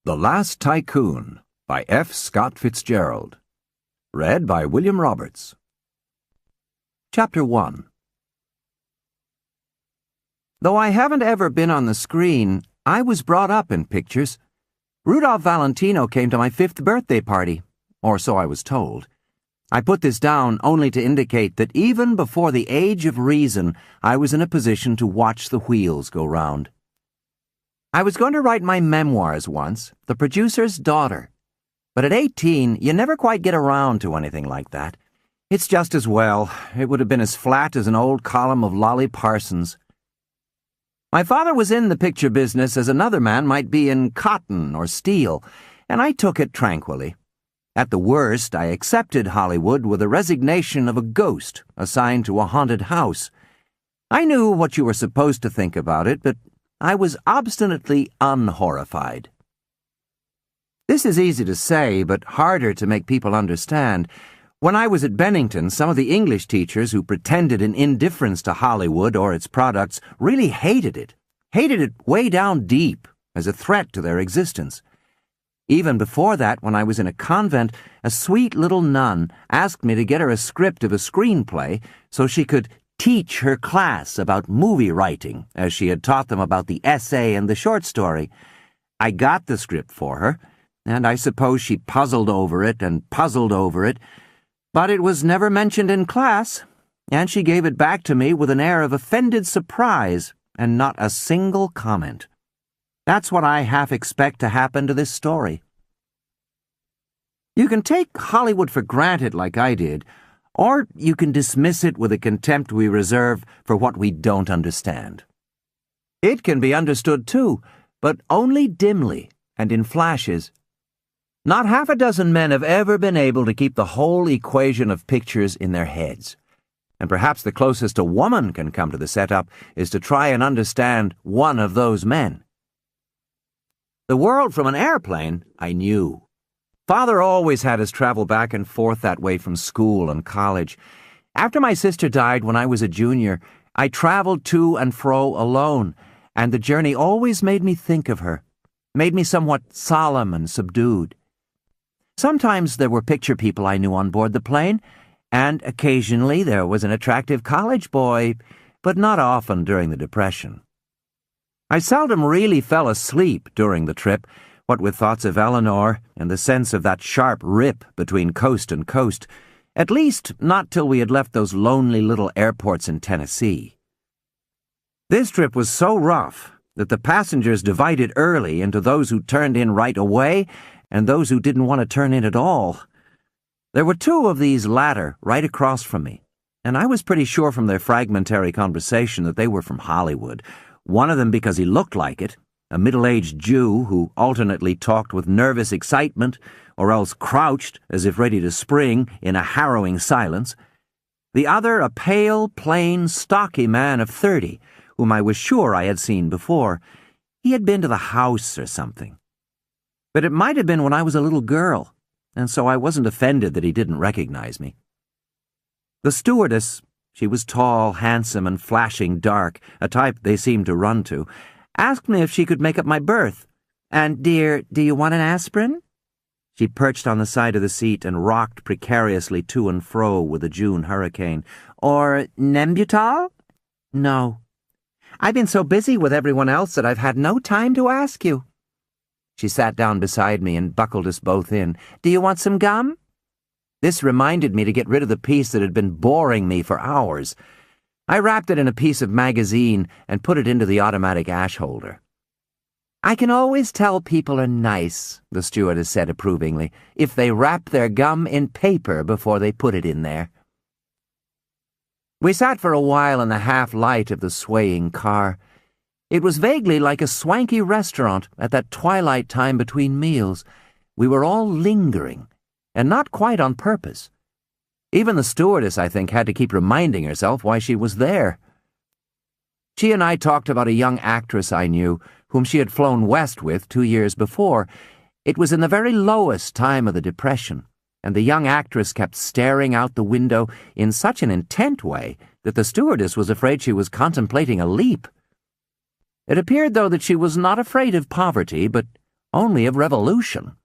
The Last Tycoon by F. Scott Fitzgerald. Read by William Roberts. Chapter 1. Though I haven't ever been on the screen, I was brought up in pictures. Rudolph Valentino came to my 5th birthday party, or so I was told. I put this down only to indicate that even before the age of reason, I was in a position to watch the wheels go round. I was going to write my memoirs once, The Producer's Daughter. But at 18, you never quite get around to anything like that. It's just as well. It would have been as flat as an old column of Lolly Parsons. My father was in the picture business as another man might be in cotton or steel, and I took it tranquilly. At the worst, I accepted Hollywood with the resignation of a ghost assigned to a haunted house. I knew what you were supposed to think about it, but I was obstinately unhorrified. This is easy to say, but harder to make people understand. When I was at Bennington, some of the English teachers who pretended an indifference to Hollywood or its products really hated it way down deep, as a threat to their existence. Even before that, when I was in a convent, a sweet little nun asked me to get her a script of a screenplay so she could teach her class about movie writing, as she had taught them about the essay and the short story. I got the script for her, and I suppose she puzzled over it, but it was never mentioned in class, and she gave it back to me with an air of offended surprise and not a single comment. That's what I half expect to happen to this story. You can take Hollywood for granted like I did, or you can dismiss it with a contempt we reserve for what we don't understand. It can be understood too, but only dimly and in flashes. Not half a dozen men have ever been able to keep the whole equation of pictures in their heads. And perhaps the closest a woman can come to the setup is to try and understand one of those men. The world from an airplane, I knew. Father always had us travel back and forth that way from school and college. After my sister died when I was a junior, I traveled to and fro alone, and the journey always made me think of her, made me somewhat solemn and subdued. Sometimes there were picture people I knew on board the plane, and occasionally there was an attractive college boy, but not often during the Depression. I seldom really fell asleep during the trip, what with thoughts of Eleanor and the sense of that sharp rip between coast and coast, at least not till we had left those lonely little airports in Tennessee. This trip was so rough that the passengers divided early into those who turned in right away and those who didn't want to turn in at all. There were 2 of these latter right across from me, and I was pretty sure from their fragmentary conversation that they were from Hollywood, one of them because he looked like it, a middle-aged Jew who alternately talked with nervous excitement or else crouched as if ready to spring in a harrowing silence. The other a pale, plain, stocky man of 30, whom I was sure I had seen before. He had been to the house or something. But it might have been when I was a little girl, and so I wasn't offended that he didn't recognize me. The stewardess, she was tall, handsome, and flashing dark, a type they seemed to run to, asked me if she could make up my berth. And, dear, do you want an aspirin? She perched on the side of the seat and rocked precariously to and fro with the June hurricane. Or Nembutal? No. I've been so busy with everyone else that I've had no time to ask you. She sat down beside me and buckled us both in. Do you want some gum? This reminded me to get rid of the piece that had been boring me for hours. I wrapped it in a piece of magazine and put it into the automatic ash holder. I can always tell people are nice, the stewardess said approvingly, if they wrap their gum in paper before they put it in there. We sat for a while in the half-light of the swaying car. It was vaguely like a swanky restaurant at that twilight time between meals. We were all lingering, and not quite on purpose. Even the stewardess, I think, had to keep reminding herself why she was there. She and I talked about a young actress I knew, whom she had flown west with 2 years before. It was in the very lowest time of the Depression, and the young actress kept staring out the window in such an intent way that the stewardess was afraid she was contemplating a leap. It appeared, though, that she was not afraid of poverty, but only of revolution.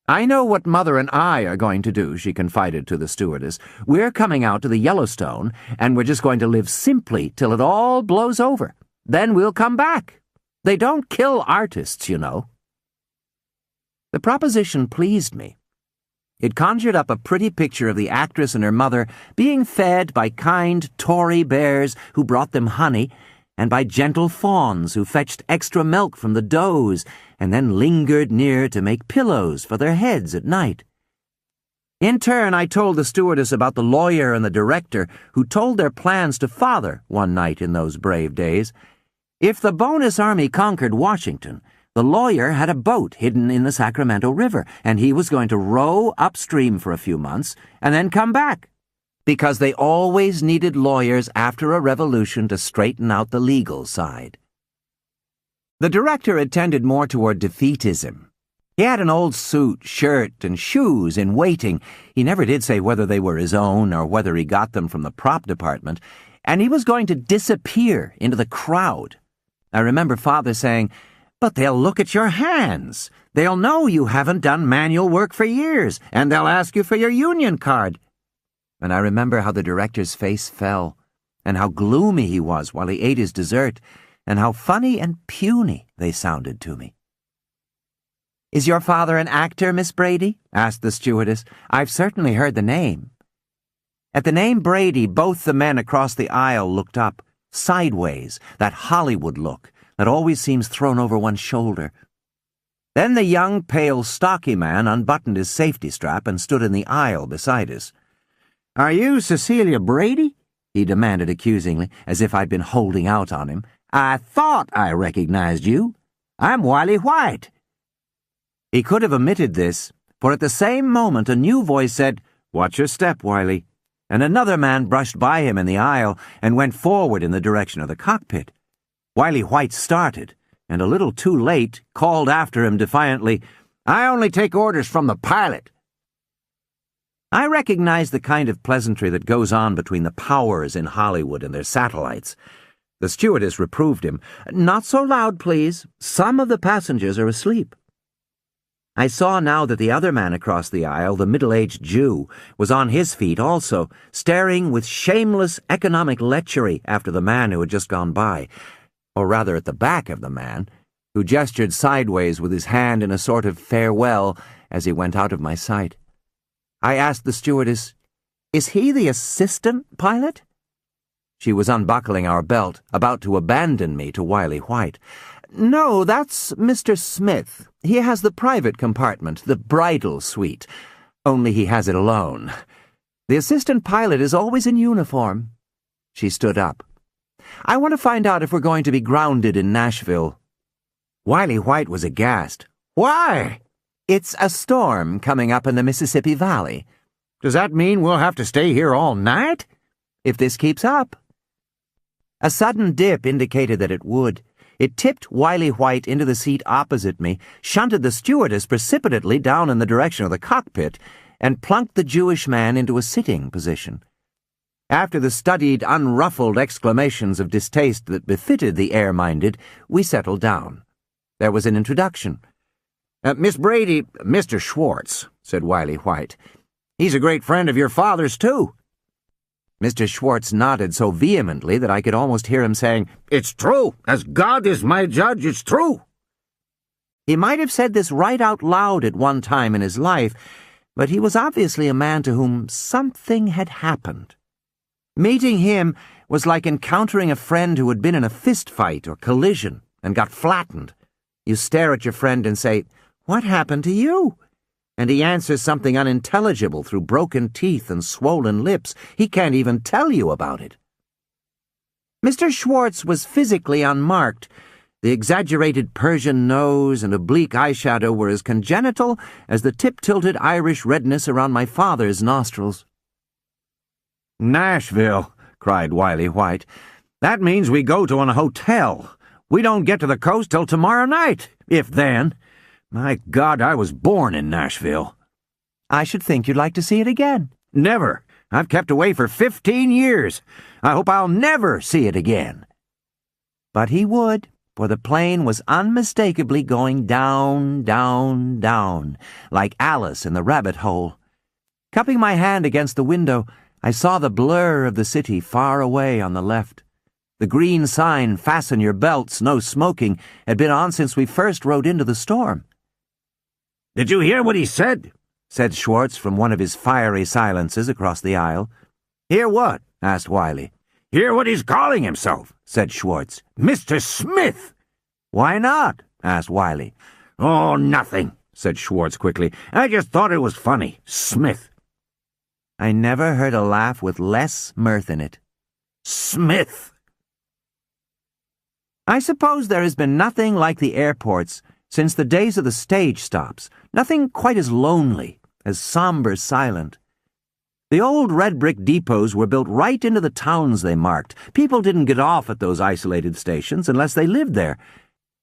"I know what Mother and I are going to do," she confided to the stewardess. "We're coming out to the Yellowstone, and we're just going to live simply till it all blows over. Then we'll come back. They don't kill artists, you know." The proposition pleased me. It conjured up a pretty picture of the actress and her mother being fed by kind Tory bears who brought them honey, and by gentle fawns who fetched extra milk from the does and then lingered near to make pillows for their heads at night. In turn, I told the stewardess about the lawyer and the director who told their plans to Father one night in those brave days. If the bonus army conquered Washington, the lawyer had a boat hidden in the Sacramento River, and he was going to row upstream for a few months and then come back, because they always needed lawyers after a revolution to straighten out the legal side. The director had tended more toward defeatism. He had an old suit, shirt, and shoes in waiting. He never did say whether they were his own or whether he got them from the prop department, and he was going to disappear into the crowd. I remember Father saying, "But they'll look at your hands. They'll know you haven't done manual work for years, and they'll ask you for your union card." And I remember how the director's face fell, and how gloomy he was while he ate his dessert, and how funny and puny they sounded to me. "Is your father an actor, Miss Brady?" asked the stewardess. "I've certainly heard the name." At the name Brady, both the men across the aisle looked up, sideways, that Hollywood look that always seems thrown over one's shoulder. Then the young, pale, stocky man unbuttoned his safety strap and stood in the aisle beside us. "Are you Cecilia Brady?" he demanded accusingly, as if I'd been holding out on him. "I thought I recognized you. I'm Wiley White." He could have omitted this, for at the same moment a new voice said, "Watch your step, Wiley," and another man brushed by him in the aisle and went forward in the direction of the cockpit. Wiley White started, and a little too late called after him defiantly, "I only take orders from the pilot." I recognized the kind of pleasantry that goes on between the powers in Hollywood and their satellites. The stewardess reproved him. "Not so loud, please. Some of the passengers are asleep." I saw now that the other man across the aisle, the middle-aged Jew, was on his feet also, staring with shameless economic lechery after the man who had just gone by, or rather at the back of the man, who gestured sideways with his hand in a sort of farewell as he went out of my sight. I asked the stewardess, "Is he the assistant pilot?" She was unbuckling our belt, about to abandon me to Wiley White. "No, that's Mr. Smith. He has the private compartment, the bridal suite. Only he has it alone. The assistant pilot is always in uniform." She stood up. "I want to find out if we're going to be grounded in Nashville." Wiley White was aghast. "Why?" "It's a storm coming up in the Mississippi Valley." "Does that mean we'll have to stay here all night?" "If this keeps up." A sudden dip indicated that it would. It tipped Wiley White into the seat opposite me, shunted the stewardess precipitately down in the direction of the cockpit, and plunked the Jewish man into a sitting position. After the studied, unruffled exclamations of distaste that befitted the air-minded, we settled down. There was an introduction. "Miss Brady, Mr. Schwartz," said Wiley White. "He's a great friend of your father's, too." Mr. Schwartz nodded so vehemently that I could almost hear him saying, "It's true. As God is my judge, it's true." He might have said this right out loud at one time in his life, but he was obviously a man to whom something had happened. Meeting him was like encountering a friend who had been in a fist fight or collision and got flattened. You stare at your friend and say, "What happened to you?" And he answers something unintelligible through broken teeth and swollen lips. He can't even tell you about it. Mr. Schwartz was physically unmarked. The exaggerated Persian nose and oblique eyeshadow were as congenital as the tip-tilted Irish redness around my father's nostrils. "Nashville," cried Wiley White. "That means we go to a hotel. We don't get to the coast till tomorrow night, if then. My God, I was born in Nashville." "I should think you'd like to see it again." "Never. I've kept away for 15 years. I hope I'll never see it again." But he would. for the plane was unmistakably going down, down, down, like Alice in the rabbit hole. Cupping my hand against the window, I saw the blur of the city far away on the left. The green sign, "Fasten your belts, no smoking," had been on since we first rode into the storm. "Did you hear what he said?" said Schwartz from one of his fiery silences across the aisle. "Hear what?" asked Wiley. "Hear what he's calling himself," said Schwartz. "Mr. Smith." "Why not?" asked Wiley. "Oh, nothing," said Schwartz quickly. "I just thought it was funny. Smith." I never heard a laugh with less mirth in it. Smith. I suppose there has been nothing like the airports since the days of the stage stops, nothing quite as lonely, as somber silent. The old red brick depots were built right into the towns they marked. People didn't get off at those isolated stations unless they lived there.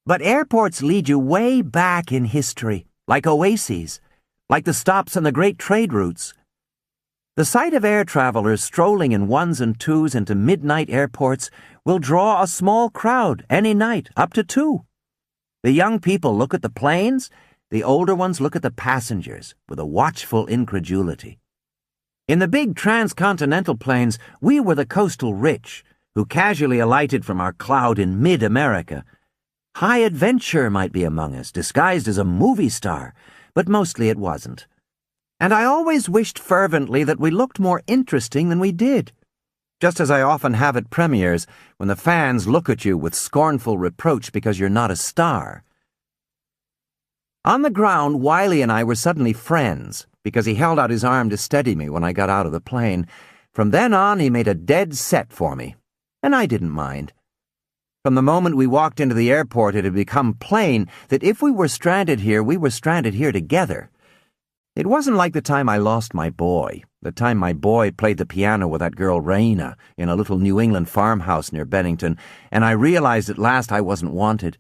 But airports lead you way back in history, like oases, like the stops on the great trade routes. The sight of air travelers strolling in ones and twos into midnight airports will draw a small crowd any night, up to 2. The young people look at the planes, the older ones look at the passengers with a watchful incredulity. In the big transcontinental planes, we were the coastal rich, who casually alighted from our cloud in mid-America. High adventure might be among us, disguised as a movie star, but mostly it wasn't. And I always wished fervently that we looked more interesting than we did, just as I often have at premieres when the fans look at you with scornful reproach because you're not a star. On the ground, Wiley and I were suddenly friends, because he held out his arm to steady me when I got out of the plane. From then on, he made a dead set for me, and I didn't mind. From the moment we walked into the airport, it had become plain that if we were stranded here, we were stranded here together. It wasn't like the time I lost my boy, the time my boy played the piano with that girl Raina in a little New England farmhouse near Bennington, and I realized at last I wasn't wanted.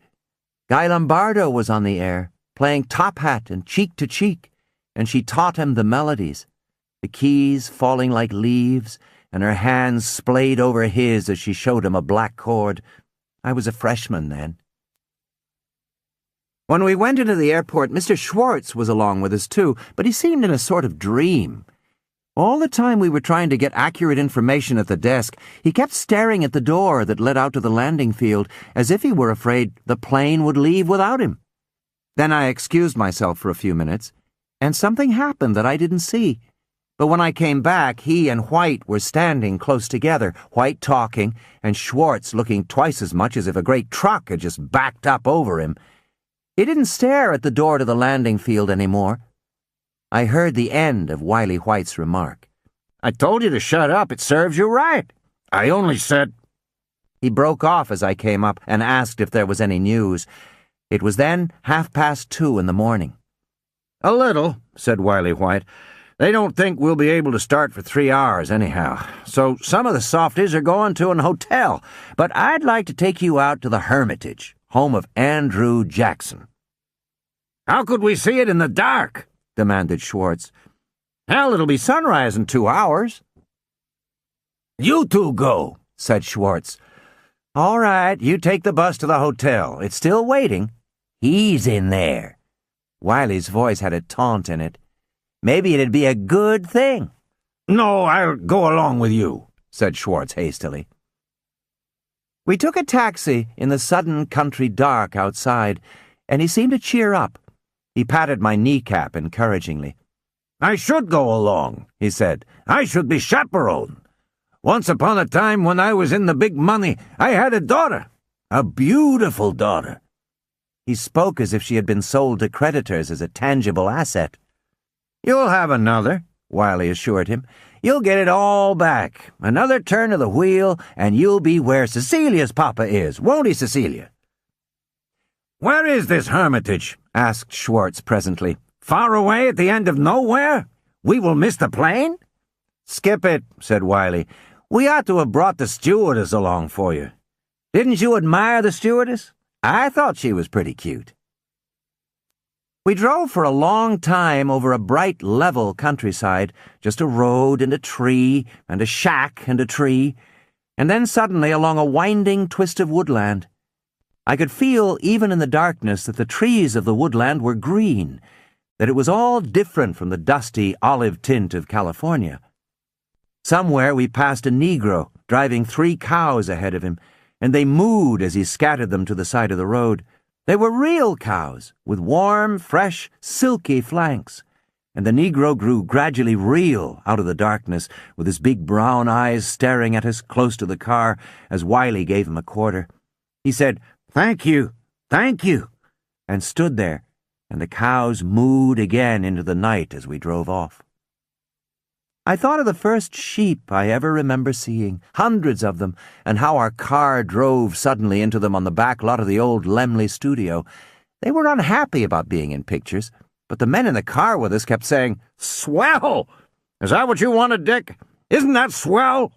Guy Lombardo was on the air, playing Top Hat and Cheek to Cheek, and she taught him the melodies, the keys falling like leaves, and her hands splayed over his as she showed him a black chord. I was a freshman then. When we went into the airport, Mr. Schwartz was along with us too, but he seemed in a sort of dream. All the time we were trying to get accurate information at the desk, he kept staring at the door that led out to the landing field, as if he were afraid the plane would leave without him. Then I excused myself for a few minutes, and something happened that I didn't see. But when I came back, he and White were standing close together, White talking, and Schwartz looking twice as much as if a great truck had just backed up over him. He didn't stare at the door to the landing field anymore. I heard the end of Wiley White's remark. "I told you to shut up. It serves you right. I only said—" He broke off as I came up and asked if there was any news. It was then 2:30 in the morning. "A little," said Wiley White. "They don't think we'll be able to start for 3 hours anyhow, so some of the softies are going to an hotel, but I'd like to take you out to the Hermitage, home of Andrew Jackson." "How could we see it in the dark?" demanded Schwartz. "Hell, it'll be sunrise in 2 hours. "You two go," said Schwartz. "All right, you take the bus to the hotel. It's still waiting." "He's in there." Wiley's voice had a taunt in it. "Maybe it'd be a good thing." "No, I'll go along with you," said Schwartz hastily. We took a taxi in the sudden country dark outside, and he seemed to cheer up. He patted my kneecap encouragingly. "I should go along," he said. "I should be chaperone. Once upon a time when I was in the big money, I had a daughter. A beautiful daughter." He spoke as if she had been sold to creditors as a tangible asset. "You'll have another," Wiley assured him. "You'll get it all back. Another turn of the wheel, and you'll be where Cecilia's papa is, won't he, Cecilia?" "Where is this Hermitage?" asked Schwartz presently. "Far away at the end of nowhere? We will miss the plane?" "Skip it," said Wiley. "We ought to have brought the stewardess along for you. Didn't you admire the stewardess? I thought she was pretty cute." We drove for a long time over a bright, level countryside, just a road and a tree, and a shack and a tree, and then suddenly along a winding twist of woodland. I could feel, even in the darkness, that the trees of the woodland were green, that it was all different from the dusty olive tint of California. Somewhere we passed a Negro driving 3 cows ahead of him, and they mooed as he scattered them to the side of the road. They were real cows, with warm, fresh, silky flanks, and the Negro grew gradually real out of the darkness, with his big brown eyes staring at us close to the car as Wiley gave him a quarter. He said, "Thank you, thank you," and stood there, and the cows mooed again into the night as we drove off. I thought of the first sheep I ever remember seeing, hundreds of them, and how our car drove suddenly into them on the back lot of the old Lemley studio. They were unhappy about being in pictures, but the men in the car with us kept saying, "Swell! Is that what you wanted, Dick? Isn't that swell?"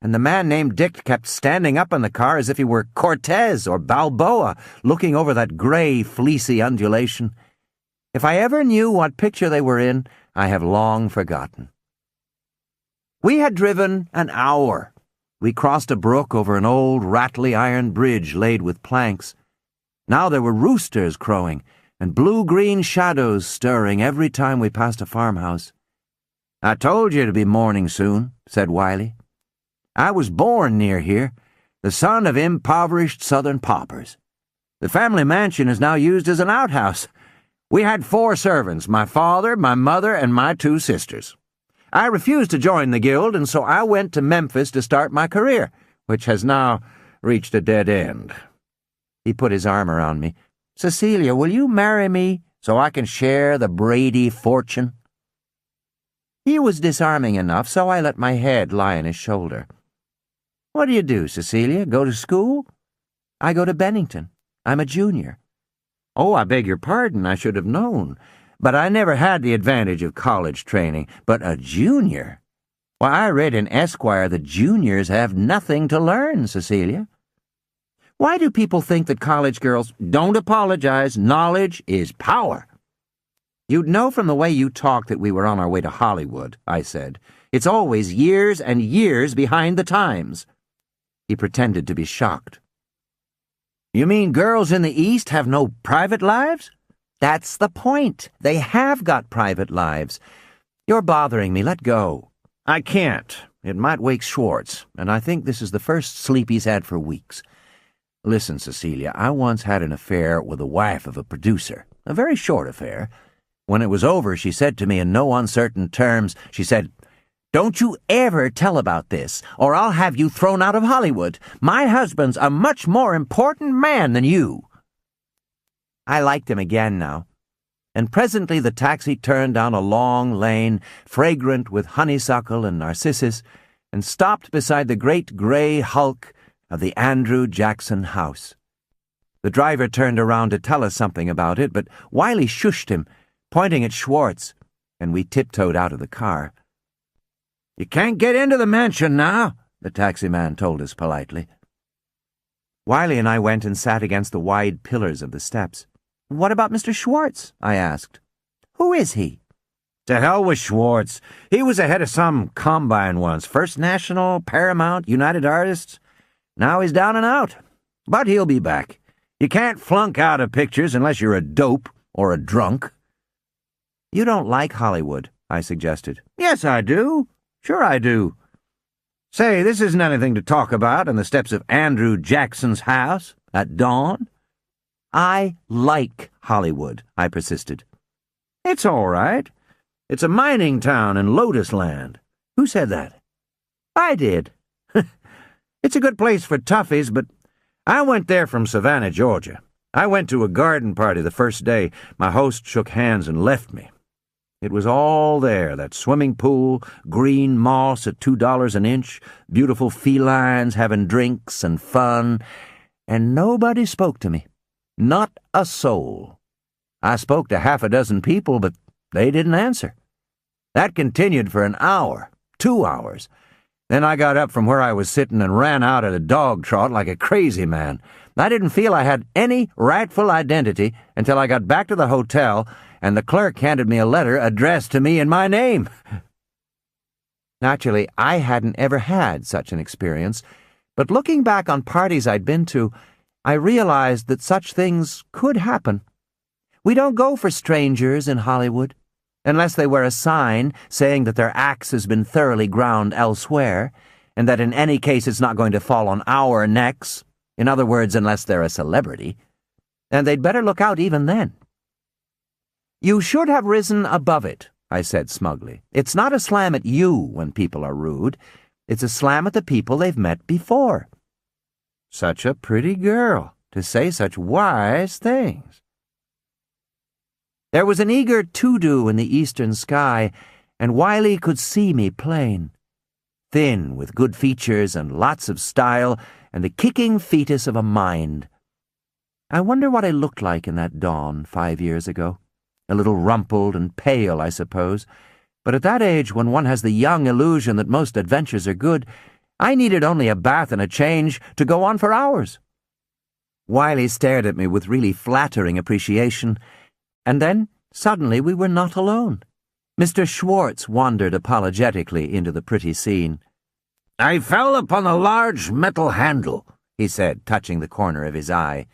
And the man named Dick kept standing up in the car as if he were Cortez or Balboa, looking over that gray, fleecy undulation. If I ever knew what picture they were in, I have long forgotten. We had driven an hour. We crossed a brook over an old, rattly iron bridge laid with planks. Now there were roosters crowing, and blue-green shadows stirring every time we passed a farmhouse. "I told you it'd be morning soon," said Wiley. "I was born near here, the son of impoverished southern paupers. The family mansion is now used as an outhouse. We had 4 servants, my father, my mother, and my 2 sisters. I refused to join the guild, and so I went to Memphis to start my career, which has now reached a dead end." He put his arm around me. "Cecilia, will you marry me so I can share the Brady fortune?" He was disarming enough, so I let my head lie on his shoulder. "What do you do, Cecilia? Go to school?" "I go to Bennington. I'm a junior." "Oh, I beg your pardon. I should have known. But I never had the advantage of college training. But a junior? Why, I read in Esquire that juniors have nothing to learn, Cecilia. Why do people think that college girls don't apologize? Knowledge is power." "You'd know from the way you talked that we were on our way to Hollywood," I said. "It's always years and years behind the times." He pretended to be shocked. "You mean girls in the East have no private lives?" "That's the point. They have got private lives. You're bothering me. Let go." "I can't. It might wake Schwartz, and I think this is the first sleep he's had for weeks. Listen, Cecilia, I once had an affair with the wife of a producer. A very short affair. When it was over, she said to me in no uncertain terms, she said, 'Don't you ever tell about this, or I'll have you thrown out of Hollywood. My husband's a much more important man than you.'" I liked him again now, and presently the taxi turned down a long lane, fragrant with honeysuckle and narcissus, and stopped beside the great gray hulk of the Andrew Jackson house. The driver turned around to tell us something about it, but Wiley shushed him, pointing at Schwartz, and we tiptoed out of the car. "You can't get into the mansion now," the taximan told us politely. Wiley and I went and sat against the wide pillars of the steps. "What about Mr. Schwartz?" I asked. "Who is he?" "To hell with Schwartz. He was ahead of some combine once. First National, Paramount, United Artists. Now he's down and out. But he'll be back. You can't flunk out of pictures unless you're a dope or a drunk." "You don't like Hollywood," I suggested. "Yes, I do. Sure I do. Say, this isn't anything to talk about on the steps of Andrew Jackson's house at dawn." "I like Hollywood," I persisted. "It's all right. It's a mining town in Lotus Land." "Who said that?" "I did. It's a good place for toughies, but I went there from Savannah, Georgia. I went to a garden party the first day. My host shook hands and left me. It was all there, that swimming pool, green moss at $2 an inch, beautiful felines having drinks and fun, and nobody spoke to me. Not a soul. I spoke to 6 people, but they didn't answer. That continued for an hour, 2 hours. Then I got up from where I was sitting and ran out at a dog trot like a crazy man. I didn't feel I had any rightful identity until I got back to the hotel and the clerk handed me a letter addressed to me in my name. Naturally, I hadn't ever had such an experience, but looking back on parties I'd been to, I realized that such things could happen. We don't go for strangers in Hollywood, unless they wear a sign saying that their axe has been thoroughly ground elsewhere, and that in any case it's not going to fall on our necks. In other words, unless they're a celebrity. And they'd better look out even then. You should have risen above it, I said smugly. It's not a slam at you when people are rude. It's a slam at the people they've met before. Such a pretty girl to say such wise things. There was an eager to-do in the eastern sky, and Wiley could see me plain. Thin, with good features and lots of style, and the kicking fetus of a mind. I wonder what I looked like in that dawn 5 years ago. A little rumpled and pale, I suppose. But at that age, when one has the young illusion that most adventures are good, I needed only a bath and a change to go on for hours. Wiley stared at me with really flattering appreciation, and then, suddenly, we were not alone. Mr. Schwartz wandered apologetically into the pretty scene. "I fell upon a large metal handle," he said, touching the corner of his eye.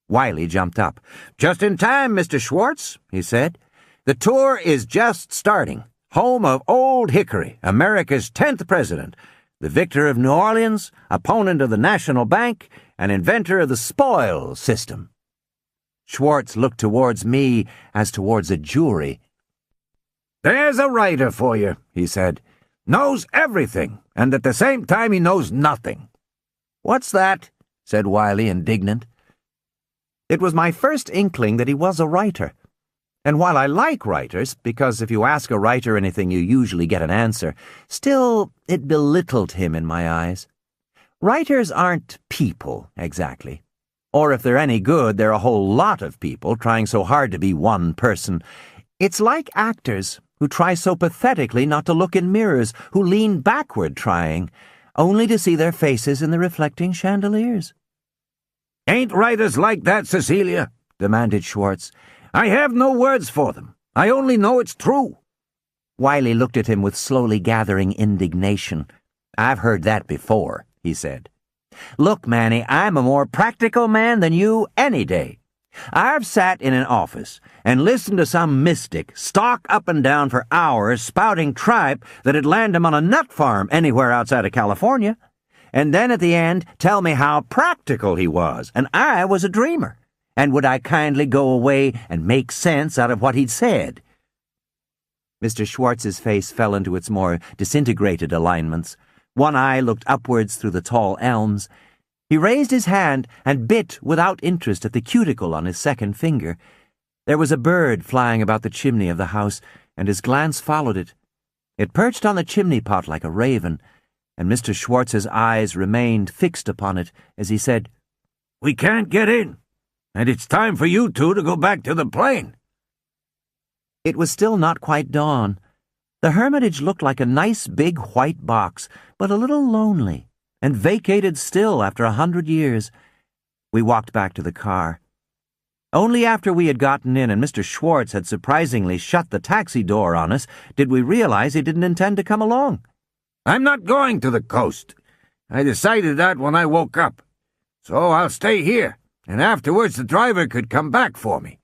Wiley jumped up. "Just in time, Mr. Schwartz," he said. "The tour is just starting. Home of Old Hickory, America's 10th president, the victor of New Orleans, opponent of the National Bank, and inventor of the spoil system." Schwartz looked towards me as towards a jury. "There's a writer for you," he said. "Knows everything, and at the same time he knows nothing." "What's that?" said Wiley, indignant. It was my first inkling that he was a writer. And while I like writers, because if you ask a writer anything you usually get an answer, still it belittled him in my eyes. Writers aren't people, exactly. Or if they're any good, they're a whole lot of people trying so hard to be one person. It's like actors who try so pathetically not to look in mirrors, who lean backward trying, only to see their faces in the reflecting chandeliers. "Ain't writers like that, Cecilia?" demanded Schwartz. "I have no words for them. I only know it's true." Wiley looked at him with slowly gathering indignation. "I've heard that before," he said. "Look, Manny, I'm a more practical man than you any day. I've sat in an office and listened to some mystic stalk up and down for hours spouting tripe that'd land him on a nut farm anywhere outside of California, and then at the end tell me how practical he was, and I was a dreamer, and would I kindly go away and make sense out of what he'd said?" Mr. Schwartz's face fell into its more disintegrated alignments. One eye looked upwards through the tall elms. He raised his hand and bit without interest at the cuticle on his second finger. There was a bird flying about the chimney of the house, and his glance followed it. It perched on the chimney pot like a raven, and Mr. Schwartz's eyes remained fixed upon it as he said, "We can't get in, and it's time for you two to go back to the plane." It was still not quite dawn. The Hermitage looked like a nice big white box, but a little lonely, and vacated still after 100 years. We walked back to the car. Only after we had gotten in and Mr. Schwartz had surprisingly shut the taxi door on us did we realize he didn't intend to come along. "I'm not going to the coast. I decided that when I woke up. So I'll stay here, and afterwards the driver could come back for me."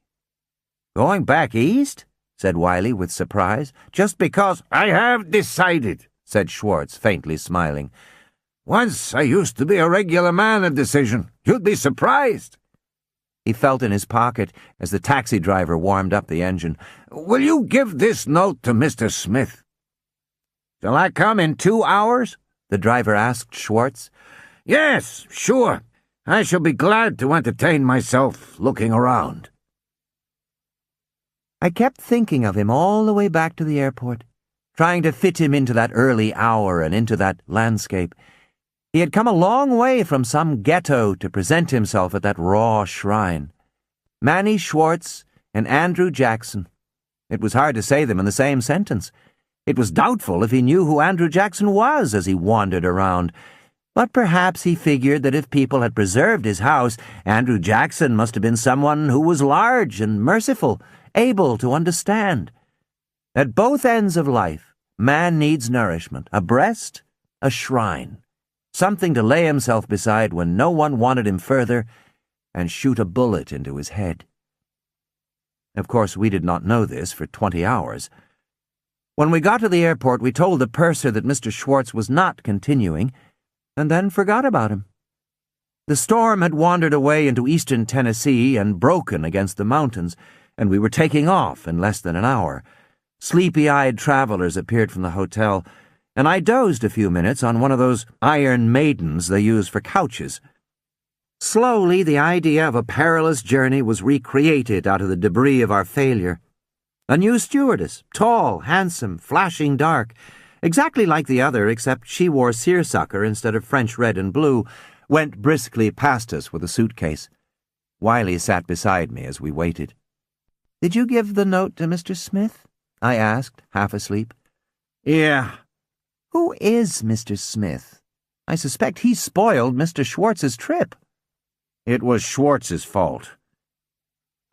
"Going back east?" said Wiley with surprise. "Just because—" "I have decided," said Schwartz, faintly smiling. "Once I used to be a regular man of decision. You'd be surprised." He felt in his pocket as the taxi driver warmed up the engine. "Will you give this note to Mr. Smith?" "Shall I come in 2 hours?" the driver asked Schwartz. "Yes, sure. I shall be glad to entertain myself looking around." I kept thinking of him all the way back to the airport, trying to fit him into that early hour and into that landscape. He had come a long way from some ghetto to present himself at that raw shrine. Manny Schwartz and Andrew Jackson. It was hard to say them in the same sentence. It was doubtful if he knew who Andrew Jackson was as he wandered around. But perhaps he figured that if people had preserved his house, Andrew Jackson must have been someone who was large and merciful, able to understand. At both ends of life, man needs nourishment, a breast, a shrine, something to lay himself beside when no one wanted him further, and shoot a bullet into his head. Of course, we did not know this for 20 hours. When we got to the airport, we told the purser that Mr. Schwartz was not continuing, and then forgot about him. The storm had wandered away into eastern Tennessee and broken against the mountains, and we were taking off in less than an hour. Sleepy-eyed travelers appeared from the hotel, and I dozed a few minutes on one of those iron maidens they use for couches. Slowly, the idea of a perilous journey was recreated out of the debris of our failure. A new stewardess, tall, handsome, flashing dark, exactly like the other except she wore seersucker instead of French red and blue, went briskly past us with a suitcase. Wiley sat beside me as we waited. "Did you give the note to Mr. Smith?" I asked, half asleep. "Yeah." "Who is Mr. Smith? I suspect he spoiled Mr. Schwartz's trip." "It was Schwartz's fault."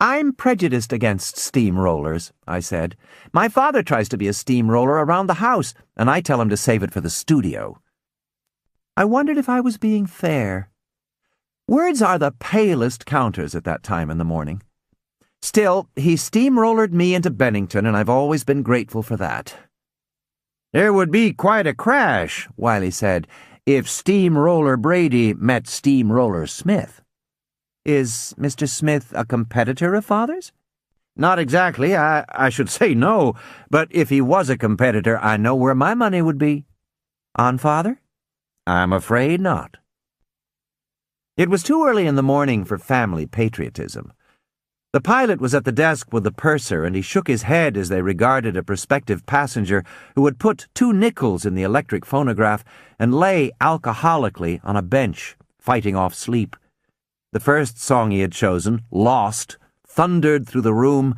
"I'm prejudiced against steamrollers," I said. "My father tries to be a steamroller around the house, and I tell him to save it for the studio." I wondered if I was being fair. Words are the palest counters at that time in the morning. Still, he steamrollered me into Bennington, and I've always been grateful for that. "There would be quite a crash," Wiley said, "if Steamroller Brady met Steamroller Smith." "Is Mr. Smith a competitor of Father's?" "Not exactly. I should say no. But if he was a competitor, I know where my money would be." "On Father?" "I'm afraid not." It was too early in the morning for family patriotism. The pilot was at the desk with the purser, and he shook his head as they regarded a prospective passenger who had put 2 nickels in the electric phonograph and lay alcoholically on a bench, fighting off sleep. The first song he had chosen, Lost, thundered through the room,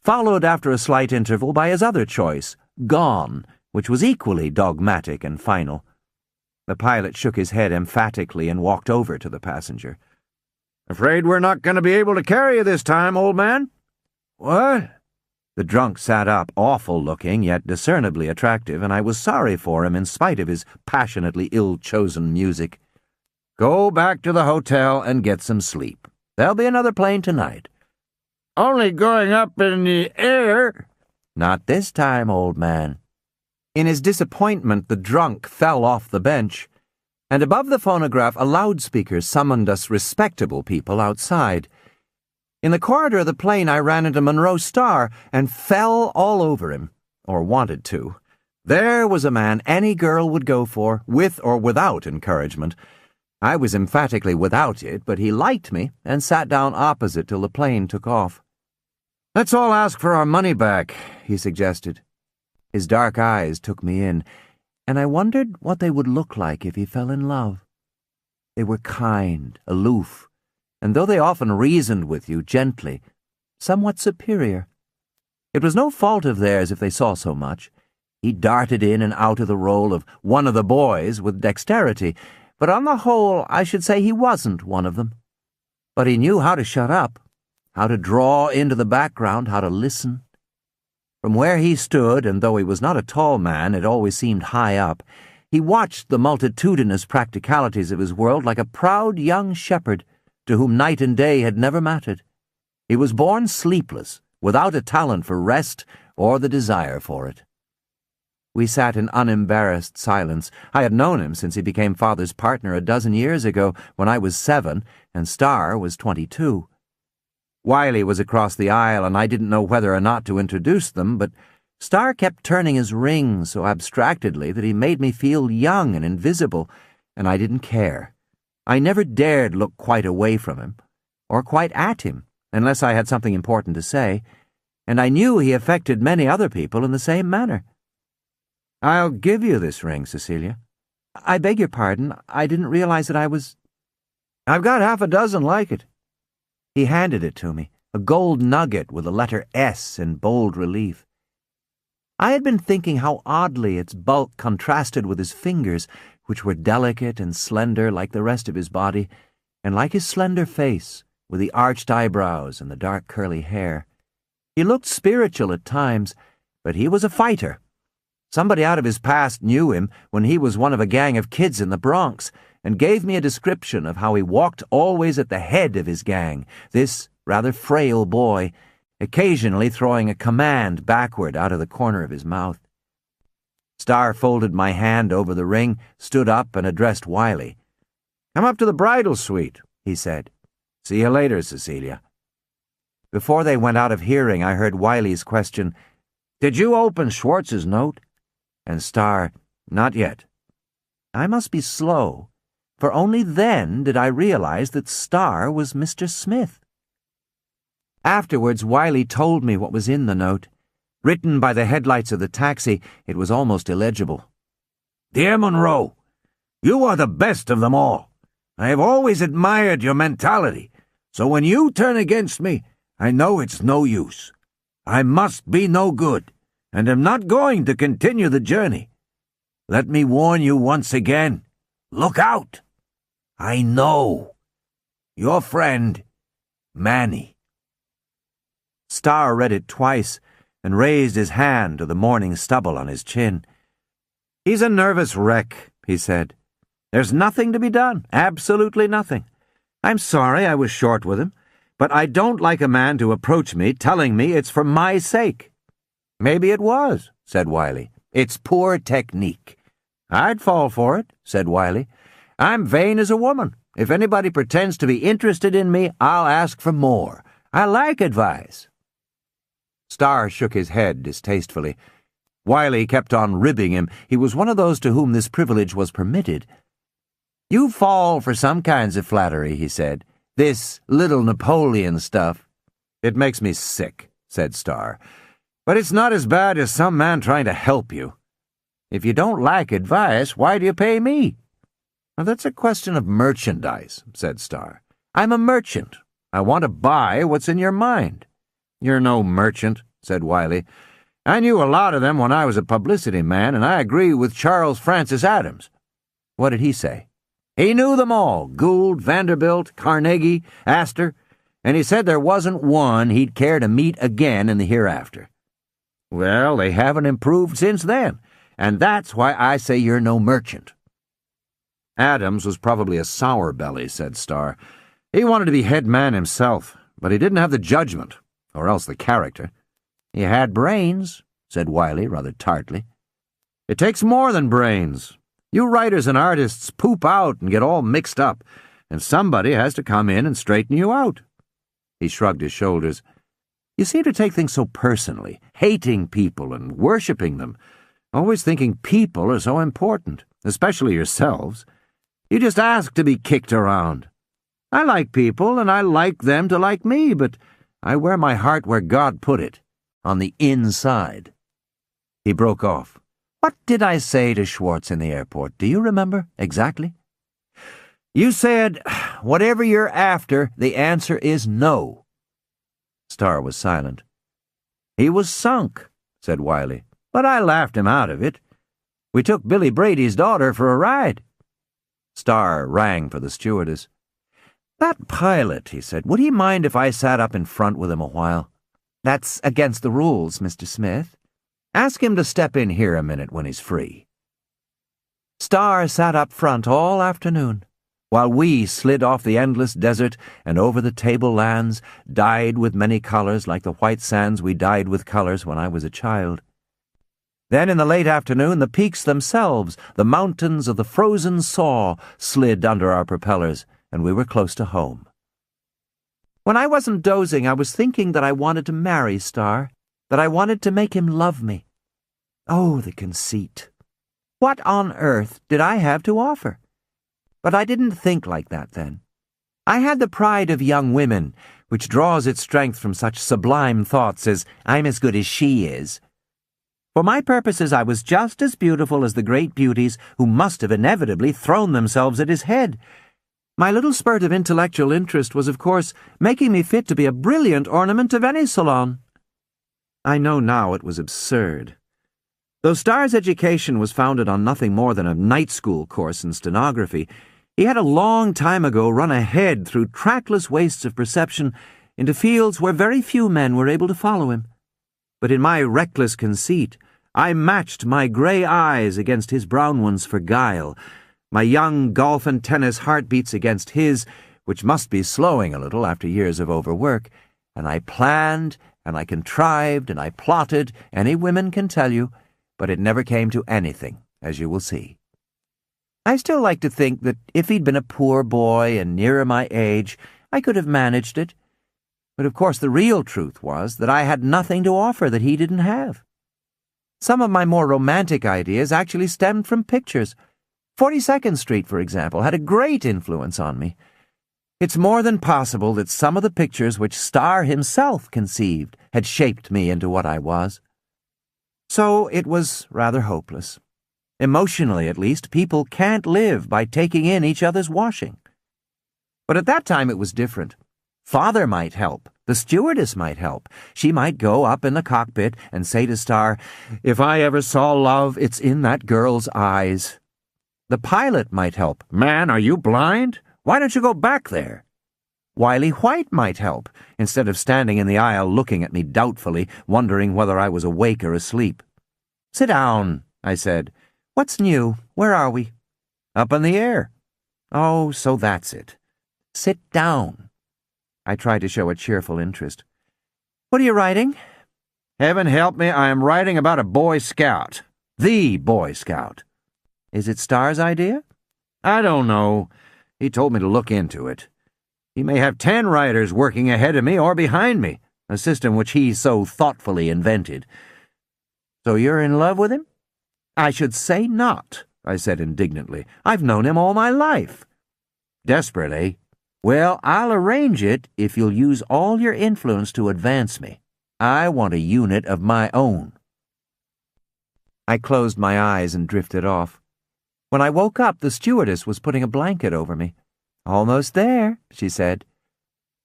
followed after a slight interval by his other choice, Gone, which was equally dogmatic and final. The pilot shook his head emphatically and walked over to the passenger. "Afraid we're not going to be able to carry you this time, old man." "What?" The drunk sat up, awful-looking, yet discernibly attractive, and I was sorry for him in spite of his passionately ill-chosen music. "Go back to the hotel and get some sleep. There'll be another plane tonight." "Only going up in the air." "Not this time, old man." In his disappointment, the drunk fell off the bench, and above the phonograph a loudspeaker summoned us respectable people outside. In the corridor of the plane I ran into Monroe Starr and fell all over him, or wanted to. There was a man any girl would go for, with or without encouragement. I was emphatically without it, but he liked me and sat down opposite till the plane took off. "Let's all ask for our money back," he suggested. His dark eyes took me in, and I wondered what they would look like if he fell in love. They were kind, aloof, and though they often reasoned with you gently, somewhat superior. It was no fault of theirs if they saw so much. He darted in and out of the role of one of the boys with dexterity, but on the whole I should say he wasn't one of them. But he knew how to shut up, how to draw into the background, how to listen. From where he stood, and though he was not a tall man, it always seemed high up, he watched the multitudinous practicalities of his world like a proud young shepherd to whom night and day had never mattered. He was born sleepless, without a talent for rest or the desire for it. We sat in unembarrassed silence. I had known him since he became Father's partner a dozen years ago, when I was 7 and Starr was 22. Wiley was across the aisle, and I didn't know whether or not to introduce them, but Starr kept turning his ring so abstractedly that he made me feel young and invisible, and I didn't care. I never dared look quite away from him, or quite at him, unless I had something important to say, and I knew he affected many other people in the same manner. "I'll give you this ring, Cecilia." "I beg your pardon. I didn't realize that I was—" "I've got half a dozen like it." He handed it to me, a gold nugget with the letter S in bold relief. I had been thinking how oddly its bulk contrasted with his fingers, which were delicate and slender like the rest of his body, and like his slender face, with the arched eyebrows and the dark curly hair. He looked spiritual at times, but he was a fighter. Somebody out of his past knew him when he was one of a gang of kids in the Bronx, and gave me a description of how he walked always at the head of his gang, this rather frail boy, occasionally throwing a command backward out of the corner of his mouth. Starr folded my hand over the ring, stood up, and addressed Wiley. "Come up to the bridal suite," he said. "See you later, Cecilia." Before they went out of hearing, I heard Wiley's question, "Did you open Schwartz's note?" And Starr, "Not yet." I must be slow, for only then did I realize that Starr was Mr. Smith. Afterwards, Wiley told me what was in the note. Written by the headlights of the taxi, it was almost illegible. "Dear Monroe, you are the best of them all. I have always admired your mentality, so when you turn against me, I know it's no use. I must be no good, and am not going to continue the journey. Let me warn you once again, look out. I know. Your friend, Manny." Starr read it twice and raised his hand to the morning stubble on his chin. "He's a nervous wreck," he said. "There's nothing to be done, absolutely nothing. I'm sorry I was short with him, but I don't like a man to approach me telling me it's for my sake." "Maybe it was," said Wiley. "It's poor technique." "I'd fall for it," said Wiley. "I'm vain as a woman. If anybody pretends to be interested in me, I'll ask for more. I like advice." Starr shook his head distastefully. Wiley kept on ribbing him. He was one of those to whom this privilege was permitted. "You fall for some kinds of flattery," he said. "This little Napoleon stuff." "It makes me sick," said Starr. "But it's not as bad as some man trying to help you. If you don't like advice, why do you pay me?" "Well, that's a question of merchandise," said Starr. "I'm a merchant. I want to buy what's in your mind." "You're no merchant," said Wiley. "I knew a lot of them when I was a publicity man, and I agree with Charles Francis Adams." "What did he say?" "He knew them all, Gould, Vanderbilt, Carnegie, Astor, and he said there wasn't one he'd care to meet again in the hereafter." "Well, they haven't improved since then, and that's why I say you're no merchant." "Adams was probably a sour belly," said Starr. "He wanted to be head man himself, but he didn't have the judgment, or else the character." "He had brains," said Wiley rather tartly. "It takes more than brains. You writers and artists poop out and get all mixed up, and somebody has to come in and straighten you out." He shrugged his shoulders. "You seem to take things so personally, hating people and worshipping them, always thinking people are so important, especially yourselves. You just ask to be kicked around. I like people, and I like them to like me, but I wear my heart where God put it, on the inside." He broke off. "What did I say to Schwartz in the airport? Do you remember exactly?" "You said, 'Whatever you're after, the answer is no.'" Starr was silent. "He was sunk," said Wiley, "but I laughed him out of it. We took Billy Brady's daughter for a ride." Starr rang for the stewardess. "That pilot," he said, "would he mind if I sat up in front with him a while?" "That's against the rules, Mr. Smith. Ask him to step in here a minute when he's free." Starr sat up front all afternoon, while we slid off the endless desert and over the tablelands, dyed with many colors like the white sands we dyed with colors when I was a child. Then in the late afternoon, the peaks themselves, the mountains of the frozen Saw, slid under our propellers, and we were close to home. When I wasn't dozing, I was thinking that I wanted to marry Starr, that I wanted to make him love me. Oh, the conceit. What on earth did I have to offer? But I didn't think like that then. I had the pride of young women, which draws its strength from such sublime thoughts as, "I'm as good as she is." For my purposes, I was just as beautiful as the great beauties who must have inevitably thrown themselves at his head. My little spurt of intellectual interest was, of course, making me fit to be a brilliant ornament of any salon. I know now it was absurd. Though Starr's education was founded on nothing more than a night school course in stenography, he had a long time ago run ahead through trackless wastes of perception into fields where very few men were able to follow him. But in my reckless conceit, I matched my gray eyes against his brown ones for guile, My young golf and tennis heartbeats against his, which must be slowing a little after years of overwork, and I planned, and I contrived, and I plotted, any women can tell you, but it never came to anything, as you will see. I still like to think that if he'd been a poor boy and nearer my age, I could have managed it. But of course the real truth was that I had nothing to offer that he didn't have. Some of my more romantic ideas actually stemmed from pictures. 42nd Street, for example, had a great influence on me. It's more than possible that some of the pictures which Starr himself conceived had shaped me into what I was. So it was rather hopeless. Emotionally, at least, people can't live by taking in each other's washing. But at that time it was different. Father might help. The stewardess might help. She might go up in the cockpit and say to Starr, "If I ever saw love, it's in that girl's eyes." The pilot might help. "Man, are you blind? Why don't you go back there?" Wiley White might help, instead of standing in the aisle looking at me doubtfully, wondering whether I was awake or asleep. "Sit down," I said. "What's new? Where are we?" "Up in the air." "Oh, so that's it. Sit down." I tried to show a cheerful interest. "What are you writing?" "Heaven help me, I am writing about a Boy Scout. The Boy Scout." "Is it Starr's idea?" "I don't know. He told me to look into it. He may have 10 writers working ahead of me or behind me, a system which he so thoughtfully invented." "So you're in love with him?" "I should say not," I said indignantly. "I've known him all my life." "Desperately? Well, I'll arrange it if you'll use all your influence to advance me. I want a unit of my own." I closed my eyes and drifted off. When I woke up, the stewardess was putting a blanket over me. "Almost there," she said.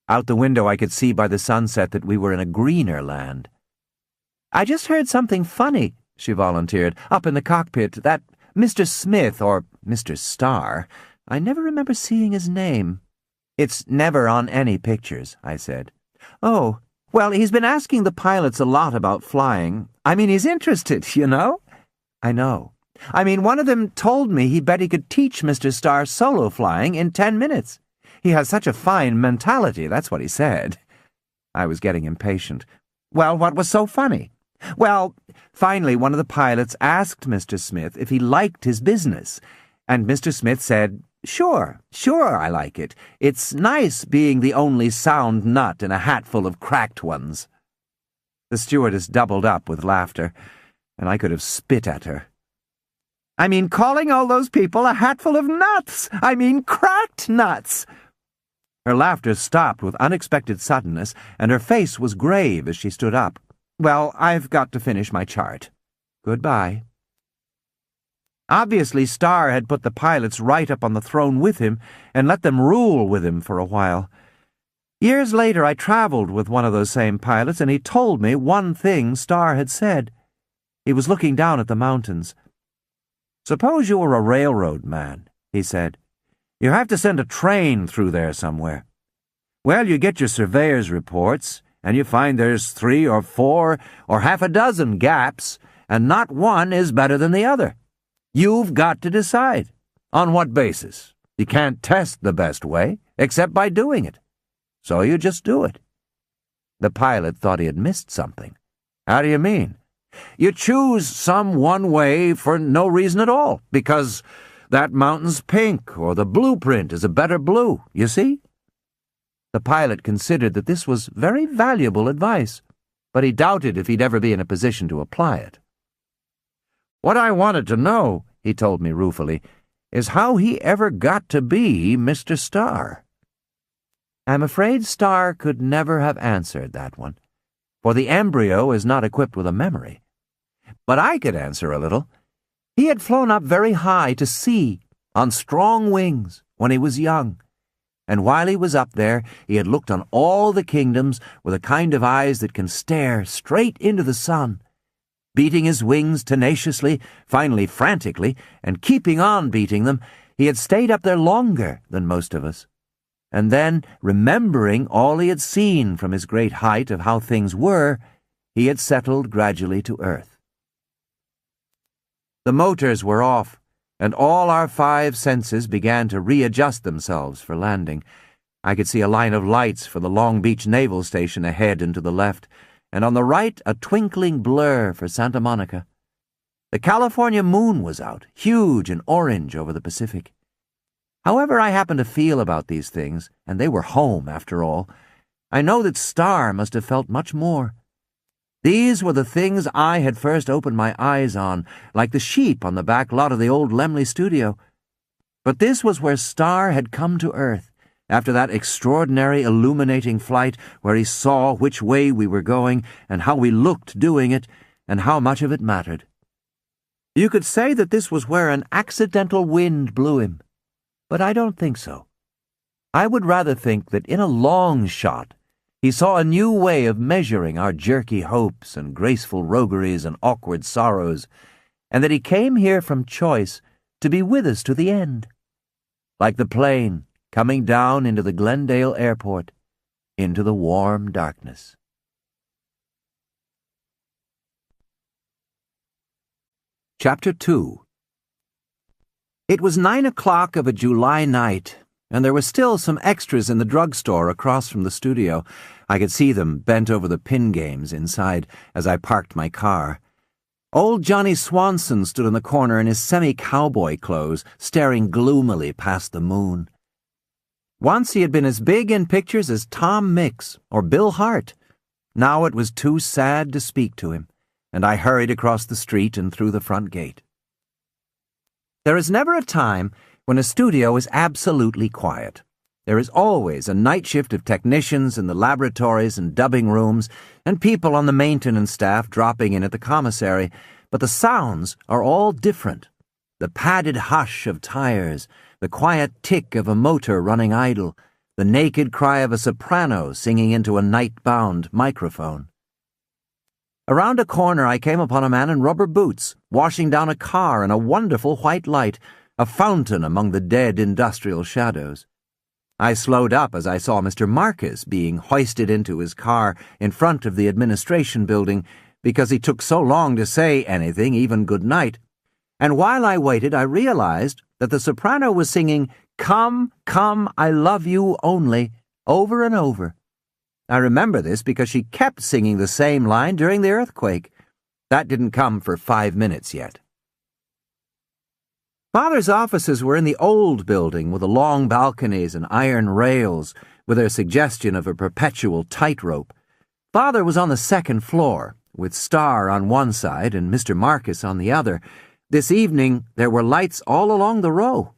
Out the window I could see by the sunset that we were in a greener land. "I just heard something funny," she volunteered, "up in the cockpit. That Mr. Smith, or Mr. Starr, I never remember seeing his name." "It's never on any pictures," I said. "Oh, well, he's been asking the pilots a lot about flying. I mean, he's interested, you know?" "I know. I mean, one of them told me he bet he could teach Mr. Starr solo flying in 10 minutes. He has such a fine mentality, that's what he said." I was getting impatient. "Well, what was so funny?" "Well, finally one of the pilots asked Mr. Smith if he liked his business, and Mr. Smith said, 'Sure, I like it. It's nice being the only sound nut in a hatful of cracked ones.'" The stewardess doubled up with laughter, and I could have spit at her. "I mean, calling all those people a hatful of nuts! I mean, cracked nuts!" Her laughter stopped with unexpected suddenness, and her face was grave as she stood up. "Well, I've got to finish my chart. Goodbye." Obviously, Starr had put the pilots right up on the throne with him and let them rule with him for a while. Years later, I traveled with one of those same pilots, and he told me one thing Starr had said. He was looking down at the mountains. "Suppose you were a railroad man," he said. "You have to send a train through there somewhere. Well, you get your surveyor's reports, and you find there's 3 or 4 or half a dozen gaps, and not one is better than the other. You've got to decide. On what basis? You can't test the best way, except by doing it. So you just do it." The pilot thought he had missed something. "How do you mean?" "You choose some one way for no reason at all, because that mountain's pink, or the blueprint is a better blue, you see?" The pilot considered that this was very valuable advice, but he doubted if he'd ever be in a position to apply it. "What I wanted to know," he told me ruefully, "is how he ever got to be Mr. Starr." I'm afraid Starr could never have answered that one, for the embryo is not equipped with a memory. But I could answer a little. He had flown up very high to sea, on strong wings, when he was young, and while he was up there, he had looked on all the kingdoms with a kind of eyes that can stare straight into the sun, beating his wings tenaciously, finally frantically, and keeping on beating them. He had stayed up there longer than most of us. And then, remembering all he had seen from his great height of how things were, he had settled gradually to earth. The motors were off. and all our 5 senses began to readjust themselves for landing. I could see a line of lights for the Long Beach Naval Station ahead and to the left, and on the right a twinkling blur for Santa Monica. The California moon was out, huge and orange over the Pacific. However I happened to feel about these things, and they were home after all, I know that Starr must have felt much more. These were the things I had first opened my eyes on, like the sheep on the back lot of the old Laemmle studio. But this was where Starr had come to Earth, after that extraordinary illuminating flight where he saw which way we were going and how we looked doing it and how much of it mattered. You could say that this was where an accidental wind blew him, but I don't think so. I would rather think that in a long shot he saw a new way of measuring our jerky hopes and graceful rogueries and awkward sorrows, and that he came here from choice to be with us to the end. Like the plane coming down into the Glendale airport, into the warm darkness. Chapter 2. It was 9 o'clock of a July night, and there were still some extras in the drugstore across from the studio. I could see them bent over the pin games inside as I parked my car. Old Johnny Swanson stood in the corner in his semi-cowboy clothes, staring gloomily past the moon. Once he had been as big in pictures as Tom Mix or Bill Hart. Now it was too sad to speak to him, and I hurried across the street and through the front gate. There is never a time when a studio is absolutely quiet. There is always a night shift of technicians in the laboratories and dubbing rooms, and people on the maintenance staff dropping in at the commissary, but the sounds are all different. The padded hush of tires, the quiet tick of a motor running idle, the naked cry of a soprano singing into a night-bound microphone. Around a corner I came upon a man in rubber boots, washing down a car in a wonderful white light, a fountain among the dead industrial shadows. I slowed up as I saw Mr. Marcus being hoisted into his car in front of the administration building because he took so long to say anything, even good night. And while I waited, I realized that the soprano was singing, "Come, come, I love you only," over and over. I remember this because she kept singing the same line during the earthquake. That didn't come for 5 minutes yet. Father's offices were in the old building with the long balconies and iron rails with their suggestion of a perpetual tightrope. Father was on the 2nd floor, with Starr on one side and Mr. Marcus on the other. This evening there were lights all along the row.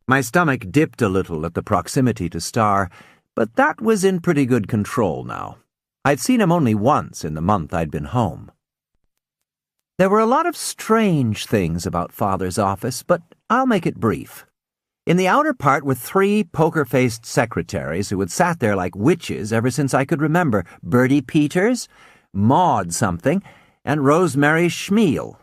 My stomach dipped a little at the proximity to Starr, but that was in pretty good control now. I'd seen him only once in the month I'd been home. There were a lot of strange things about Father's office, but I'll make it brief. In the outer part were 3 poker-faced secretaries who had sat there like witches ever since I could remember: Bertie Peters, Maud something, and Rosemary Schmiel.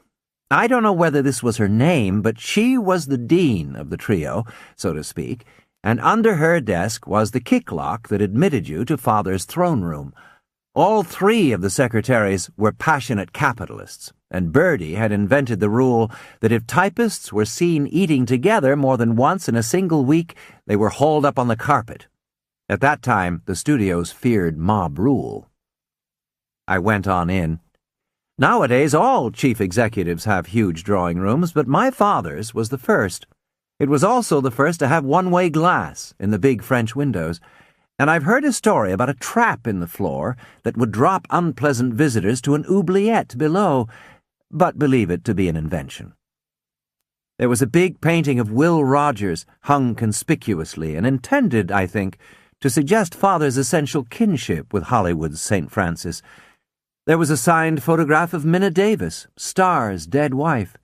I don't know whether this was her name, but she was the dean of the trio, so to speak, and under her desk was the kick lock that admitted you to Father's throne room. All 3 of the secretaries were passionate capitalists, and Bertie had invented the rule that if typists were seen eating together more than once in a single week, they were hauled up on the carpet. At that time, the studios feared mob rule. I went on in. Nowadays, all chief executives have huge drawing rooms, but my father's was the first. It was also the first to have one-way glass in the big French windows, and I've heard a story about a trap in the floor that would drop unpleasant visitors to an oubliette below, but believe it to be an invention. There was a big painting of Will Rogers hung conspicuously and intended, I think, to suggest Father's essential kinship with Hollywood's St. Francis. There was a signed photograph of Minna Davis, Starr's dead wife,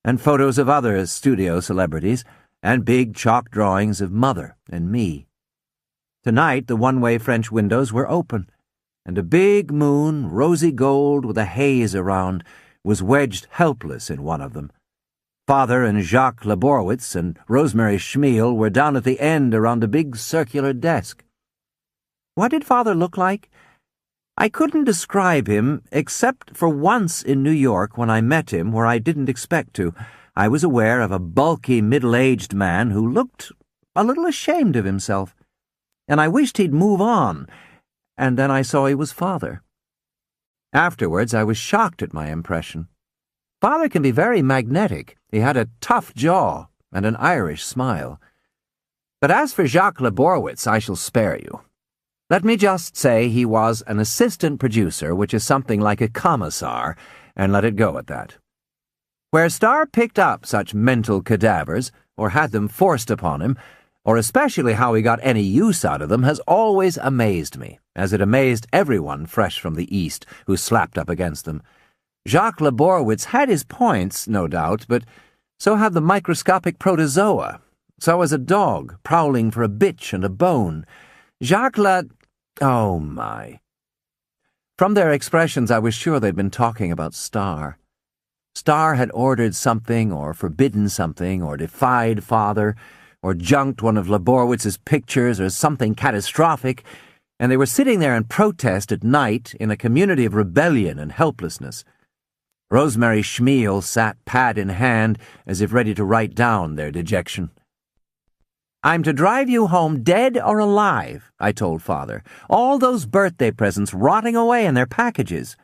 and photos of other studio celebrities, and big chalk drawings of Mother and me. Tonight, the one-way French windows were open, and a big moon, rosy gold with a haze around, was wedged helpless in one of them. Father and Jacques Laborowitz and Rosemary Schmiel were down at the end around a big circular desk. What did Father look like? I couldn't describe him, except for once in New York when I met him where I didn't expect to. I was aware of a bulky, middle-aged man who looked a little ashamed of himself, and I wished he'd move on, and then I saw he was Father. Afterwards, I was shocked at my impression. Father can be very magnetic. He had a tough jaw and an Irish smile. But as for Jacques Leborowitz, I shall spare you. Let me just say he was an assistant producer, which is something like a commissar, and let it go at that. Where Starr picked up such mental cadavers, or had them forced upon him, or especially how he got any use out of them, has always amazed me, as it amazed everyone fresh from the East who slapped up against them. Jacques Leborowitz had his points, no doubt, but so had the microscopic protozoa. So was a dog prowling for a bitch and a bone. Oh, my. From their expressions, I was sure they'd been talking about Starr. Starr had ordered something, or forbidden something, or defied Father, or junked one of Leborowitz's pictures, or something catastrophic, and they were sitting there in protest at night in a community of rebellion and helplessness. Rosemary Schmiel sat pad in hand, as if ready to write down their dejection. "I'm to drive you home dead or alive," I told Father. "All those birthday presents rotting away in their packages."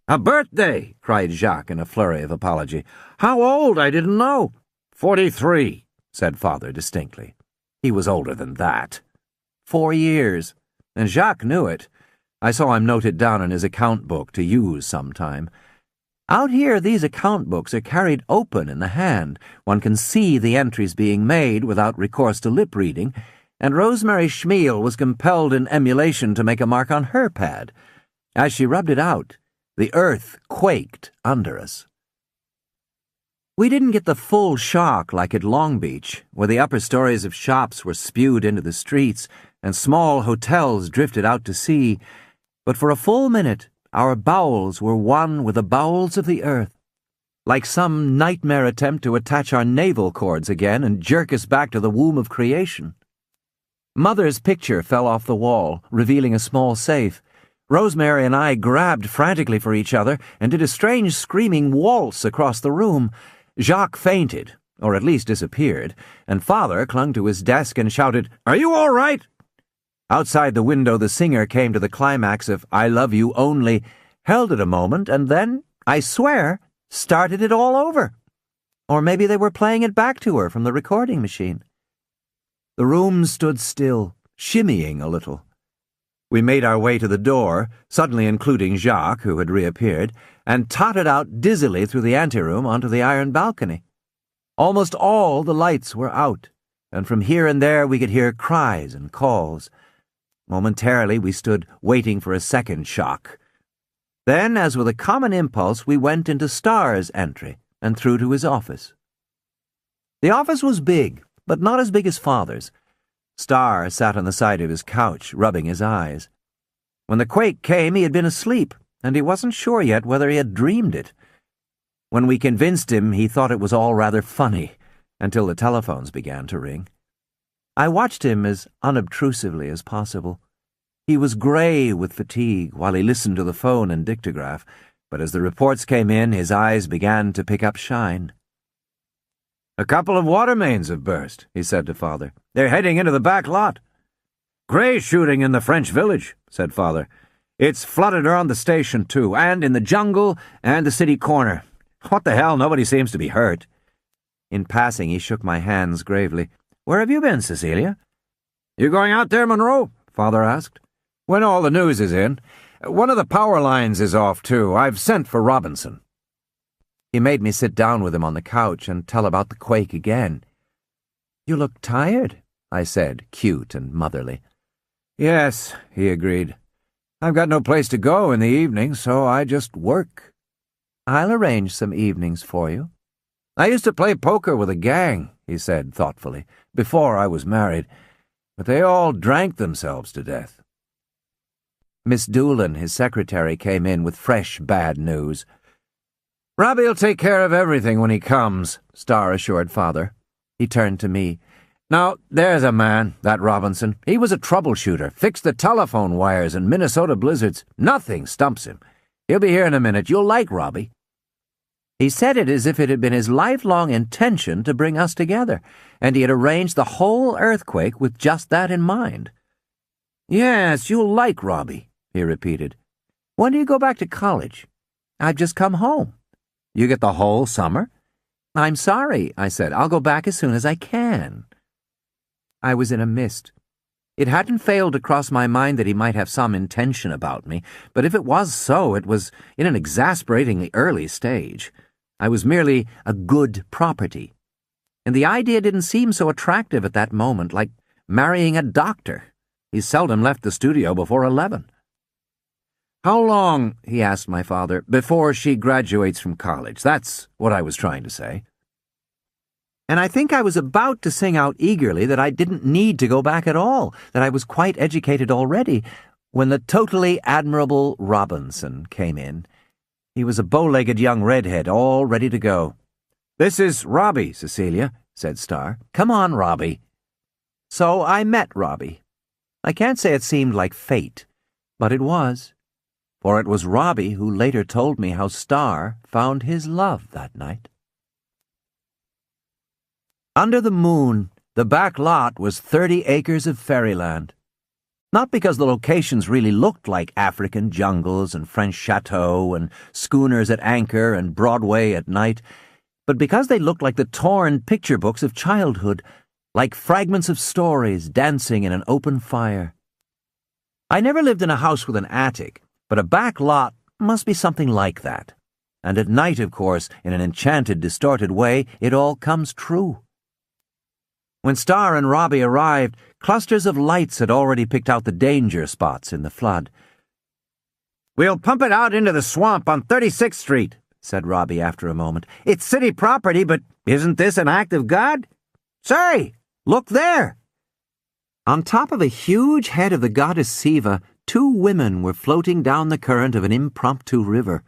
"A birthday!" cried Jacques in a flurry of apology. "How old? I didn't know." 43, said Father distinctly. He was older than that. 4 years. And Jacques knew it. I saw him note it down in his account book to use sometime. Out here, these account books are carried open in the hand. One can see the entries being made without recourse to lip reading, and Rosemary Schmiel was compelled in emulation to make a mark on her pad. As she rubbed it out, the earth quaked under us. We didn't get the full shock like at Long Beach, where the upper stories of shops were spewed into the streets and small hotels drifted out to sea, but for a full minute, our bowels were one with the bowels of the earth, like some nightmare attempt to attach our navel cords again and jerk us back to the womb of creation. Mother's picture fell off the wall, revealing a small safe. Rosemary and I grabbed frantically for each other and did a strange screaming waltz across the room. Jacques fainted, or at least disappeared, and Father clung to his desk and shouted, "Are you all right?" Outside the window, the singer came to the climax of "I Love You Only," held it a moment, and then, I swear, started it all over. Or maybe they were playing it back to her from the recording machine. The room stood still, shimmying a little. We made our way to the door, suddenly including Jacques, who had reappeared, and totted out dizzily through the anteroom onto the iron balcony. Almost all the lights were out, and from here and there we could hear cries and calls. Momentarily, we stood waiting for a second shock. Then, as with a common impulse, we went into Starr's entry and through to his office. The office was big, but not as big as Father's. Starr sat on the side of his couch, rubbing his eyes. When the quake came, he had been asleep, and he wasn't sure yet whether he had dreamed it. When we convinced him, he thought it was all rather funny, until the telephones began to ring. I watched him as unobtrusively as possible. He was grey with fatigue while he listened to the phone and dictograph, but as the reports came in, his eyes began to pick up shine. "A couple of water mains have burst," he said to Father. "They're heading into the back lot." "Grey shooting in the French village," said Father. "It's flooded around the station, too, and in the jungle and the city corner. What the hell, nobody seems to be hurt." In passing, he shook my hands gravely. "Where have you been, Cecilia?" "You going out there, Monroe?" Father asked. "When all the news is in. One of the power lines is off, too. I've sent for Robinson." He made me sit down with him on the couch and tell about the quake again. "You look tired," I said, cute and motherly. "Yes," he agreed. "I've got no place to go in the evening, so I just work." "I'll arrange some evenings for you." "I used to play poker with a gang," he said thoughtfully, "before I was married, but they all drank themselves to death." Miss Doolan, his secretary, came in with fresh bad news. "Robbie'll take care of everything when he comes," Starr assured Father. He turned to me. "Now, there's a man, that Robinson. He was a troubleshooter, fixed the telephone wires in Minnesota blizzards. Nothing stumps him. He'll be here in a minute. You'll like Robbie." He said it as if it had been his lifelong intention to bring us together, and he had arranged the whole earthquake with just that in mind. "Yes, you'll like Robbie," he repeated. "When do you go back to college?" "I've just come home." "You get the whole summer?" "I'm sorry," I said. "I'll go back as soon as I can." I was in a mist. It hadn't failed to cross my mind that he might have some intention about me, but if it was so, it was in an exasperatingly early stage. I was merely a good property. And the idea didn't seem so attractive at that moment, like marrying a doctor. He seldom left the studio before 11. "How long," he asked my father, "before she graduates from college? That's what I was trying to say." And I think I was about to sing out eagerly that I didn't need to go back at all, that I was quite educated already, when the totally admirable Robinson came in. He was a bow-legged young redhead, all ready to go. "This is Robbie, Cecilia," said Starr. "Come on, Robbie." So I met Robbie. I can't say it seemed like fate, but it was. For it was Robbie who later told me how Starr found his love that night. Under the moon, the back lot was 30 acres of fairyland. Not because the locations really looked like African jungles and French chateaux and schooners at anchor and Broadway at night, but because they looked like the torn picture books of childhood, like fragments of stories dancing in an open fire. I never lived in a house with an attic, but a back lot must be something like that. And at night, of course, in an enchanted, distorted way, it all comes true. When Starr and Robbie arrived, clusters of lights had already picked out the danger spots in the flood. "We'll pump it out into the swamp on 36th Street, said Robbie after a moment. "It's city property, but isn't this an act of God? Say, look there!" On top of a huge head of the goddess Siva, 2 women were floating down the current of an impromptu river.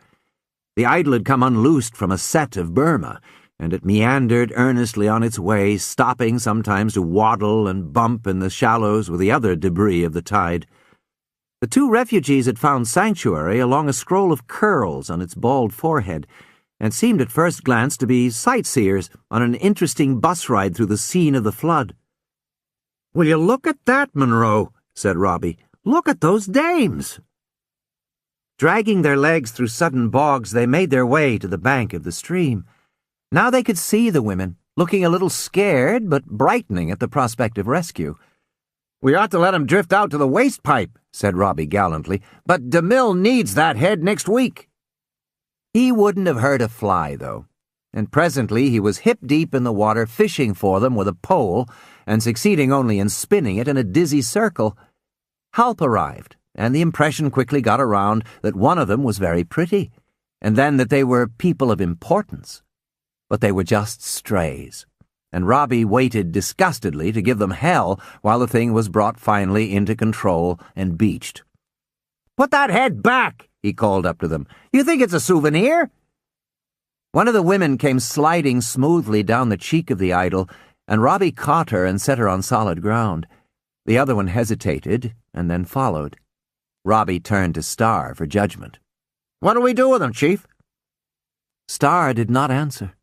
The idol had come unloosed from a set of Burma, and it meandered earnestly on its way, stopping sometimes to waddle and bump in the shallows with the other debris of the tide. The 2 refugees had found sanctuary along a scroll of curls on its bald forehead, and seemed at first glance to be sightseers on an interesting bus ride through the scene of the flood. "Will you look at that, Monroe?" said Robbie. "Look at those dames!" Dragging their legs through sudden bogs, they made their way to the bank of the stream. Now they could see the women, looking a little scared but brightening at the prospect of rescue. "We ought to let 'em drift out to the waste pipe," said Robbie gallantly, "but DeMille needs that head next week." He wouldn't have hurt a fly, though, and presently he was hip-deep in the water fishing for them with a pole and succeeding only in spinning it in a dizzy circle. Help arrived, and the impression quickly got around that one of them was very pretty, and then that they were people of importance. But they were just strays, and Robbie waited disgustedly to give them hell while the thing was brought finally into control and beached. "Put that head back," he called up to them. "You think it's a souvenir?" One of the women came sliding smoothly down the cheek of the idol, and Robbie caught her and set her on solid ground. The other one hesitated and then followed. Robbie turned to Starr for judgment. "What do we do with him, Chief?" Starr did not answer.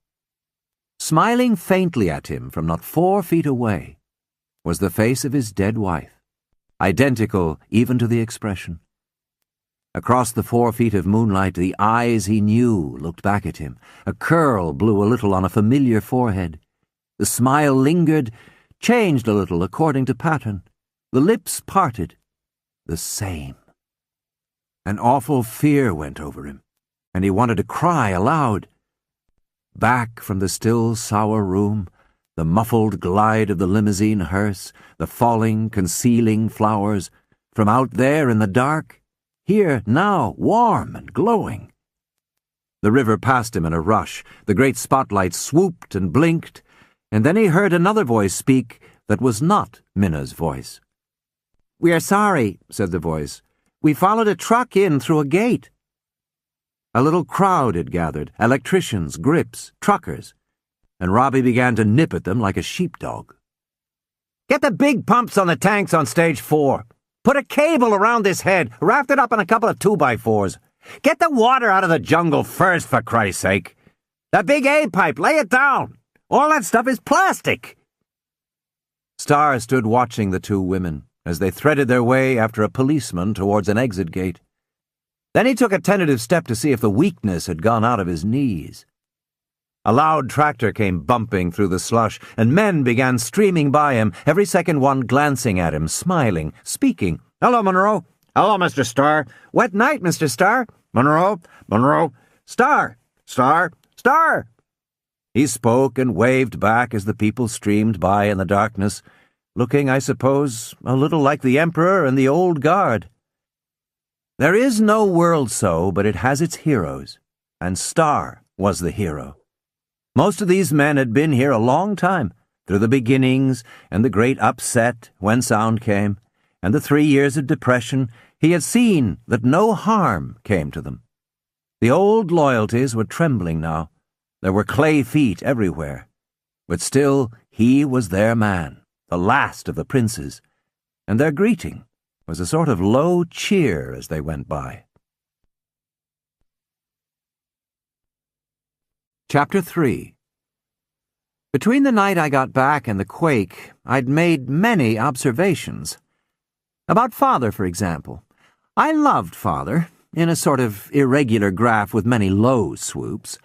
Smiling faintly at him from not 4 feet away was the face of his dead wife, identical even to the expression. Across the 4 feet of moonlight, the eyes he knew looked back at him. A curl blew a little on a familiar forehead. The smile lingered, changed a little according to pattern. The lips parted. The same. An awful fear went over him, and he wanted to cry aloud. Back from the still, sour room, the muffled glide of the limousine hearse, the falling, concealing flowers, from out there in the dark, here now, warm and glowing. The river passed him in a rush. The great spotlight swooped and blinked, and then he heard another voice speak that was not Minna's voice. "We are sorry," said the voice. "We followed a truck in through a gate." A little crowd had gathered, electricians, grips, truckers, and Robbie began to nip at them like a sheepdog. "Get the big pumps on the tanks on stage 4. Put a cable around this head, wrapped it up in a couple of 2x4s. Get the water out of the jungle first, for Christ's sake. The big A pipe, lay it down! All that stuff is plastic! Starr stood watching the two women as they threaded their way after a policeman towards an exit gate. Then he took a tentative step to see if the weakness had gone out of his knees. A loud tractor came bumping through the slush, and men began streaming by him, every second one glancing at him, smiling, speaking. Hello, Monroe. Hello, Mr. Starr. Wet night, Mr. Starr. Monroe, Monroe. Starr, Starr, Starr. He spoke and waved back as the people streamed by in the darkness, looking, I suppose, a little like the Emperor and the Old Guard. There is no world so, but it has its heroes, and Starr was the hero. Most of these men had been here a long time, through the beginnings and the great upset when sound came, and the 3 years of depression. He had seen that no harm came to them. The old loyalties were trembling now. There were clay feet everywhere. But still, he was their man, the last of the princes, and their greeting was a sort of low cheer as they went by. Chapter 3. Between the night I got back and the quake, I'd made many observations. About Father, for example. I loved Father, in a sort of irregular graph with many low swoops,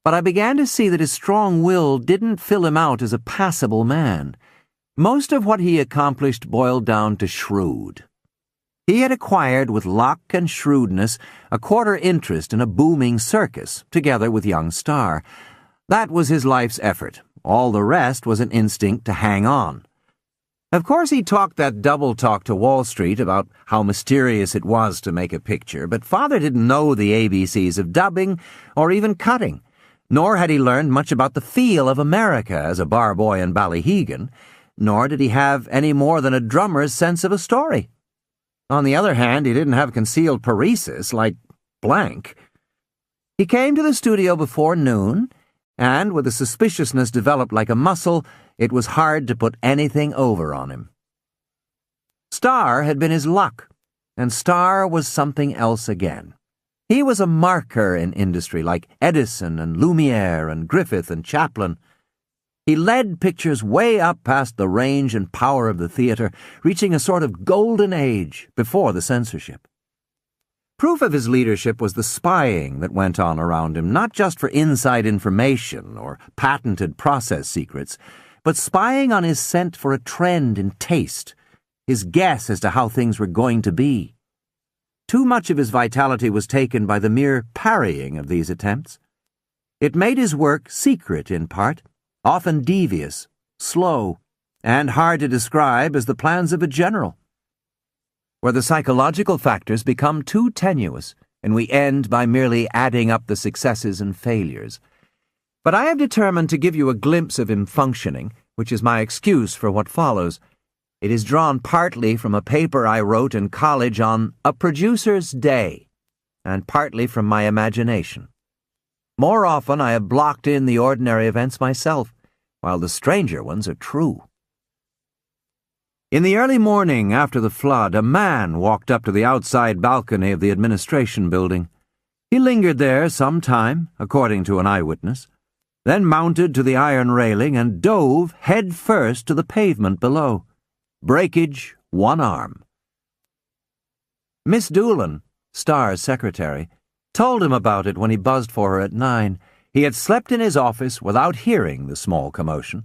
but I began to see that his strong will didn't fill him out as a passable man. Most of what he accomplished boiled down to shrewd. He had acquired with luck and shrewdness a quarter interest in a booming circus, together with young Starr. That was his life's effort. All the rest was an instinct to hang on. Of course he talked that double talk to Wall Street about how mysterious it was to make a picture, but Father didn't know the ABCs of dubbing or even cutting, nor had he learned much about the feel of America as a bar boy in Ballyhegan, nor did he have any more than a drummer's sense of a story. On the other hand, he didn't have concealed paresis like blank. He came to the studio before noon, and with a suspiciousness developed like a muscle, it was hard to put anything over on him. Starr had been his luck, and Starr was something else again. He was a marker in industry like Edison and Lumiere and Griffith and Chaplin. He led pictures way up past the range and power of the theater, reaching a sort of golden age before the censorship. Proof of his leadership was the spying that went on around him, not just for inside information or patented process secrets, but spying on his scent for a trend in taste, his guess as to how things were going to be. Too much of his vitality was taken by the mere parrying of these attempts. It made his work secret in part, often devious, slow, and hard to describe as the plans of a general, where the psychological factors become too tenuous, and we end by merely adding up the successes and failures. But I have determined to give you a glimpse of him functioning, which is my excuse for what follows. It is drawn partly from a paper I wrote in college on A Producer's Day, and partly from my imagination. More often I have blocked in the ordinary events myself, while the stranger ones are true. In the early morning after the flood, a man walked up to the outside balcony of the administration building. He lingered there some time, according to an eyewitness, then mounted to the iron railing and dove head first to the pavement below. Breakage, one arm. Miss Doolan, Starr's secretary, told him about it when he buzzed for her at 9. He had slept in his office without hearing the small commotion.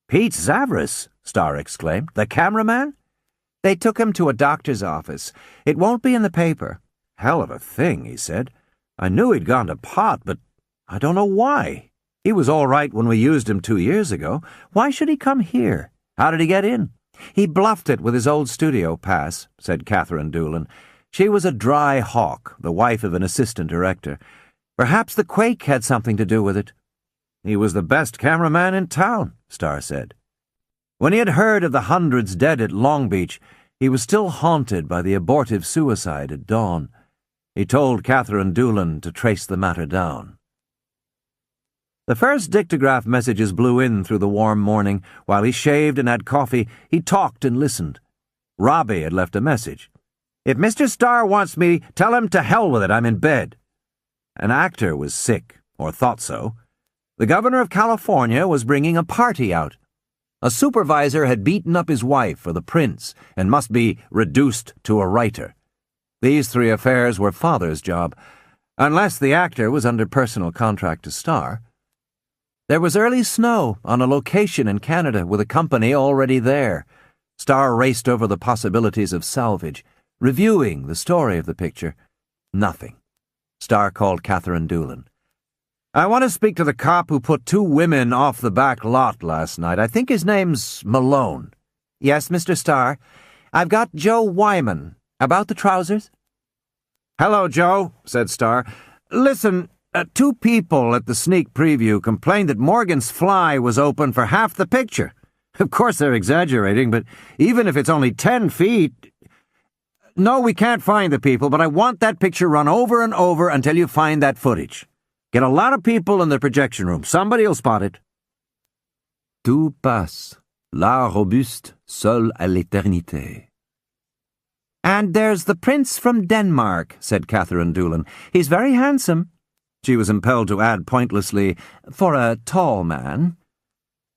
Pete Zavris, Starr exclaimed. The cameraman? They took him to a doctor's office. It won't be in the paper. Hell of a thing, he said. I knew he'd gone to pot, but I don't know why. He was all right when we used him 2 years ago. Why should he come here? How did he get in? He bluffed it with his old studio pass, said Catherine Doolan. She was a dry hawk, the wife of an assistant director. Perhaps the quake had something to do with it. He was the best cameraman in town, Starr said. When he had heard of the hundreds dead at Long Beach, he was still haunted by the abortive suicide at dawn. He told Catherine Doolan to trace the matter down. The first dictograph messages blew in through the warm morning. While he shaved and had coffee, he talked and listened. Robbie had left a message. If Mr. Starr wants me, tell him to hell with it, I'm in bed. An actor was sick, or thought so. The governor of California was bringing a party out. A supervisor had beaten up his wife or the prince and must be reduced to a writer. These three affairs were father's job, unless the actor was under personal contract to star. There was early snow on a location in Canada with a company already there. Starr raced over the possibilities of salvage, reviewing the story of the picture. Nothing. Starr called Catherine Doolan. "I want to speak to the cop who put two women off the back lot last night. I think his name's Malone." "Yes, Mr. Starr. I've got Joe Wyman. About the trousers?" "Hello, Joe," said Starr. "Listen, two people at the sneak preview complained that Morgan's fly was open for half the picture. Of course they're exaggerating, but even if it's only 10 feet... No, we can't find the people, but I want that picture run over and over until you find that footage. Get a lot of people in the projection room. Somebody'll spot it." Tout passe, l'art robuste, seul à l'éternité. "And there's the prince from Denmark," said Catherine Doolan. "He's very handsome." She was impelled to add pointlessly, "for a tall man."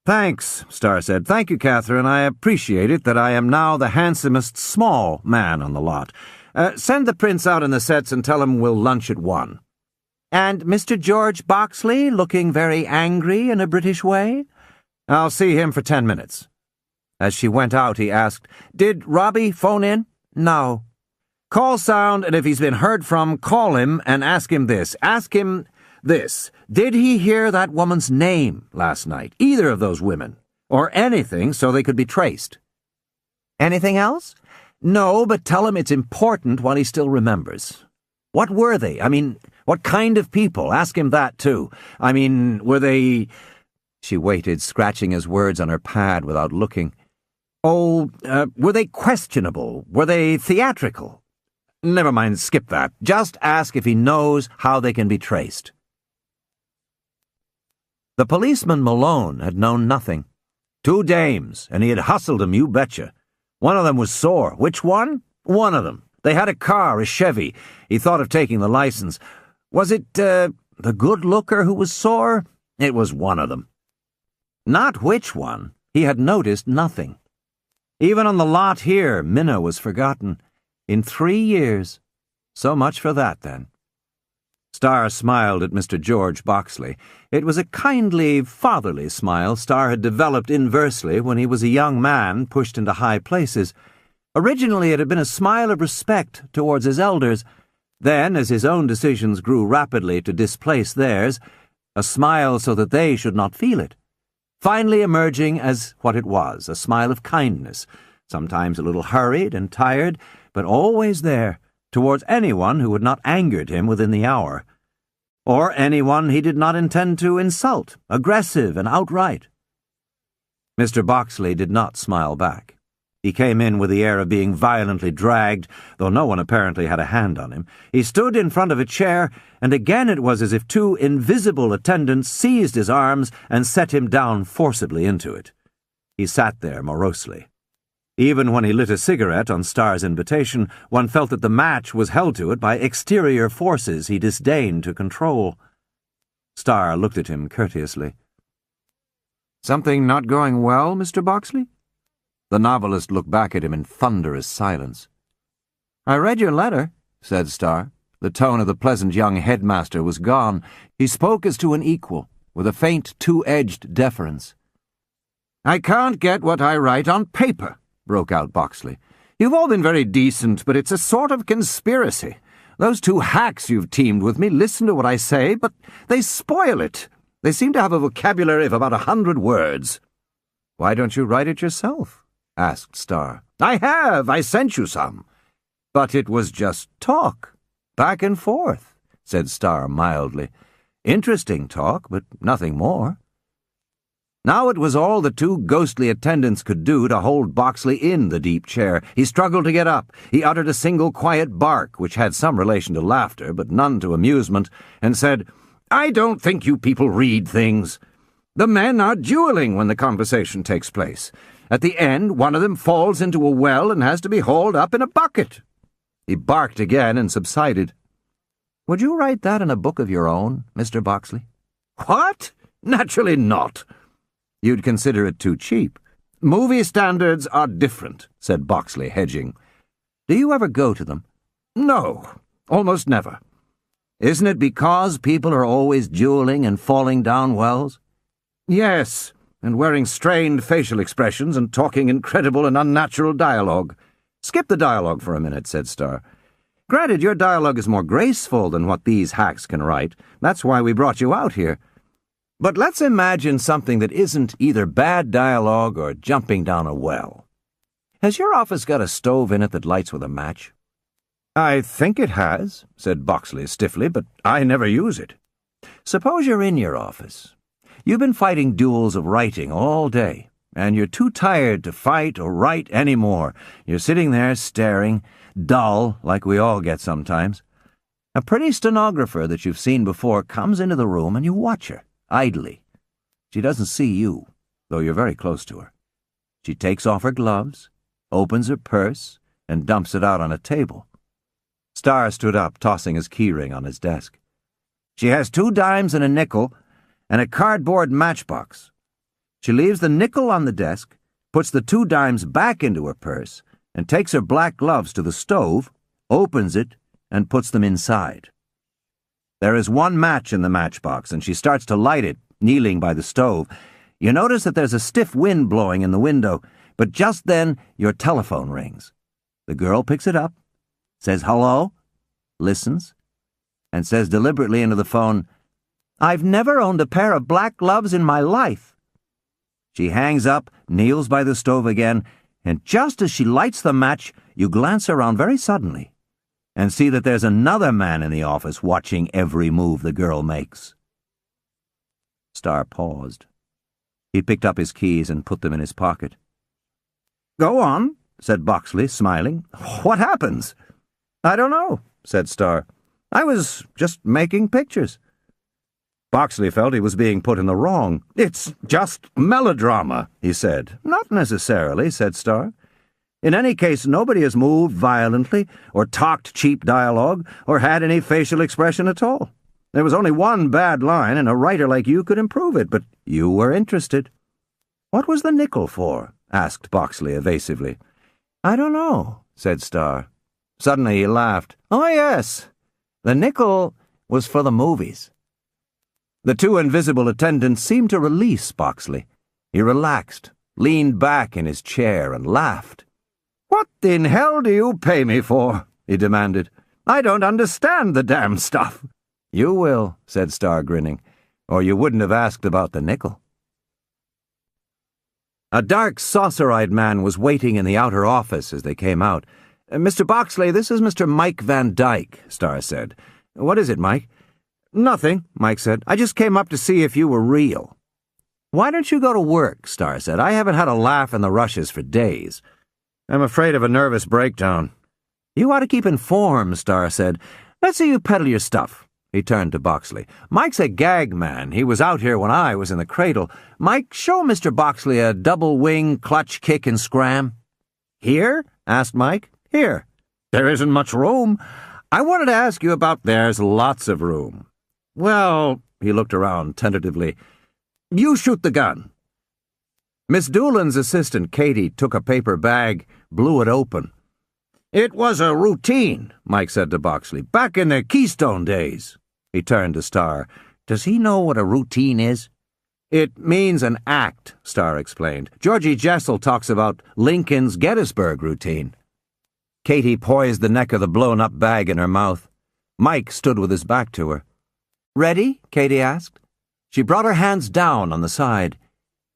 "Thanks," Starr said. "Thank you, Catherine. I appreciate it that I am now the handsomest small man on the lot. Send the prince out in the sets and tell him we'll lunch at 1. "And Mr. George Boxley, looking very angry in a British way?" "I'll see him for 10 minutes. As she went out, he asked, "Did Robbie phone in?" "No." "Call sound, and if he's been heard from, call him and ask him this. Ask him this. Did he hear that woman's name last night? Either of those women. Or anything so they could be traced." "Anything else?" "No, but tell him it's important while he still remembers. What were they? I mean, what kind of people? Ask him that, too. I mean, were they..." She waited, scratching his words on her pad without looking. Were they questionable? Were they theatrical? Never mind, skip that. Just ask if he knows how they can be traced. The policeman Malone had known nothing. 2 dames, and he had hustled them, you betcha. One of them was sore. Which one? One of them. They had a car, a Chevy. He thought of taking the license. Was it, the good-looker who was sore? It was one of them. Not which one. He had noticed nothing. Even on the lot here, Minna was forgotten. In 3 years. So much for that, then. Starr smiled at Mr. George Boxley. It was a kindly, fatherly smile Starr had developed inversely when he was a young man pushed into high places. Originally it had been a smile of respect towards his elders. Then, as his own decisions grew rapidly to displace theirs, a smile so that they should not feel it. Finally emerging as what it was, a smile of kindness, sometimes a little hurried and tired, but always there, towards anyone who had not angered him within the hour, or anyone he did not intend to insult, aggressive and outright. Mr. Boxley did not smile back. He came in with the air of being violently dragged, though no one apparently had a hand on him. He stood in front of a chair, and again it was as if 2 invisible attendants seized his arms and set him down forcibly into it. He sat there morosely. Even when he lit a cigarette on Starr's invitation, one felt that the match was held to it by exterior forces he disdained to control. Starr looked at him courteously. "Something not going well, Mr. Boxley?" The novelist looked back at him in thunderous silence. "I read your letter," said Starr. The tone of the pleasant young headmaster was gone. He spoke as to an equal, with a faint, 2-edged deference. "I can't get what I write on paper," broke out Boxley. "You've all been very decent, but it's a sort of conspiracy. Those 2 hacks you've teamed with me listen to what I say, but they spoil it. They seem to have a vocabulary of about 100 words." "Why don't you write it yourself?" asked Starr. "I have. I sent you some." "But it was just talk. Back and forth," said Starr mildly. "Interesting talk, but nothing more." Now it was all the 2 ghostly attendants could do to hold Boxley in the deep chair. He struggled to get up. He uttered a single quiet bark, which had some relation to laughter, but none to amusement, and said, "I don't think you people read things. The men are dueling when the conversation takes place. At the end, one of them falls into a well and has to be hauled up in a bucket." He barked again and subsided. Would you write that in a book of your own, Mr. Boxley? What? Naturally not. You'd consider it too cheap. Movie standards are different, said Boxley, hedging. Do you ever go to them? No, almost never. Isn't it because people are always dueling and falling down wells? Yes, and wearing strained facial expressions and talking incredible and unnatural dialogue. Skip the dialogue for a minute, said Starr. Granted, your dialogue is more graceful than what these hacks can write. That's why we brought you out here. But let's imagine something that isn't either bad dialogue or jumping down a well. Has your office got a stove in it that lights with a match? I think it has, said Boxley stiffly, but I never use it. Suppose you're in your office. You've been fighting duels of writing all day, and you're too tired to fight or write any more. You're sitting there staring, dull, like we all get sometimes. A pretty stenographer that you've seen before comes into the room and you watch her, idly. She doesn't see you, though you're very close to her. She takes off her gloves, opens her purse, and dumps it out on a table. Starr stood up, tossing his keyring on his desk. She has 2 dimes and a nickel, and a cardboard matchbox. She leaves the nickel on the desk, puts the 2 dimes back into her purse, and takes her black gloves to the stove, opens it, and puts them inside. There is 1 match in the matchbox, and she starts to light it, kneeling by the stove. You notice that there's a stiff wind blowing in the window, but just then your telephone rings. The girl picks it up, says hello, listens, and says deliberately into the phone, "I've never owned a pair of black gloves in my life." She hangs up, kneels by the stove again, and just as she lights the match, you glance around very suddenly and see that there's another man in the office watching every move the girl makes. Starr paused. He picked up his keys and put them in his pocket. "Go on," said Boxley, smiling. "What happens?" "I don't know," said Starr. "I was just making pictures." Boxley felt he was being put in the wrong. "It's just melodrama," he said. "Not necessarily," said Starr. "In any case, nobody has moved violently, or talked cheap dialogue, or had any facial expression at all. There was only 1 bad line, and a writer like you could improve it, but you were interested." "What was the nickel for?" asked Boxley evasively. "I don't know," said Starr. Suddenly he laughed. "Oh, yes. The nickel was for the movies." The 2 invisible attendants seemed to release Boxley. He relaxed, leaned back in his chair, and laughed. "What in hell do you pay me for?" he demanded. "I don't understand the damn stuff." "You will," said Starr, grinning, "or you wouldn't have asked about the nickel." A dark, saucer-eyed man was waiting in the outer office as they came out. "Mr. Boxley, this is Mr. Mike Van Dyke," Starr said. "What is it, Mike?" "Nothing," Mike said. "I just came up to see if you were real." "Why don't you go to work?" Starr said. "I haven't had a laugh in the rushes for days." "I'm afraid of a nervous breakdown." "You ought to keep informed," Starr said. "Let's see you peddle your stuff." He turned to Boxley. "Mike's a gag man. He was out here when I was in the cradle. Mike, show Mr. Boxley a double wing, clutch, kick, and scram." "Here?" asked Mike. "Here. There isn't much room." "I wanted to ask you about there's lots of room." "Well," he looked around tentatively, "you shoot the gun." Miss Doolan's assistant, Katie, took a paper bag, blew it open. "It was a routine," Mike said to Boxley, "back in the Keystone days." He turned to Starr. "Does he know what a routine is?" "It means an act," Starr explained. "Georgie Jessel talks about Lincoln's Gettysburg routine." Katie poised the neck of the blown-up bag in her mouth. Mike stood with his back to her. "Ready?" Katie asked. She brought her hands down on the side.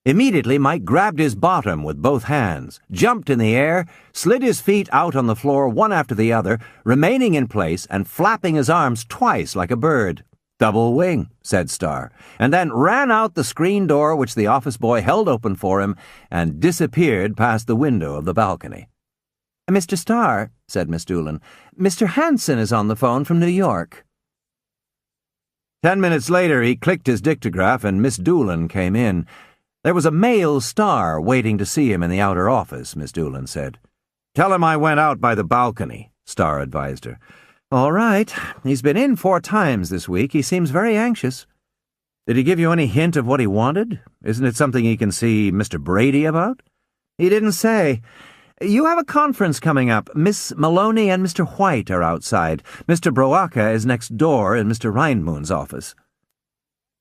Immediately, Mike grabbed his bottom with both hands, jumped in the air, slid his feet out on the floor one after the other, remaining in place and flapping his arms twice like a bird. "Double wing," said Starr, and then ran out the screen door which the office boy held open for him and disappeared past the window of the balcony. "Mr. Starr," said Miss Doolan, "Mr. Hanson is on the phone from New York." 10 minutes later, he clicked his dictograph and Miss Doolan came in. There was a male Starr waiting to see him in the outer office, Miss Doolan said. "Tell him I went out by the balcony," Starr advised her. All right. He's been in 4 times this week. He seems very anxious. Did he give you any hint of what he wanted? Isn't it something he can see Mr. Brady about? He didn't say. You have a conference coming up. Miss Maloney and Mr. White are outside. Mr. Broaca is next door in Mr. Rindmoon's office.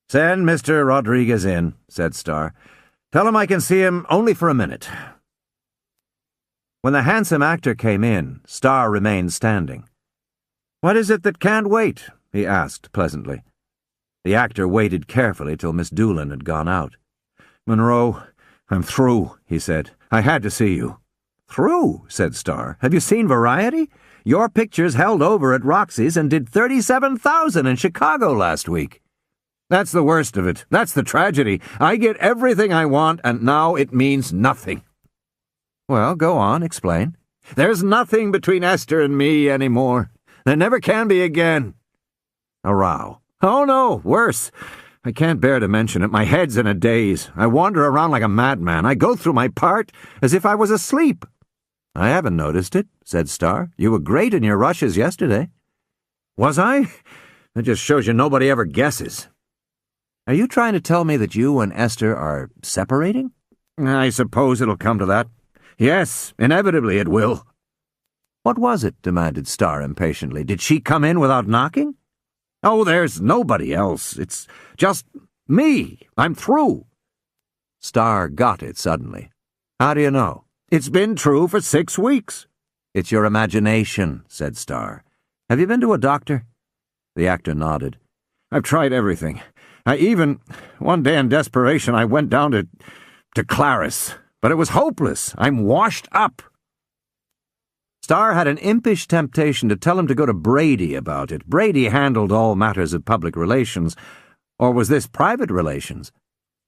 Send Mr. Rodriguez in, said Starr. Tell him I can see him only for a minute. When the handsome actor came in, Starr remained standing. What is it that can't wait? He asked pleasantly. The actor waited carefully till Miss Doolan had gone out. Monroe, I'm through, he said. I had to see you. Through, said Starr. Have you seen Variety? Your pictures held over at Roxy's and did $37,000 in Chicago last week. That's the worst of it. That's the tragedy. I get everything I want, and now it means nothing. Well, go on, explain. There's nothing between Esther and me anymore. There never can be again. A row. Oh, no, worse. I can't bear to mention it. My head's in a daze. I wander around like a madman. I go through my part as if I was asleep. I haven't noticed it, said Starr. You were great in your rushes yesterday. Was I? That just shows you nobody ever guesses. Are you trying to tell me that you and Esther are separating? I suppose it'll come to that. Yes, inevitably it will. What was it? Demanded Starr impatiently. Did she come in without knocking? Oh, there's nobody else. It's just me. I'm through. Starr got it suddenly. How do you know? It's been true for 6 weeks. It's your imagination, said Starr. Have you been to a doctor? The actor nodded. I've tried everything. One day in desperation, I went down to Clarice. But it was hopeless. I'm washed up. Starr had an impish temptation to tell him to go to Brady about it. Brady handled all matters of public relations. Or was this private relations?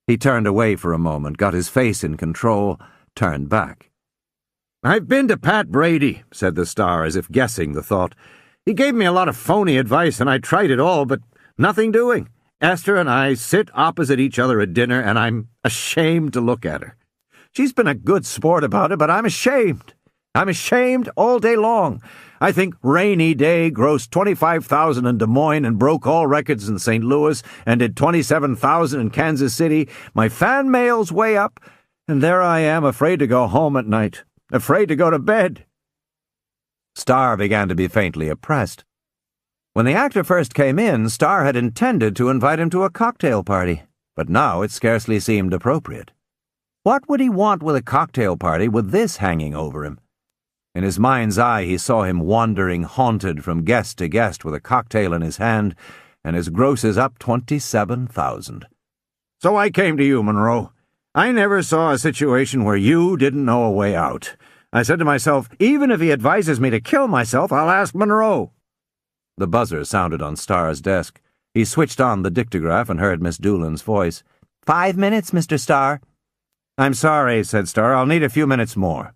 He turned away for a moment, got his face in control, turned back. I've been to Pat Brady, said the Starr, as if guessing the thought. He gave me a lot of phony advice, and I tried it all, but nothing doing. Esther and I sit opposite each other at dinner, and I'm ashamed to look at her. She's been a good sport about it, but I'm ashamed. I'm ashamed all day long. I think Rainy Day grossed $25,000 in Des Moines and broke all records in St. Louis and did $27,000 in Kansas City. My fan mail's way up, and there I am, afraid to go home at night, afraid to go to bed. Starr began to be faintly oppressed. When the actor first came in, Starr had intended to invite him to a cocktail party, but now it scarcely seemed appropriate. What would he want with a cocktail party with this hanging over him? In his mind's eye he saw him wandering haunted from guest to guest with a cocktail in his hand, and his grosses up $27,000. So I came to you, Monroe. I never saw a situation where you didn't know a way out. I said to myself, even if he advises me to kill myself, I'll ask Monroe. The buzzer sounded on Starr's desk. He switched on the dictograph and heard Miss Doolan's voice. 5 minutes, Mr. Starr. I'm sorry, said Starr. I'll need a few minutes more.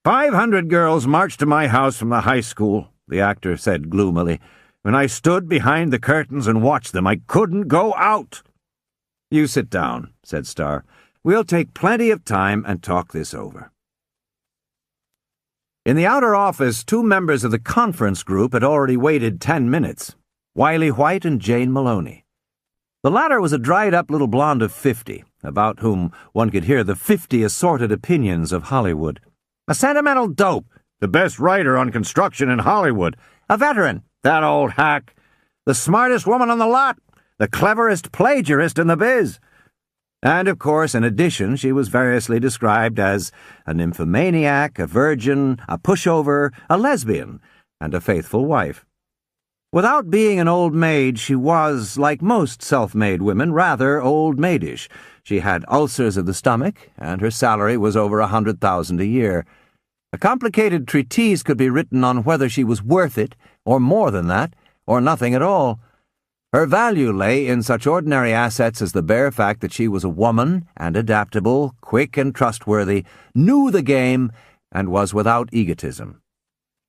500 girls marched to my house from the high school, the actor said gloomily. When I stood behind the curtains and watched them, I couldn't go out. You sit down, said Starr. We'll take plenty of time and talk this over. In the outer office, 2 members of the conference group had already waited 10 minutes, Wiley White and Jane Maloney. The latter was a dried-up little blonde of 50, about whom one could hear the 50 assorted opinions of Hollywood. A sentimental dope, the best writer on construction in Hollywood. A veteran, that old hack. The smartest woman on the lot, the cleverest plagiarist in the biz. And, of course, in addition, she was variously described as a nymphomaniac, a virgin, a pushover, a lesbian, and a faithful wife. Without being an old maid, she was, like most self-made women, rather old-maidish. She had ulcers of the stomach, and her salary was over $100,000 a year. A complicated treatise could be written on whether she was worth it, or more than that, or nothing at all. Her value lay in such ordinary assets as the bare fact that she was a woman, and adaptable, quick and trustworthy, knew the game, and was without egotism.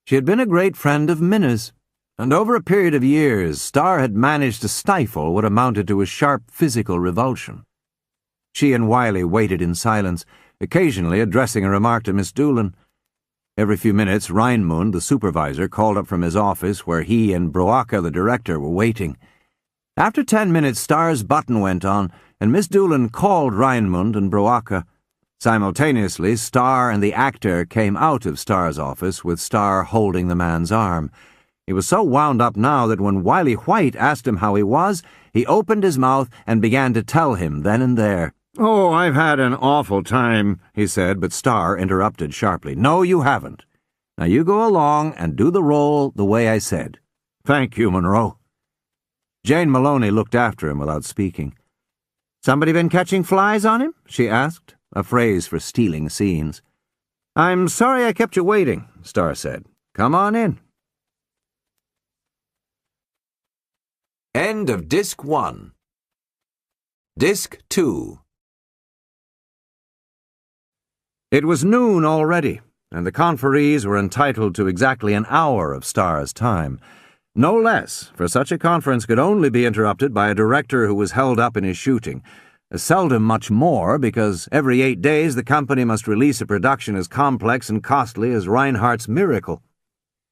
She had been a great friend of Minna's, and over a period of years, Starr had managed to stifle what amounted to a sharp physical revulsion. She and Wiley waited in silence, occasionally addressing a remark to Miss Doolan. Every few minutes, Reinmund, the supervisor, called up from his office where he and Broaka, the director, were waiting. After 10 minutes, Starr's button went on, and Miss Doolan called Reinmund and Broaka. Simultaneously, Starr and the actor came out of Starr's office, with Starr holding the man's arm. He was so wound up now that when Wiley White asked him how he was, he opened his mouth and began to tell him then and there. "Oh, I've had an awful time," he said, but Starr interrupted sharply. "No, you haven't. Now you go along and do the role the way I said. Thank you, Monroe." Jane Maloney looked after him without speaking. "Somebody been catching flies on him?" she asked, a phrase for stealing scenes. "I'm sorry I kept you waiting," Starr said. "Come on in." End of Disc 1. Disc 2. It was noon already, and the conferees were entitled to exactly an hour of Starr's time. No less, for such a conference could only be interrupted by a director who was held up in his shooting. Seldom much more, because every 8 days the company must release a production as complex and costly as Reinhardt's Miracle.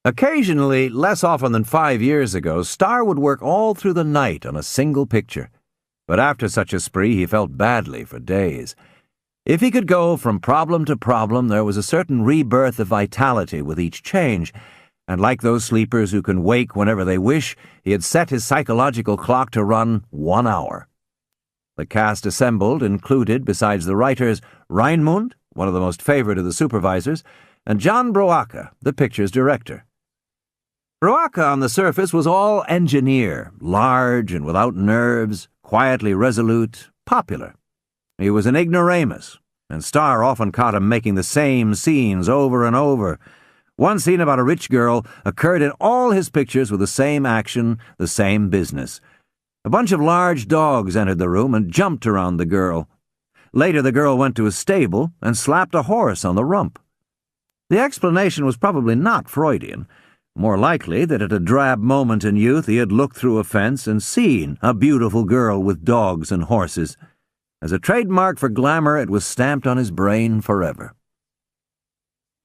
Occasionally, less often than 5 years ago, Starr would work all through the night on a single picture. But after such a spree, he felt badly for days. If he could go from problem to problem, there was a certain rebirth of vitality with each change, and like those sleepers who can wake whenever they wish, he had set his psychological clock to run 1 hour. The cast assembled included, besides the writers, Reinmund, one of the most favored of the supervisors, and John Broaka, the picture's director. Broaka, on the surface, was all engineer, large and without nerves, quietly resolute, popular. He was an ignoramus, and Starr often caught him making the same scenes over and over. One scene about a rich girl occurred in all his pictures with the same action, the same business. A bunch of large dogs entered the room and jumped around the girl. Later, the girl went to a stable and slapped a horse on the rump. The explanation was probably not Freudian. More likely that at a drab moment in youth he had looked through a fence and seen a beautiful girl with dogs and horses. As a trademark for glamour, it was stamped on his brain forever.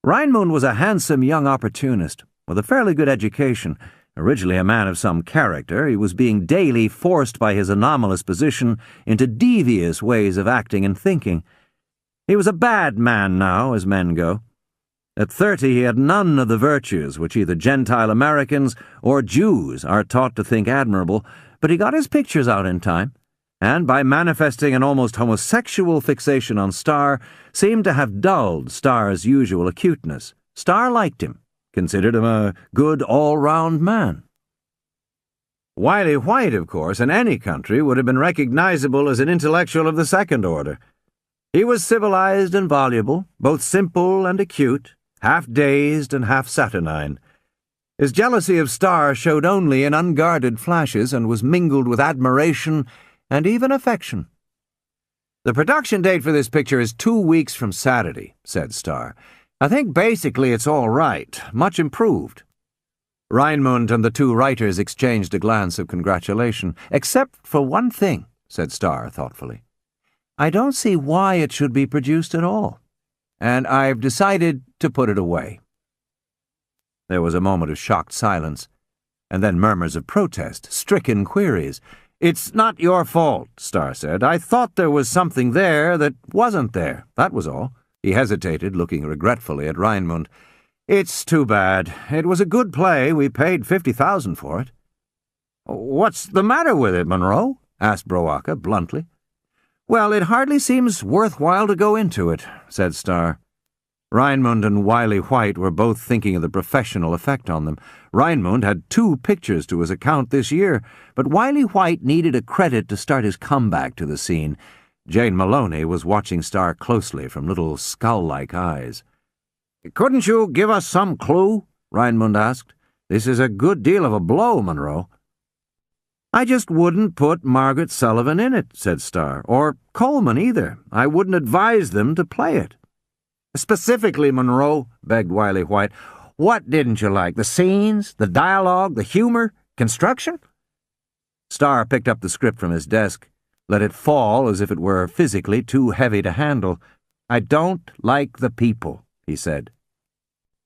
Reinmund was a handsome young opportunist, with a fairly good education. Originally a man of some character, he was being daily forced by his anomalous position into devious ways of acting and thinking. He was a bad man now, as men go. At 30 he had none of the virtues which either Gentile Americans or Jews are taught to think admirable, but he got his pictures out in time, and by manifesting an almost homosexual fixation on Starr, seemed to have dulled Starr's usual acuteness. Starr liked him, considered him a good all-round man. Wiley White, of course, in any country would have been recognizable as an intellectual of the second order. He was civilized and voluble, both simple and acute, half dazed and half saturnine. His jealousy of Starr showed only in unguarded flashes and was mingled with admiration and even affection. "The production date for this picture is 2 weeks from Saturday," said Starr. "I think basically it's all right, much improved." Reinmund and the two writers exchanged a glance of congratulation. "Except for one thing," said Starr thoughtfully. "I don't see why it should be produced at all, and I've decided to put it away." There was a moment of shocked silence, and then murmurs of protest, stricken queries. "It's not your fault," Starr said. "I thought there was something there that wasn't there, that was all." He hesitated, looking regretfully at Reinmund. "It's too bad. It was a good play. We paid $50,000 for it." "What's the matter with it, Monroe?" asked Broaka bluntly. "Well, it hardly seems worthwhile to go into it," said Starr. Reinmund and Wiley White were both thinking of the professional effect on them. Reinmund had 2 pictures to his account this year, but Wiley White needed a credit to start his comeback to the scene. Jane Maloney was watching Starr closely from little skull-like eyes. "Couldn't you give us some clue?" Reinmund asked. "This is a good deal of a blow, Monroe." "I just wouldn't put Margaret Sullivan in it," said Starr, "or Coleman either. I wouldn't advise them to play it." "Specifically, Monroe," begged Wiley White, "what didn't you like? The scenes, the dialogue, the humor, construction?" Starr picked up the script from his desk, let it fall as if it were physically too heavy to handle. "I don't like the people," he said.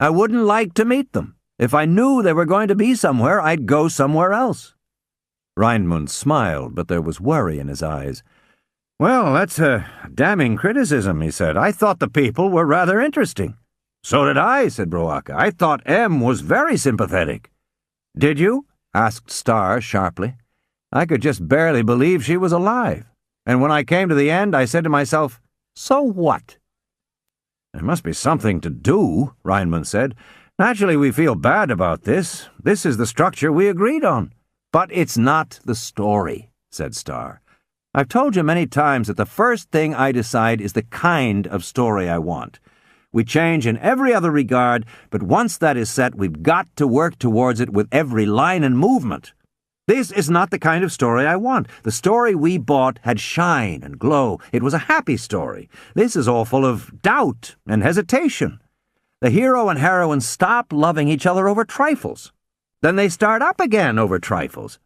I wouldn't like to meet them. If I knew they were going to be somewhere, I'd go somewhere else." Reinmund smiled, but there was worry in his eyes. "Well, that's a damning criticism," he said. "I thought the people were rather interesting." "So did I," said Broaka. "I thought M was very sympathetic." "Did you?" asked Starr sharply. "I could just barely believe she was alive. And when I came to the end, I said to myself, so what?" "There must be something to do," Reinmund said. "Naturally, we feel bad about this. This is the structure we agreed on." "But it's not the story," said Starr. "I've told you many times that the first thing I decide is the kind of story I want. We change in every other regard, but once that is set, we've got to work towards it with every line and movement. This is not the kind of story I want. The story we bought had shine and glow. It was a happy story. This is all full of doubt and hesitation. The hero and heroine stop loving each other over trifles. Then they start up again over trifles.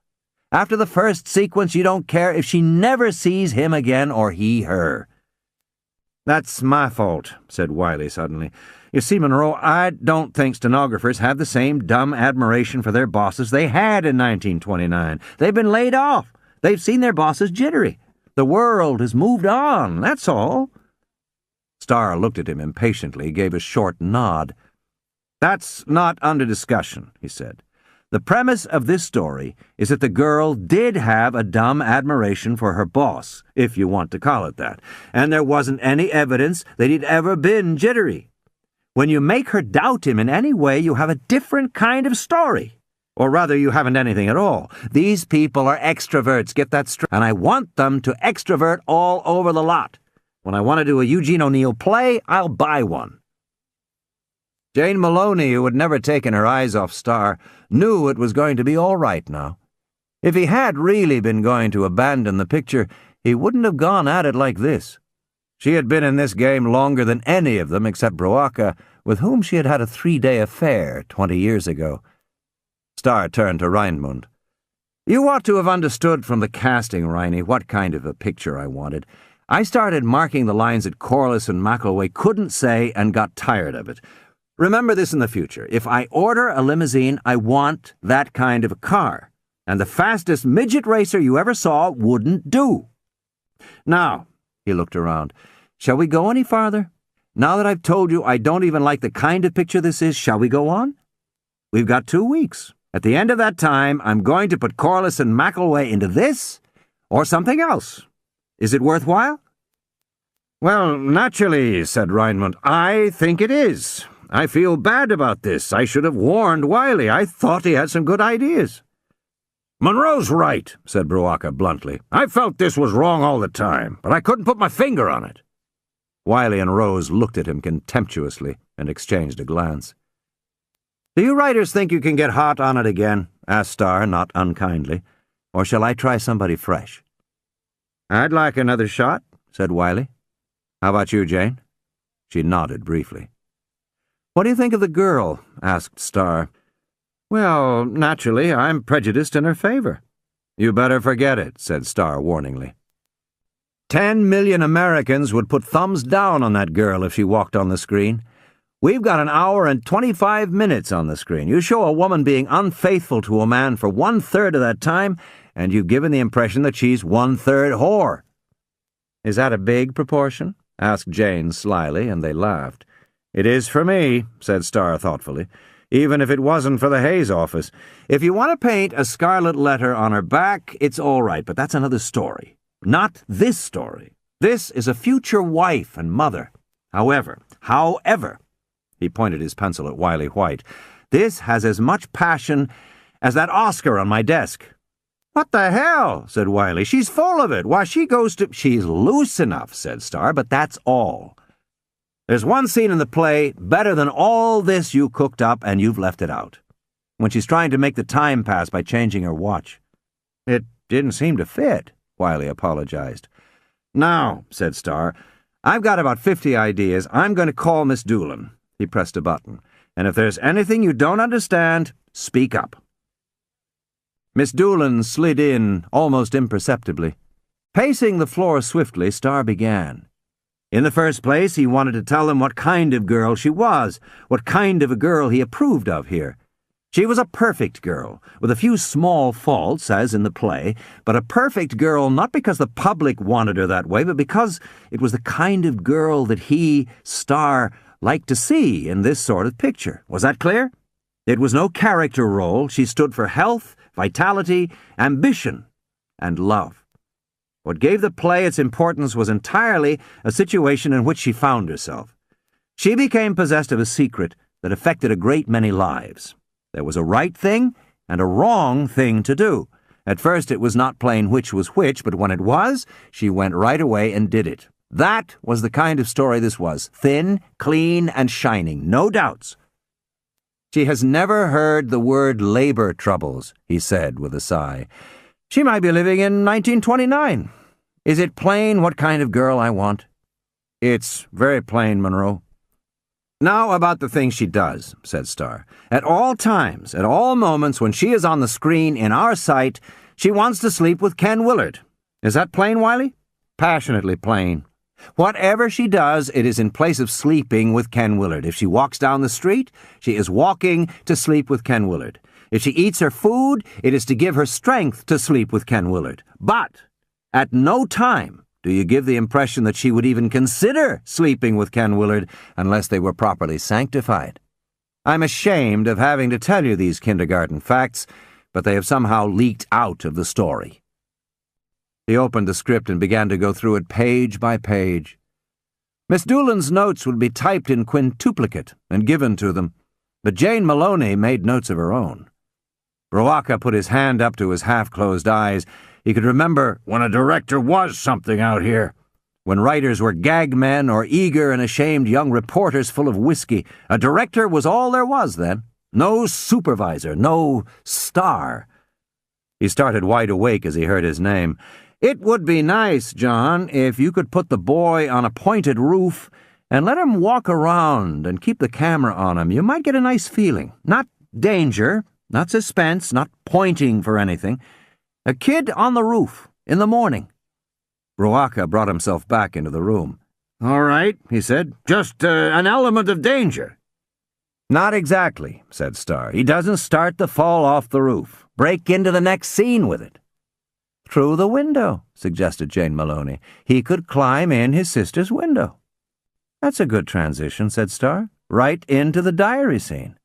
After the first sequence, you don't care if she never sees him again or he her." "That's my fault," said Wiley suddenly. "You see, Monroe, I don't think stenographers have the same dumb admiration for their bosses they had in 1929. They've been laid off. They've seen their bosses jittery. The world has moved on, that's all." Starr looked at him impatiently, gave a short nod. "That's not under discussion," he said. "The premise of this story is that the girl did have a dumb admiration for her boss, if you want to call it that, and there wasn't any evidence that he'd ever been jittery. When you make her doubt him in any way, you have a different kind of story. Or rather, you haven't anything at all. These people are extroverts, get that straight, and I want them to extrovert all over the lot. When I want to do a Eugene O'Neill play, I'll buy one." Jane Maloney, who had never taken her eyes off Starr, knew it was going to be all right now. If he had really been going to abandon the picture, he wouldn't have gone at it like this. She had been in this game longer than any of them except Broaka, with whom she had had a 3-day affair 20 years ago. Starr turned to Reinmund. "You ought to have understood from the casting, Riney, what kind of a picture I wanted. I started marking the lines that Corliss and McElway couldn't say and got tired of it. Remember this in the future. If I order a limousine, I want that kind of a car. And the fastest midget racer you ever saw wouldn't do. Now," he looked around, "shall we go any farther? Now that I've told you I don't even like the kind of picture this is, shall we go on? We've got 2 weeks. At the end of that time, I'm going to put Corliss and McElway into this or something else. Is it worthwhile?" "Well, naturally," said Reinmund. "I think it is. I feel bad about this. I should have warned Wiley. I thought he had some good ideas." "Monroe's right," said Broaka bluntly. "I felt this was wrong all the time, but I couldn't put my finger on it." Wiley and Rose looked at him contemptuously and exchanged a glance. "Do you writers think you can get hot on it again?" asked Starr, not unkindly. "Or shall I try somebody fresh?" "I'd like another shot," said Wiley. "How about you, Jane?" She nodded briefly. "What do you think of the girl?" asked Starr. "Well, naturally, I'm prejudiced in her favor." "You better forget it," said Starr warningly. 10 million Americans would put thumbs down on that girl if she walked on the screen. We've got 1 hour and 25 minutes on the screen. You show a woman being unfaithful to a man for 1/3 of that time, and you've given the impression that she's 1/3 whore." "Is that a big proportion?" asked Jane slyly, and they laughed. "It is for me," said Starr thoughtfully, "even if it wasn't for the Hayes office. If you want to paint a scarlet letter on her back, it's all right, but that's another story. Not this story. This is a future wife and mother. However, he pointed his pencil at Wiley White, this has as much passion as that Oscar on my desk." "What the hell?" said Wiley. "She's full of it. Why, she goes to—" "She's loose enough," said Starr, "but that's all. There's one scene in the play better than all this you cooked up, and you've left it out. When she's trying to make the time pass by changing her watch." "It didn't seem to fit," Wiley apologized. "Now," said Starr, "I've got about 50 ideas. I'm going to call Miss Doolan." He pressed a button. "And if there's anything you don't understand, speak up." Miss Doolan slid in almost imperceptibly. Pacing the floor swiftly, Starr began. In the first place, he wanted to tell them what kind of girl she was, what kind of a girl he approved of here. She was a perfect girl, with a few small faults, as in the play, but a perfect girl not because the public wanted her that way, but because it was the kind of girl that he, Starr, liked to see in this sort of picture. Was that clear? It was no character role. She stood for health, vitality, ambition, and love. What gave the play its importance was entirely a situation in which she found herself. She became possessed of a secret that affected a great many lives. There was a right thing and a wrong thing to do. At first it was not plain which was which, but when it was, she went right away and did it. That was the kind of story this was. Thin, clean, and shining. No doubts. She has never heard the word labor troubles, he said with a sigh. She might be living in 1929. Is it plain what kind of girl I want? It's very plain, Monroe. Now about the things she does, said Starr. At all times, at all moments when she is on the screen in our sight, she wants to sleep with Ken Willard. Is that plain, Wiley? Passionately plain. Whatever she does, it is in place of sleeping with Ken Willard. If she walks down the street, she is walking to sleep with Ken Willard. If she eats her food, it is to give her strength to sleep with Ken Willard. But at no time do you give the impression that she would even consider sleeping with Ken Willard unless they were properly sanctified. I'm ashamed of having to tell you these kindergarten facts, but they have somehow leaked out of the story. He opened the script and began to go through it page by page. Miss Doolan's notes would be typed in quintuplicate and given to them, but Jane Maloney made notes of her own. Brawaka put his hand up to his half-closed eyes. He could remember when a director was something out here, when writers were gag men or eager and ashamed young reporters full of whiskey. A director was all there was then. No supervisor, no star. He started wide awake as he heard his name. It would be nice, John, if you could put the boy on a pointed roof and let him walk around and keep the camera on him. You might get a nice feeling. Not danger, not suspense, not pointing for anything. A kid on the roof, in the morning. Brawaka brought himself back into the room. All right, he said. Just an element of danger. Not exactly, said Starr. He doesn't start the fall off the roof. Break into the next scene with it. Through the window, suggested Jane Maloney. He could climb in his sister's window. That's a good transition, said Starr. Right into the diary scene.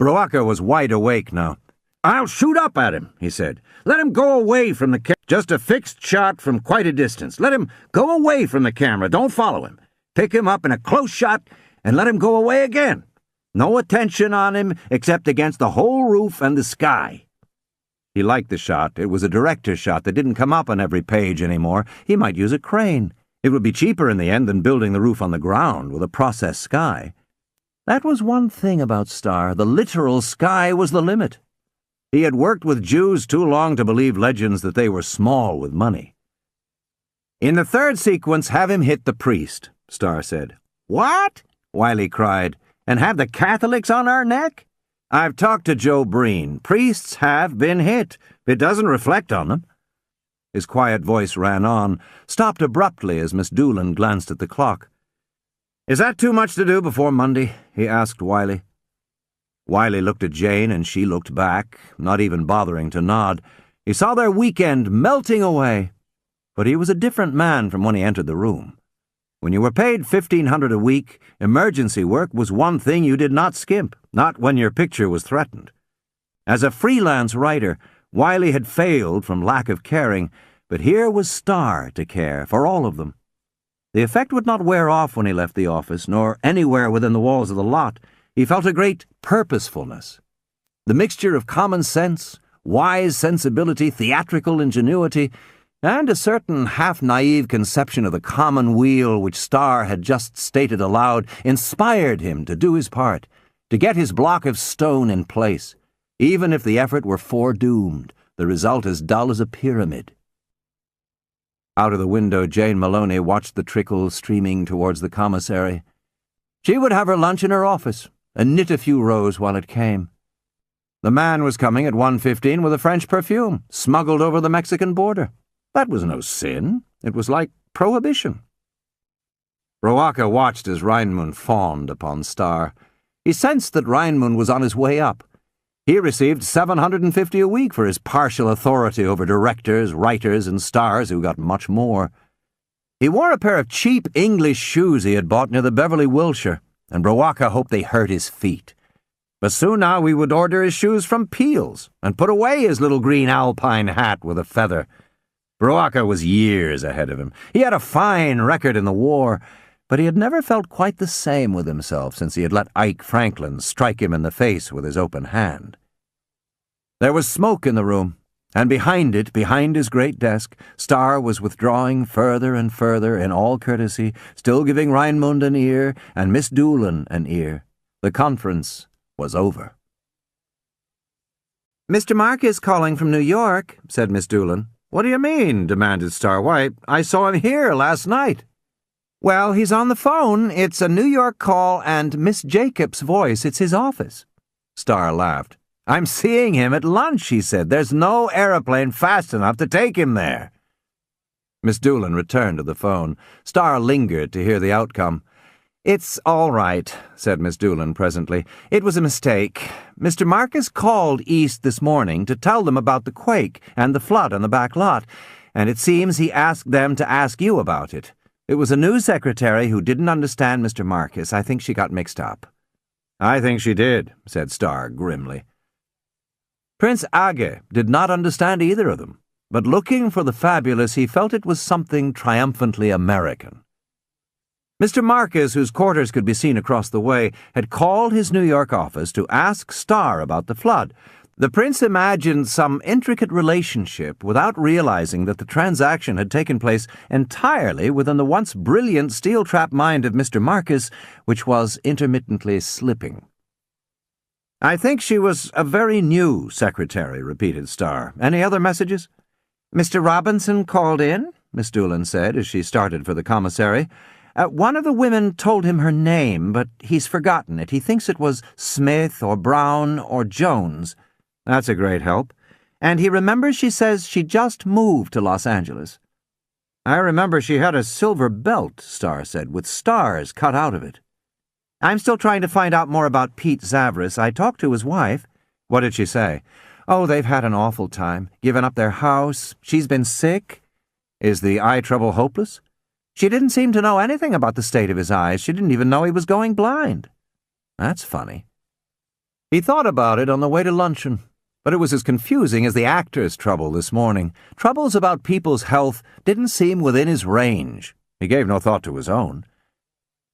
Brawaka was wide awake now. I'll shoot up at him, he said. Let him go away from the camera. Just a fixed shot from quite a distance. Let him go away from the camera. Don't follow him. Pick him up in a close shot and let him go away again. No attention on him except against the whole roof and the sky. He liked the shot. It was a director's shot that didn't come up on every page anymore. He might use a crane. It would be cheaper in the end than building the roof on the ground with a process sky. That was one thing about Starr. The literal sky was the limit. He had worked with Jews too long to believe legends that they were small with money. In the third sequence, have him hit the priest, Starr said. What? Wiley cried. And have the Catholics on our neck? I've talked to Joe Breen. Priests have been hit. It doesn't reflect on them. His quiet voice ran on, stopped abruptly as Miss Doolan glanced at the clock. Is that too much to do before Monday? He asked Wiley. Wiley looked at Jane, and she looked back, not even bothering to nod. He saw their weekend melting away. But he was a different man from when he entered the room. When you were paid $1,500 a week, emergency work was one thing you did not skimp, not when your picture was threatened. As a freelance writer, Wiley had failed from lack of caring, but here was Starr to care for all of them. The effect would not wear off when he left the office, nor anywhere within the walls of the lot. He felt a great purposefulness. The mixture of common sense, wise sensibility, theatrical ingenuity, and a certain half-naive conception of the commonweal which Starr had just stated aloud inspired him to do his part, to get his block of stone in place, even if the effort were foredoomed, the result as dull as a pyramid. Out of the window, Jane Maloney watched the trickle streaming towards the commissary. She would have her lunch in her office, and knit a few rows while it came. The man was coming at 1:15 with a French perfume, smuggled over the Mexican border. That was no sin. It was like prohibition. Brawacca watched as Reinmund fawned upon Star. He sensed that Reinmund was on his way up. He received $750 a week for his partial authority over directors, writers, and stars who got much more. He wore a pair of cheap English shoes he had bought near the Beverly Wilshire, and Brawacca hoped they hurt his feet. But soon now he would order his shoes from Peel's and put away his little green alpine hat with a feather. Brawacca was years ahead of him. He had a fine record in the war, but he had never felt quite the same with himself since he had let Ike Franklin strike him in the face with his open hand. There was smoke in the room, and behind it, behind his great desk, Star was withdrawing further and further in all courtesy, still giving Reinmund an ear and Miss Doolan an ear. The conference was over. "Mr. Mark is calling from New York," said Miss Doolan. "What do you mean?" demanded Star. "Why, I saw him here last night." "Well, he's on the phone. It's a New York call and Miss Jacobs' voice. It's his office." Star laughed. "I'm seeing him at lunch," he said. "There's no aeroplane fast enough to take him there." Miss Doolan returned to the phone. Star lingered to hear the outcome. "It's all right," said Miss Doolan presently. "It was a mistake. Mr. Marcus called East this morning to tell them about the quake and the flood on the back lot, and it seems he asked them to ask you about it. It was a new secretary who didn't understand Mr. Marcus. I think she got mixed up." "I think she did," said Star grimly. Prince Age did not understand either of them, but looking for the fabulous, he felt it was something triumphantly American. Mr. Marcus, whose quarters could be seen across the way, had called his New York office to ask Star about the flood. The prince imagined some intricate relationship without realizing that the transaction had taken place entirely within the once brilliant steel-trap mind of Mr. Marcus, which was intermittently slipping. "I think she was a very new secretary," repeated Star. "Any other messages?" "Mr. Robinson called in," Miss Doolan said as she started for the commissary. "One of the women told him her name, but he's forgotten it. He thinks it was Smith or Brown or Jones." "That's a great help." "And he remembers she says she just moved to Los Angeles." "I remember she had a silver belt," Star said, "with stars cut out of it." "I'm still trying to find out more about Pete Zavris. I talked to his wife." "What did she say?" "Oh, they've had an awful time. Given up their house. She's been sick." "Is the eye trouble hopeless?" "She didn't seem to know anything about the state of his eyes. She didn't even know he was going blind." "That's funny." He thought about it on the way to luncheon, but it was as confusing as the actor's trouble this morning. Troubles about people's health didn't seem within his range. He gave no thought to his own.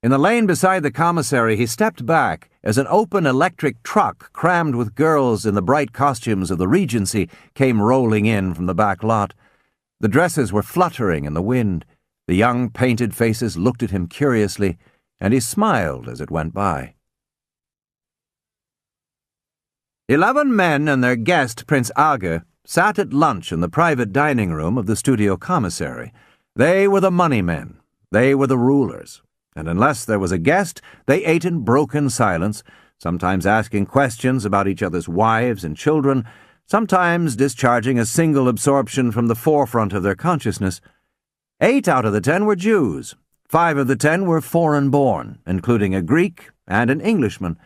In the lane beside the commissary, he stepped back as an open electric truck crammed with girls in the bright costumes of the Regency came rolling in from the back lot. The dresses were fluttering in the wind. The young painted faces looked at him curiously, and he smiled as it went by. 11 men and their guest, Prince Age, sat at lunch in the private dining room of the studio commissary. They were the money men. They were the rulers. And unless there was a guest, they ate in broken silence, sometimes asking questions about each other's wives and children, sometimes discharging a single absorption from the forefront of their consciousness. 8 out of the 10 were Jews. 5 of the 10 were foreign-born, including a Greek and an Englishman.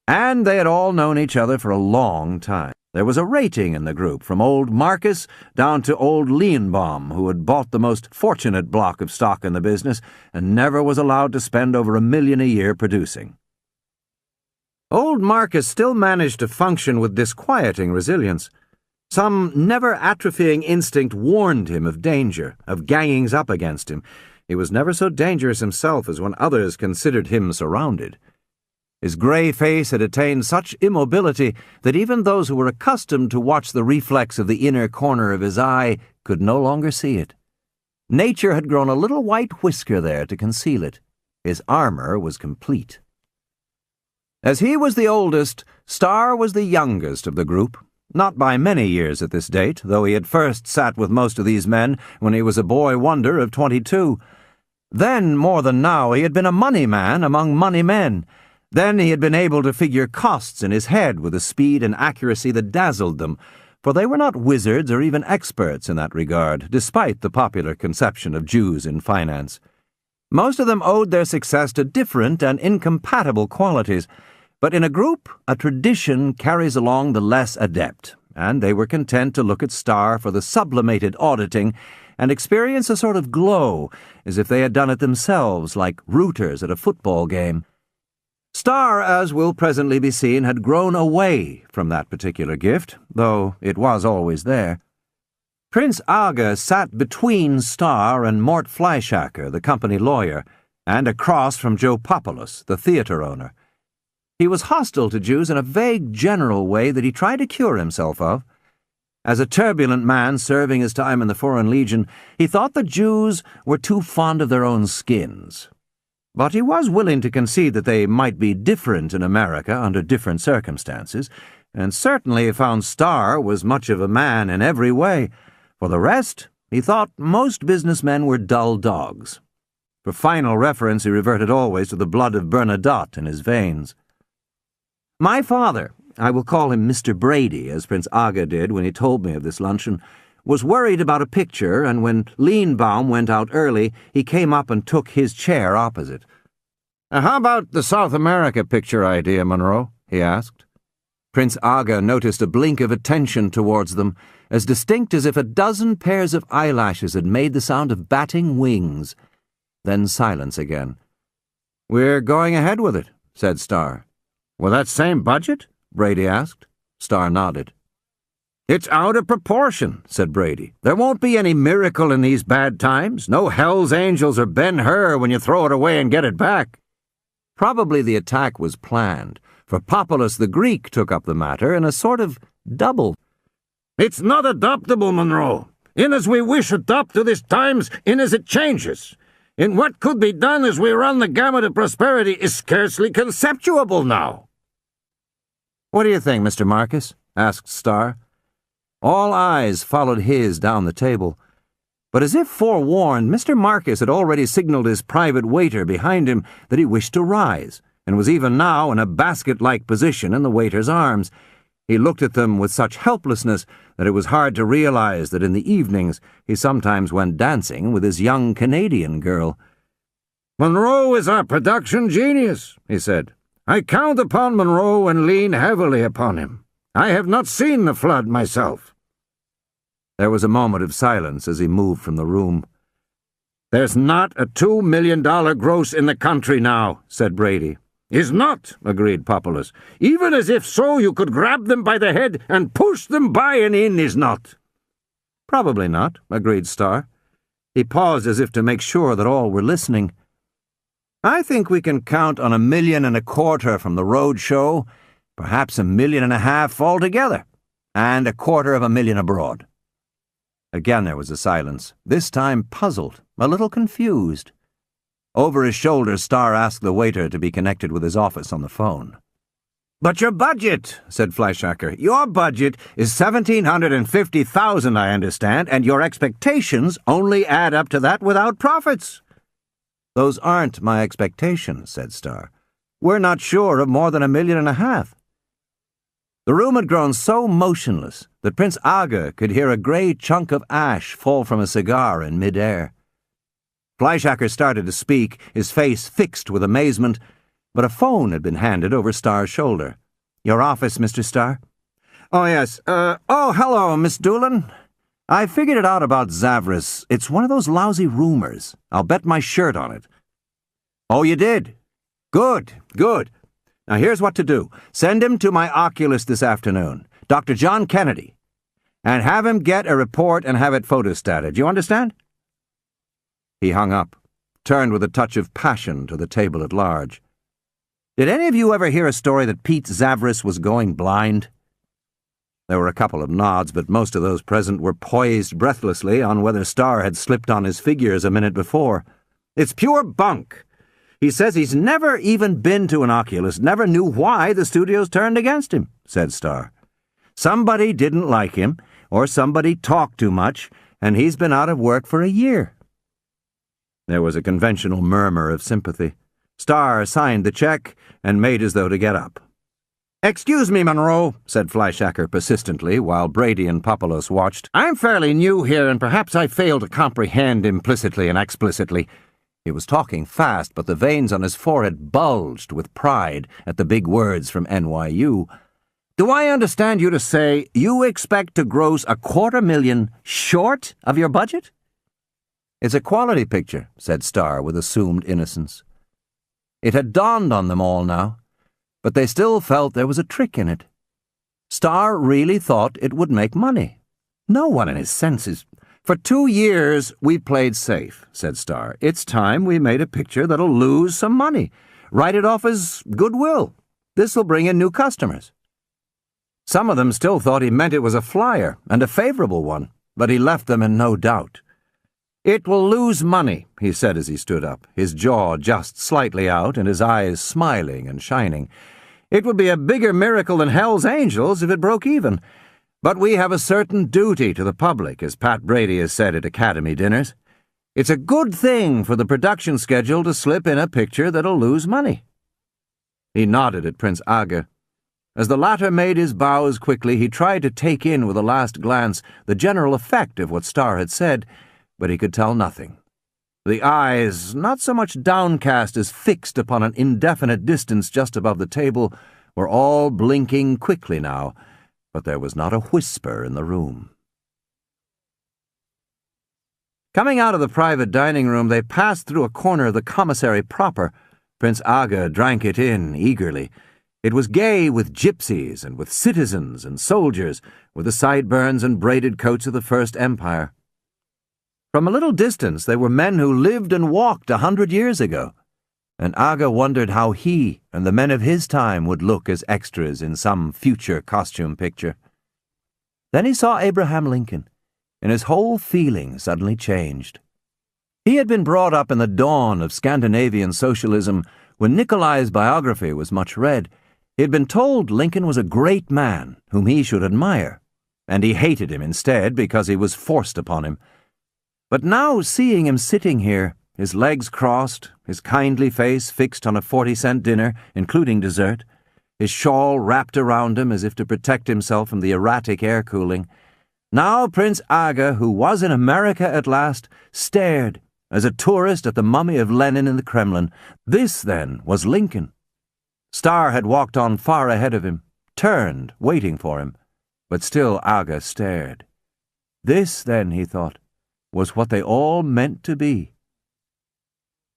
And they had all known each other for a long time. There was a rating in the group, from old Marcus down to old Lienbaum, who had bought the most fortunate block of stock in the business and never was allowed to spend over $1 million a year producing. Old Marcus still managed to function with disquieting resilience. Some never-atrophying instinct warned him of danger, of gangings up against him. He was never so dangerous himself as when others considered him surrounded. His grey face had attained such immobility that even those who were accustomed to watch the reflex of the inner corner of his eye could no longer see it. Nature had grown a little white whisker there to conceal it. His armor was complete. As he was the oldest, Star was the youngest of the group, not by many years at this date, though he had first sat with most of these men when he was a boy wonder of 22. Then, more than now, he had been a money man among money men. Then he had been able to figure costs in his head with a speed and accuracy that dazzled them, for they were not wizards or even experts in that regard, despite the popular conception of Jews in finance. Most of them owed their success to different and incompatible qualities, but in a group, a tradition carries along the less adept, and they were content to look at Starr for the sublimated auditing and experience a sort of glow, as if they had done it themselves, like rooters at a football game. Starr, as will presently be seen, had grown away from that particular gift, though it was always there. Prince Aga sat between Starr and Mort Fleischacker, the company lawyer, and across from Joe Populus, the theatre owner. He was hostile to Jews in a vague general way that he tried to cure himself of. As a turbulent man serving his time in the Foreign Legion, he thought the Jews were too fond of their own skins. But he was willing to concede that they might be different in America under different circumstances, and certainly found Starr was much of a man in every way. For the rest, he thought most businessmen were dull dogs. For final reference, he reverted always to the blood of Bernadotte in his veins. My father, I will call him Mr. Brady, as Prince Aga did when he told me of this luncheon, was worried about a picture, and when Leenbaum went out early, he came up and took his chair opposite. "How about the South America picture idea, Monroe?" he asked. Prince Aga noticed a blink of attention towards them, as distinct as if a dozen pairs of eyelashes had made the sound of batting wings. Then silence again. "We're going ahead with it," said Starr. "With that same budget?" Brady asked. Starr nodded. "It's out of proportion," said Brady. "There won't be any miracle in these bad times. No Hell's Angels or Ben-Hur when you throw it away and get it back." Probably the attack was planned, for Populus the Greek took up the matter in a sort of double. "It's not adoptable, Monroe. In as we wish adopt to this times, in as it changes. In what could be done as we run the gamut of prosperity is scarcely conceptuable now." "What do you think, Mr. Marcus?" asked Starr. All eyes followed his down the table. But as if forewarned, Mr. Marcus had already signaled his private waiter behind him that he wished to rise, and was even now in a basket-like position in the waiter's arms. He looked at them with such helplessness that it was hard to realize that in the evenings he sometimes went dancing with his young Canadian girl. "Monroe is our production genius," he said. "I count upon Monroe and lean heavily upon him. I have not seen the flood myself." There was a moment of silence as he moved from the room. "There's not a $2 million gross in the country now," said Brady. "Is not," agreed Populus. "Even as if so you could grab them by the head and push them by and in is not." "Probably not," agreed Starr. He paused as if to make sure that all were listening. "I think we can count on $1.25 million from the road show, perhaps $1.5 million altogether, and $250,000 abroad." Again there was a silence, this time puzzled, a little confused. Over his shoulder, Starr asked the waiter to be connected with his office on the phone. "But your budget," said Fleischacker. "Your budget is $1,750,000, I understand, and your expectations only add up to that without profits." "Those aren't my expectations," said Starr. "We're not sure of more than $1.5 million. The room had grown so motionless that Prince Aga could hear a grey chunk of ash fall from a cigar in mid-air. Fleischacker started to speak, his face fixed with amazement, but a phone had been handed over Starr's shoulder. "Your office, Mr. Starr?" "Oh, yes. Hello, Miss Doolan. I figured it out about Zavris. It's one of those lousy rumors. I'll bet my shirt on it." "Oh, you did? Good, good. Now here's what to do. Send him to my oculist this afternoon, Dr. John Kennedy, and have him get a report and have it photostated. You understand?" He hung up, turned with a touch of passion to the table at large. "Did any of you ever hear a story that Pete Zavris was going blind?" There were a couple of nods, but most of those present were poised breathlessly on whether Starr had slipped on his figures a minute before. "It's pure bunk. He says he's never even been to an oculist, never knew why the studios turned against him," said Starr. "Somebody didn't like him, or somebody talked too much, and he's been out of work for a year." There was a conventional murmur of sympathy. Starr signed the check and made as though to get up. "Excuse me, Monroe," said Fleischacker persistently, while Brady and Populus watched. "I'm fairly new here, and perhaps I fail to comprehend implicitly and explicitly. He was talking fast, but the veins on his forehead bulged with pride at the big words from NYU. "Do I understand you to say you expect to gross $250,000 short of your budget?" "It's a quality picture," said Starr with assumed innocence. It had dawned on them all now, but they still felt there was a trick in it. Starr really thought it would make money. No one in his senses. "For 2 years we played safe," said Starr. "It's time we made a picture that'll lose some money. Write it off as goodwill. This'll bring in new customers." Some of them still thought he meant it was a flyer, and a favorable one, but he left them in no doubt. "It will lose money," he said as he stood up, his jaw just slightly out and his eyes smiling and shining. "It would be a bigger miracle than Hell's Angels if it broke even. But we have a certain duty to the public, as Pat Brady has said at Academy dinners. It's a good thing for the production schedule to slip in a picture that'll lose money." He nodded at Prince Aga. As the latter made his bows quickly, he tried to take in with a last glance the general effect of what Starr had said, but he could tell nothing. The eyes, not so much downcast as fixed upon an indefinite distance just above the table, were all blinking quickly now, but there was not a whisper in the room. Coming out of the private dining room, they passed through a corner of the commissary proper. Prince Aga drank it in eagerly. It was gay with gypsies and with citizens and soldiers, with the sideburns and braided coats of the First Empire. From a little distance, they were men who lived and walked 100 years ago, and Aga wondered how he and the men of his time would look as extras in some future costume picture. Then he saw Abraham Lincoln, and his whole feeling suddenly changed. He had been brought up in the dawn of Scandinavian socialism, when Nikolai's biography was much read. He had been told Lincoln was a great man whom he should admire, and he hated him instead because he was forced upon him. But now, seeing him sitting here, his legs crossed, his kindly face fixed on a 40-cent dinner, including dessert, his shawl wrapped around him as if to protect himself from the erratic air cooling, now Prince Aga, who was in America at last, stared as a tourist at the mummy of Lenin in the Kremlin. This, then, was Lincoln. Starr had walked on far ahead of him, turned, waiting for him, but still Aga stared. This, then, he thought, was what they all meant to be.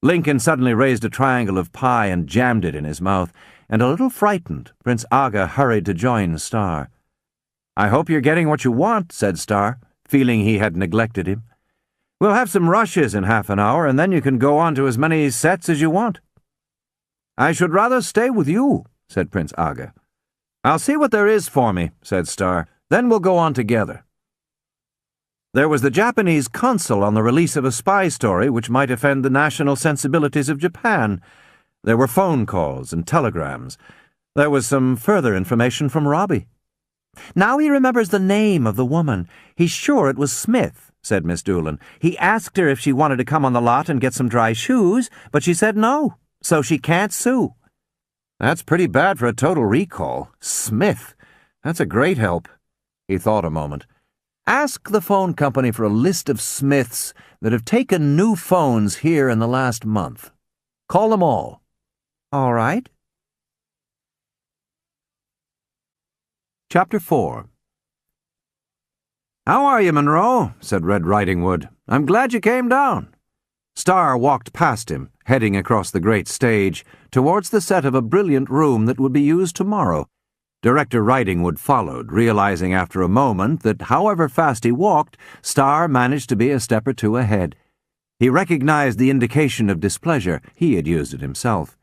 Lincoln suddenly raised a triangle of pie and jammed it in his mouth, and a little frightened, Prince Aga hurried to join Starr. "I hope you're getting what you want," said Starr, feeling he had neglected him. "We'll have some rushes in half an hour, and then you can go on to as many sets as you want." "I should rather stay with you," said Prince Aga. "I'll see what there is for me," said Starr. "Then we'll go on together." There was the Japanese consul on the release of a spy story which might offend the national sensibilities of Japan. There were phone calls and telegrams. There was some further information from Robbie. "Now he remembers the name of the woman. He's sure it was Smith," said Miss Doolan. "He asked her if she wanted to come on the lot and get some dry shoes, but she said no, so she can't sue." "That's pretty bad for a total recall. Smith. That's a great help." He thought a moment. "Ask the phone company for a list of Smiths that have taken new phones here in the last month. Call them all." "All right." Chapter 4. "How are you, Monroe?" said Red Riding Hood. "I'm glad you came down." Starr walked past him, heading across the great stage, towards the set of a brilliant room that would be used tomorrow. Director Riding Hood followed, realizing after a moment that however fast he walked, Starr managed to be a step or two ahead. He recognized the indication of displeasure. He had used it himself.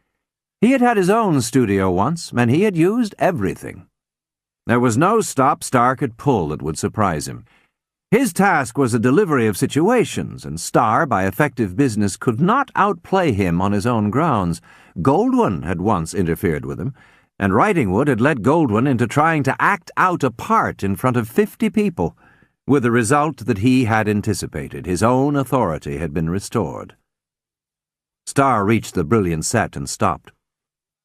He had had his own studio once, and he had used everything. There was no stop Starr could pull that would surprise him. His task was the delivery of situations, and Starr, by effective business, could not outplay him on his own grounds. Goldwyn had once interfered with him, and Riding Hood had led Goldwyn into trying to act out a part in front of 50 people, with the result that he had anticipated. His own authority had been restored. Starr reached the brilliant set and stopped.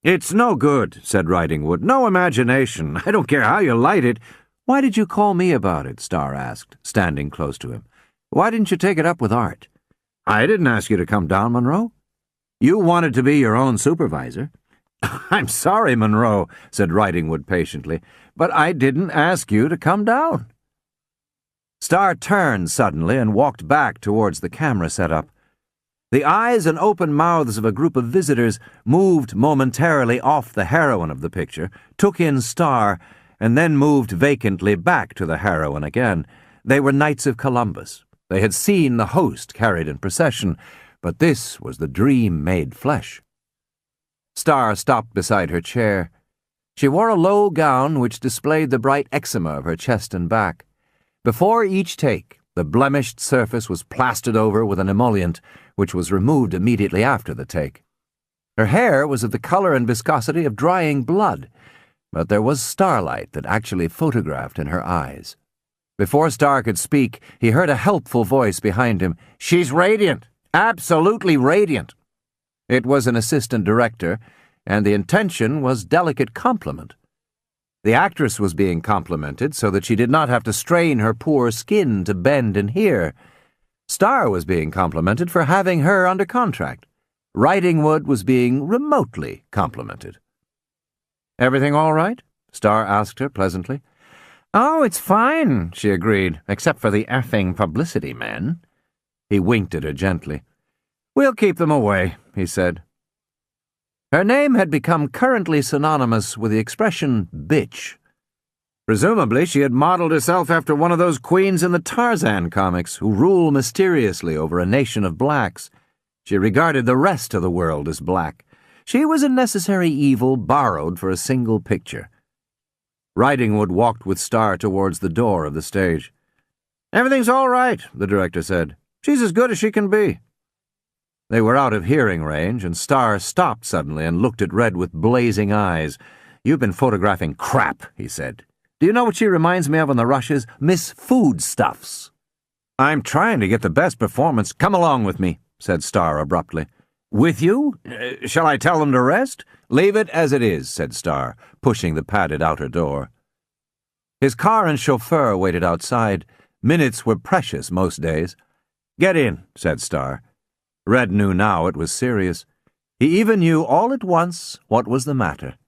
"It's no good," said Riding Hood. "No imagination. I don't care how you light it." "Why did you call me about it?" Starr asked, standing close to him. "Why didn't you take it up with Art?" I didn't ask you to come down, Monroe. You wanted to be your own supervisor. I'm sorry, Monroe, said Ridingwood patiently, but I didn't ask you to come down. Starr turned suddenly and walked back towards the camera setup. The eyes and open mouths of a group of visitors moved momentarily off the heroine of the picture, took in Starr, and then moved vacantly back to the heroine again. They were Knights of Columbus. They had seen the host carried in procession, but this was the dream made flesh. Starr stopped beside her chair. She wore a low gown which displayed the bright eczema of her chest and back. Before each take, the blemished surface was plastered over with an emollient, which was removed immediately after the take. Her hair was of the color and viscosity of drying blood, but there was starlight that actually photographed in her eyes. Before Starr could speak, he heard a helpful voice behind him. "She's radiant, absolutely radiant." It was an assistant director, and the intention was delicate compliment. The actress was being complimented so that she did not have to strain her poor skin to bend and hear. Starr was being complimented for having her under contract. Ridingwood was being remotely complimented. "Everything all right?" Starr asked her pleasantly. "Oh, it's fine," she agreed, "except for the effing publicity men." He winked at her gently. "We'll keep them away," he said. Her name had become currently synonymous with the expression bitch. Presumably she had modeled herself after one of those queens in the Tarzan comics who rule mysteriously over a nation of blacks. She regarded the rest of the world as black. She was a necessary evil borrowed for a single picture. Ridingwood walked with Starr towards the door of the stage. "Everything's all right," the director said. "She's as good as she can be." They were out of hearing range, and Starr stopped suddenly and looked at Red with blazing eyes. "You've been photographing crap," he said. "Do you know what she reminds me of on the rushes? Miss Foodstuffs." "I'm trying to get the best performance. Come along with me," said Starr abruptly. "With you? Shall I tell them to rest?" "Leave it as it is," said Starr, pushing the padded outer door. His car and chauffeur waited outside. Minutes were precious most days. "Get in," said Starr. Red knew now it was serious. He even knew all at once what was the matter.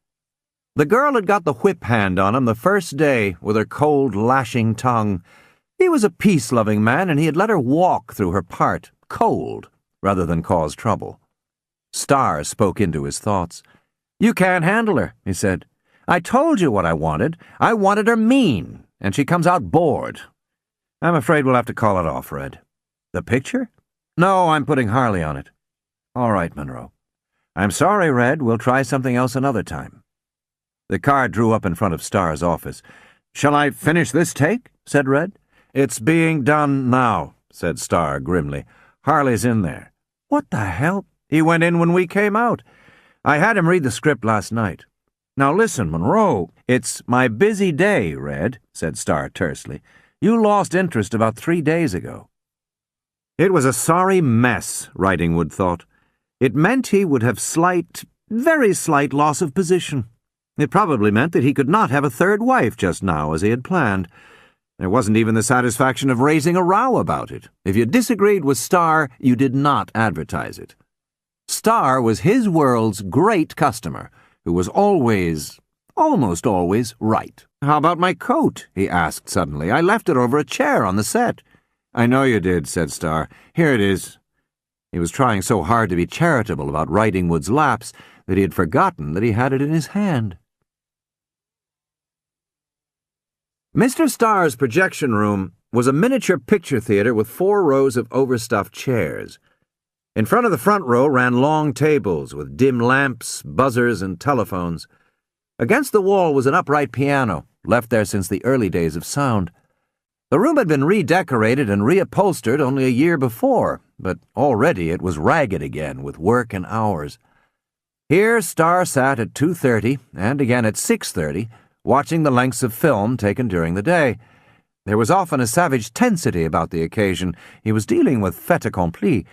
The girl had got the whip hand on him the first day with her cold, lashing tongue. He was a peace-loving man, and he had let her walk through her part, cold, rather than cause trouble. Starr spoke into his thoughts. "You can't handle her," he said. "I told you what I wanted. I wanted her mean, and she comes out bored. I'm afraid we'll have to call it off, Red." "The picture?" "No, I'm putting Harley on it." "All right, Monroe." "I'm sorry, Red. We'll try something else another time." The car drew up in front of Starr's office. "Shall I finish this take?" said Red. "It's being done now," said Starr grimly. "Harley's in there." "What the hell?" "He went in when we came out. I had him read the script last night." "Now listen, Monroe." "It's my busy day, Red," said Starr tersely. "You lost interest about 3 days ago." It was a sorry mess, Ridingwood thought. It meant he would have slight, very slight loss of position. It probably meant that he could not have a third wife just now, as he had planned. There wasn't even the satisfaction of raising a row about it. If you disagreed with Starr, you did not advertise it. Starr was his world's great customer, who was always, almost always, right. "How about my coat?" he asked suddenly. "I left it over a chair on the set." "I know you did," said Starr. "Here it is." He was trying so hard to be charitable about Ridingwood's lapse that he had forgotten that he had it in his hand. Mr. Starr's projection room was a miniature picture theater with 4 rows of overstuffed chairs. In front of the front row ran long tables with dim lamps, buzzers, and telephones. Against the wall was an upright piano, left there since the early days of sound. The room had been redecorated and reupholstered only a year before, but already it was ragged again with work and hours. Here Starr sat at 2:30 and again at 6:30, watching the lengths of film taken during the day. There was often a savage tensity about the occasion. He was dealing with fait accompli,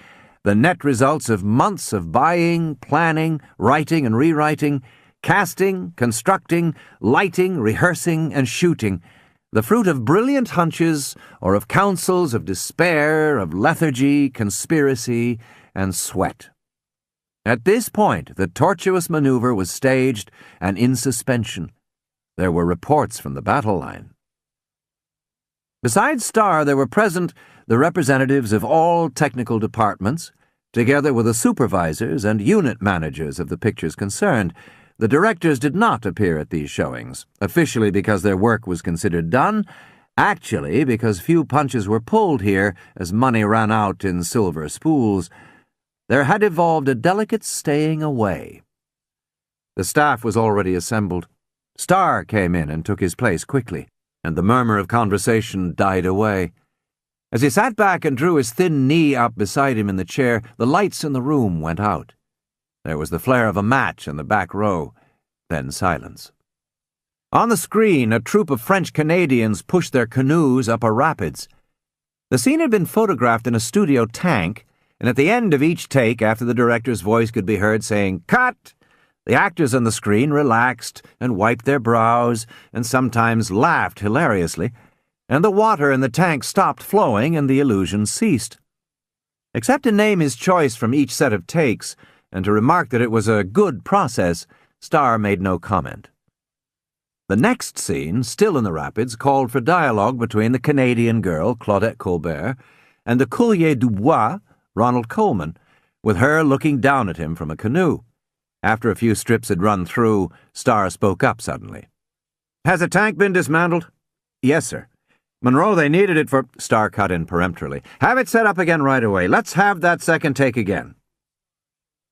the net results of months of buying, planning, writing and rewriting, casting, constructing, lighting, rehearsing, and shooting. the fruit of brilliant hunches or of counsels of despair, of lethargy, conspiracy, and sweat. At this point, the tortuous maneuver was staged and in suspension. There were reports from the battle line. Besides Starr, there were present the representatives of all technical departments, together with the supervisors and unit managers of the pictures concerned. The directors did not appear at these showings, officially because their work was considered done, actually because few punches were pulled here as money ran out in silver spools. There had evolved a delicate staying away. The staff was already assembled. Starr came in and took his place quickly, and the murmur of conversation died away. As he sat back and drew his thin knee up beside him in the chair, the lights in the room went out. There was the flare of a match in the back row, then silence. On the screen, a troop of French Canadians pushed their canoes up a rapids. The scene had been photographed in a studio tank, and at the end of each take, after the director's voice could be heard saying, "Cut!" the actors on the screen relaxed and wiped their brows and sometimes laughed hilariously, and the water in the tank stopped flowing and the illusion ceased. Except to name his choice from each set of takes, and to remark that it was a good process, Starr made no comment. The next scene, still in the rapids, called for dialogue between the Canadian girl, Claudette Colbert, and the Collier du Bois, Ronald Coleman, with her looking down at him from a canoe. After a few strips had run through, Starr spoke up suddenly. "Has the tank been dismantled?" "Yes, sir." "Monroe, they needed it for—" Starr cut in peremptorily. "Have it set up again right away. Let's have that second take again."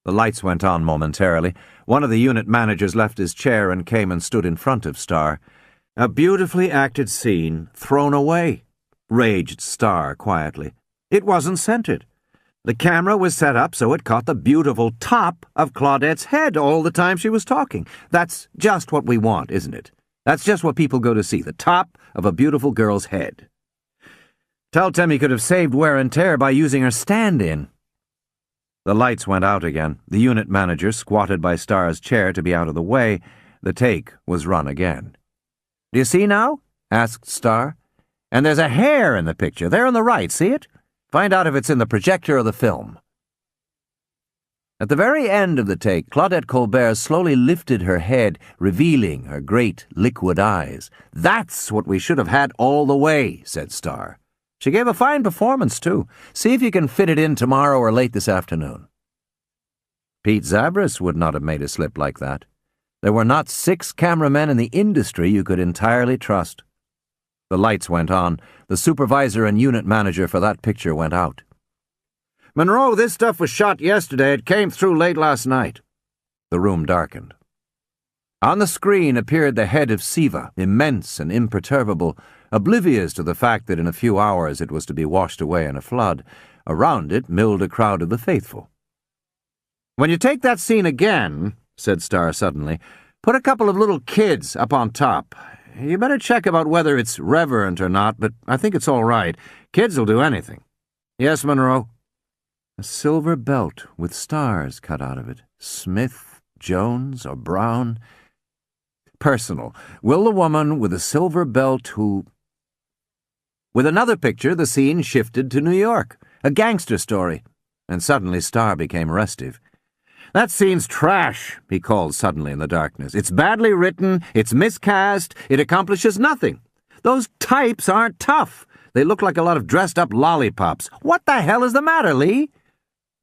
The lights went on momentarily. One of the unit managers left his chair and came and stood in front of Starr. "A beautifully acted scene thrown away," raged Starr quietly. "It wasn't centered. The camera was set up so it caught the beautiful top of Claudette's head all the time she was talking. That's just what we want, isn't it? That's just what people go to see, the top of a beautiful girl's head. Tell Tim he could have saved wear and tear by using her stand-in." The lights went out again. The unit manager squatted by Starr's chair to be out of the way. The take was run again. "Do you see now?" asked Starr. "And there's a hair in the picture, there on the right, see it? Find out if it's in the projector or the film." At the very end of the take, Claudette Colbert slowly lifted her head, revealing her great liquid eyes. "That's what we should have had all the way," said Starr. "She gave a fine performance, too. See if you can fit it in tomorrow or late this afternoon." Pete Zabris would not have made a slip like that. There were not 6 cameramen in the industry you could entirely trust. The lights went on. The supervisor and unit manager for that picture went out. "Monroe, this stuff was shot yesterday. It came through late last night." The room darkened. On the screen appeared the head of Siva, immense and imperturbable, oblivious to the fact that in a few hours it was to be washed away in a flood. Around it milled a crowd of the faithful. "When you take that scene again," said Starr suddenly, "put a couple of little kids up on top. You better check about whether it's reverent or not, but I think it's all right. Kids will do anything." "Yes, Monroe." A silver belt with stars cut out of it. Smith, Jones, or Brown. Personal. Will the woman with a silver belt who... With another picture, the scene shifted to New York. A gangster story. And suddenly Starr became restive. "That scene's trash," he called suddenly in the darkness. "It's badly written, it's miscast, it accomplishes nothing. Those types aren't tough. They look like a lot of dressed-up lollipops. What the hell is the matter, Lee?"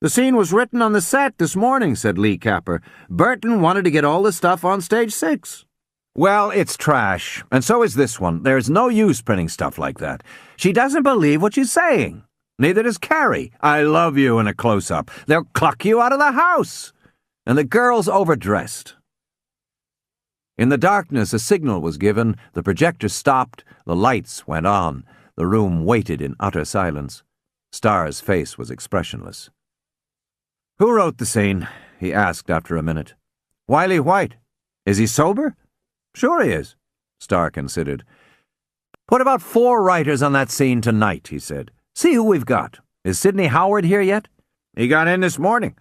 "The scene was written on the set this morning," said Lee Capper. "Burton wanted to get all the stuff on stage 6. "Well, it's trash, and so is this one. There's no use printing stuff like that. She doesn't believe what she's saying. Neither does Carrie. I love you in a close-up. They'll cluck you out of the house. And the girl's overdressed." In the darkness, a signal was given, the projector stopped, the lights went on. The room waited in utter silence. Starr's face was expressionless. "Who wrote the scene?" he asked after a minute. "Wiley White. Is he sober?" "Sure he is," Starr considered. "Put about 4 writers on that scene tonight," he said. "See who we've got. Is Sidney Howard here yet?" "He got in this morning."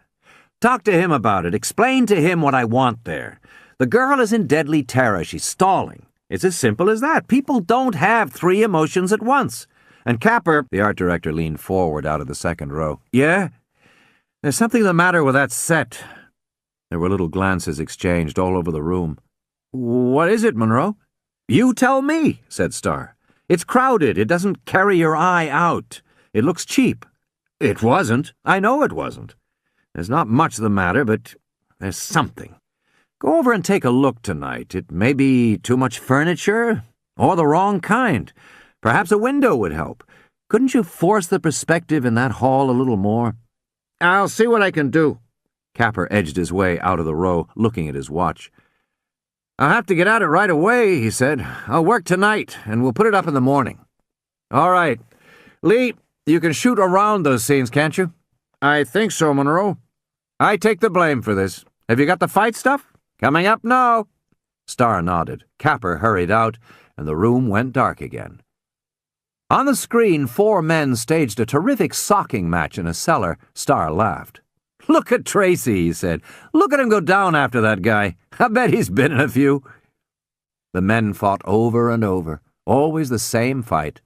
"Talk to him about it. Explain to him what I want there. The girl is in deadly terror. She's stalling. It's as simple as that. People don't have three emotions at once. And Capper, the art director leaned forward out of the second row. Yeah? There's something the matter with that set. There were little glances exchanged all over the room. What is it, Monroe? You tell me, said Starr. It's crowded. It doesn't carry your eye out. It looks cheap. It wasn't. I know it wasn't. There's not much the matter, but there's something. Go over and take a look tonight. It may be too much furniture, or the wrong kind. Perhaps a window would help. Couldn't you force the perspective in that hall a little more? I'll see what I can do. Capper edged his way out of the row, looking at his watch. I'll have to get at it right away, he said. I'll work tonight, and we'll put it up in the morning. All right. Lee, you can shoot around those scenes, can't you? I think so, Monroe. I take the blame for this. Have you got the fight stuff? Coming up now. Starr nodded. Capper hurried out, and the room went dark again. On the screen, 4 men staged a terrific socking match in a cellar. Starr laughed. Look at Tracy, he said. Look at him go down after that guy. I bet he's been in a few. The men fought over and over. Always the same fight.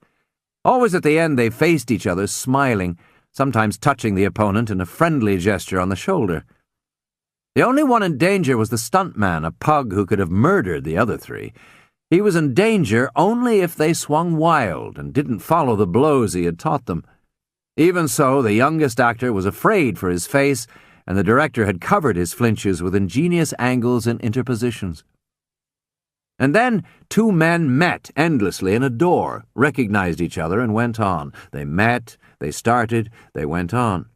Always at the end they faced each other, smiling, sometimes touching the opponent in a friendly gesture on the shoulder. The only one in danger was the stuntman, a pug who could have murdered the other 3. He was in danger only if they swung wild and didn't follow the blows he had taught them. Even so, the youngest actor was afraid for his face, and the director had covered his flinches with ingenious angles and interpositions. And then 2 men met endlessly in a door, recognized each other, and went on. They met, they started, they went on.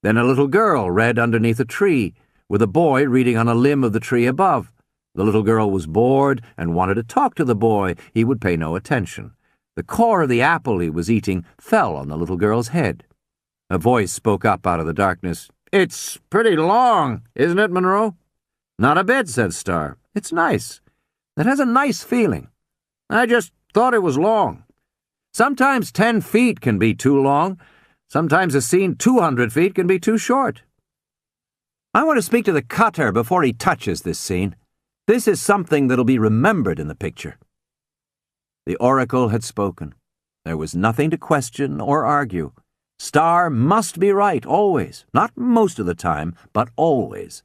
Then a little girl read underneath a tree, with a boy reading on a limb of the tree above. The little girl was bored and wanted to talk to the boy. He would pay no attention. The core of the apple he was eating fell on the little girl's head. A voice spoke up out of the darkness. It's pretty long, isn't it, Monroe? Not a bit, said Starr. It's nice. It has a nice feeling. I just thought it was long. Sometimes 10 feet can be too long. Sometimes a scene 200 feet can be too short. I want to speak to the cutter before he touches this scene. This is something that'll be remembered in the picture. The oracle had spoken. There was nothing to question or argue. Starr must be right, always. Not most of the time, but always.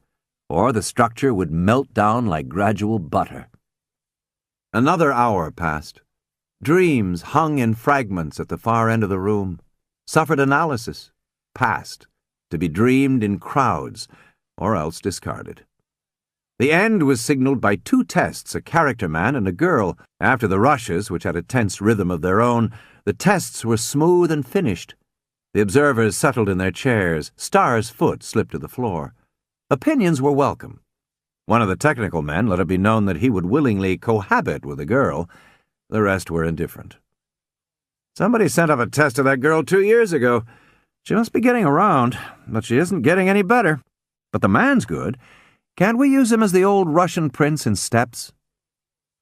Or the structure would melt down like gradual butter. Another hour passed. Dreams hung in fragments at the far end of the room, suffered analysis, passed, to be dreamed in crowds, or else discarded. The end was signaled by 2 tests, a character man and a girl. After the rushes, which had a tense rhythm of their own, the tests were smooth and finished. The observers settled in their chairs. Starr's foot slipped to the floor. Opinions were welcome. One of the technical men let it be known that he would willingly cohabit with a girl. The rest were indifferent. Somebody sent up a test of that girl 2 years ago. She must be getting around, but she isn't getting any better. But the man's good. Can't we use him as the old Russian prince in Steps?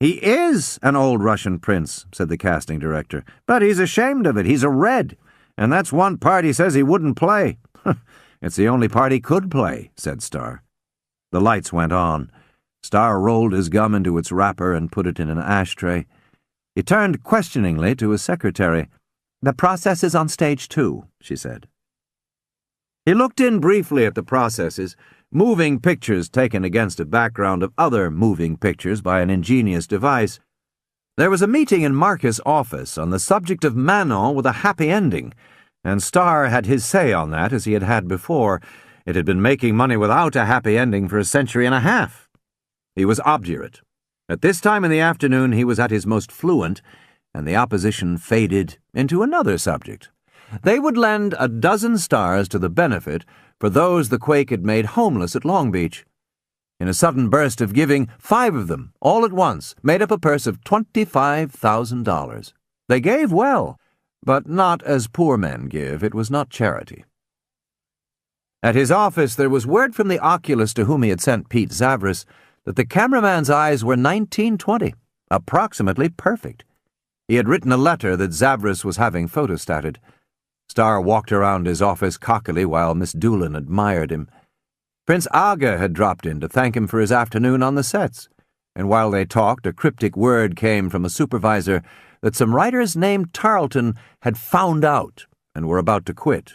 He is an old Russian prince, said the casting director, but he's ashamed of it. He's a Red, and that's one part he says he wouldn't play. It's the only part he could play, said Starr. The lights went on. Starr rolled his gum into its wrapper and put it in an ashtray. He turned questioningly to his secretary. The process is on stage 2, she said. He looked in briefly at the processes, moving pictures taken against a background of other moving pictures by an ingenious device. There was a meeting in Marcus' office on the subject of Manon with a happy ending, and Starr had his say on that as he had had before. It had been making money without a happy ending for a century and a half. He was obdurate. At this time in the afternoon he was at his most fluent, and the opposition faded into another subject. They would lend 12 stars to the benefit for those the quake had made homeless at Long Beach. In a sudden burst of giving, 5 of them, all at once, made up a purse of $25,000. They gave well, but not as poor men give. It was not charity. At his office there was word from the oculist to whom he had sent Pete Zavris that the cameraman's eyes were 19/20, approximately perfect. He had written a letter that Zavris was having photostated. Starr walked around his office cockily while Miss Doolan admired him. Prince Aga had dropped in to thank him for his afternoon on the sets, and while they talked, a cryptic word came from a supervisor that some writers named Tarleton had found out and were about to quit.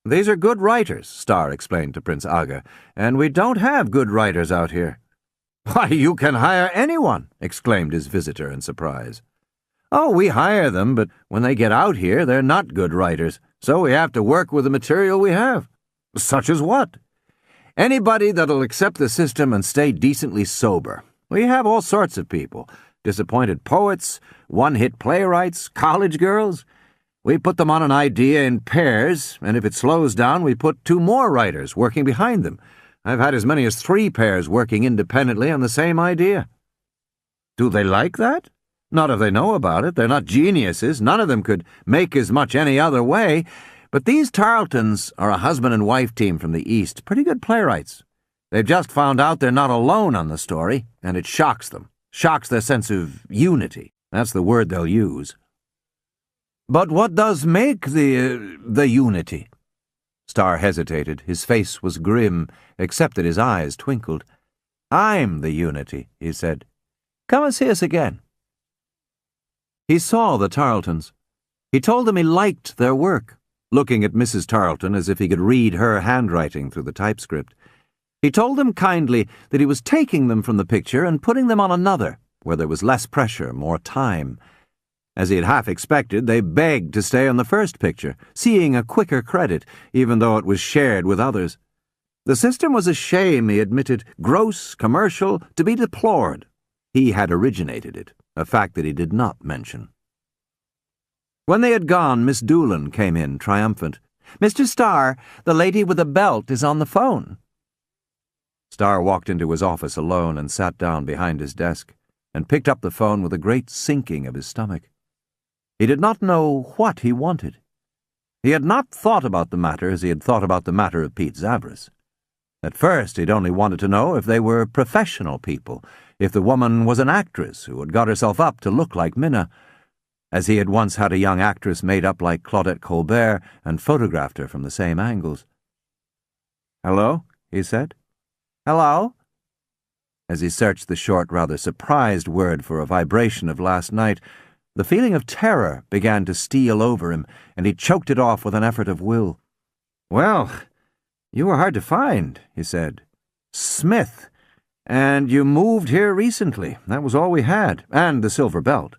"These are good writers," Starr explained to Prince Aga, "and we don't have good writers out here." "Why, you can hire anyone," exclaimed his visitor in surprise. "Oh, we hire them, but when they get out here, they're not good writers, so we have to work with the material we have." "Such as what?" "Anybody that'll accept the system and stay decently sober. We have all sorts of people. Disappointed poets, one-hit playwrights, college girls. We put them on an idea in pairs, and if it slows down, we put 2 more writers working behind them. I've had as many as 3 pairs working independently on the same idea." "Do they like that?" "Not if they know about it. They're not geniuses. None of them could make as much any other way. But these Tarletons are a husband and wife team from the East, pretty good playwrights. They've just found out they're not alone on the story, and it shocks them. Shocks their sense of unity. That's the word they'll use." "But what does make the unity?" Starr hesitated. His face was grim, except that his eyes twinkled. "I'm the unity," he said. "Come and see us again." He saw the Tarletons. He told them he liked their work, looking at Mrs. Tarleton as if he could read her handwriting through the typescript. He told them kindly that he was taking them from the picture and putting them on another, where there was less pressure, more time. As he had half expected, they begged to stay on the first picture, seeing a quicker credit, even though it was shared with others. The system was a shame, he admitted, gross, commercial, to be deplored. He had originated it, a fact that he did not mention. When they had gone, Miss Doolan came in, triumphant. "Mr. Starr, the lady with the belt is on the phone." Starr walked into his office alone and sat down behind his desk, and picked up the phone with a great sinking of his stomach. He did not know what he wanted. He had not thought about the matter as he had thought about the matter of Pete Zavras. At first, he'd only wanted to know if they were professional people, if the woman was an actress who had got herself up to look like Minna, as he had once had a young actress made up like Claudette Colbert and photographed her from the same angles. "Hello?" he said. "Hello?" As he searched the short, rather surprised word for a vibration of last night, the feeling of terror began to steal over him, and he choked it off with an effort of will. "Well, you were hard to find," he said. "Smith. And you moved here recently. That was all we had, and the silver belt."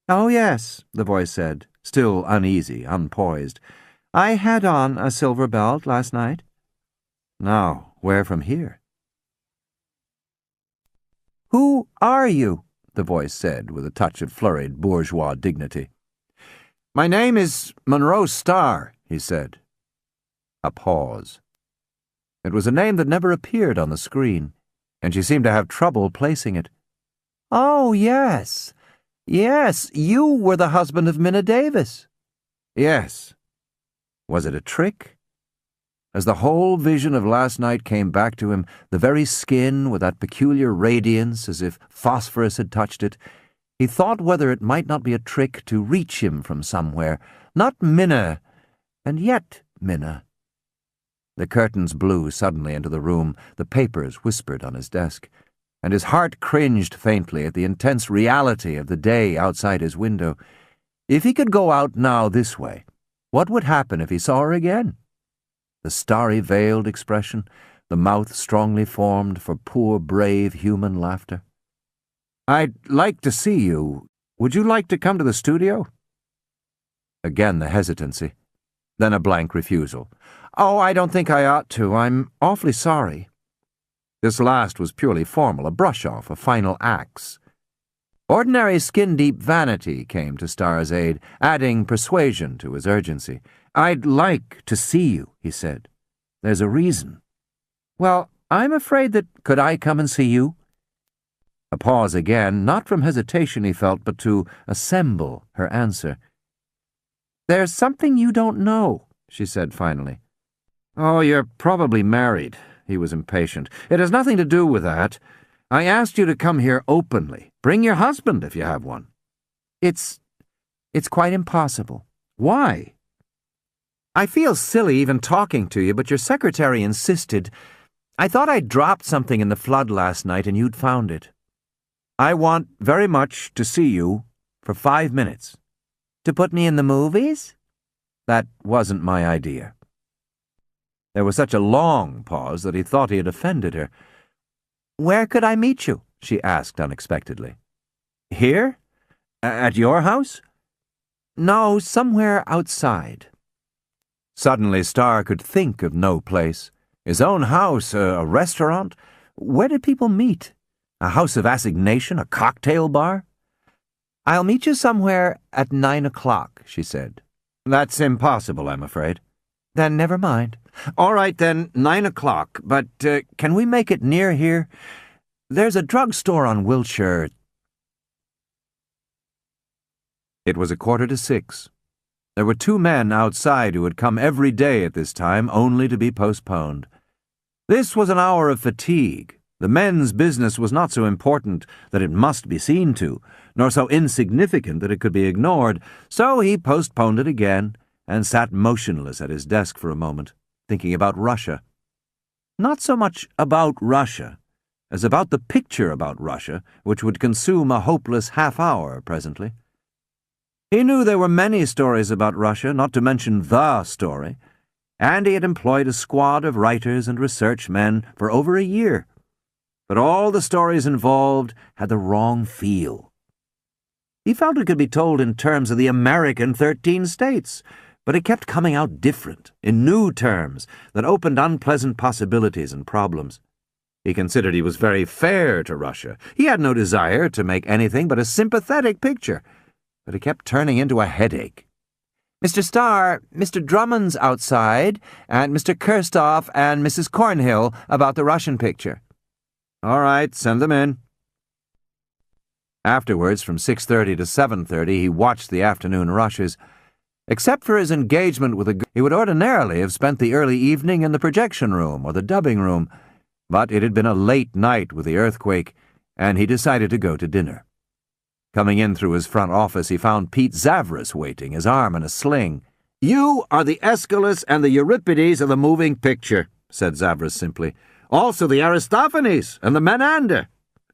"Oh, yes," the voice said, still uneasy, unpoised. "I had on a silver belt last night." "Now, where from here?" "Who are you?" the voice said, with a touch of flurried bourgeois dignity. "My name is Monroe Starr," he said. A pause. It was a name that never appeared on the screen, and she seemed to have trouble placing it. "Oh, yes. Yes, you were the husband of Minna Davis." "Yes." Was it a trick? As the whole vision of last night came back to him, the very skin with that peculiar radiance as if phosphorus had touched it, he thought whether it might not be a trick to reach him from somewhere. Not Minna, and yet Minna. The curtains blew suddenly into the room, the papers whispered on his desk, and his heart cringed faintly at the intense reality of the day outside his window. If he could go out now this way, what would happen if he saw her again? The starry veiled expression, the mouth strongly formed for poor, brave human laughter. "I'd like to see you. Would you like to come to the studio?" Again the hesitancy, then a blank refusal. "Oh, I don't think I ought to. I'm awfully sorry." This last was purely formal, a brush-off, a final axe. Ordinary skin-deep vanity came to Starr's aid, adding persuasion to his urgency. "I'd like to see you," he said. "There's a reason." "Well, I'm afraid that— Could I come and see you?" A pause again, not from hesitation, he felt, but to assemble her answer. "There's something you don't know," she said finally. "Oh, you're probably married." He was impatient. "It has nothing to do with that. I asked you to come here openly. Bring your husband if you have one." It's quite impossible." "Why?" "I feel silly even talking to you, but your secretary insisted. I thought I'd dropped something in the flood last night and you'd found it." I want very much to see you for 5 minutes. To put me in the movies? That wasn't my idea. There was such a long pause that he thought he had offended her. Where could I meet you? She asked unexpectedly. Here? At your house? No, somewhere outside. Suddenly Starr could think of no place. His own house, a restaurant? Where did people meet? A house of assignation, a cocktail bar? I'll meet you somewhere at 9 o'clock, she said. That's impossible, I'm afraid. Then never mind. All right, then, 9 o'clock, but can we make it near here? There's a drugstore on Wilshire. It was 5:45. There were 2 men outside who had come every day at this time, only to be postponed. This was an hour of fatigue. The men's business was not so important that it must be seen to, nor so insignificant that it could be ignored, so he postponed it again and sat motionless at his desk for a moment, thinking about Russia. Not so much about Russia, as about the picture about Russia, which would consume a hopeless half-hour presently. He knew there were many stories about Russia, not to mention the story, and he had employed a squad of writers and research men for over a year. But all the stories involved had the wrong feel. He felt it could be told in terms of the American 13 states, but it kept coming out different, in new terms, that opened unpleasant possibilities and problems. He considered he was very fair to Russia. He had no desire to make anything but a sympathetic picture, but it kept turning into a headache. Mr. Starr, Mr. Drummond's outside, and Mr. Kirstoff and Mrs. Cornhill about the Russian picture. All right, send them in. Afterwards, from 6:30 to 7:30, he watched the afternoon rushes. Except for his engagement with a girl, he would ordinarily have spent the early evening in the projection room or the dubbing room, but it had been a late night with the earthquake, and he decided to go to dinner. Coming in through his front office, he found Pete Zavras waiting, his arm in a sling. "You are the Aeschylus and the Euripides of the moving picture," said Zavras simply. "Also the Aristophanes and the Menander."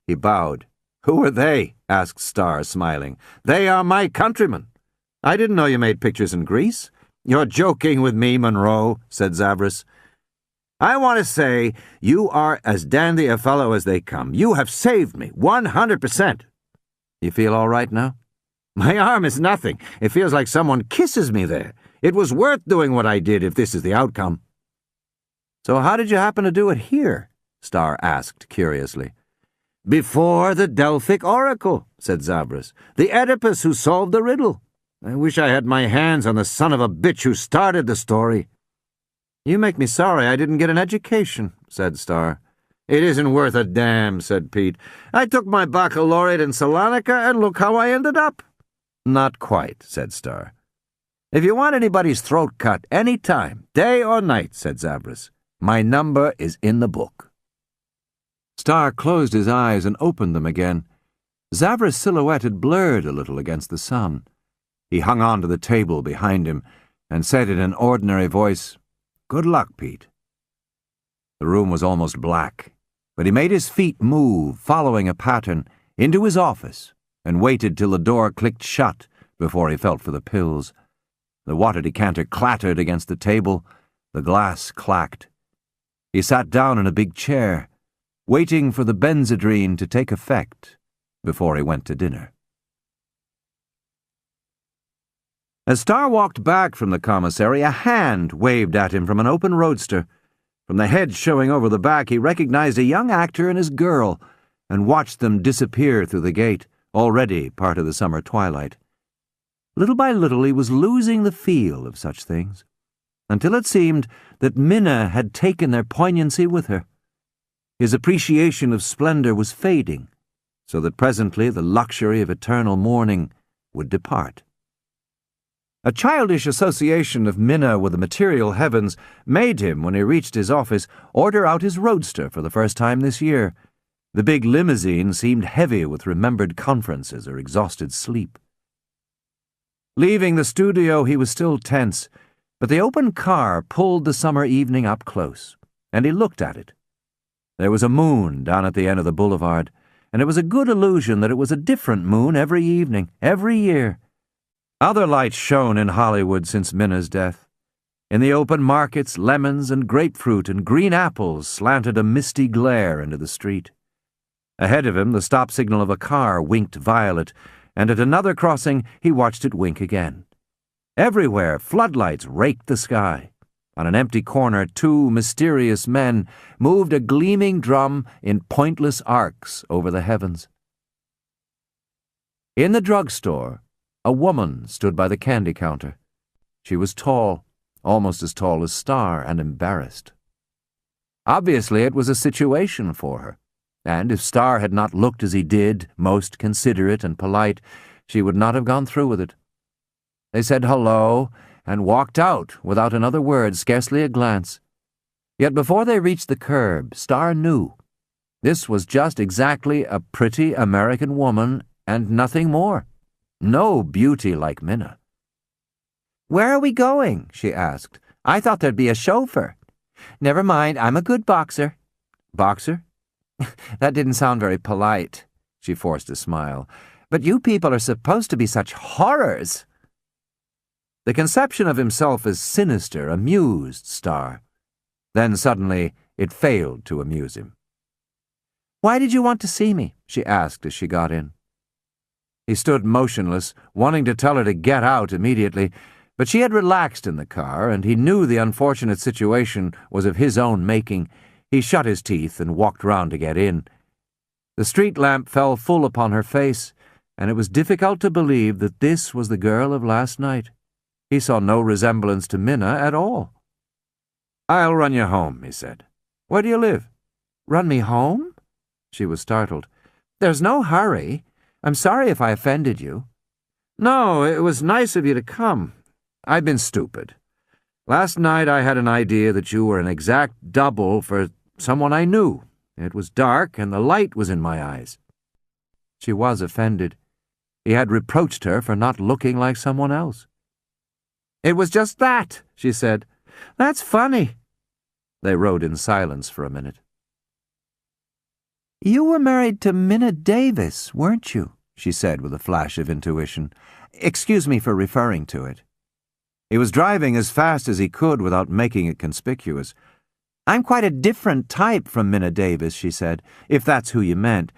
He bowed. "Who are they?" asked Starr, smiling. "They are my countrymen. I didn't know you made pictures in Greece." "You're joking with me, Monroe," said Zavras. "I want to say you are as dandy a fellow as they come. You have saved me, 100%. You feel all right now?" "My arm is nothing. It feels like someone kisses me there. It was worth doing what I did if this is the outcome." "So how did you happen to do it here?" Starr asked curiously. "Before the Delphic oracle," said Zavras. "The Oedipus who solved the riddle. I wish I had my hands on the son of a bitch who started the story." "You make me sorry I didn't get an education," said Starr. "It isn't worth a damn," said Pete. "I took my baccalaureate in Salonika, and look how I ended up." "Not quite," said Starr. "If you want anybody's throat cut any time, day or night," said Zavras, "my number is in the book." Starr closed his eyes and opened them again. Zavras' silhouette had blurred a little against the sun. He hung on to the table behind him and said in an ordinary voice, "Good luck, Pete." The room was almost black, but he made his feet move, following a pattern, into his office, and waited till the door clicked shut before he felt for the pills. The water decanter clattered against the table, the glass clacked. He sat down in a big chair, waiting for the Benzedrine to take effect before he went to dinner. As Starr walked back from the commissary, a hand waved at him from an open roadster. From the head showing over the back, he recognized a young actor and his girl, and watched them disappear through the gate, already part of the summer twilight. Little by little he was losing the feel of such things, until it seemed that Minna had taken their poignancy with her. His appreciation of splendor was fading, so that presently the luxury of eternal mourning would depart. A childish association of Minna with the material heavens made him, when he reached his office, order out his roadster for the first time this year. The big limousine seemed heavy with remembered conferences or exhausted sleep. Leaving the studio, he was still tense, but the open car pulled the summer evening up close, and he looked at it. There was a moon down at the end of the boulevard, and it was a good illusion that it was a different moon every evening, every year. Other lights shone in Hollywood since Minna's death. In the open markets, lemons and grapefruit and green apples slanted a misty glare into the street. Ahead of him, the stop signal of a car winked violet, and at another crossing he watched it wink again. Everywhere, floodlights raked the sky. On an empty corner, two mysterious men moved a gleaming drum in pointless arcs over the heavens. In the drugstore, a woman stood by the candy counter. She was tall, almost as tall as Star, and embarrassed. Obviously, it was a situation for her, and if Star had not looked as he did, most considerate and polite, she would not have gone through with it. They said hello and walked out without another word, scarcely a glance. Yet before they reached the curb, Star knew. This was just exactly a pretty American woman and nothing more. No beauty like Minna. "Where are we going?" she asked. "I thought there'd be a chauffeur." "Never mind, I'm a good boxer." "Boxer?" That didn't sound very polite. She forced a smile. "But you people are supposed to be such horrors." The conception of himself as sinister amused Star. Then suddenly it failed to amuse him. "Why did you want to see me?" she asked as she got in. He stood motionless, wanting to tell her to get out immediately, but she had relaxed in the car, and he knew the unfortunate situation was of his own making. He shut his teeth and walked round to get in. The street lamp fell full upon her face, and it was difficult to believe that this was the girl of last night. He saw no resemblance to Minna at all. "I'll run you home," he said. "Where do you live?" "Run me home?" She was startled. "There's no hurry. I'm sorry if I offended you." "No, it was nice of you to come. I've been stupid. Last night I had an idea that you were an exact double for someone I knew. It was dark and the light was in my eyes." She was offended. He had reproached her for not looking like someone else. "It was just that," she said. "That's funny." They rode in silence for a minute. "You were married to Minna Davis, weren't you?" she said with a flash of intuition. "Excuse me for referring to it." He was driving as fast as he could without making it conspicuous. "I'm quite a different type from Minna Davis," she said, "if that's who you meant.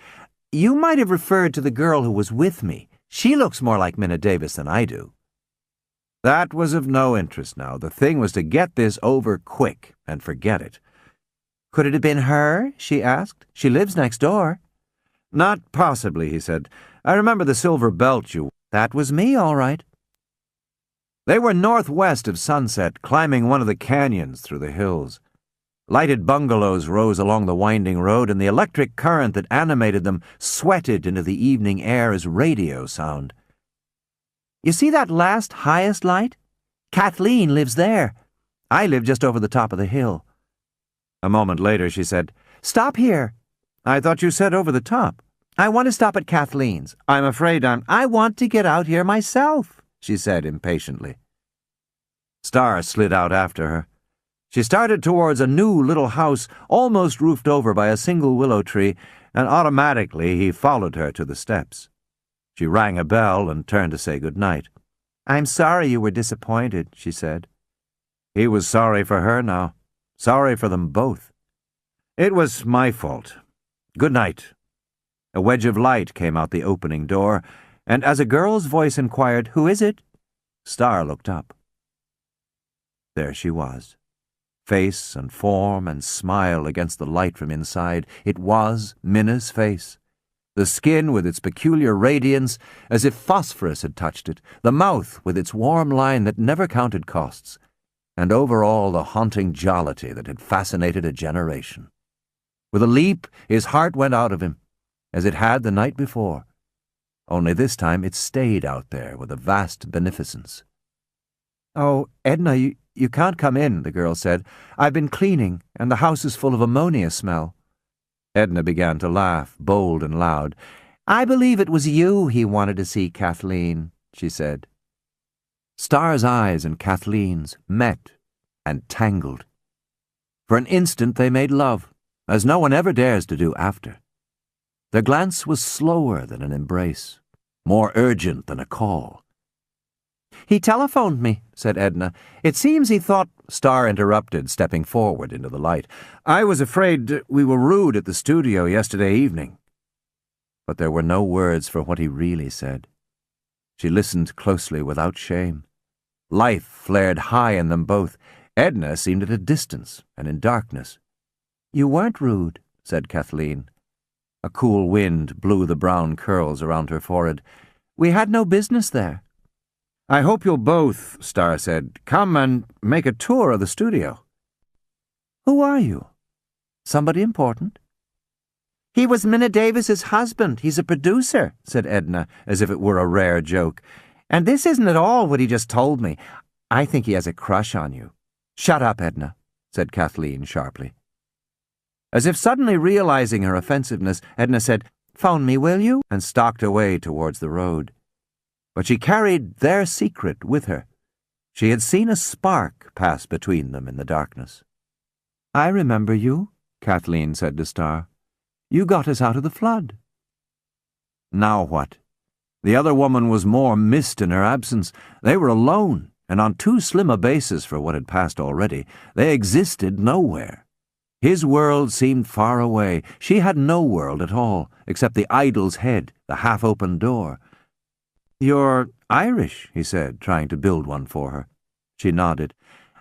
You might have referred to the girl who was with me. She looks more like Minna Davis than I do." That was of no interest now. The thing was to get this over quick and forget it. "Could it have been her?" she asked. "She lives next door." "Not possibly," he said. "I remember the silver belt you—" "That was me, all right." They were northwest of Sunset, climbing one of the canyons through the hills. Lighted bungalows rose along the winding road, and the electric current that animated them sweated into the evening air as radio sound. "You see that last highest light? Kathleen lives there. I live just over the top of the hill." A moment later she said, "Stop here." "I thought you said over the top." "I want to stop at Kathleen's. I want to get out here myself," she said impatiently. Star slid out after her. She started towards a new little house almost roofed over by a single willow tree, and automatically he followed her to the steps. She rang a bell and turned to say good night. "I'm sorry you were disappointed," she said. He was sorry for her now, sorry for them both. "It was my fault. Good night." A wedge of light came out the opening door, and as a girl's voice inquired, "Who is it?" Star looked up. There she was, face and form and smile against the light from inside. It was Minna's face. The skin with its peculiar radiance, as if phosphorus had touched it, the mouth with its warm line that never counted costs, and over all the haunting jollity that had fascinated a generation. With a leap, his heart went out of him, as it had the night before. Only this time it stayed out there with a vast beneficence. "Oh, Edna, you can't come in," the girl said. "I've been cleaning, and the house is full of ammonia smell." Edna began to laugh, bold and loud. "I believe it was you he wanted to see, Kathleen," she said. Star's eyes and Kathleen's met and tangled. For an instant they made love, as no one ever dares to do after. Their glance was slower than an embrace, more urgent than a call. "He telephoned me," said Edna. "It seems he thought—" Star interrupted, stepping forward into the light. "I was afraid we were rude at the studio yesterday evening." But there were no words for what he really said. She listened closely without shame. Life flared high in them both. Edna seemed at a distance and in darkness. "You weren't rude," said Kathleen. A cool wind blew the brown curls around her forehead. "We had no business there." "I hope you'll both," Star said, "come and make a tour of the studio." "Who are you? Somebody important?" "He was Minna Davis's husband. He's a producer," said Edna, as if it were a rare joke. "And this isn't at all what he just told me. I think he has a crush on you." "Shut up, Edna," said Kathleen sharply. As if suddenly realizing her offensiveness, Edna said, "Phone me, will you?" and stalked away towards the road. But she carried their secret with her. She had seen a spark pass between them in the darkness. "I remember you," Kathleen said to Star. "You got us out of the flood." Now what? The other woman was more missed in her absence. They were alone, and on too slim a basis for what had passed already. They existed nowhere. His world seemed far away. She had no world at all, except the idol's head, the half-open door. "You're Irish," he said, trying to build one for her. She nodded.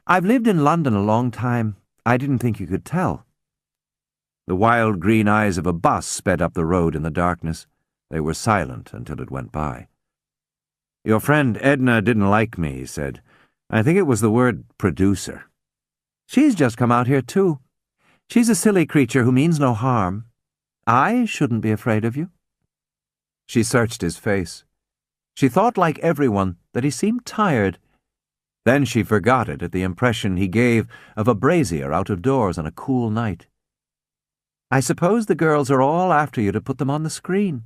"I've lived in London a long time. I didn't think you could tell." The wild green eyes of a bus sped up the road in the darkness. They were silent until it went by. "Your friend Edna didn't like me," he said. "I think it was the word producer." "She's just come out here, too. She's a silly creature who means no harm. I shouldn't be afraid of you." She searched his face. She thought, like everyone, that he seemed tired. Then she forgot it at the impression he gave of a brazier out of doors on a cool night. "I suppose the girls are all after you to put them on the screen."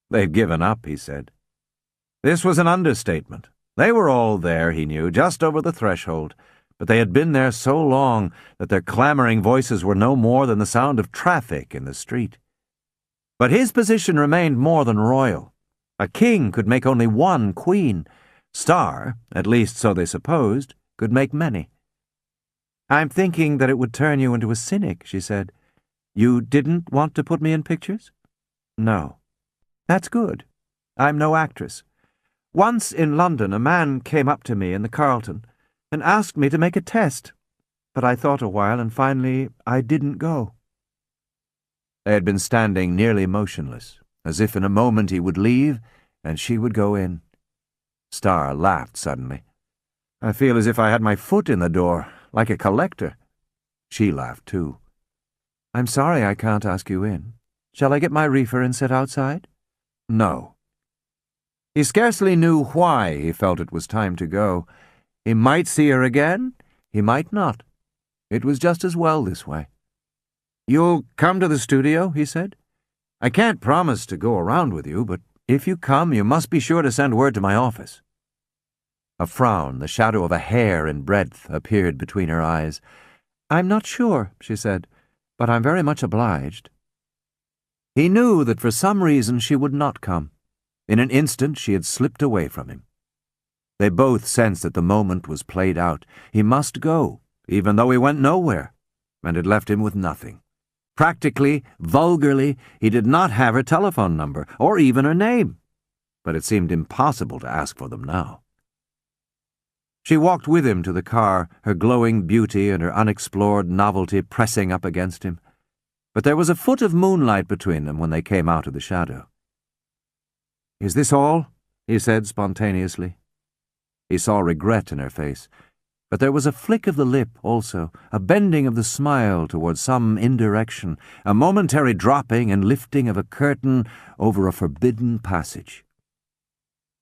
"They've given up," he said. This was an understatement. They were all there, he knew, just over the threshold, but they had been there so long that their clamoring voices were no more than the sound of traffic in the street. But his position remained more than royal. A king could make only one queen. Star, at least so they supposed, could make many. "I'm thinking that it would turn you into a cynic," she said. "You didn't want to put me in pictures?" "No." "That's good. I'm no actress. Once in London a man came up to me in the Carlton and asked me to make a test, but I thought a while and finally I didn't go." They had been standing nearly motionless, as if in a moment he would leave and she would go in. Star laughed suddenly. "I feel as if I had my foot in the door, like a collector." She laughed too. "I'm sorry I can't ask you in. Shall I get my reefer and sit outside?" "No." He scarcely knew why he felt it was time to go. He might see her again, he might not. It was just as well this way. "You'll come to the studio?" he said. "I can't promise to go around with you, but if you come, you must be sure to send word to my office." A frown, the shadow of a hair in breadth, appeared between her eyes. "I'm not sure," she said, "but I'm very much obliged." He knew that for some reason she would not come. In an instant she had slipped away from him. They both sensed that the moment was played out. He must go, even though he went nowhere, and it left him with nothing. Practically, vulgarly, he did not have her telephone number, or even her name, but it seemed impossible to ask for them now. She walked with him to the car, her glowing beauty and her unexplored novelty pressing up against him. But there was a foot of moonlight between them when they came out of the shadow. "Is this all?" he said spontaneously. He saw regret in her face, but there was a flick of the lip also, a bending of the smile towards some indirection, a momentary dropping and lifting of a curtain over a forbidden passage.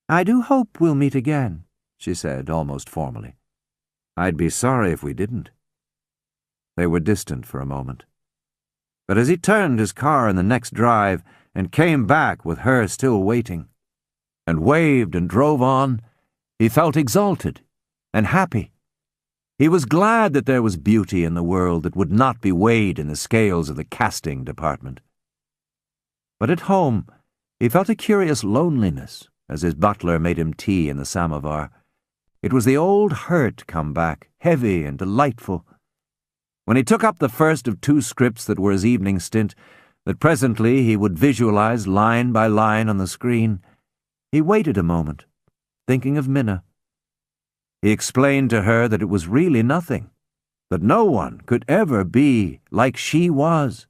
"I do hope we'll meet again," she said almost formally. "I'd be sorry if we didn't." They were distant for a moment. But as he turned his car in the next drive and came back with her still waiting, and waved and drove on, he felt exalted and happy. He was glad that there was beauty in the world that would not be weighed in the scales of the casting department. But at home, he felt a curious loneliness as his butler made him tea in the samovar. It was the old hurt come back, heavy and delightful. When he took up the first of 2 scripts that were his evening stint, that presently he would visualize line by line on the screen, he waited a moment, thinking of Minna. He explained to her that it was really nothing, that no one could ever be like she was,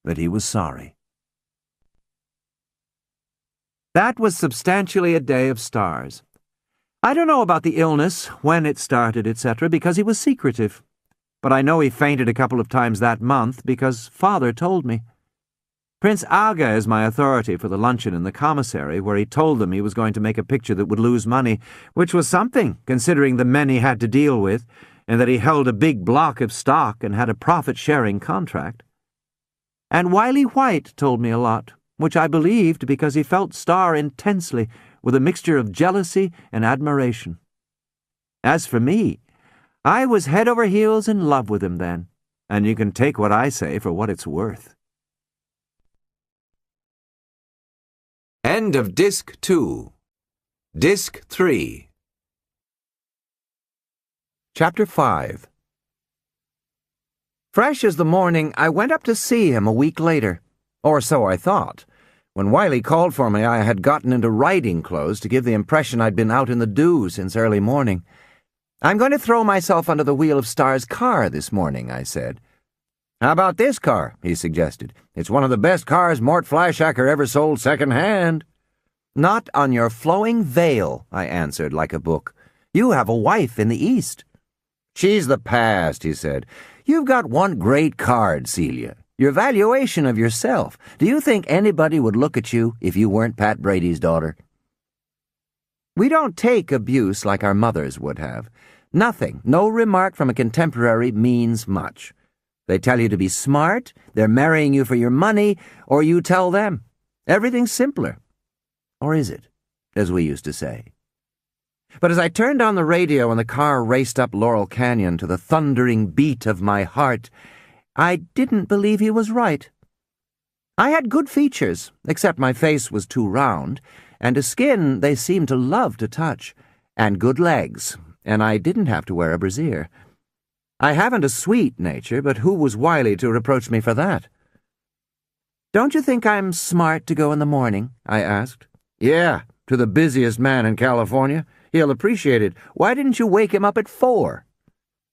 that he was sorry. That was substantially a day of stars. I don't know about the illness, when it started, etc., because he was secretive. But I know he fainted a couple of times that month because Father told me. Prince Aga is my authority for the luncheon in the commissary, where he told them he was going to make a picture that would lose money, which was something, considering the men he had to deal with, and that he held a big block of stock and had a profit-sharing contract. And Wiley White told me a lot, which I believed because he felt Star intensely, with a mixture of jealousy and admiration. As for me, I was head over heels in love with him then, and you can take what I say for what it's worth. End of Disc 2. Disc 3. Chapter 5. Fresh as the morning, I went up to see him a week later, or so I thought. When Wiley called for me, I had gotten into riding clothes to give the impression I'd been out in the dew since early morning. "I'm going to throw myself under the wheel of Star's car this morning," I said. "How about this car?" he suggested. "It's one of the best cars Mort Fleischacker ever sold second-hand." "Not on your flowing veil," I answered like a book. "You have a wife in the East." "She's the past," he said. "You've got one great card, Celia. Your valuation of yourself. Do you think anybody would look at you if you weren't Pat Brady's daughter?" We don't take abuse like our mothers would have. Nothing, no remark from a contemporary means much. They tell you to be smart, they're marrying you for your money, or you tell them. Everything's simpler. Or is it, as we used to say? But as I turned on the radio and the car raced up Laurel Canyon to the thundering beat of my heart, I didn't believe he was right. I had good features, except my face was too round, and a skin they seemed to love to touch, and good legs, and I didn't have to wear a brassiere. I haven't a sweet nature, but who was Wiley to reproach me for that? "Don't you think I'm smart to go in the morning?" I asked. "Yeah, to the busiest man in California. He'll appreciate it. Why didn't you wake him up at 4?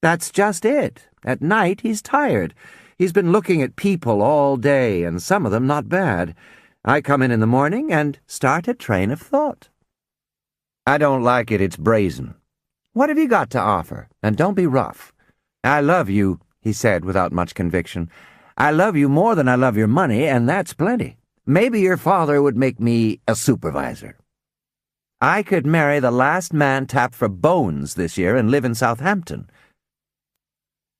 "That's just it. At night he's tired. He's been looking at people all day, and some of them not bad. I come in the morning and start a train of thought." "I don't like it. It's brazen." "What have you got to offer? And don't be rough." "I love you," he said without much conviction. "I love you more than I love your money, and that's plenty. Maybe your father would make me a supervisor. I could marry the last man tapped for bones this year and live in Southampton."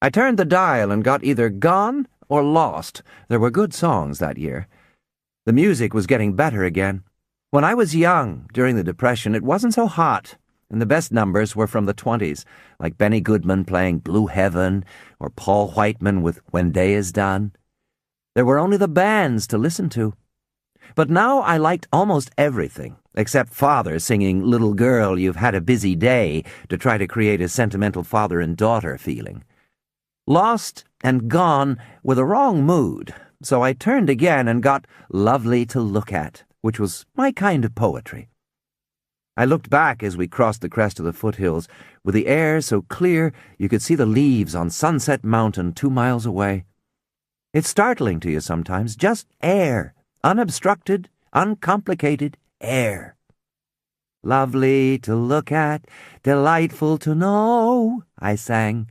I turned the dial and got either Gone or Lost. There were good songs that year. The music was getting better again. When I was young, during the Depression, it wasn't so hot, and the best numbers were from the 20s, like Benny Goodman playing Blue Heaven, or Paul Whiteman with When Day Is Done. There were only the bands to listen to. But now I liked almost everything, except Father singing Little Girl, You've Had a Busy Day to try to create a sentimental father and daughter feeling. Lost and Gone were the wrong mood, so I turned again and got Lovely to Look At, which was my kind of poetry. I looked back as we crossed the crest of the foothills, with the air so clear you could see the leaves on Sunset Mountain 2 miles away. It's startling to you sometimes, just air, unobstructed, uncomplicated air. Lovely to look at, delightful to know, I sang.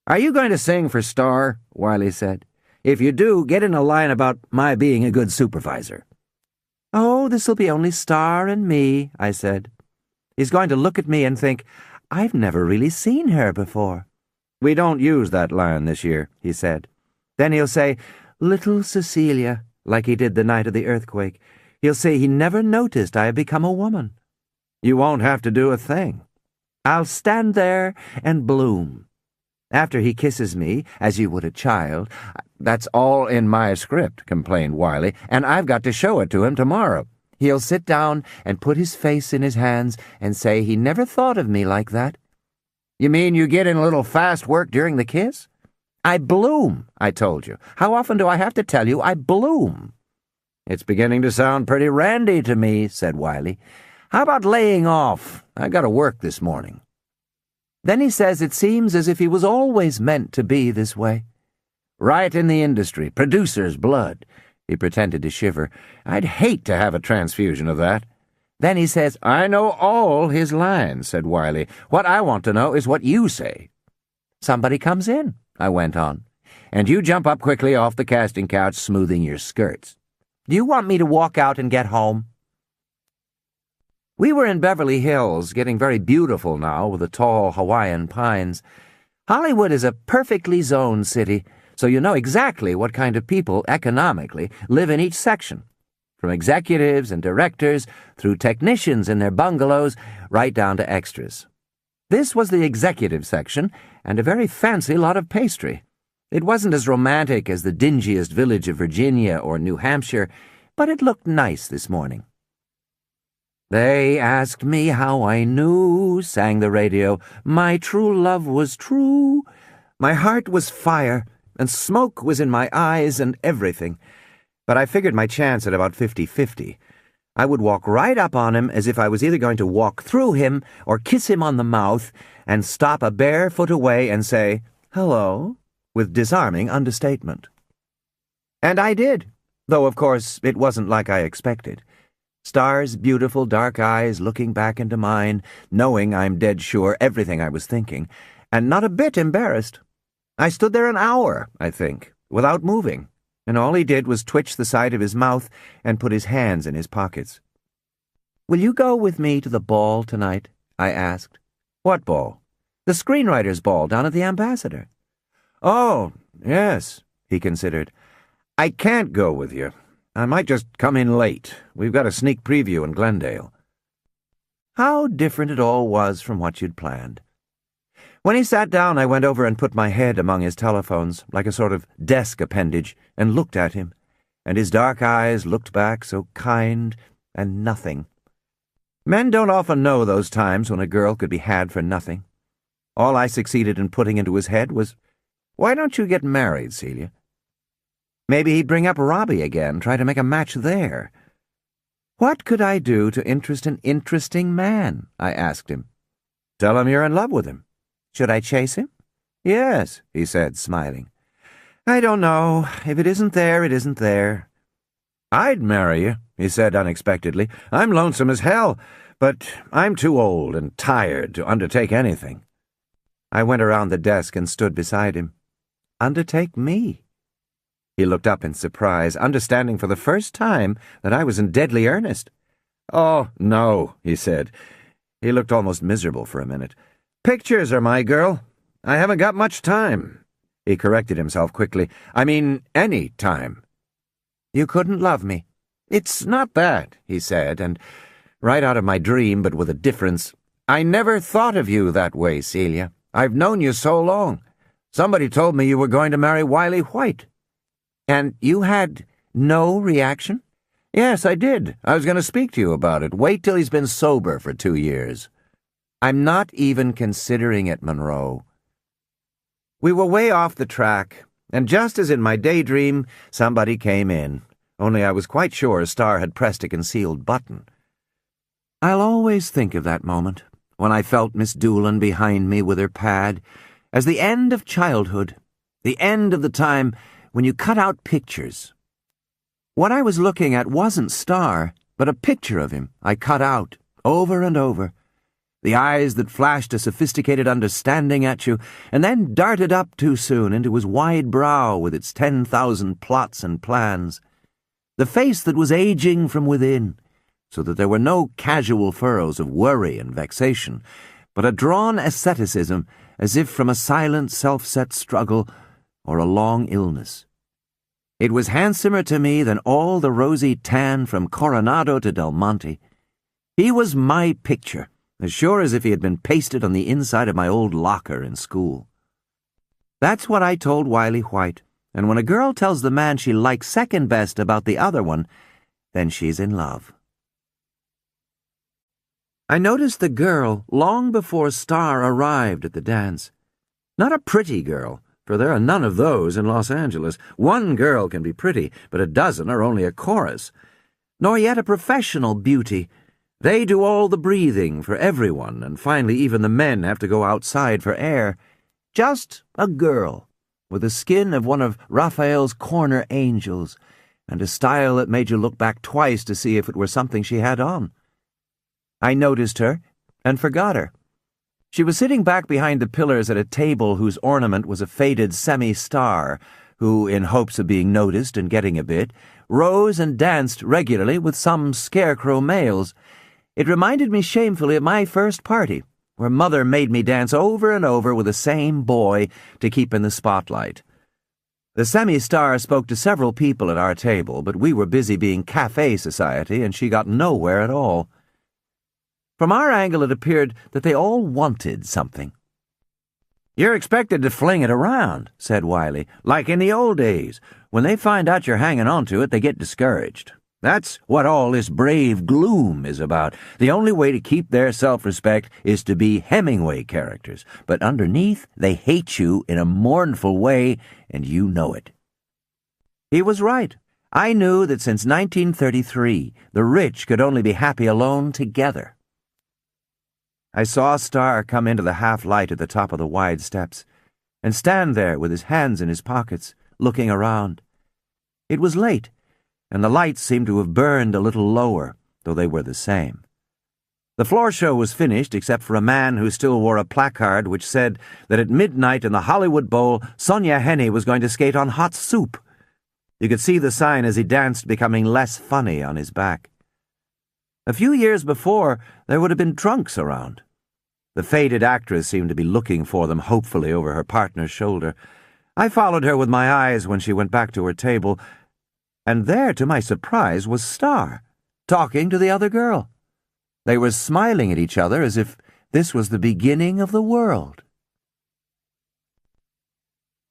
"Are you going to sing for Star?" Wiley said. "If you do, get in a line about my being a good supervisor." "Oh, this'll be only Star and me," I said. "He's going to look at me and think, I've never really seen her before." "We don't use that line this year," he said. Then he'll say, "Little Cecilia," like he did the night of the earthquake. He'll say he never noticed I had become a woman. You won't have to do a thing. I'll stand there and bloom. After he kisses me, as you would a child. That's all in my script, complained Wiley, and I've got to show it to him tomorrow. He'll sit down and put his face in his hands and say he never thought of me like that. You mean you get in a little fast work during the kiss? I bloom, I told you. How often do I have to tell you I bloom? It's beginning to sound pretty randy to me, said Wiley. How about laying off? I got to work this morning. Then he says it seems as if he was always meant to be this way. Right in the industry, producer's blood. He pretended to shiver. I'd hate to have a transfusion of that. Then he says, I know all his lines, said Wiley. What I want to know is what you say. Somebody comes in, I went on, and you jump up quickly off the casting couch, smoothing your skirts. Do you want me to walk out and get home? We were in Beverly Hills, getting very beautiful now with the tall Hawaiian pines. Hollywood is a perfectly zoned city, so you know exactly what kind of people, economically, live in each section. From executives and directors, through technicians in their bungalows, right down to extras. This was the executive section, and a very fancy lot of pastry. It wasn't as romantic as the dingiest village of Virginia or New Hampshire, but it looked nice this morning. They asked me how I knew, sang the radio. My true love was true. My heart was fire, and smoke was in my eyes and everything. But I figured my chance at about 50-50. I would walk right up on him as if I was either going to walk through him or kiss him on the mouth and stop a bare foot away and say, hello, with disarming understatement. And I did, though of course it wasn't like I expected. Star's beautiful dark eyes looking back into mine, knowing I'm dead sure everything I was thinking, and not a bit embarrassed. I stood there an hour, I think, without moving, and all he did was twitch the side of his mouth and put his hands in his pockets. Will you go with me to the ball tonight? I asked. What ball? The screenwriters' ball down at the Ambassador. Oh, yes, he considered. I can't go with you. I might just come in late. We've got a sneak preview in Glendale. How different it all was from what you'd planned. When he sat down, I went over and put my head among his telephones, like a sort of desk appendage, and looked at him, and his dark eyes looked back so kind and nothing. Men don't often know those times when a girl could be had for nothing. All I succeeded in putting into his head was, why don't you get married, Celia? Maybe he'd bring up Robbie again, try to make a match there. What could I do to interest an interesting man? I asked him. Tell him you're in love with him. Should I chase him? Yes, he said, smiling. I don't know. If it isn't there, it isn't there. I'd marry you, he said unexpectedly. I'm lonesome as hell, but I'm too old and tired to undertake anything. I went around the desk and stood beside him. Undertake me? He looked up in surprise, understanding for the first time that I was in deadly earnest. Oh, no, he said. He looked almost miserable for a minute. Pictures are my girl. I haven't got much time. He corrected himself quickly. I mean, any time. You couldn't love me. It's not that, he said, and right out of my dream, but with a difference. I never thought of you that way, Celia. I've known you so long. Somebody told me you were going to marry Wiley White. And you had no reaction? Yes, I did. I was going to speak to you about it. Wait till he's been sober for 2 years. I'm not even considering it, Monroe. We were way off the track, and just as in my daydream, somebody came in, only I was quite sure Star had pressed a concealed button. I'll always think of that moment, when I felt Miss Doolan behind me with her pad, as the end of childhood, the end of the time when you cut out pictures. What I was looking at wasn't Star, but a picture of him I cut out, over and over. The eyes that flashed a sophisticated understanding at you, and then darted up too soon into his wide brow with its 10,000 plots and plans. The face that was aging from within, so that there were no casual furrows of worry and vexation, but a drawn asceticism as if from a silent self-set struggle or a long illness. It was handsomer to me than all the rosy tan from Coronado to Del Monte. He was my picture, as sure as if he had been pasted on the inside of my old locker in school. That's what I told Wiley White, and when a girl tells the man she likes second best about the other one, then she's in love. I noticed the girl long before Star arrived at the dance. Not a pretty girl, for there are none of those in Los Angeles. One girl can be pretty, but a dozen are only a chorus. Nor yet a professional beauty. They do all the breathing for everyone, and finally even the men have to go outside for air. Just a girl, with the skin of one of Raphael's corner angels, and a style that made you look back twice to see if it were something she had on. I noticed her, and forgot her. She was sitting back behind the pillars at a table whose ornament was a faded semi-star, who, in hopes of being noticed and getting a bit, rose and danced regularly with some scarecrow males. It reminded me shamefully of my first party, where Mother made me dance over and over with the same boy to keep in the spotlight. The semi-star spoke to several people at our table, but we were busy being cafe society, and she got nowhere at all. From our angle it appeared that they all wanted something. "You're expected to fling it around," said Wiley, "like in the old days. When they find out you're hanging on to it, they get discouraged. That's what all this brave gloom is about. The only way to keep their self-respect is to be Hemingway characters. But underneath, they hate you in a mournful way, and you know it." He was right. I knew that since 1933, the rich could only be happy alone together. I saw Star come into the half-light at the top of the wide steps, and stand there with his hands in his pockets, looking around. It was late, and the lights seemed to have burned a little lower, though they were the same. The floor show was finished except for a man who still wore a placard which said that at midnight in the Hollywood Bowl, Sonia Henney was going to skate on hot soup. You could see the sign as he danced becoming less funny on his back. A few years before, there would have been drunks around. The faded actress seemed to be looking for them hopefully over her partner's shoulder. I followed her with my eyes when she went back to her table, and there, to my surprise, was Star, talking to the other girl. They were smiling at each other as if this was the beginning of the world.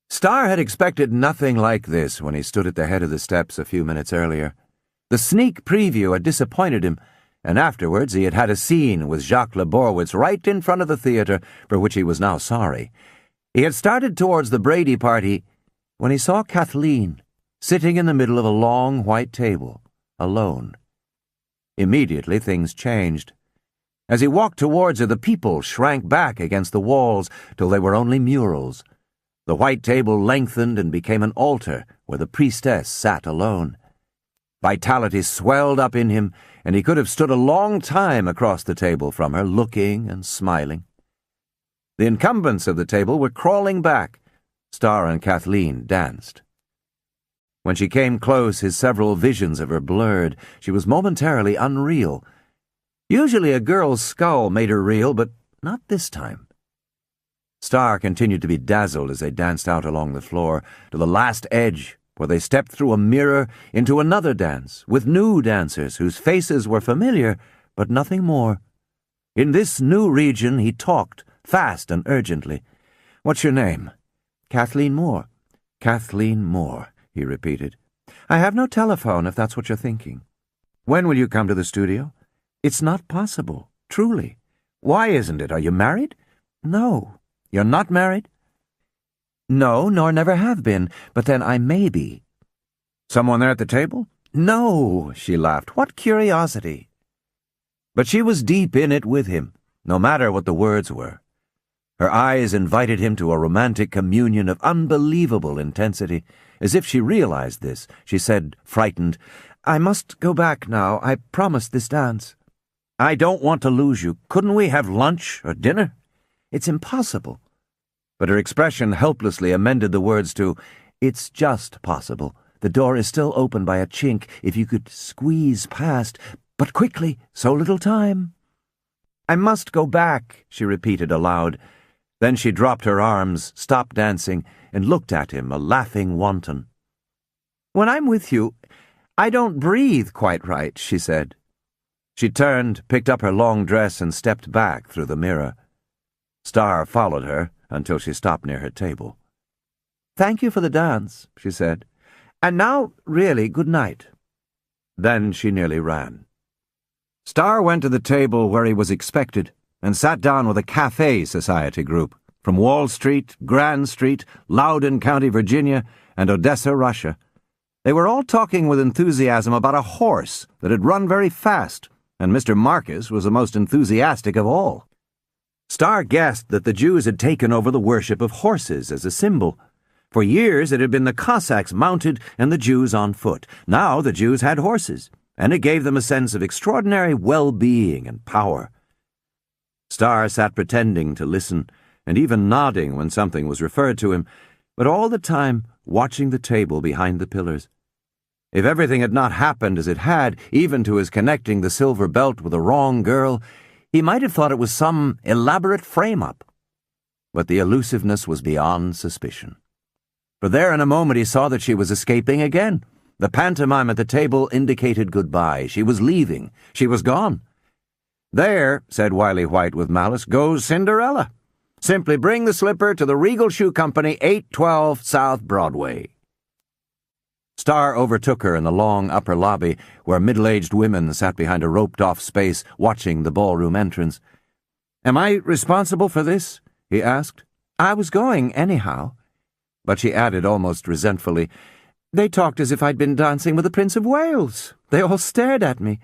Star had expected nothing like this when he stood at the head of the steps a few minutes earlier. The sneak preview had disappointed him, and afterwards he had had a scene with Jacques Leborowitz right in front of the theatre, for which he was now sorry. He had started towards the Brady party when he saw Kathleen sitting in the middle of a long white table, alone. Immediately things changed. As he walked towards her, the people shrank back against the walls till they were only murals. The white table lengthened and became an altar where the priestess sat alone. Vitality swelled up in him, and he could have stood a long time across the table from her, looking and smiling. The incumbents of the table were crawling back. Star and Kathleen danced. When she came close, his several visions of her blurred. She was momentarily unreal. Usually a girl's skull made her real, but not this time. Star continued to be dazzled as they danced out along the floor to the last edge, where they stepped through a mirror into another dance, with new dancers whose faces were familiar, but nothing more. In this new region he talked, fast and urgently. "What's your name?" "Kathleen Moore." "Kathleen Moore," he repeated. "I have no telephone, if that's what you're thinking." "When will you come to the studio?" "It's not possible, truly." "Why isn't it? Are you married?" "No." "You're not married?" "No, nor never have been, but then I may be." "Someone there at the table?" "No," she laughed. "What curiosity." But she was deep in it with him, no matter what the words were. Her eyes invited him to a romantic communion of unbelievable intensity. As if she realized this, she said, frightened, "I must go back now. I promised this dance." "I don't want to lose you. Couldn't we have lunch or dinner?" "It's impossible." But her expression helplessly amended the words to, "It's just possible. The door is still open by a chink. If you could squeeze past, but quickly, so little time." "I must go back," she repeated aloud. Then she dropped her arms, stopped dancing, and looked at him, a laughing wanton. "When I'm with you, I don't breathe quite right," she said. She turned, picked up her long dress, and stepped back through the mirror. Star followed her until she stopped near her table. Thank you for the dance, she said. And now, really, good night. Then she nearly ran. Starr went to the table where he was expected and sat down with a Café Society group from Wall Street, Grand Street, Loudoun County, Virginia, and Odessa, Russia. They were all talking with enthusiasm about a horse that had run very fast, and Mr. Marcus was the most enthusiastic of all. Starr guessed that the Jews had taken over the worship of horses as a symbol. For years it had been the Cossacks mounted and the Jews on foot. Now the Jews had horses, and it gave them a sense of extraordinary well-being and power. Starr sat pretending to listen, and even nodding when something was referred to him, but all the time watching the table behind the pillars. If everything had not happened as it had, even to his connecting the silver belt with a wrong girl, he might have thought it was some elaborate frame-up. But the elusiveness was beyond suspicion. For there in a moment he saw that she was escaping again. The pantomime at the table indicated goodbye. She was leaving. She was gone. There, said Wiley White with malice, goes Cinderella. Simply bring the slipper to the Regal Shoe Company, 812 South Broadway. Starr overtook her in the long upper lobby where middle-aged women sat behind a roped-off space watching the ballroom entrance. Am I responsible for this? He asked. I was going anyhow. But she added almost resentfully, They talked as if I'd been dancing with the Prince of Wales. They all stared at me.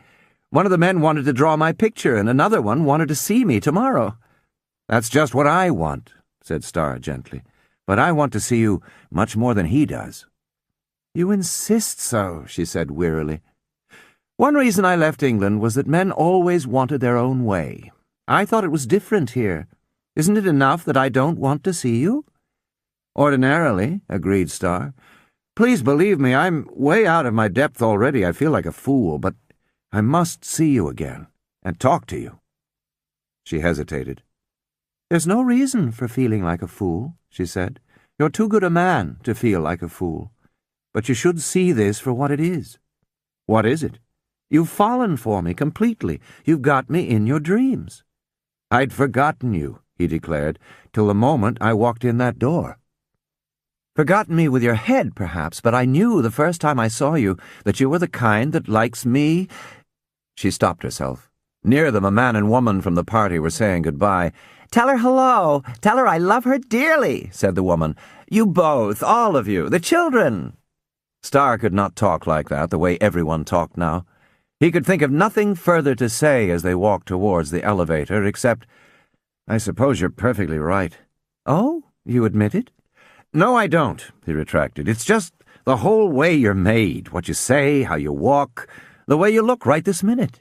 One of the men wanted to draw my picture, and another one wanted to see me tomorrow. That's just what I want, said Starr gently. But I want to see you much more than he does. You insist so, she said wearily. One reason I left England was that men always wanted their own way. I thought it was different here. Isn't it enough that I don't want to see you? Ordinarily, agreed Starr. Please believe me, I'm way out of my depth already. I feel like a fool, but I must see you again and talk to you. She hesitated. There's no reason for feeling like a fool, she said. You're too good a man to feel like a fool. But you should see this for what it is. What is it? You've fallen for me completely. You've got me in your dreams. I'd forgotten you, he declared, till the moment I walked in that door. Forgotten me with your head, perhaps, but I knew the first time I saw you that you were the kind that likes me. She stopped herself. Near them, a man and woman from the party were saying goodbye. Tell her hello. Tell her I love her dearly, said the woman. You both, all of you, the children. Starr could not talk like that, the way everyone talked now. He could think of nothing further to say as they walked towards the elevator, except, I suppose you're perfectly right. Oh, you admit it? No, I don't, he retracted. It's just the whole way you're made, what you say, how you walk, the way you look right this minute.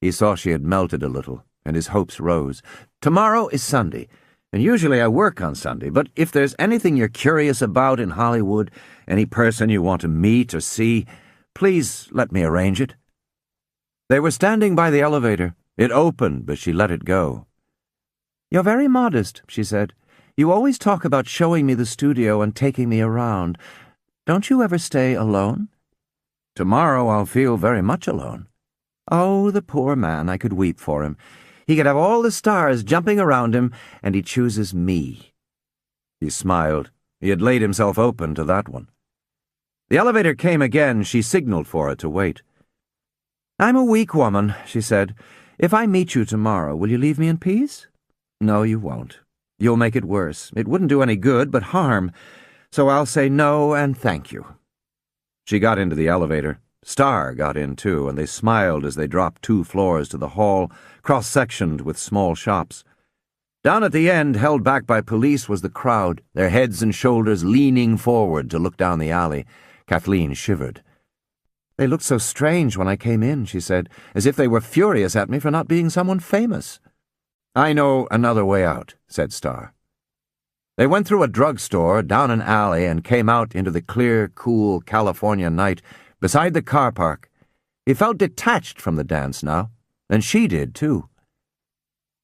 He saw she had melted a little, and his hopes rose. Tomorrow is Sunday, and usually I work on Sunday, but if there's anything you're curious about in Hollywood, any person you want to meet or see, please let me arrange it. They were standing by the elevator. It opened, but she let it go. You're very modest, she said. You always talk about showing me the studio and taking me around. Don't you ever stay alone? Tomorrow I'll feel very much alone. Oh, the poor man, I could weep for him. He could have all the stars jumping around him, and he chooses me. He smiled. He had laid himself open to that one. The elevator came again. She signaled for it to wait. I'm a weak woman, she said. If I meet you tomorrow, will you leave me in peace? No, you won't. You'll make it worse. It wouldn't do any good, but harm. So I'll say no and thank you. She got into the elevator. Starr got in, too, and they smiled as they dropped 2 floors to the hall, cross-sectioned with small shops. Down at the end, held back by police, was the crowd, their heads and shoulders leaning forward to look down the alley. Kathleen shivered. They looked so strange when I came in, she said, as if they were furious at me for not being someone famous. I know another way out, said Starr. They went through a drugstore, down an alley, and came out into the clear, cool California night beside the car park. He felt detached from the dance now, and she did, too.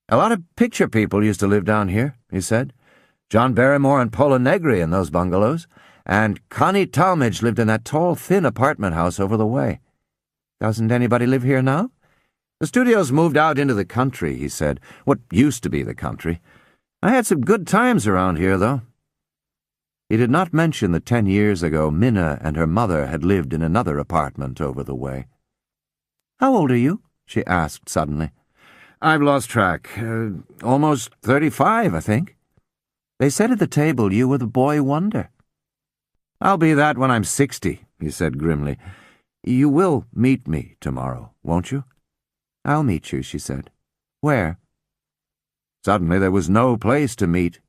A lot of picture people used to live down here, he said. John Barrymore and Pola Negri in those bungalows, and Connie Talmadge lived in that tall, thin apartment house over the way. Doesn't anybody live here now? The studios moved out into the country, he said, what used to be the country. I had some good times around here, though. He did not mention that 10 years ago Minna and her mother had lived in another apartment over the way. "How old are you?" she asked suddenly. "I've lost track. Almost 35, I think. They said at the table you were the boy wonder." "I'll be that when I'm 60, he said grimly. "You will meet me tomorrow, won't you?" "I'll meet you," she said. "Where?" Suddenly there was no place to meet.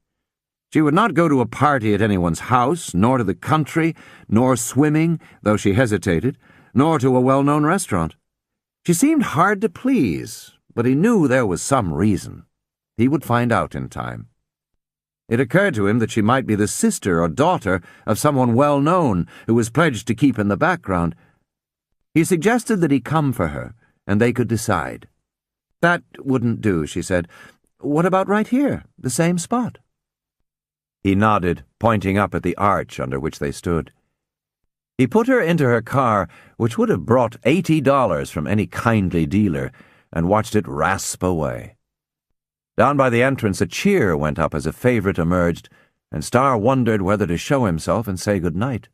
She would not go to a party at anyone's house, nor to the country, nor swimming, though she hesitated, nor to a well-known restaurant. She seemed hard to please, but he knew there was some reason. He would find out in time. It occurred to him that she might be the sister or daughter of someone well-known who was pledged to keep in the background. He suggested that he come for her, and they could decide. "That wouldn't do," she said. "What about right here, the same spot?" He nodded, pointing up at the arch under which they stood. He put her into her car, which would have brought $80 from any kindly dealer, and watched it rasp away. Down by the entrance a cheer went up as a favorite emerged, and Starr wondered whether to show himself and say good night.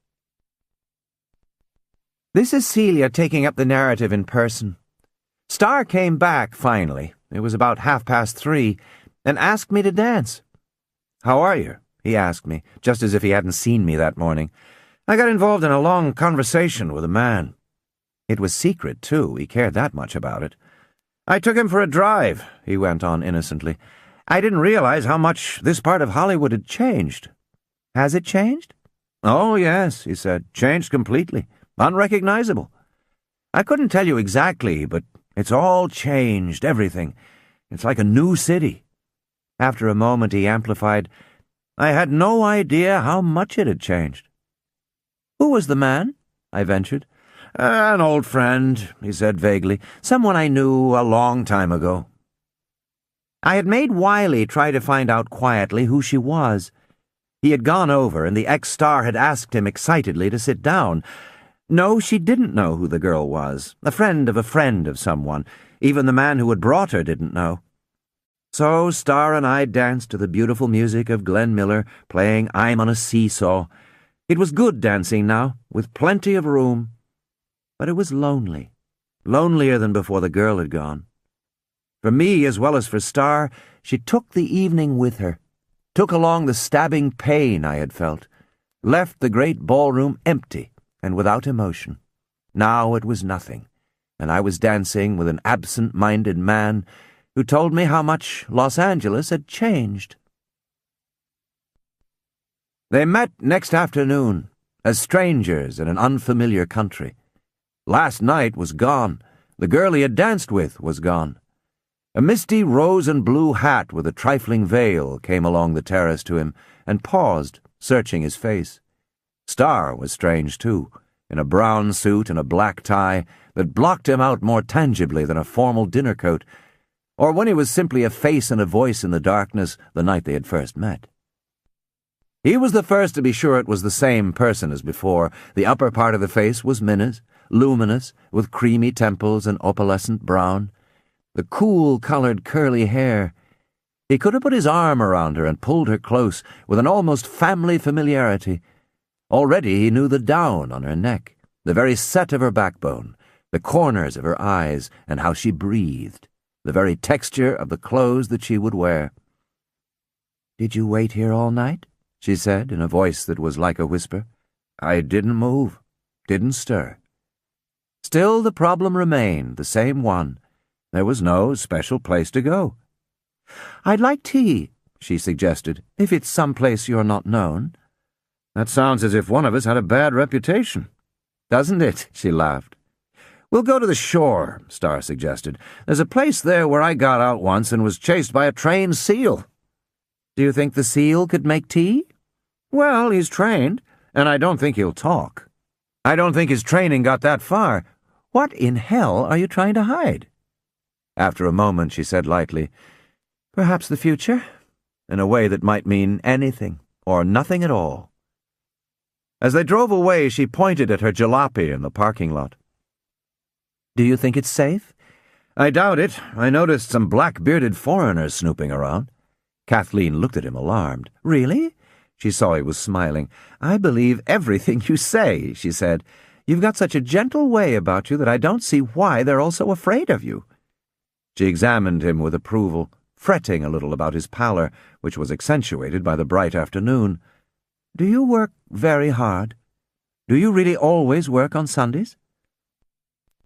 This is Celia taking up the narrative in person. Starr came back finally, it was about 3:30, and asked me to dance. "How are you?" he asked me, just as if he hadn't seen me that morning. "I got involved in a long conversation with a man." It was secret, too, he cared that much about it. "I took him for a drive," he went on innocently. "I didn't realize how much this part of Hollywood had changed." "Has it changed?" "Oh, yes," he said. "Changed completely. Unrecognizable. I couldn't tell you exactly, but it's all changed, everything. It's like a new city." After a moment he amplified, "I had no idea how much it had changed." "Who was the man?" I ventured. "An old friend," he said vaguely. "Someone I knew a long time ago." I had made Wiley try to find out quietly who she was. He had gone over, and the ex-star had asked him excitedly to sit down. No, she didn't know who the girl was. A friend of someone. Even the man who had brought her didn't know. So Starr and I danced to the beautiful music of Glenn Miller playing I'm on a Seesaw. It was good dancing now, with plenty of room. But it was lonely. Lonelier than before the girl had gone. For me, as well as for Starr, she took the evening with her, took along the stabbing pain I had felt, left the great ballroom empty and without emotion. Now it was nothing, and I was dancing with an absent-minded man who told me how much Los Angeles had changed. They met next afternoon, as strangers in an unfamiliar country. Last night was gone. The girl he had danced with was gone. A misty rose and blue hat with a trifling veil came along the terrace to him and paused, searching his face. Starr was strange, too, in a brown suit and a black tie that blocked him out more tangibly than a formal dinner coat, or when he was simply a face and a voice in the darkness the night they had first met. He was the first to be sure it was the same person as before. The upper part of the face was Minna's, luminous, with creamy temples and opalescent brown. The cool-colored curly hair. He could have put his arm around her and pulled her close with an almost family familiarity. Already he knew the down on her neck, the very set of her backbone, the corners of her eyes, and how she breathed, the very texture of the clothes that she would wear. "Did you wait here all night?" she said in a voice that was like a whisper. I didn't move, didn't stir. Still the problem remained, the same one. There was no special place to go. "I'd like tea," she suggested, "if it's some place you're not known." "That sounds as if one of us had a bad reputation." "Doesn't it?" she laughed. "We'll go to the shore," Starr suggested. "There's a place there where I got out once and was chased by a trained seal." "Do you think the seal could make tea?" "Well, he's trained, and I don't think he'll talk. I don't think his training got that far. What in hell are you trying to hide?" After a moment she said lightly, "Perhaps the future," in a way that might mean anything or nothing at all. As they drove away, she pointed at her jalopy in the parking lot. "Do you think it's safe?" "I doubt it. I noticed some black-bearded foreigners snooping around." Kathleen looked at him alarmed. "Really?" She saw he was smiling. "I believe everything you say," she said. "You've got such a gentle way about you that I don't see why they're all so afraid of you." She examined him with approval, fretting a little about his pallor, which was accentuated by the bright afternoon. "Do you work very hard? Do you really always work on Sundays?"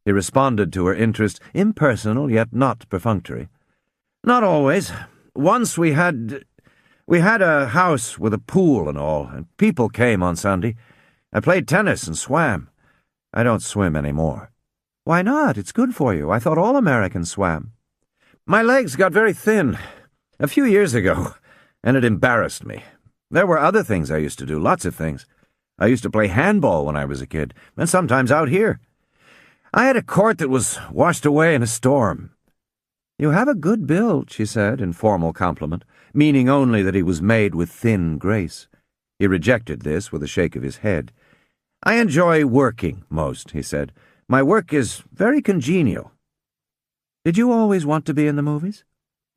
He responded to her interest, impersonal yet not perfunctory. "Not always. Once we had a house with a pool and all, and people came on Sunday. I played tennis and swam. I don't swim any more." "Why not? It's good for you. I thought all Americans swam." "My legs got very thin a few years ago, and it embarrassed me. There were other things I used to do, lots of things. I used to play handball when I was a kid, and sometimes out here. I had a court that was washed away in a storm." "You have a good build," she said, in formal compliment, meaning only that he was made with thin grace. He rejected this with a shake of his head. "I enjoy working most," he said. "My work is very congenial." "Did you always want to be in the movies?"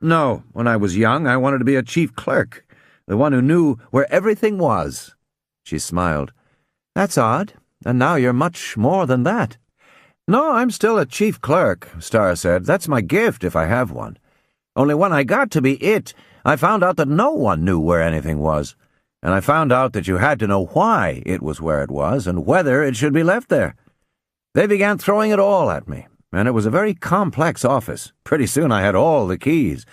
"No. When I was young, I wanted to be a chief clerk, the one who knew where everything was." She smiled. "That's odd, and now you're much more than that." "No, I'm still a chief clerk," Starr said. "That's my gift, if I have one. Only when I got to be it, I found out that no one knew where anything was, and I found out that you had to know why it was where it was and whether it should be left there. They began throwing it all at me, and it was a very complex office. Pretty soon I had all the keys,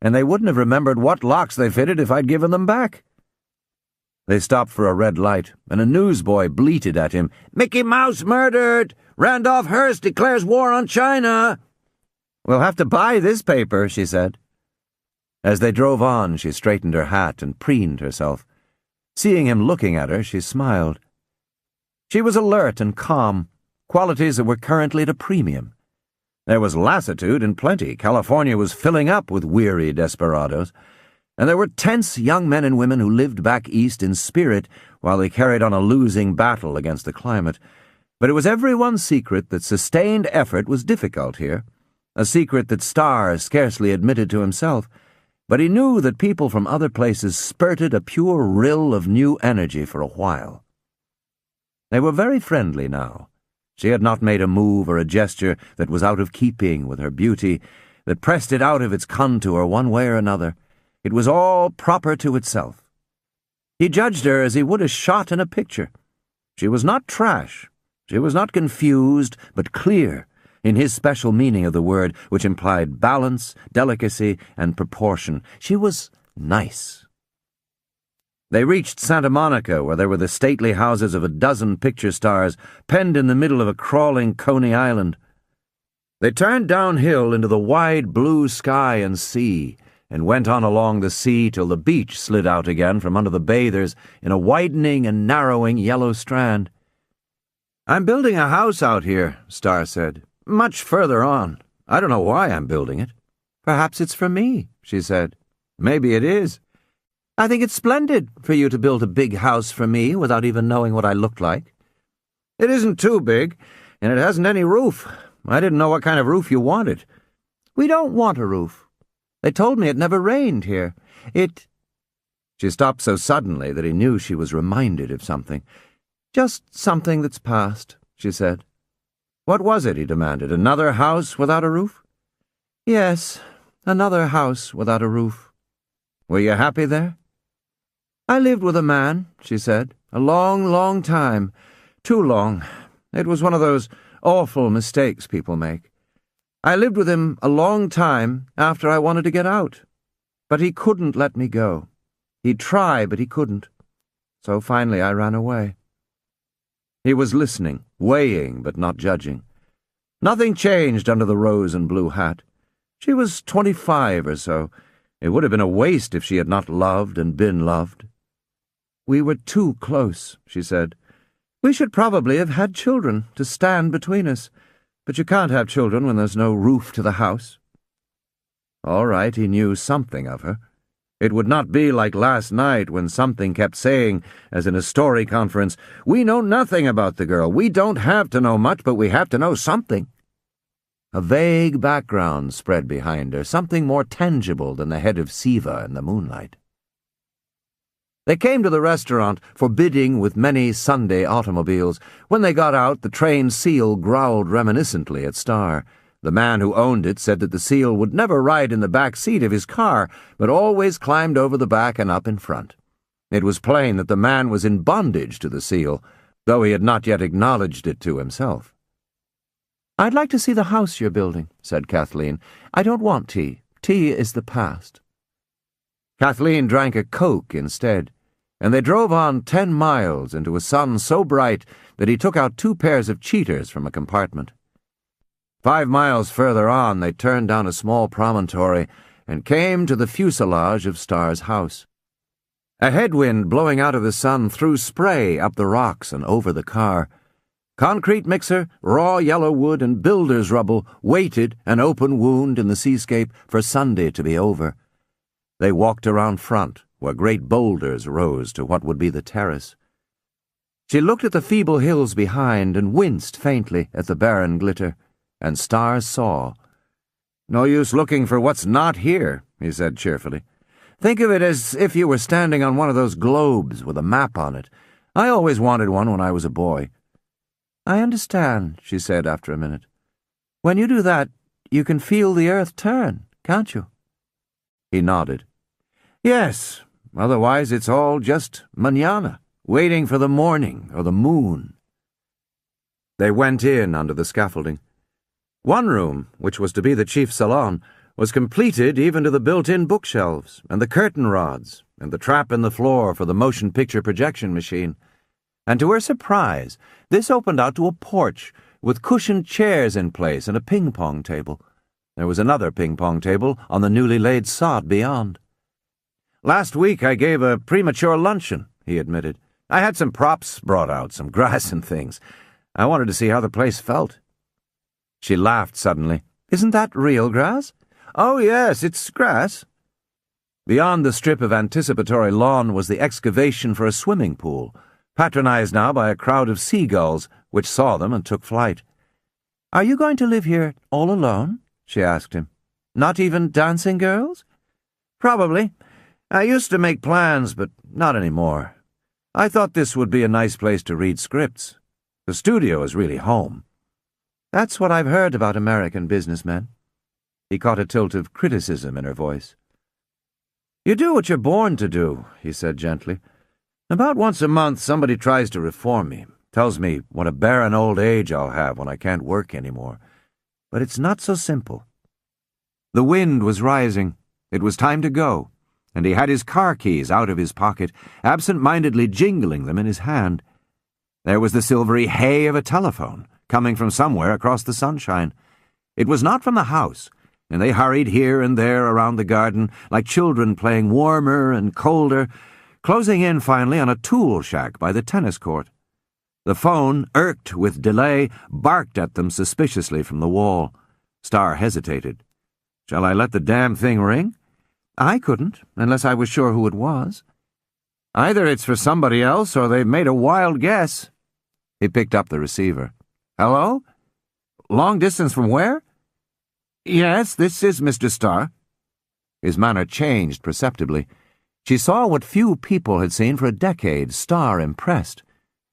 and they wouldn't have remembered what locks they fitted if I'd given them back." They stopped for a red light, and a newsboy bleated at him, "Mickey Mouse murdered! Randolph Hearst declares war on China!" "We'll have to buy this paper," she said. As they drove on, she straightened her hat and preened herself. Seeing him looking at her, she smiled. She was alert and calm, qualities that were currently at a premium. There was lassitude in plenty. California was filling up with weary desperados, and there were tense young men and women who lived back east in spirit while they carried on a losing battle against the climate. But it was everyone's secret that sustained effort was difficult here, a secret that Starr scarcely admitted to himself, but he knew that people from other places spurted a pure rill of new energy for a while. They were very friendly now. She had not made a move or a gesture that was out of keeping with her beauty, that pressed it out of its contour one way or another. It was all proper to itself. He judged her as he would a shot in a picture. She was not trash. She was not confused, but clear, in his special meaning of the word, which implied balance, delicacy, and proportion. She was nice. They reached Santa Monica, where there were the stately houses of a dozen picture stars penned in the middle of a crawling Coney Island. They turned downhill into the wide blue sky and sea, and went on along the sea till the beach slid out again from under the bathers in a widening and narrowing yellow strand. "I'm building a house out here," Starr said. "Much further on. I don't know why I'm building it." "Perhaps it's for me," she said. "Maybe it is. I think it's splendid for you to build a big house for me without even knowing what I looked like." "It isn't too big, and it hasn't any roof. I didn't know what kind of roof you wanted." "We don't want a roof. They told me it never rained here. She stopped so suddenly that he knew she was reminded of something. "Just something that's past," she said. "What was it?" he demanded. "Another house without a roof?" "Yes, another house without a roof." "Were you happy there?" "I lived with a man," she said. "A long, long time. Too long. It was one of those awful mistakes people make. I lived with him a long time after I wanted to get out. But he couldn't let me go. He'd try, but he couldn't. So finally I ran away." He was listening, weighing but not judging. Nothing changed under the rose and blue hat. She was 25 or so. It would have been a waste if she had not loved and been loved. "We were too close," she said. "We should probably have had children to stand between us, but you can't have children when there's no roof to the house." All right, he knew something of her. It would not be like last night when something kept saying, as in a story conference, "We know nothing about the girl. We don't have to know much, but we have to know something." A vague background spread behind her, something more tangible than the head of Siva in the moonlight. They came to the restaurant, forbidding with many Sunday automobiles. When they got out, the trained seal growled reminiscently at Star. The man who owned it said that the seal would never ride in the back seat of his car, but always climbed over the back and up in front. It was plain that the man was in bondage to the seal, though he had not yet acknowledged it to himself. "I'd like to see the house you're building," said Kathleen. "I don't want tea. Tea is the past." Kathleen drank a Coke instead, and they drove on 10 miles into a sun so bright that he took out 2 pairs of cheaters from a compartment. 5 miles further on, they turned down a small promontory and came to the fuselage of Star's house. A headwind blowing out of the sun threw spray up the rocks and over the car. Concrete mixer, raw yellow wood, and builder's rubble waited, an open wound in the seascape, for Sunday to be over. They walked around front, where great boulders rose to what would be the terrace. She looked at the feeble hills behind and winced faintly at the barren glitter, and Star saw. "No use looking for what's not here," he said cheerfully. "Think of it as if you were standing on one of those globes with a map on it. I always wanted one when I was a boy." "I understand," she said after a minute. "When you do that, you can feel the earth turn, can't you?" He nodded. "Yes, otherwise it's all just mañana, waiting for the morning or the moon." They went in under the scaffolding. One room, which was to be the chief salon, was completed even to the built-in bookshelves and the curtain rods and the trap in the floor for the motion picture projection machine. And to her surprise, this opened out to a porch with cushioned chairs in place and a ping-pong table. There was another ping-pong table on the newly laid sod beyond. "Last week I gave a premature luncheon," he admitted. "I had some props brought out, some grass and things. I wanted to see how the place felt." She laughed suddenly. "Isn't that real grass?" "Oh, yes, it's grass." Beyond the strip of anticipatory lawn was the excavation for a swimming pool, patronized now by a crowd of seagulls, which saw them and took flight. "Are you going to live here all alone?" she asked him. "Not even dancing girls?" "Probably. I used to make plans, but not anymore. I thought this would be a nice place to read scripts. The studio is really home." "That's what I've heard about American businessmen." He caught a tilt of criticism in her voice. "You do what you're born to do," he said gently. "About once a month somebody tries to reform me, tells me what a barren old age I'll have when I can't work anymore. But it's not so simple." The wind was rising. It was time to go, and he had his car keys out of his pocket, absent-mindedly jingling them in his hand. There was the silvery hay of a telephone, coming from somewhere across the sunshine. It was not from the house, and they hurried here and there around the garden like children playing warmer and colder, closing in finally on a tool shack by the tennis court. The phone, irked with delay, barked at them suspiciously from the wall. Star hesitated. "Shall I let the damn thing ring?" "I couldn't, unless I was sure who it was." "Either it's for somebody else or they've made a wild guess." He picked up the receiver. "Hello? Long distance from where?" "Yes, this is Mr. Starr." His manner changed perceptibly. She saw what few people had seen for a decade, Starr impressed.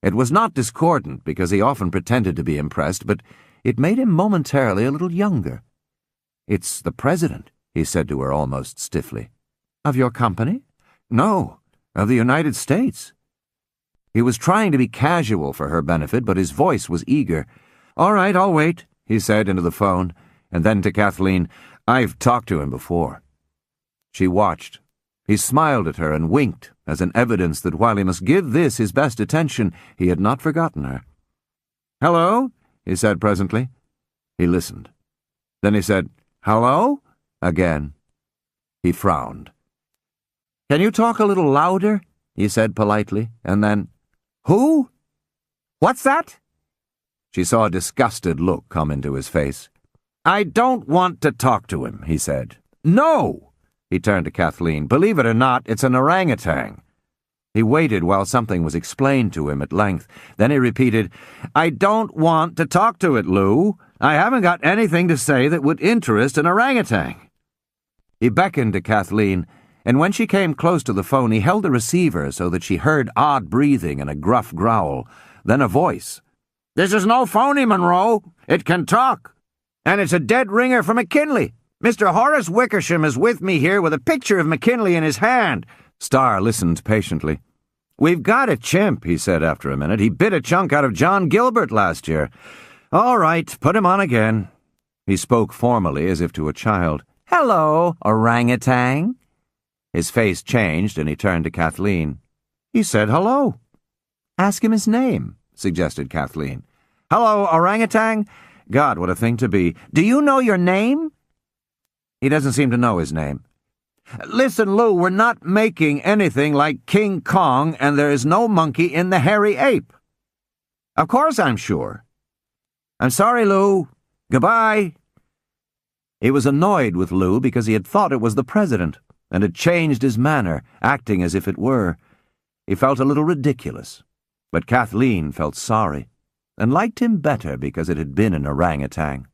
It was not discordant, because he often pretended to be impressed, but it made him momentarily a little younger. "It's the president," he said to her almost stiffly. "Of your company?" "No, of the United States." He was trying to be casual for her benefit, but his voice was eager. "All right, I'll wait," he said into the phone, and then to Kathleen, "I've talked to him before." She watched. He smiled at her and winked as an evidence that while he must give this his best attention, he had not forgotten her. "Hello?" he said presently. He listened. Then he said, "Hello?" again. He frowned. "Can you talk a little louder?" he said politely, and then, "Who? What's that?" She saw a disgusted look come into his face. "I don't want to talk to him," he said. "No!" He turned to Kathleen. "Believe it or not, it's an orangutan." He waited while something was explained to him at length. Then he repeated, "I don't want to talk to it, Lou. I haven't got anything to say that would interest an orangutan." He beckoned to Kathleen, and when she came close to the phone, he held the receiver so that she heard odd breathing and a gruff growl, then a voice. "This is no phony, Monroe. It can talk. And it's a dead ringer from McKinley. Mr. Horace Wickersham is with me here with a picture of McKinley in his hand." Starr listened patiently. "We've got a chimp," he said after a minute. "He bit a chunk out of John Gilbert last year. All right, put him on again." He spoke formally as if to a child. "Hello, orangutan." His face changed and he turned to Kathleen. "He said hello." "Ask him his name," suggested Kathleen. "Hello, orangutan? God, what a thing to be. Do you know your name?" "He doesn't seem to know his name." "Listen, Lou, we're not making anything like King Kong, and there is no monkey in the hairy ape." "Of course I'm sure." "I'm sorry, Lou. Goodbye." He was annoyed with Lou because he had thought it was the president, and had changed his manner, acting as if it were. He felt a little ridiculous, but Kathleen felt sorry, and liked him better because it had been an orangutan.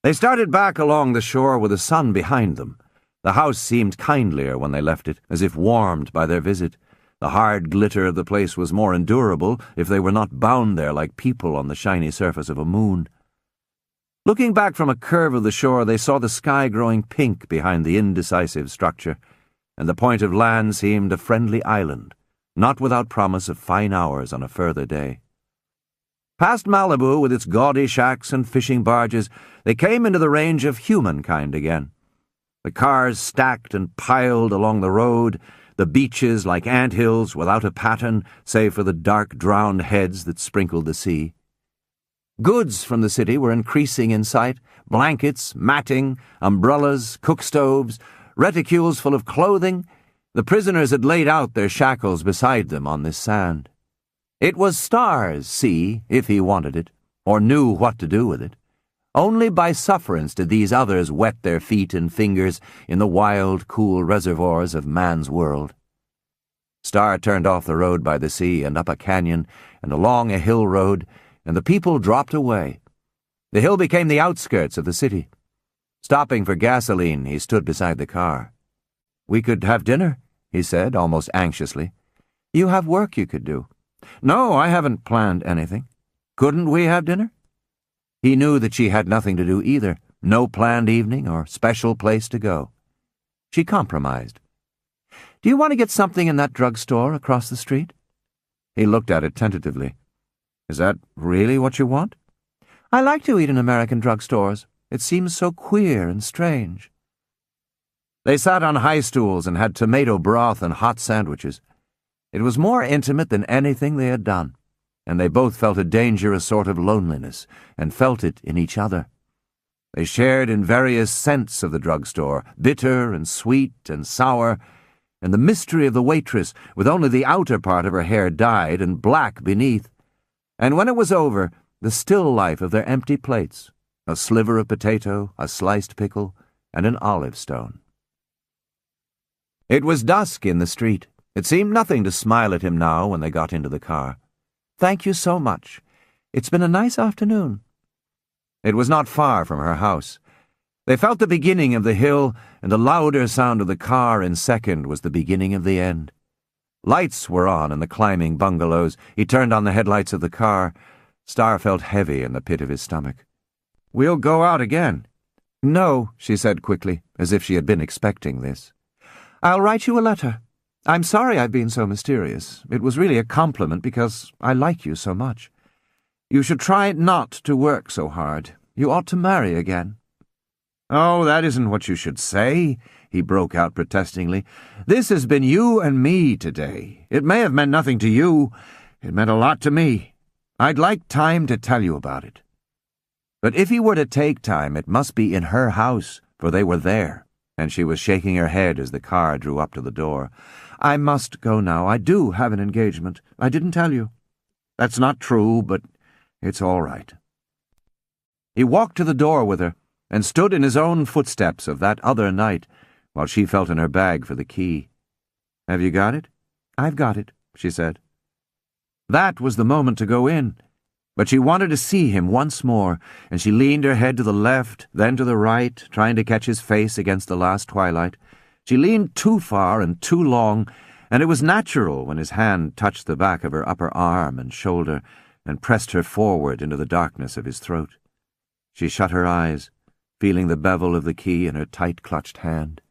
They started back along the shore with the sun behind them. The house seemed kindlier when they left it, as if warmed by their visit. The hard glitter of the place was more endurable if they were not bound there like people on the shiny surface of a moon. Looking back from a curve of the shore, they saw the sky growing pink behind the indecisive structure, and the point of land seemed a friendly island, not without promise of fine hours on a further day. Past Malibu, with its gaudy shacks and fishing barges, they came into the range of humankind again. The cars stacked and piled along the road, the beaches like anthills without a pattern save for the dark drowned heads that sprinkled the sea. Goods from the city were increasing in sight: blankets, matting, umbrellas, cook stoves, reticules full of clothing. The prisoners had laid out their shackles beside them on this sand. It was Starr's sea, if he wanted it, or knew what to do with it. Only by sufferance did these others wet their feet and fingers in the wild, cool reservoirs of man's world. Starr turned off the road by the sea and up a canyon and along a hill road, and the people dropped away. The hill became the outskirts of the city. Stopping for gasoline, he stood beside the car. "We could have dinner," he said, almost anxiously. "You have work you could do." "No, I haven't planned anything." "Couldn't we have dinner?" He knew that she had nothing to do either, no planned evening or special place to go. She compromised. "Do you want to get something in that drugstore across the street?" He looked at it tentatively. "Is that really what you want?" "I like to eat in American drugstores. It seems so queer and strange." They sat on high stools and had tomato broth and hot sandwiches. It was more intimate than anything they had done, and they both felt a dangerous sort of loneliness, and felt it in each other. They shared in various scents of the drugstore, bitter and sweet and sour, and the mystery of the waitress, with only the outer part of her hair dyed and black beneath. And when it was over, the still life of their empty plates, a sliver of potato, a sliced pickle, and an olive stone. It was dusk in the street. It seemed nothing to smile at him now when they got into the car. "Thank you so much. It's been a nice afternoon." It was not far from her house. They felt the beginning of the hill, and the louder sound of the car in second was the beginning of the end. Lights were on in the climbing bungalows. He turned on the headlights of the car. Starr felt heavy in the pit of his stomach. "We'll go out again." "No," she said quickly, as if she had been expecting this. "I'll write you a letter. I'm sorry I've been so mysterious. It was really a compliment because I like you so much. You should try not to work so hard. You ought to marry again." "Oh, that isn't what you should say," he broke out protestingly. "This has been you and me today. It may have meant nothing to you. It meant a lot to me. I'd like time to tell you about it." But if he were to take time, it must be in her house, for they were there, and she was shaking her head as the car drew up to the door. "I must go now. I do have an engagement. I didn't tell you." "That's not true, but it's all right." He walked to the door with her, and stood in his own footsteps of that other night, while she felt in her bag for the key. "Have you got it?" "I've got it," she said. That was the moment to go in. But she wanted to see him once more, and she leaned her head to the left, then to the right, trying to catch his face against the last twilight. She leaned too far and too long, and it was natural when his hand touched the back of her upper arm and shoulder and pressed her forward into the darkness of his throat. She shut her eyes, feeling the bevel of the key in her tight-clutched hand.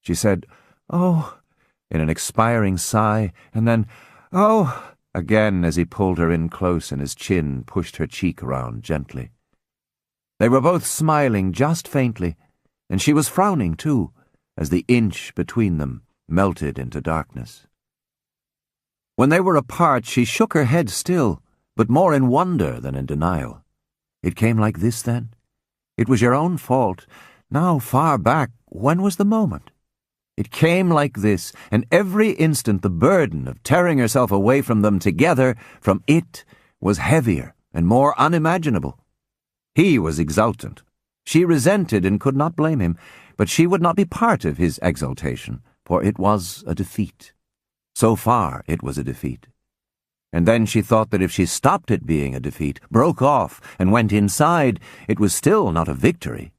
She said, "Oh," in an expiring sigh, and then, "Oh," again as he pulled her in close and his chin pushed her cheek around gently. They were both smiling just faintly, and she was frowning too, as the inch between them melted into darkness. When they were apart, she shook her head still, but more in wonder than in denial. It came like this, then? It was your own fault. Now, far back, when was the moment? It came like this, and every instant the burden of tearing herself away from them together, from it, was heavier and more unimaginable. He was exultant. She resented and could not blame him, but she would not be part of his exultation, for it was a defeat. So far it was a defeat. And then she thought that if she stopped it being a defeat, broke off, and went inside, it was still not a victory.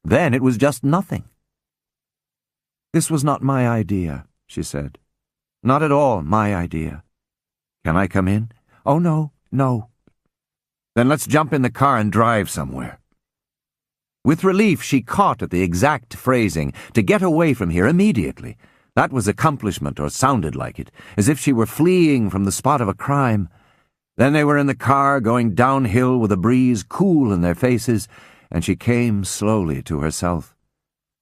Then it was just nothing. "This was not my idea," she said. "Not at all my idea. Can I come in?" "Oh, no, no." "Then let's jump in the car and drive somewhere." With relief, she caught at the exact phrasing, to get away from here immediately. That was accomplishment, or sounded like it, as if she were fleeing from the spot of a crime. Then they were in the car, going downhill with a breeze cool in their faces, and she came slowly to herself.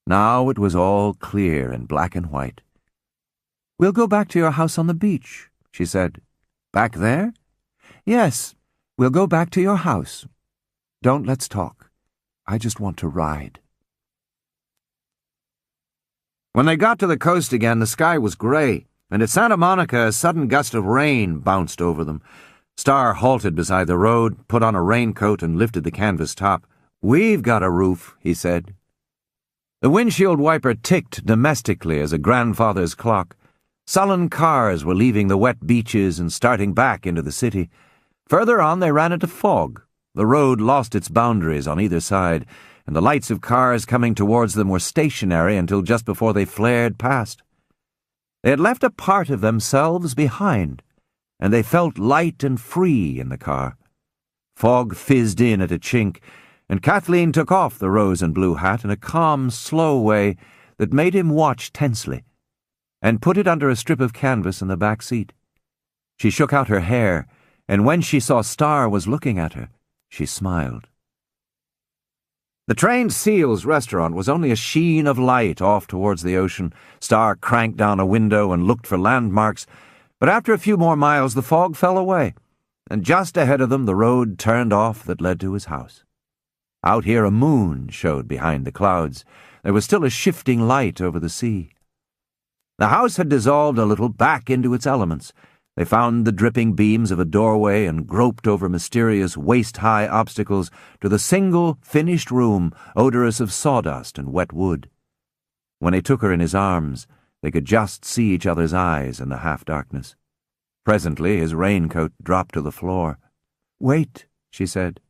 Now it was all clear in black and white. "We'll go back to your house on the beach," she said. "Back there?" "Yes, we'll go back to your house. Don't let's talk. I just want to ride." When they got to the coast again, the sky was gray, and at Santa Monica a sudden gust of rain bounced over them. Starr halted beside the road, put on a raincoat, and lifted the canvas top. "We've got a roof," he said. The windshield wiper ticked domestically as a grandfather's clock. Sullen cars were leaving the wet beaches and starting back into the city. Further on they ran into fog. The road lost its boundaries on either side, and the lights of cars coming towards them were stationary until just before they flared past. They had left a part of themselves behind, and they felt light and free in the car. Fog fizzed in at a chink, and Kathleen took off the rose and blue hat in a calm, slow way that made him watch tensely, and put it under a strip of canvas in the back seat. She shook out her hair, and when she saw Starr was looking at her, she smiled. The Trained Seals restaurant was only a sheen of light off towards the ocean. Starr cranked down a window and looked for landmarks, but after a few more miles the fog fell away, and just ahead of them the road turned off that led to his house. Out here a moon showed behind the clouds. There was still a shifting light over the sea. The house had dissolved a little back into its elements. They found the dripping beams of a doorway and groped over mysterious waist-high obstacles to the single, finished room, odorous of sawdust and wet wood. When he took her in his arms, they could just see each other's eyes in the half-darkness. Presently his raincoat dropped to the floor. "Wait," she said.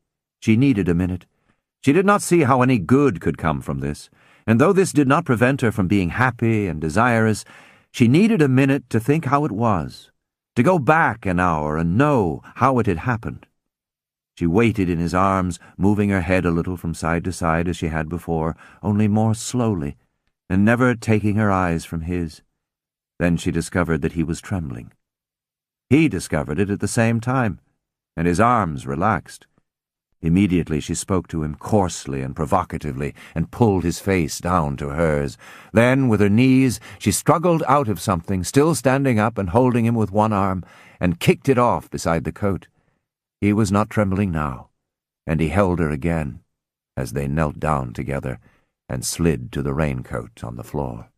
She needed a minute. She did not see how any good could come from this, and though this did not prevent her from being happy and desirous, she needed a minute to think how it was, to go back an hour and know how it had happened. She waited in his arms, moving her head a little from side to side as she had before, only more slowly, and never taking her eyes from his. Then she discovered that he was trembling. He discovered it at the same time, and his arms relaxed. Immediately she spoke to him coarsely and provocatively and pulled his face down to hers. Then, with her knees, she struggled out of something, still standing up and holding him with one arm, and kicked it off beside the coat. He was not trembling now, and he held her again as they knelt down together and slid to the raincoat on the floor.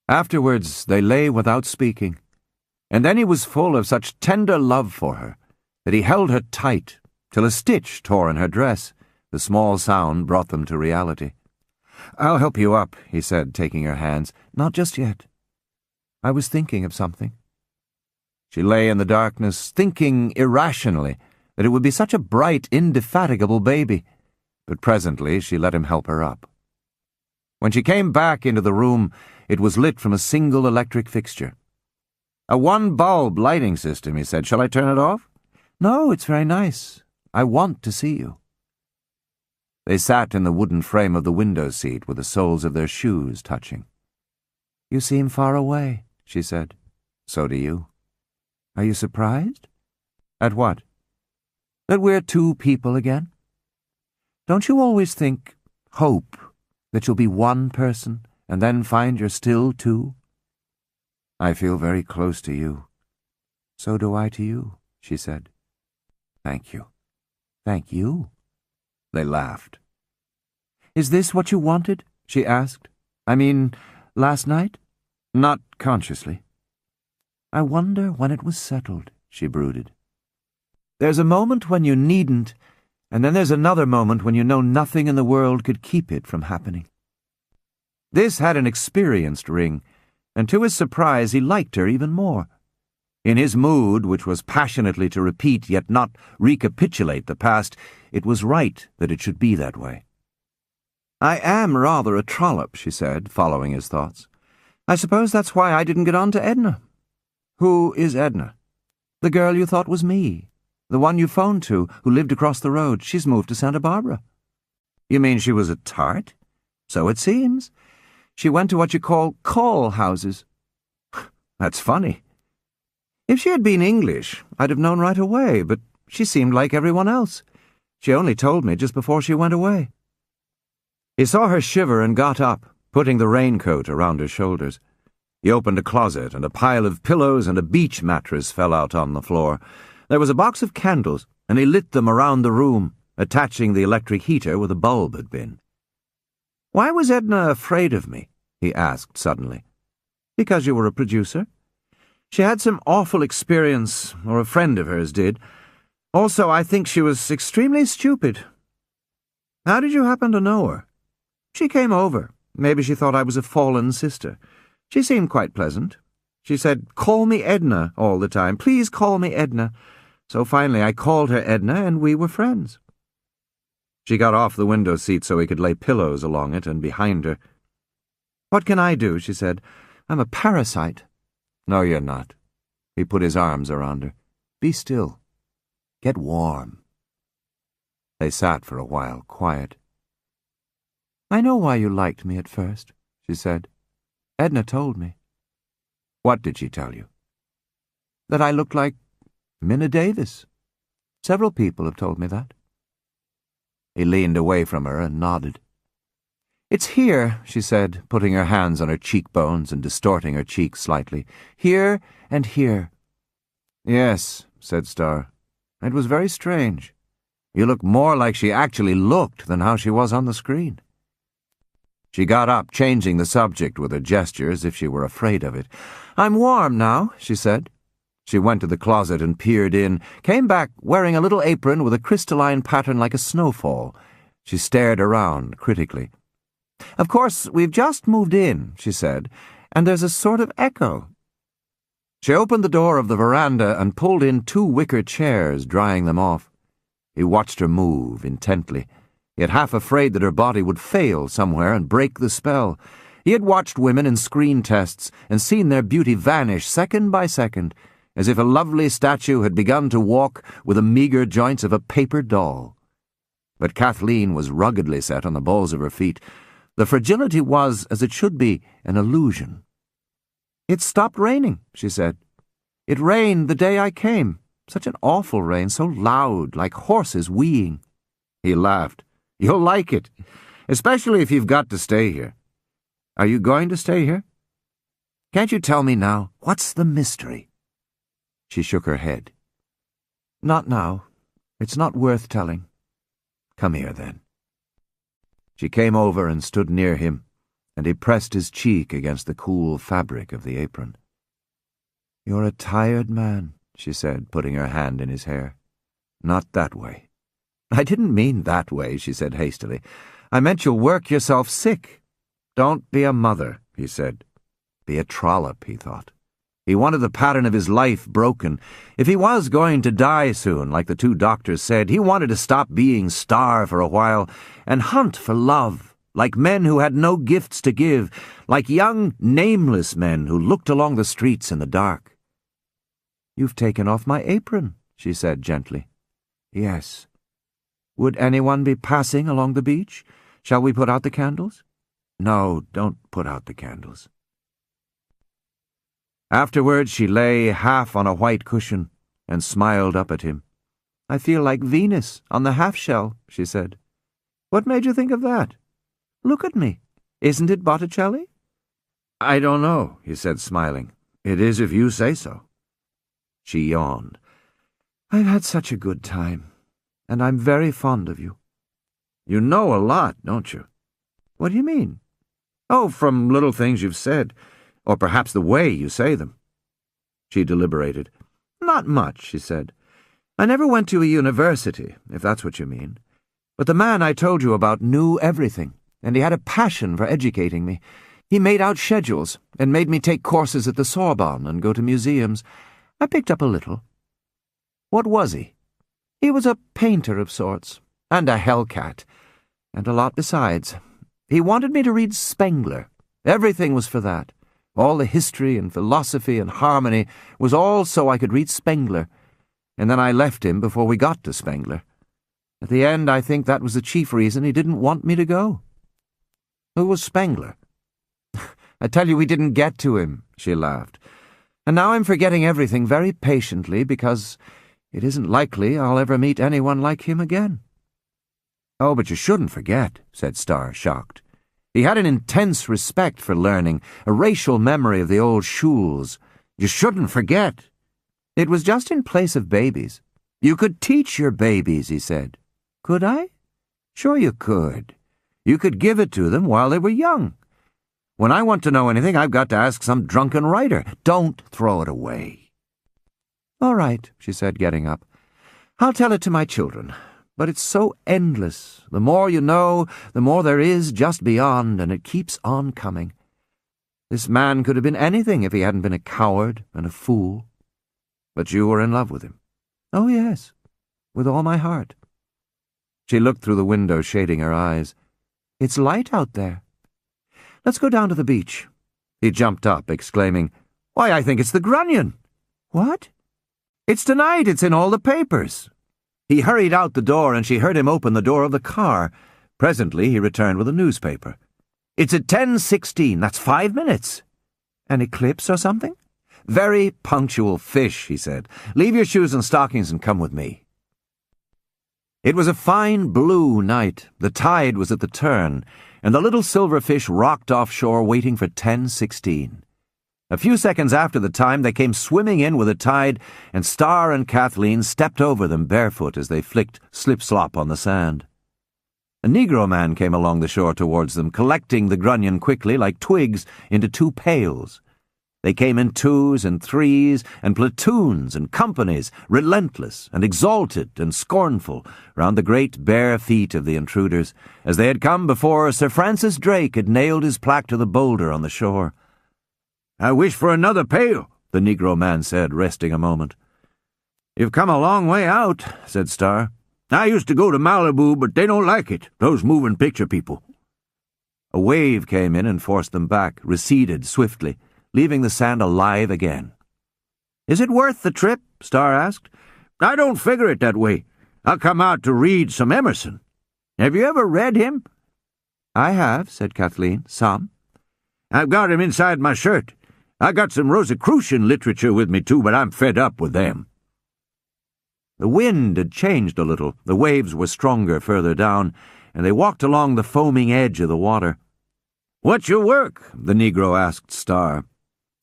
Afterwards they lay without speaking, and then he was full of such tender love for her that he held her tight till a stitch tore in her dress. The small sound brought them to reality. "I'll help you up," he said, taking her hands. "Not just yet. I was thinking of something." She lay in the darkness, thinking irrationally that it would be such a bright, indefatigable baby, but presently she let him help her up. When she came back into the room, it was lit from a single electric fixture. "A one-bulb lighting system," he said. "Shall I turn it off?" "No, it's very nice. I want to see you." They sat in the wooden frame of the window seat with the soles of their shoes touching. "You seem far away," she said. "So do you." "Are you surprised?" "At what?" "That we're two people again. Don't you always hope, that you'll be one person, and then find you're still two?" "I feel very close to you." "So do I to you," she said. "Thank you." "Thank you." They laughed. "Is this what you wanted?" she asked. "I mean, last night?" "Not consciously." "I wonder when it was settled," she brooded. "There's a moment when you needn't, and then there's another moment when you know nothing in the world could keep it from happening." This had an experienced ring, and to his surprise he liked her even more. In his mood, which was passionately to repeat yet not recapitulate the past, it was right that it should be that way. "I am rather a trollop," she said, following his thoughts. "I suppose that's why I didn't get on to Edna." "Who is Edna?" "The girl you thought was me. The one you phoned to, who lived across the road. She's moved to Santa Barbara." "You mean she was a tart?" "So it seems. She went to what you call houses." "That's funny. If she had been English, I'd have known right away, but she seemed like everyone else. She only told me just before she went away." He saw her shiver and got up, putting the raincoat around her shoulders. He opened a closet, and a pile of pillows and a beach mattress fell out on the floor. There was a box of candles, and he lit them around the room, attaching the electric heater where the bulb had been. "Why was Edna afraid of me?" he asked suddenly. "Because you were a producer. She had some awful experience, or a friend of hers did. Also, I think she was extremely stupid." "How did you happen to know her?" "She came over. Maybe she thought I was a fallen sister. She seemed quite pleasant. She said, 'Call me Edna,' all the time. 'Please call me Edna.' So finally I called her Edna, and we were friends." She got off the window seat so he could lay pillows along it and behind her. "What can I do?" she said. "I'm a parasite." "No, you're not." He put his arms around her. "Be still. Get warm." They sat for a while, quiet. "I know why you liked me at first," she said. "Edna told me." "What did she tell you?" "That I looked like Minna Davis. Several people have told me that." He leaned away from her and nodded. "It's here," she said, putting her hands on her cheekbones and distorting her cheeks slightly. "Here and here." "Yes," said Starr. "It was very strange. You look more like she actually looked than how she was on the screen." She got up, changing the subject with her gesture as if she were afraid of it. "I'm warm now," she said. She went to the closet and peered in, came back wearing a little apron with a crystalline pattern like a snowfall. She stared around critically. "Of course, we've just moved in," she said, "and there's a sort of echo." She opened the door of the veranda and pulled in 2 wicker chairs, drying them off. He watched her move intently, yet half afraid that her body would fail somewhere and break the spell. He had watched women in screen tests and seen their beauty vanish second by second, as if a lovely statue had begun to walk with the meager joints of a paper doll. But Kathleen was ruggedly set on the balls of her feet. The fragility was, as it should be, an illusion. "It stopped raining," she said. "It rained the day I came. Such an awful rain, so loud, like horses weeing." He laughed. "You'll like it, especially if you've got to stay here." "Are you going to stay here?" "Can't you tell me now? What's the mystery?" She shook her head. "Not now. It's not worth telling." "Come here, then." She came over and stood near him, and he pressed his cheek against the cool fabric of the apron. "You're a tired man," she said, putting her hand in his hair. "Not that way." "I didn't mean that way," she said hastily. "I meant you'll work yourself sick." "Don't be a mother," he said. Be a trollop, he thought. He wanted the pattern of his life broken. If he was going to die soon, like the two doctors said, he wanted to stop being Star for a while and hunt for love, like men who had no gifts to give, like young, nameless men who looked along the streets in the dark. "You've taken off my apron," she said gently. "Yes." "Would anyone be passing along the beach? Shall we put out the candles?" "No, don't put out the candles." Afterwards she lay half on a white cushion and smiled up at him. "I feel like Venus on the half-shell," she said. "What made you think of that?" "Look at me. Isn't it Botticelli?" "I don't know," he said, smiling. "It is if you say so." She yawned. "I've had such a good time, and I'm very fond of you." "You know a lot, don't you?" "What do you mean?" "Oh, from little things you've said, or perhaps the way you say them." She deliberated. "Not much," she said. "I never went to a university, if that's what you mean. But the man I told you about knew everything, and he had a passion for educating me. He made out schedules and made me take courses at the Sorbonne and go to museums. I picked up a little." "What was he?" "He was a painter of sorts, and a hellcat, and a lot besides. He wanted me to read Spengler. Everything was for that. All the history and philosophy and harmony was all so I could read Spengler, and then I left him before we got to Spengler. At the end, I think that was the chief reason he didn't want me to go." "Who was Spengler?" "I tell you, we didn't get to him," she laughed. "And now I'm forgetting everything very patiently because it isn't likely I'll ever meet anyone like him again." "Oh, but you shouldn't forget," said Starr, shocked. "He had an intense respect for learning, a racial memory of the old schules. You shouldn't forget." "It was just in place of babies." "You could teach your babies," he said. "Could I?" "Sure you could. You could give it to them while they were young. When I want to know anything, I've got to ask some drunken writer. Don't throw it away." "All right," she said, getting up. "I'll tell it to my children. But it's so endless. The more you know, the more there is just beyond, and it keeps on coming. This man could have been anything if he hadn't been a coward and a fool. But you were in love with him." "Oh, yes, with all my heart." She looked through the window, shading her eyes. "It's light out there. Let's go down to the beach." He jumped up, exclaiming, "Why, I think it's the Grunion." "What?" "It's tonight. It's in all the papers." He hurried out the door, and she heard him open the door of the car. Presently he returned with a newspaper. "It's at 10:16. That's 5 minutes." "An eclipse or something?" "Very punctual fish," he said. "Leave your shoes and stockings and come with me." It was a fine blue night. The tide was at the turn, and the little silver fish rocked offshore waiting for 10:16. A few seconds after the time, they came swimming in with the tide, and Starr and Kathleen stepped over them barefoot as they flicked slip-slop on the sand. A Negro man came along the shore towards them, collecting the Grunion quickly like twigs into 2 pails. They came in 2s and 3s and platoons and companies, relentless and exalted and scornful, round the great bare feet of the intruders, as they had come before Sir Francis Drake had nailed his plaque to the boulder on the shore. "I wish for another pail," the Negro man said, resting a moment. "You've come a long way out," said Starr. "I used to go to Malibu, but they don't like it, those moving picture people." A wave came in and forced them back, receded swiftly, leaving the sand alive again. "Is it worth the trip?" Starr asked. "I don't figure it that way. I'll come out to read some Emerson. Have you ever read him?" "I have," said Kathleen. "Some." "I've got him inside my shirt. I got some Rosicrucian literature with me, too, but I'm fed up with them." The wind had changed a little. The waves were stronger further down, and they walked along the foaming edge of the water. "What's your work?" the Negro asked Starr.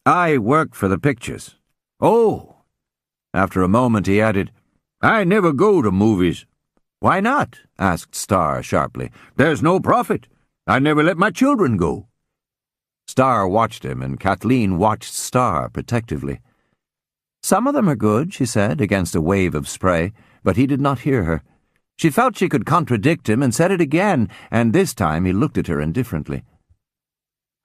"I work for the pictures." "Oh." After a moment he added, "I never go to movies." "Why not?" asked Starr sharply. "There's no profit. I never let my children go." Starr watched him, and Kathleen watched Starr protectively. "Some of them are good," she said, against a wave of spray, but he did not hear her. She felt she could contradict him and said it again, and this time he looked at her indifferently.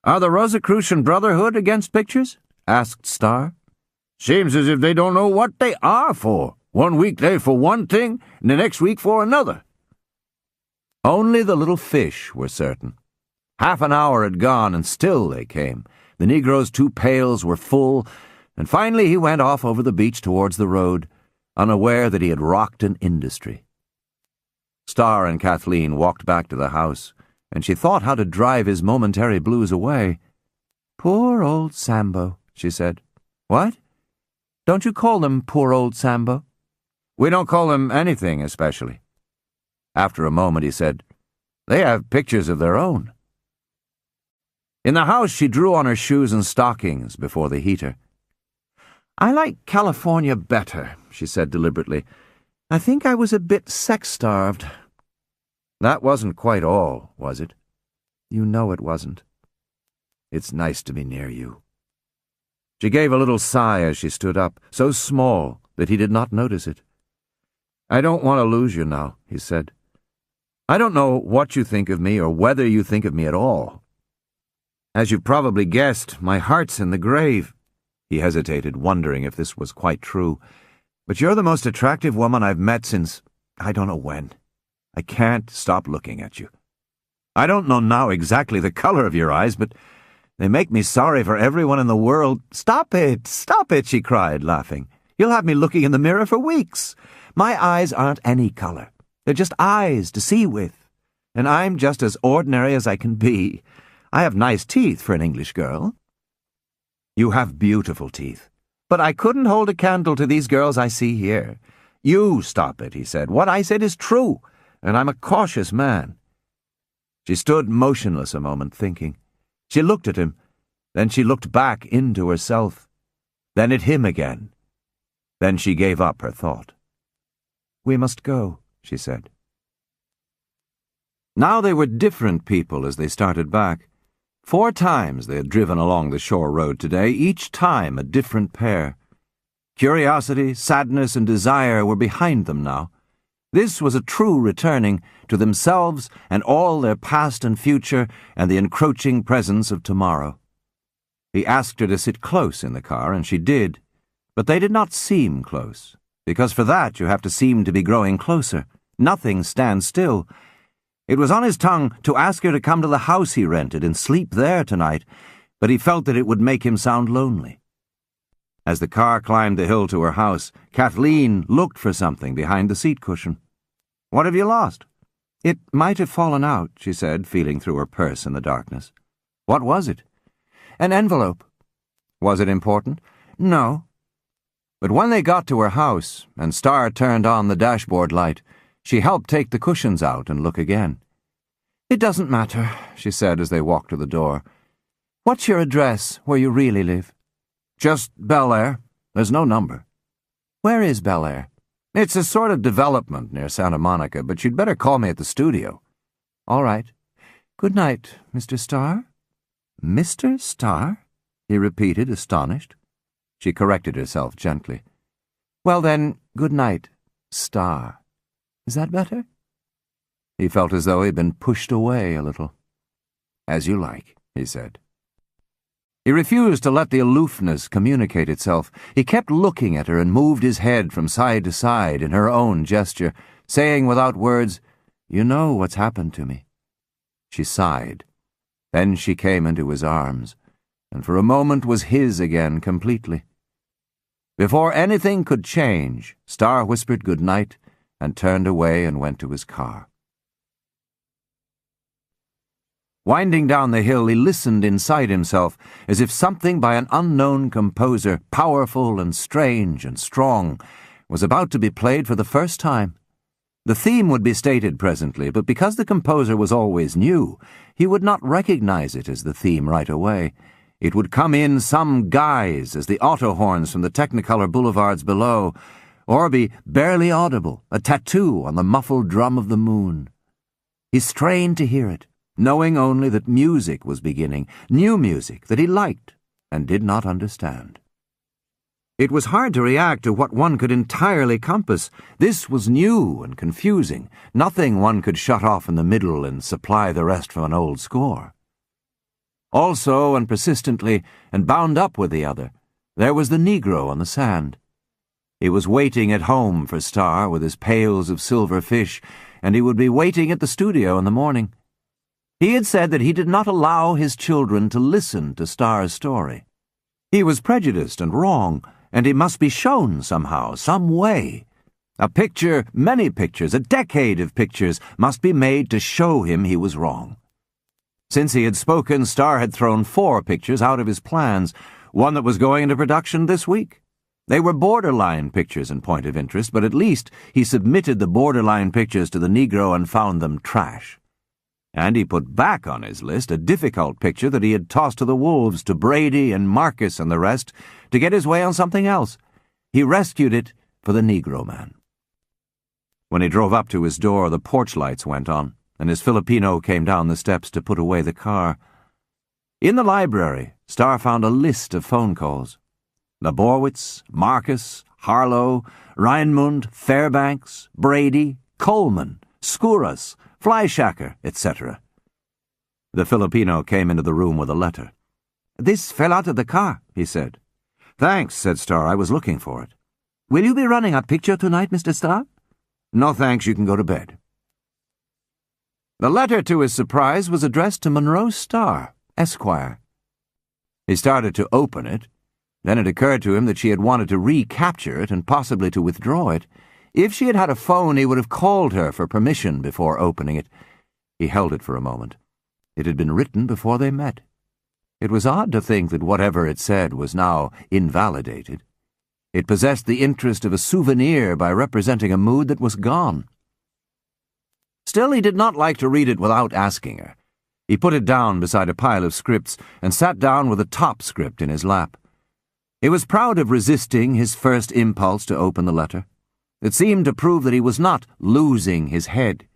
"Are the Rosicrucian Brotherhood against pictures?" asked Starr. Seems as if they don't know what they are for. One week they're for one thing, and the next week for another. Only the little fish were certain. Half an hour had gone, and still they came. The Negro's 2 pails were full, and finally he went off over the beach towards the road, unaware that he had rocked an industry. Star and Kathleen walked back to the house, and she thought how to drive his momentary blues away. "Poor old Sambo," she said. "What? Don't you call them poor old Sambo?" "We don't call them anything especially." After a moment he said, "They have pictures of their own." In the house she drew on her shoes and stockings before the heater. "I like California better," she said deliberately. "I think I was a bit sex-starved." "That wasn't quite all, was it?" "You know it wasn't." "It's nice to be near you." She gave a little sigh as she stood up, so small that he did not notice it. "I don't want to lose you now," he said. "I don't know what you think of me or whether you think of me at all. As you've probably guessed, my heart's in the grave." He hesitated, wondering if this was quite true. "But you're the most attractive woman I've met since I don't know when. I can't stop looking at you. I don't know now exactly the color of your eyes, but they make me sorry for everyone in the world." Stop it, she cried, laughing. "You'll have me looking in the mirror for weeks. My eyes aren't any color. They're just eyes to see with. And I'm just as ordinary as I can be. I have nice teeth for an English girl." "You have beautiful teeth. But I couldn't hold a candle to these girls I see here." "You stop it," he said. "What I said is true, and I'm a cautious man." She stood motionless a moment, thinking. She looked at him, then she looked back into herself, then at him again. Then she gave up her thought. "We must go," she said. Now they were different people as they started back. 4 times they had driven along the shore road today, each time a different pair. Curiosity, sadness, and desire were behind them now. This was a true returning to themselves and all their past and future and the encroaching presence of tomorrow. He asked her to sit close in the car, and she did, but they did not seem close, because for that you have to seem to be growing closer. Nothing stands still. It was on his tongue to ask her to come to the house he rented and sleep there tonight, but he felt that it would make him sound lonely. As the car climbed the hill to her house, Kathleen looked for something behind the seat cushion. "What have you lost?" "It might have fallen out," she said, feeling through her purse in the darkness. "What was it?" "An envelope." "Was it important?" "No." But when they got to her house, and Star turned on the dashboard light, she helped take the cushions out and look again. "It doesn't matter," she said as they walked to the door. "What's your address, where you really live?" "Just Bel Air. There's no number." "Where is Bel Air?" "It's a sort of development near Santa Monica, but you'd better call me at the studio." "All right. Good night, Mr. Star." "Mr. Star?" he repeated, astonished. She corrected herself gently. "Well then, good night, Star. Is that better?" He felt as though he had been pushed away a little. "As you like," he said. He refused to let the aloofness communicate itself. He kept looking at her and moved his head from side to side in her own gesture, saying without words, "You know what's happened to me." She sighed. Then she came into his arms, and for a moment was his again completely. Before anything could change, Star whispered good night and turned away and went to his car. Winding down the hill, he listened inside himself, as if something by an unknown composer, powerful and strange and strong, was about to be played for the first time. The theme would be stated presently, but because the composer was always new, he would not recognize it as the theme right away. It would come in some guise as the auto horns from the Technicolor boulevards below, or be barely audible, a tattoo on the muffled drum of the moon. He strained to hear it, knowing only that music was beginning, new music that he liked and did not understand. It was hard to react to what one could entirely compass. This was new and confusing, nothing one could shut off in the middle and supply the rest from an old score. Also, and persistently, and bound up with the other, There was the Negro on the sand. He was waiting at home for Star with his pails of silver fish, and he would be waiting at the studio in the morning. He had said that he did not allow his children to listen to Star's story. He was prejudiced and wrong, and he must be shown somehow, some way. A picture, many pictures, a decade of pictures must be made to show him he was wrong. Since he had spoken, Star had thrown 4 pictures out of his plans, one that was going into production this week. They were borderline pictures in point of interest, but at least he submitted the borderline pictures to the Negro and found them trash. And he put back on his list a difficult picture that he had tossed to the wolves, to Brady and Marcus and the rest, to get his way on something else. He rescued it for the Negro man. When he drove up to his door, the porch lights went on, and his Filipino came down the steps to put away the car. In the library, Star found a list of phone calls. Laborwitz, Marcus, Harlow, Reinmund, Fairbanks, Brady, Coleman, Skouras, Fleischacker, etc. The Filipino came into the room with a letter. "This fell out of the car," he said. "Thanks," said Star. "I was looking for it." "Will you be running a picture tonight, Mr. Star?" "No, thanks. You can go to bed." The letter, to his surprise, was addressed to Monroe Star, Esquire. He started to open it. Then it occurred to him that she had wanted to recapture it and possibly to withdraw it. If she had had a phone, he would have called her for permission before opening it. He held it for a moment. It had been written before they met. It was odd to think that whatever it said was now invalidated. It possessed the interest of a souvenir by representing a mood that was gone. Still, he did not like to read it without asking her. He put it down beside a pile of scripts and sat down with a top script in his lap. He was proud of resisting his first impulse to open the letter. It seemed to prove that he was not losing his head.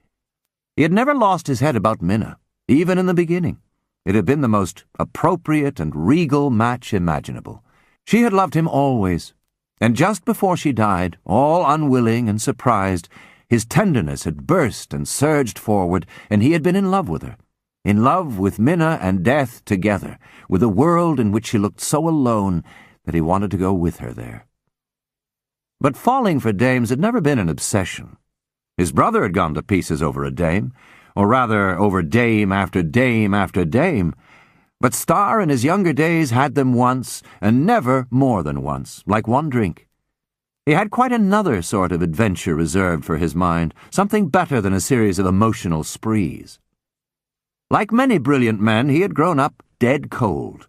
He had never lost his head about Minna, even in the beginning. It had been the most appropriate and regal match imaginable. She had loved him always, and just before she died, all unwilling and surprised, his tenderness had burst and surged forward, and he had been in love with her. In love with Minna and death together, with a world in which she looked so alone that he wanted to go with her there. But falling for dames had never been an obsession. His brother had gone to pieces over a dame, or rather over dame after dame after dame. But Star in his younger days had them once, and never more than once, like one drink. He had quite another sort of adventure reserved for his mind, something better than a series of emotional sprees. Like many brilliant men, he had grown up dead cold.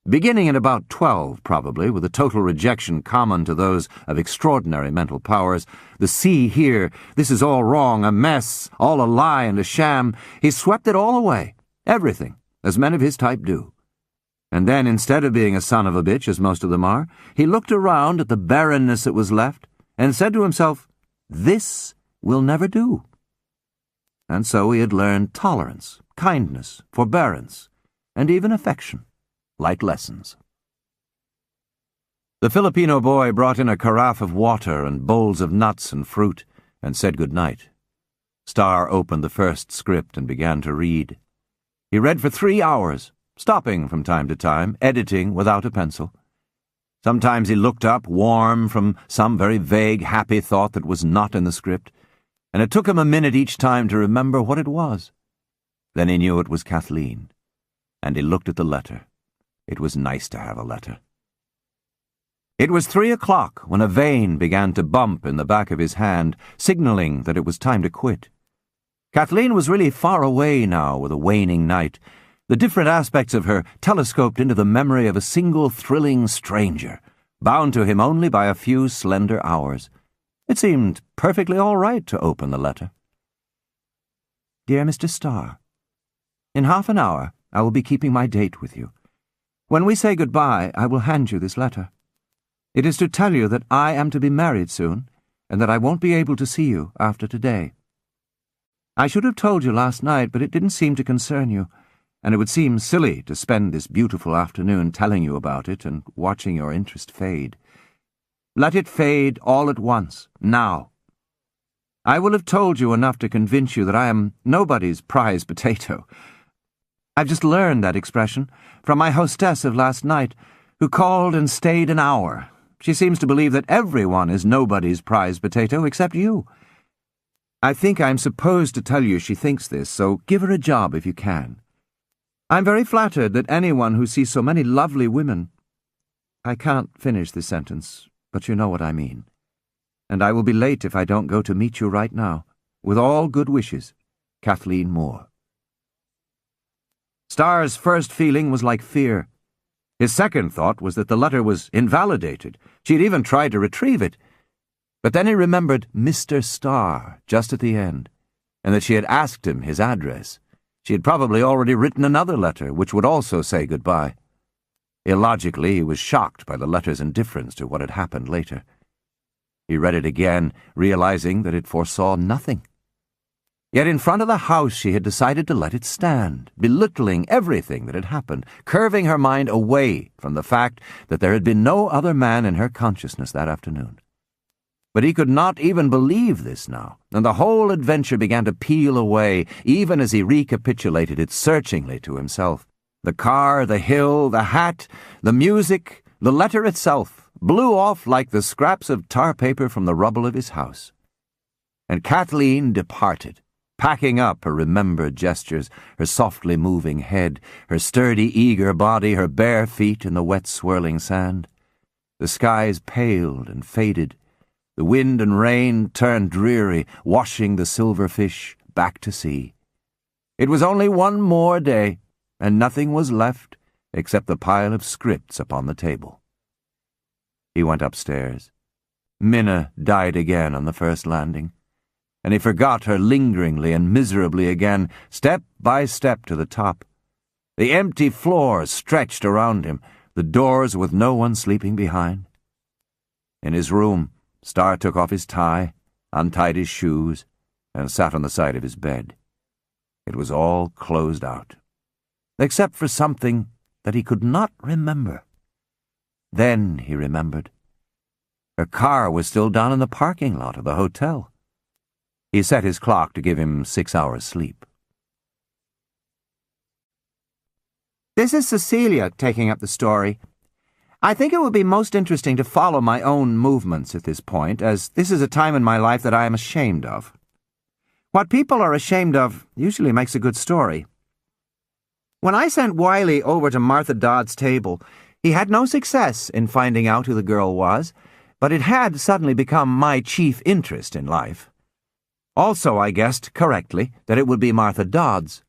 Beginning at about 12, probably, with a total rejection common to those of extraordinary mental powers, the see here, this is all wrong, a mess, all a lie and a sham, he swept it all away, everything, as men of his type do. And then, instead of being a son of a bitch, as most of them are, he looked around at the barrenness that was left and said to himself, "This will never do." And so he had learned tolerance, kindness, forbearance, and even affection. Like lessons. The Filipino boy brought in a carafe of water and bowls of nuts and fruit, and said good night. Star opened the first script and began to read. He read for 3 hours, stopping from time to time, editing without a pencil. Sometimes he looked up, warm from some very vague, happy thought that was not in the script, and it took him a minute each time to remember what it was. Then he knew it was Kathleen, and he looked at the letter. It was nice to have a letter. It was 3 o'clock when a vein began to bump in the back of his hand, signaling that it was time to quit. Kathleen was really far away now with a waning night. The different aspects of her telescoped into the memory of a single thrilling stranger, bound to him only by a few slender hours. It seemed perfectly all right to open the letter. Dear Mr. Star, in half an hour I will be keeping my date with you. When we say goodbye, I will hand you this letter. It is to tell you that I am to be married soon, and that I won't be able to see you after today. I should have told you last night, but it didn't seem to concern you, and it would seem silly to spend this beautiful afternoon telling you about it and watching your interest fade. Let it fade all at once, now. I will have told you enough to convince you that I am nobody's prize potato. I've just learned that expression from my hostess of last night, who called and stayed an hour. She seems to believe that everyone is nobody's prize potato except you. I think I'm supposed to tell you she thinks this, so give her a job if you can. I'm very flattered that anyone who sees so many lovely women— I can't finish this sentence, but you know what I mean. And I will be late if I don't go to meet you right now. With all good wishes, Kathleen Moore. Starr's first feeling was like fear. His second thought was that the letter was invalidated. She had even tried to retrieve it. But then he remembered Mr. Starr just at the end, and that she had asked him his address. She had probably already written another letter, which would also say goodbye. Illogically, he was shocked by the letter's indifference to what had happened later. He read it again, realizing that it foresaw nothing. Yet in front of the house she had decided to let it stand, belittling everything that had happened, curving her mind away from the fact that there had been no other man in her consciousness that afternoon. But he could not even believe this now, and the whole adventure began to peel away, even as he recapitulated it searchingly to himself. The car, the hill, the hat, the music, the letter itself blew off like the scraps of tar paper from the rubble of his house. And Kathleen departed, packing up her remembered gestures, her softly moving head, her sturdy, eager body, her bare feet in the wet, swirling sand. The skies paled and faded. The wind and rain turned dreary, washing the silver fish back to sea. It was only one more day, and nothing was left except the pile of scripts upon the table. He went upstairs. Minna died again on the first landing, and he forgot her lingeringly and miserably again, step by step to the top. The empty floor stretched around him, the doors with no one sleeping behind. In his room, Starr took off his tie, untied his shoes, and sat on the side of his bed. It was all closed out, except for something that he could not remember. Then he remembered. Her car was still down in the parking lot of the hotel. He set his clock to give him 6 hours' sleep. This is Cecilia taking up the story. I think it would be most interesting to follow my own movements at this point, as this is a time in my life that I am ashamed of. What people are ashamed of usually makes a good story. When I sent Wiley over to Martha Dodd's table, he had no success in finding out who the girl was, but it had suddenly become my chief interest in life. Also, I guessed correctly that it would be Martha Dodd's.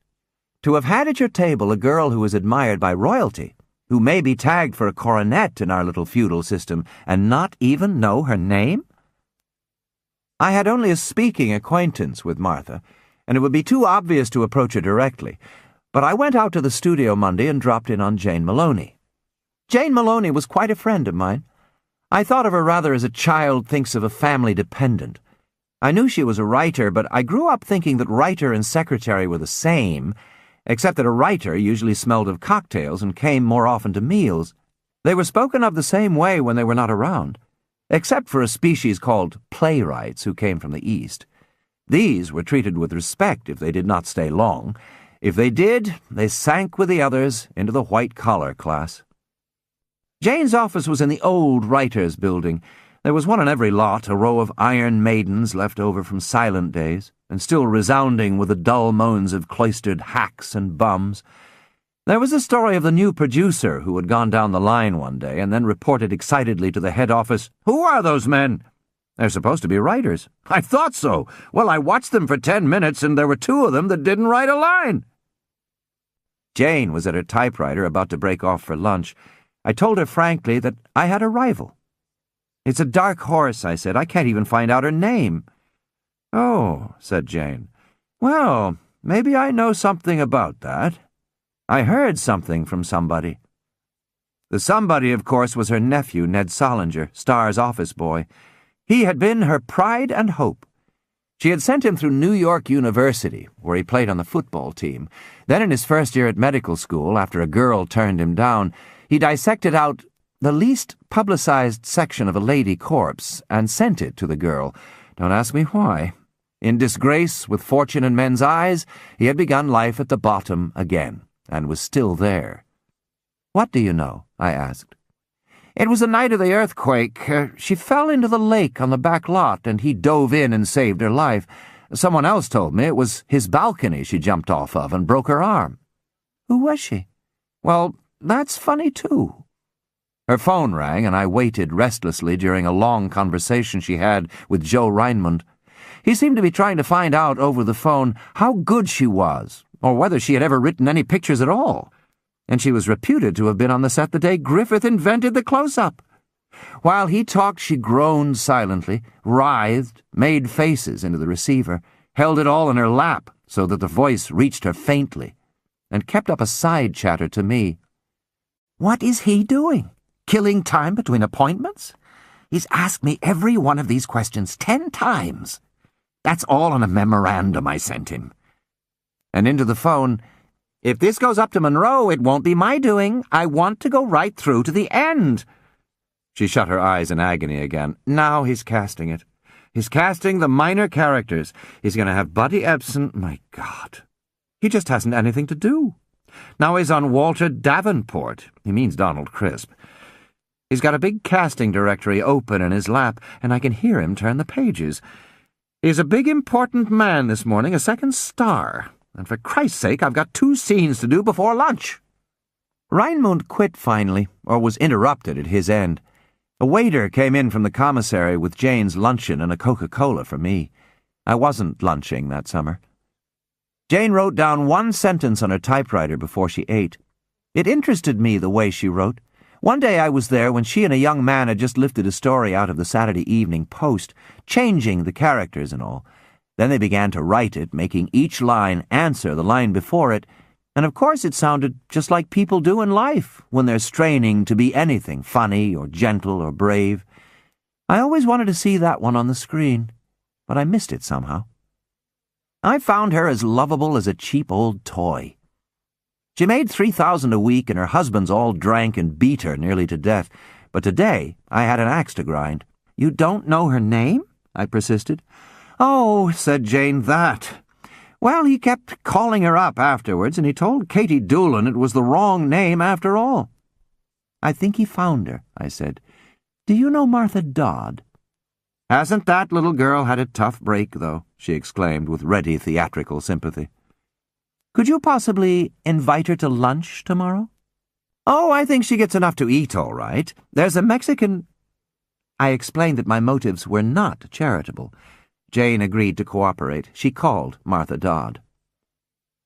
To have had at your table a girl who was admired by royalty, who may be tagged for a coronet in our little feudal system, and not even know her name? I had only a speaking acquaintance with Martha, and it would be too obvious to approach her directly, but I went out to the studio Monday and dropped in on Jane Maloney. Jane Maloney was quite a friend of mine. I thought of her rather as a child thinks of a family dependent. I knew she was a writer, but I grew up thinking that writer and secretary were the same, except that a writer usually smelled of cocktails and came more often to meals. They were spoken of the same way when they were not around, except for a species called playwrights who came from the East. These were treated with respect if they did not stay long. If they did, they sank with the others into the white-collar class. Jane's office was in the old writers' building. There was one in every lot, a row of iron maidens left over from silent days, and still resounding with the dull moans of cloistered hacks and bums. There was a story of the new producer who had gone down the line one day and then reported excitedly to the head office, "Who are those men?" "They're supposed to be writers." "I thought so. Well, I watched them for 10 minutes and there were 2 of them that didn't write a line." Jane was at her typewriter about to break off for lunch. I told her frankly that I had a rival. "It's a dark horse," I said. "I can't even find out her name." "Oh," said Jane. "Well, maybe I know something about that. I heard something from somebody." The somebody, of course, was her nephew, Ned Solinger, Starr's office boy. He had been her pride and hope. She had sent him through New York University, where he played on the football team. Then in his first year at medical school, after a girl turned him down, he dissected out the least publicized section of a lady corpse and sent it to the girl. Don't ask me why. In disgrace, with fortune in men's eyes, he had begun life at the bottom again, and was still there. "What do you know?" I asked. It was the night of the earthquake. She fell into the lake on the back lot, and he dove in and saved her life. Someone else told me it was his balcony she jumped off of and broke her arm. Who was she? Well, that's funny, too. Her phone rang, and I waited restlessly during a long conversation she had with Joe Reinmund. He seemed to be trying to find out over the phone how good she was, or whether she had ever written any pictures at all. And she was reputed to have been on the set the day Griffith invented the close-up. While he talked, she groaned silently, writhed, made faces into the receiver, held it all in her lap so that the voice reached her faintly, and kept up a side chatter to me. What is he doing? Killing time between appointments? He's asked me every one of these questions 10 times. That's all on a memorandum I sent him. And into the phone, if this goes up to Monroe, it won't be my doing. I want to go right through to the end. She shut her eyes in agony again. Now he's casting it. He's casting the minor characters. He's going to have Buddy Ebsen. My God. He just hasn't anything to do. Now he's on Walter Davenport. He means Donald Crisp. He's got a big casting directory open in his lap, and I can hear him turn the pages. He's a big, important man this morning, a second star. And for Christ's sake, I've got 2 scenes to do before lunch. Reinmund quit finally, or was interrupted at his end. A waiter came in from the commissary with Jane's luncheon and a Coca-Cola for me. I wasn't lunching that summer. Jane wrote down 1 sentence on her typewriter before she ate. It interested me the way she wrote. One day I was there when she and a young man had just lifted a story out of the Saturday Evening Post, changing the characters and all. Then they began to write it, making each line answer the line before it, and of course it sounded just like people do in life when they're straining to be anything funny or gentle or brave. I always wanted to see that one on the screen, but I missed it somehow. I found her as lovable as a cheap old toy. She made $3,000 a week, and her husbands all drank and beat her nearly to death, but today I had an axe to grind. You don't know her name? I persisted. Oh, said Jane, that. Well, he kept calling her up afterwards, and he told Katie Doolan it was the wrong name after all. I think he found her, I said. Do you know Martha Dodd? Hasn't that little girl had a tough break, though? She exclaimed with ready theatrical sympathy. Could you possibly invite her to lunch tomorrow? Oh, I think she gets enough to eat, all right. There's a Mexican... I explained that my motives were not charitable. Jane agreed to cooperate. She called Martha Dodd.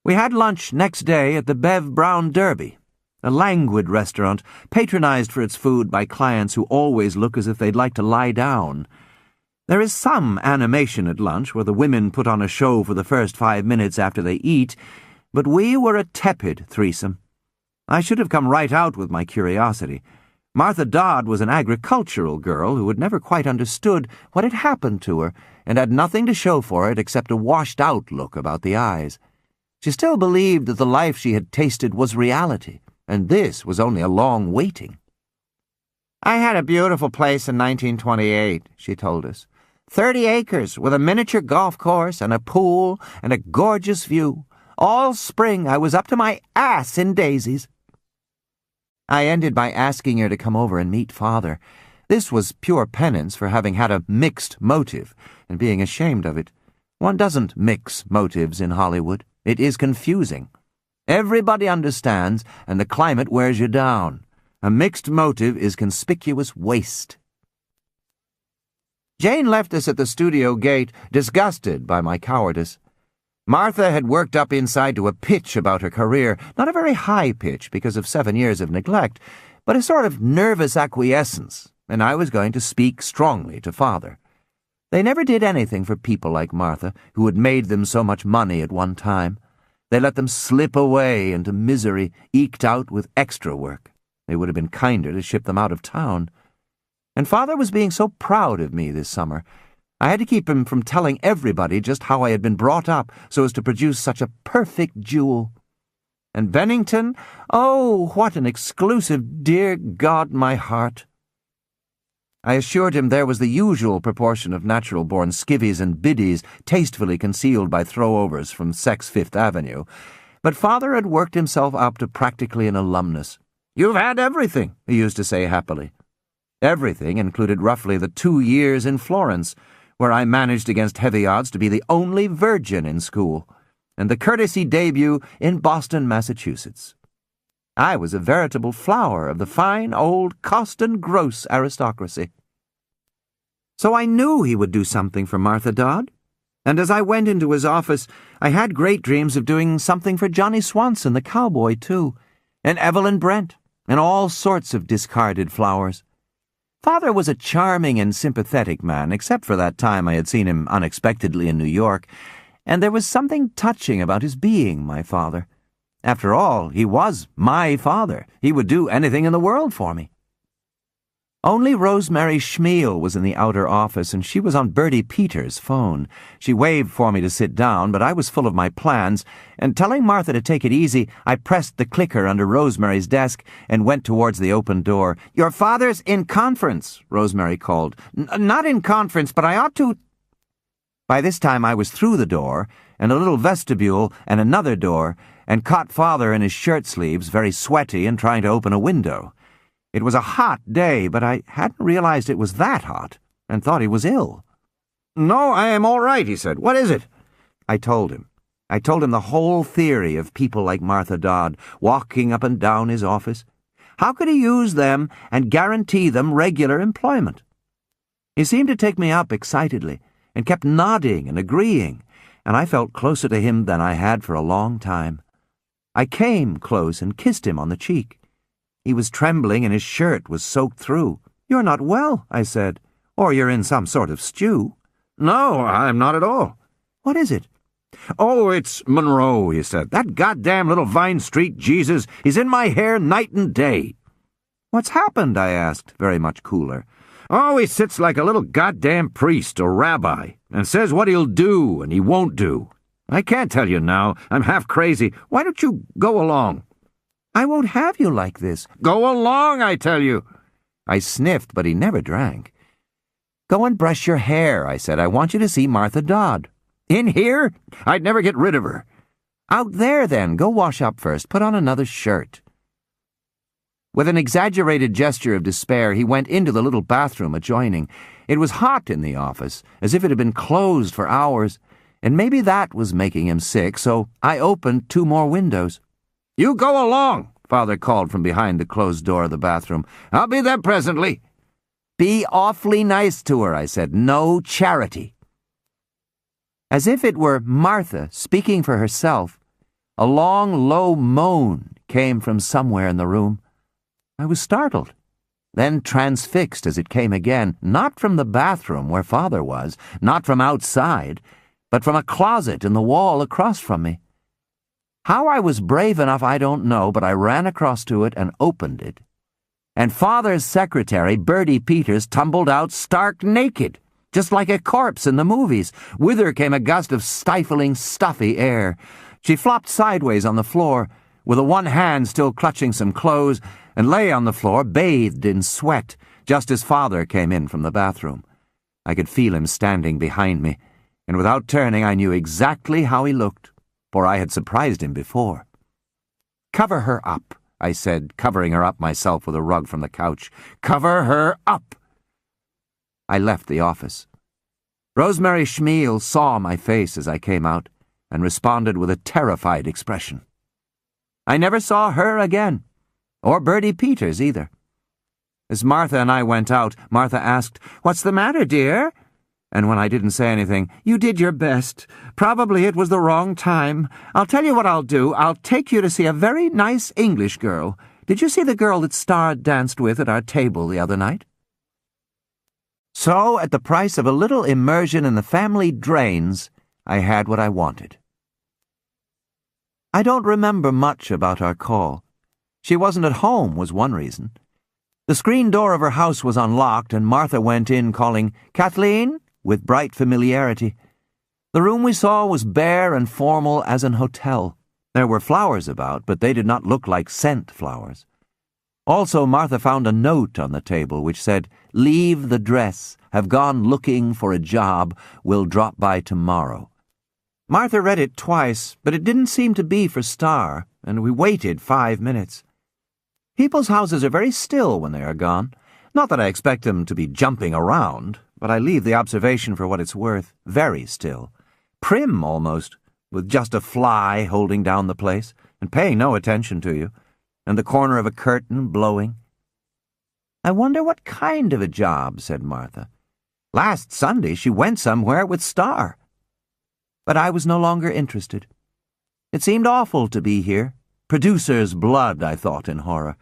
We had lunch next day at the Bev Brown Derby, a languid restaurant patronized for its food by clients who always look as if they'd like to lie down. There is some animation at lunch where the women put on a show for the first 5 minutes after they eat, but we were a tepid threesome. I should have come right out with my curiosity. Martha Dodd was an agricultural girl who had never quite understood what had happened to her and had nothing to show for it except a washed-out look about the eyes. She still believed that the life she had tasted was reality, and this was only a long waiting. I had a beautiful place in 1928, she told us. 30 acres with a miniature golf course and a pool and a gorgeous view. All spring I was up to my ass in daisies. I ended by asking her to come over and meet Father. This was pure penance for having had a mixed motive and being ashamed of it. One doesn't mix motives in Hollywood. It is confusing. Everybody understands, and the climate wears you down. A mixed motive is conspicuous waste. Jane left us at the studio gate, disgusted by my cowardice. Martha had worked up inside to a pitch about her career, not a very high pitch because of 7 years of neglect, but a sort of nervous acquiescence, and I was going to speak strongly to Father. They never did anything for people like Martha, who had made them so much money at one time. They let them slip away into misery, eked out with extra work. It would have been kinder to ship them out of town. And Father was being so proud of me this summer. I had to keep him from telling everybody just how I had been brought up so as to produce such a perfect jewel. And Bennington, oh, what an exclusive, dear God, my heart. I assured him there was the usual proportion of natural-born skivvies and biddies tastefully concealed by throwovers from Sex Fifth Avenue, but Father had worked himself up to practically an alumnus. You've had everything, he used to say happily. Everything included roughly the 2 years in Florence, where I managed against heavy odds to be the only virgin in school, and the courtesy debut in Boston, Massachusetts. I was a veritable flower of the fine old Coston Gross aristocracy. So I knew he would do something for Martha Dodd, and as I went into his office, I had great dreams of doing something for Johnny Swanson, the cowboy, too, and Evelyn Brent, and all sorts of discarded flowers. Father was a charming and sympathetic man, except for that time I had seen him unexpectedly in New York, and there was something touching about his being my father. After all, he was my father. He would do anything in the world for me. Only Rosemary Schmiel was in the outer office, and she was on Bertie Peters' phone. She waved for me to sit down, but I was full of my plans, and telling Martha to take it easy, I pressed the clicker under Rosemary's desk and went towards the open door. "Your father's in conference," Rosemary called. "Not in conference, but I ought to—" By this time I was through the door, and a little vestibule, and another door, and caught Father in his shirt sleeves, very sweaty and trying to open a window. It was a hot day, but I hadn't realized it was that hot, and thought he was ill. "No, I am all right," he said. "What is it?" I told him. I told him the whole theory of people like Martha Dodd, walking up and down his office. How could he use them and guarantee them regular employment? He seemed to take me up excitedly, and kept nodding and agreeing, and I felt closer to him than I had for a long time. I came close and kissed him on the cheek. He was trembling and his shirt was soaked through. "You're not well," I said, "or you're in some sort of stew." "No, I'm not at all." "What is it?" "Oh, it's Monroe," he said. "That goddamn little Vine Street Jesus, he's in my hair night and day." "What's happened?" I asked, very much cooler. "Oh, he sits like a little goddamn priest or rabbi, and says what he'll do and he won't do. I can't tell you now. I'm half crazy. Why don't you go along?" "I won't have you like this." "Go along, I tell you." I sniffed, but he never drank. "Go and brush your hair," I said. "I want you to see Martha Dodd." "In here? I'd never get rid of her." "Out there, then. Go wash up first. Put on another shirt." With an exaggerated gesture of despair, he went into the little bathroom adjoining. It was hot in the office, as if it had been closed for hours, and maybe that was making him sick, so I opened 2 more windows. "You go along," Father called from behind the closed door of the bathroom. "I'll be there presently." "Be awfully nice to her," I said. "No charity." As if it were Martha speaking for herself, a long, low moan came from somewhere in the room. I was startled, then transfixed as it came again, not from the bathroom where Father was, not from outside, but from a closet in the wall across from me. How I was brave enough I don't know, but I ran across to it and opened it. And Father's secretary, Bertie Peters, tumbled out stark naked, just like a corpse in the movies. With her came a gust of stifling, stuffy air. She flopped sideways on the floor, with a one hand still clutching some clothes, and lay on the floor, bathed in sweat, just as Father came in from the bathroom. I could feel him standing behind me, and without turning I knew exactly how he looked, for I had surprised him before. "Cover her up," I said, covering her up myself with a rug from the couch. "Cover her up!" I left the office. Rosemary Schmiel saw my face as I came out, and responded with a terrified expression. I never saw her again, or Bertie Peters either. As Martha and I went out, Martha asked, "What's the matter, dear?" And when I didn't say anything, "You did your best. Probably it was the wrong time. I'll tell you what I'll do. I'll take you to see a very nice English girl. Did you see the girl that Star danced with at our table the other night?" So, at the price of a little immersion in the family drains, I had what I wanted. I don't remember much about our call. She wasn't at home was one reason. The screen door of her house was unlocked, and Martha went in calling, "Kathleen?" with bright familiarity. The room we saw was bare and formal as an hotel. There were flowers about, but they did not look like scent flowers. Also, Martha found a note on the table which said, "Leave the dress. Have gone looking for a job. Will drop by tomorrow." Martha read it twice, but it didn't seem to be for Star, and we waited 5 minutes. People's houses are very still when they are gone. Not that I expect them to be jumping around, but I leave the observation for what it's worth, very still. Prim, almost, with just a fly holding down the place, and paying no attention to you, and the corner of a curtain blowing. "I wonder what kind of a job," said Martha. "Last Sunday she went somewhere with Star." But I was no longer interested. It seemed awful to be here. Producer's blood, I thought in horror.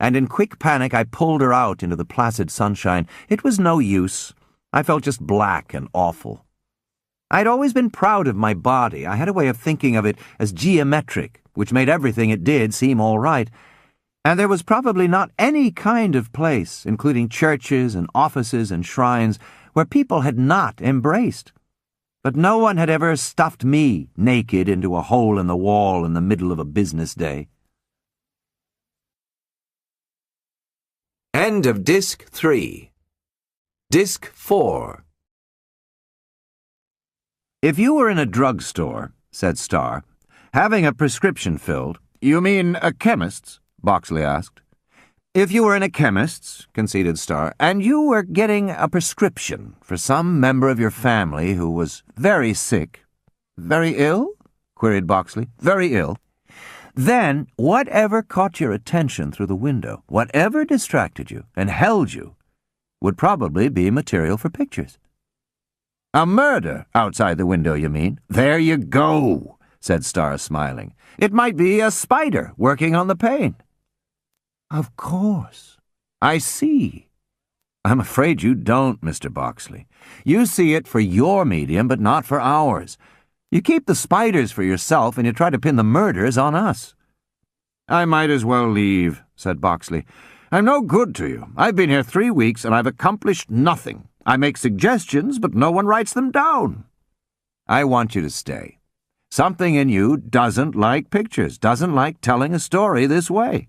And in quick panic I pulled her out into the placid sunshine. It was no use. I felt just black and awful. I'd always been proud of my body. I had a way of thinking of it as geometric, which made everything it did seem all right. And there was probably not any kind of place, including churches and offices and shrines, where people had not embraced. But no one had ever stuffed me naked into a hole in the wall in the middle of a business day. End of Disc 3. Disc 4. "If you were in a drugstore," said Star, "having a prescription filled—" "You mean a chemist's?" Boxley asked. "If you were in a chemist's," conceded Star, "and you were getting a prescription for some member of your family who was very sick—" "Very ill?" queried Boxley. "Very ill. Then whatever caught your attention through the window, whatever distracted you and held you, would probably be material for pictures." "A murder outside the window, you mean?" "There you go," said Star, smiling. "It might be a spider working on the pane." "Of course. I see." "I'm afraid you don't, Mr. Boxley. You see it for your medium, but not for ours. You keep the spiders for yourself, and you try to pin the murders on us." "I might as well leave," said Boxley. "I'm no good to you. I've been here 3 weeks, and I've accomplished nothing. I make suggestions, but no one writes them down." "I want you to stay. Something in you doesn't like pictures, doesn't like telling a story this way."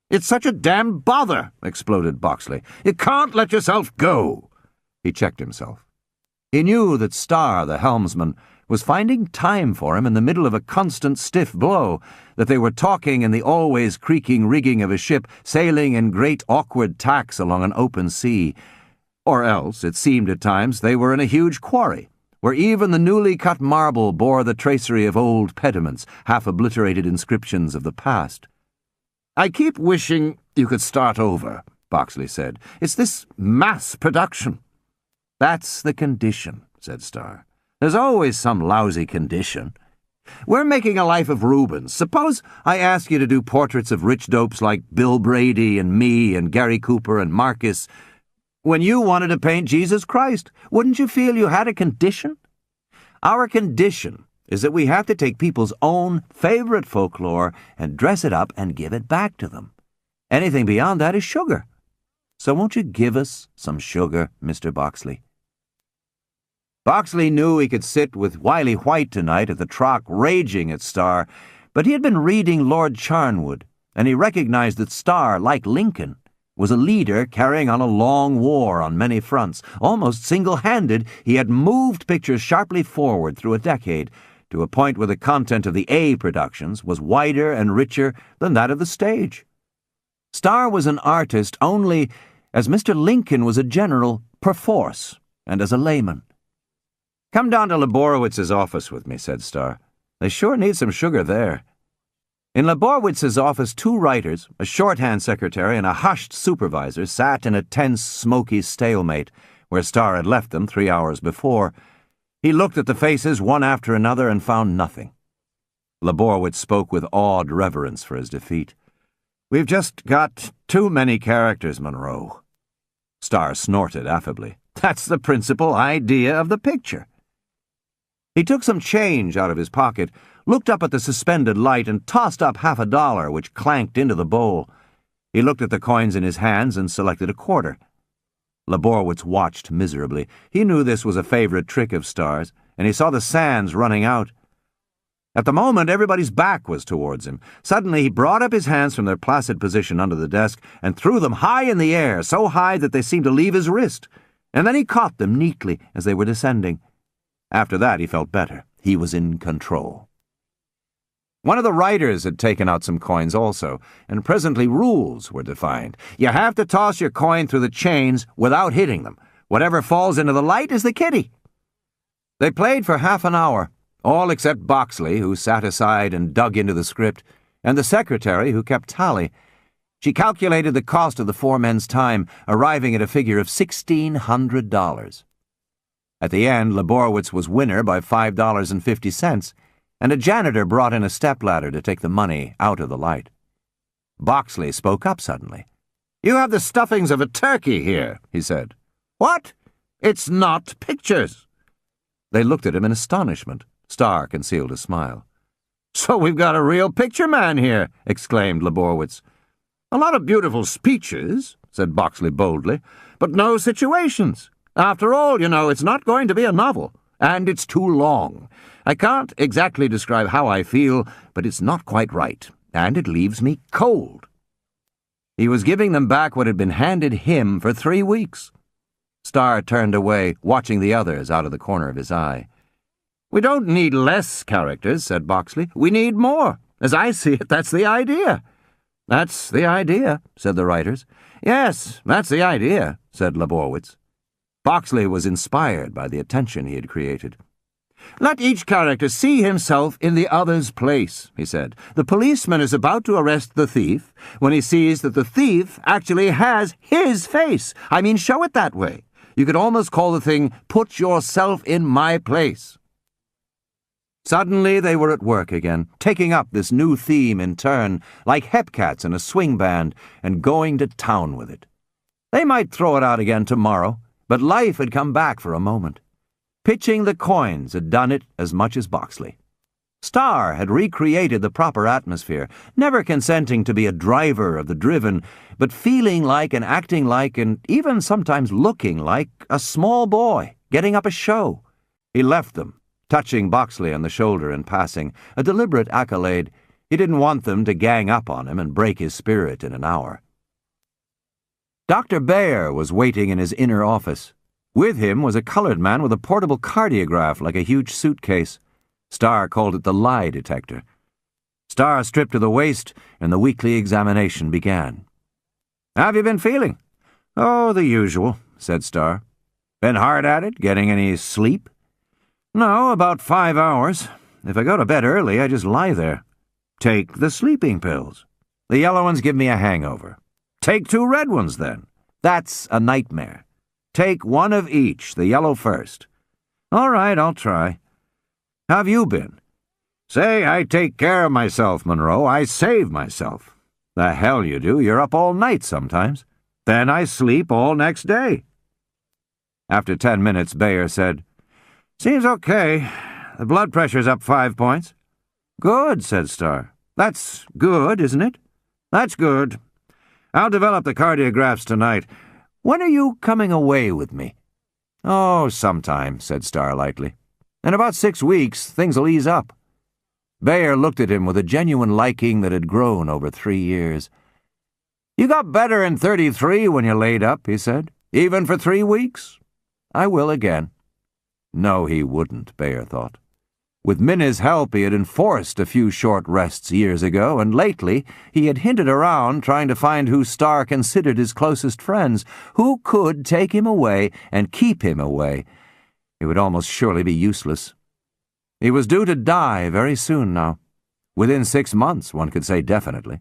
"It's such a damned bother," exploded Boxley. "You can't let yourself go." He checked himself. He knew that Star, the helmsman, was finding time for him in the middle of a constant stiff blow, that they were talking in the always creaking rigging of a ship sailing in great awkward tacks along an open sea. Or else, it seemed at times, they were in a huge quarry, where even the newly cut marble bore the tracery of old pediments, half-obliterated inscriptions of the past. "I keep wishing you could start over," Boxley said. "It's this mass production." "That's the condition," said Star. "There's always some lousy condition. We're making a life of Rubens. Suppose I ask you to do portraits of rich dopes like Bill Brady and me and Gary Cooper and Marcus, when you wanted to paint Jesus Christ. Wouldn't you feel you had a condition? Our condition is that we have to take people's own favorite folklore and dress it up and give it back to them. Anything beyond that is sugar. So won't you give us some sugar, Mr. Boxley?" Boxley knew he could sit with Wiley White tonight at the Troc raging at Star, but he had been reading Lord Charnwood, and he recognized that Star, like Lincoln, was a leader carrying on a long war on many fronts. Almost single-handed, he had moved pictures sharply forward through a decade, to a point where the content of the A productions was wider and richer than that of the stage. Star was an artist only as Mr. Lincoln was a general perforce, and as a layman. "Come down to Leborowitz's office with me," said Star. "They sure need some sugar there." In Leborowitz's office, 2 writers, a shorthand secretary, and a hushed supervisor sat in a tense, smoky stalemate, where Star had left them 3 hours before. He looked at the faces one after another and found nothing. Leborowitz spoke with awed reverence for his defeat. "We've just got too many characters, Monroe." Star snorted affably. "That's the principal idea of the picture." He took some change out of his pocket, looked up at the suspended light, and tossed up $50, which clanked into the bowl. He looked at the coins in his hands and selected a quarter. Leborowitz watched miserably. He knew this was a favorite trick of Star's, and he saw the sands running out. At the moment, everybody's back was towards him. Suddenly, he brought up his hands from their placid position under the desk and threw them high in the air, so high that they seemed to leave his wrist, and then he caught them neatly as they were descending. After that, he felt better. He was in control. One of the writers had taken out some coins also, and presently rules were defined. You have to toss your coin through the chains without hitting them. Whatever falls into the light is the kitty. They played for half an hour, all except Boxley, who sat aside and dug into the script, and the secretary, who kept tally. She calculated the cost of the four men's time, arriving at a figure of $1,600. At the end, Leborowitz was winner by $5.50, and a janitor brought in a stepladder to take the money out of the light. Boxley spoke up suddenly. "You have the stuffings of a turkey here," he said. "What? It's not pictures." They looked at him in astonishment. Starr concealed a smile. "So we've got a real picture man here," exclaimed Leborowitz. "A lot of beautiful speeches," said Boxley boldly, "but no situations. After all, you know, it's not going to be a novel, and it's too long. I can't exactly describe how I feel, but it's not quite right, and it leaves me cold." He was giving them back what had been handed him for 3 weeks. Starr turned away, watching the others out of the corner of his eye. "We don't need less characters," said Boxley. "We need more. As I see it, that's the idea." "That's the idea," said the writers. "Yes, that's the idea," said Leborowitz. Boxley was inspired by the attention he had created. "Let each character see himself in the other's place," he said. "The policeman is about to arrest the thief when he sees that the thief actually has his face. I mean, show it that way. You could almost call the thing, 'Put yourself in my place.'" Suddenly they were at work again, taking up this new theme in turn, like hepcats in a swing band, and going to town with it. They might throw it out again tomorrow, but life had come back for a moment. Pitching the coins had done it as much as Boxley. Starr had recreated the proper atmosphere, never consenting to be a driver of the driven, but feeling like and acting like and even sometimes looking like a small boy getting up a show. He left them, touching Boxley on the shoulder in passing, a deliberate accolade. He didn't want them to gang up on him and break his spirit in an hour. Dr. Bayer was waiting in his inner office. With him was a colored man with a portable cardiograph like a huge suitcase. Starr called it the lie detector. Starr stripped to the waist, and the weekly examination began. "How have you been feeling?" "Oh, the usual," said Starr. "Been hard at it, getting any sleep?" "No, about 5 hours. If I go to bed early, I just lie there." "Take the sleeping pills." "The yellow ones give me a hangover." "Take 2 red ones, then." "That's a nightmare." "Take 1 of each, the yellow first." "All right, I'll try." "How've you been?" "Say, I take care of myself, Monroe. I save myself." "The hell you do. You're up all night sometimes." "Then I sleep all next day." After 10 minutes, Bayer said, "Seems okay. The blood pressure's up 5 points." "Good," said Starr. "That's good, isn't it?" "That's good. I'll develop the cardiographs tonight. When are you coming away with me?" "Oh, sometime," said Starr lightly. "In about 6 weeks, things'll ease up." Bayer looked at him with a genuine liking that had grown over 3 years. "You got better in 33 when you laid up," he said. "Even for 3 weeks." "I will again." No, he wouldn't, Bayer thought. With Minna's help, he had enforced a few short rests years ago, and lately he had hinted around trying to find who Starr considered his closest friends, who could take him away and keep him away. It would almost surely be useless. He was due to die very soon now. Within 6 months, one could say definitely.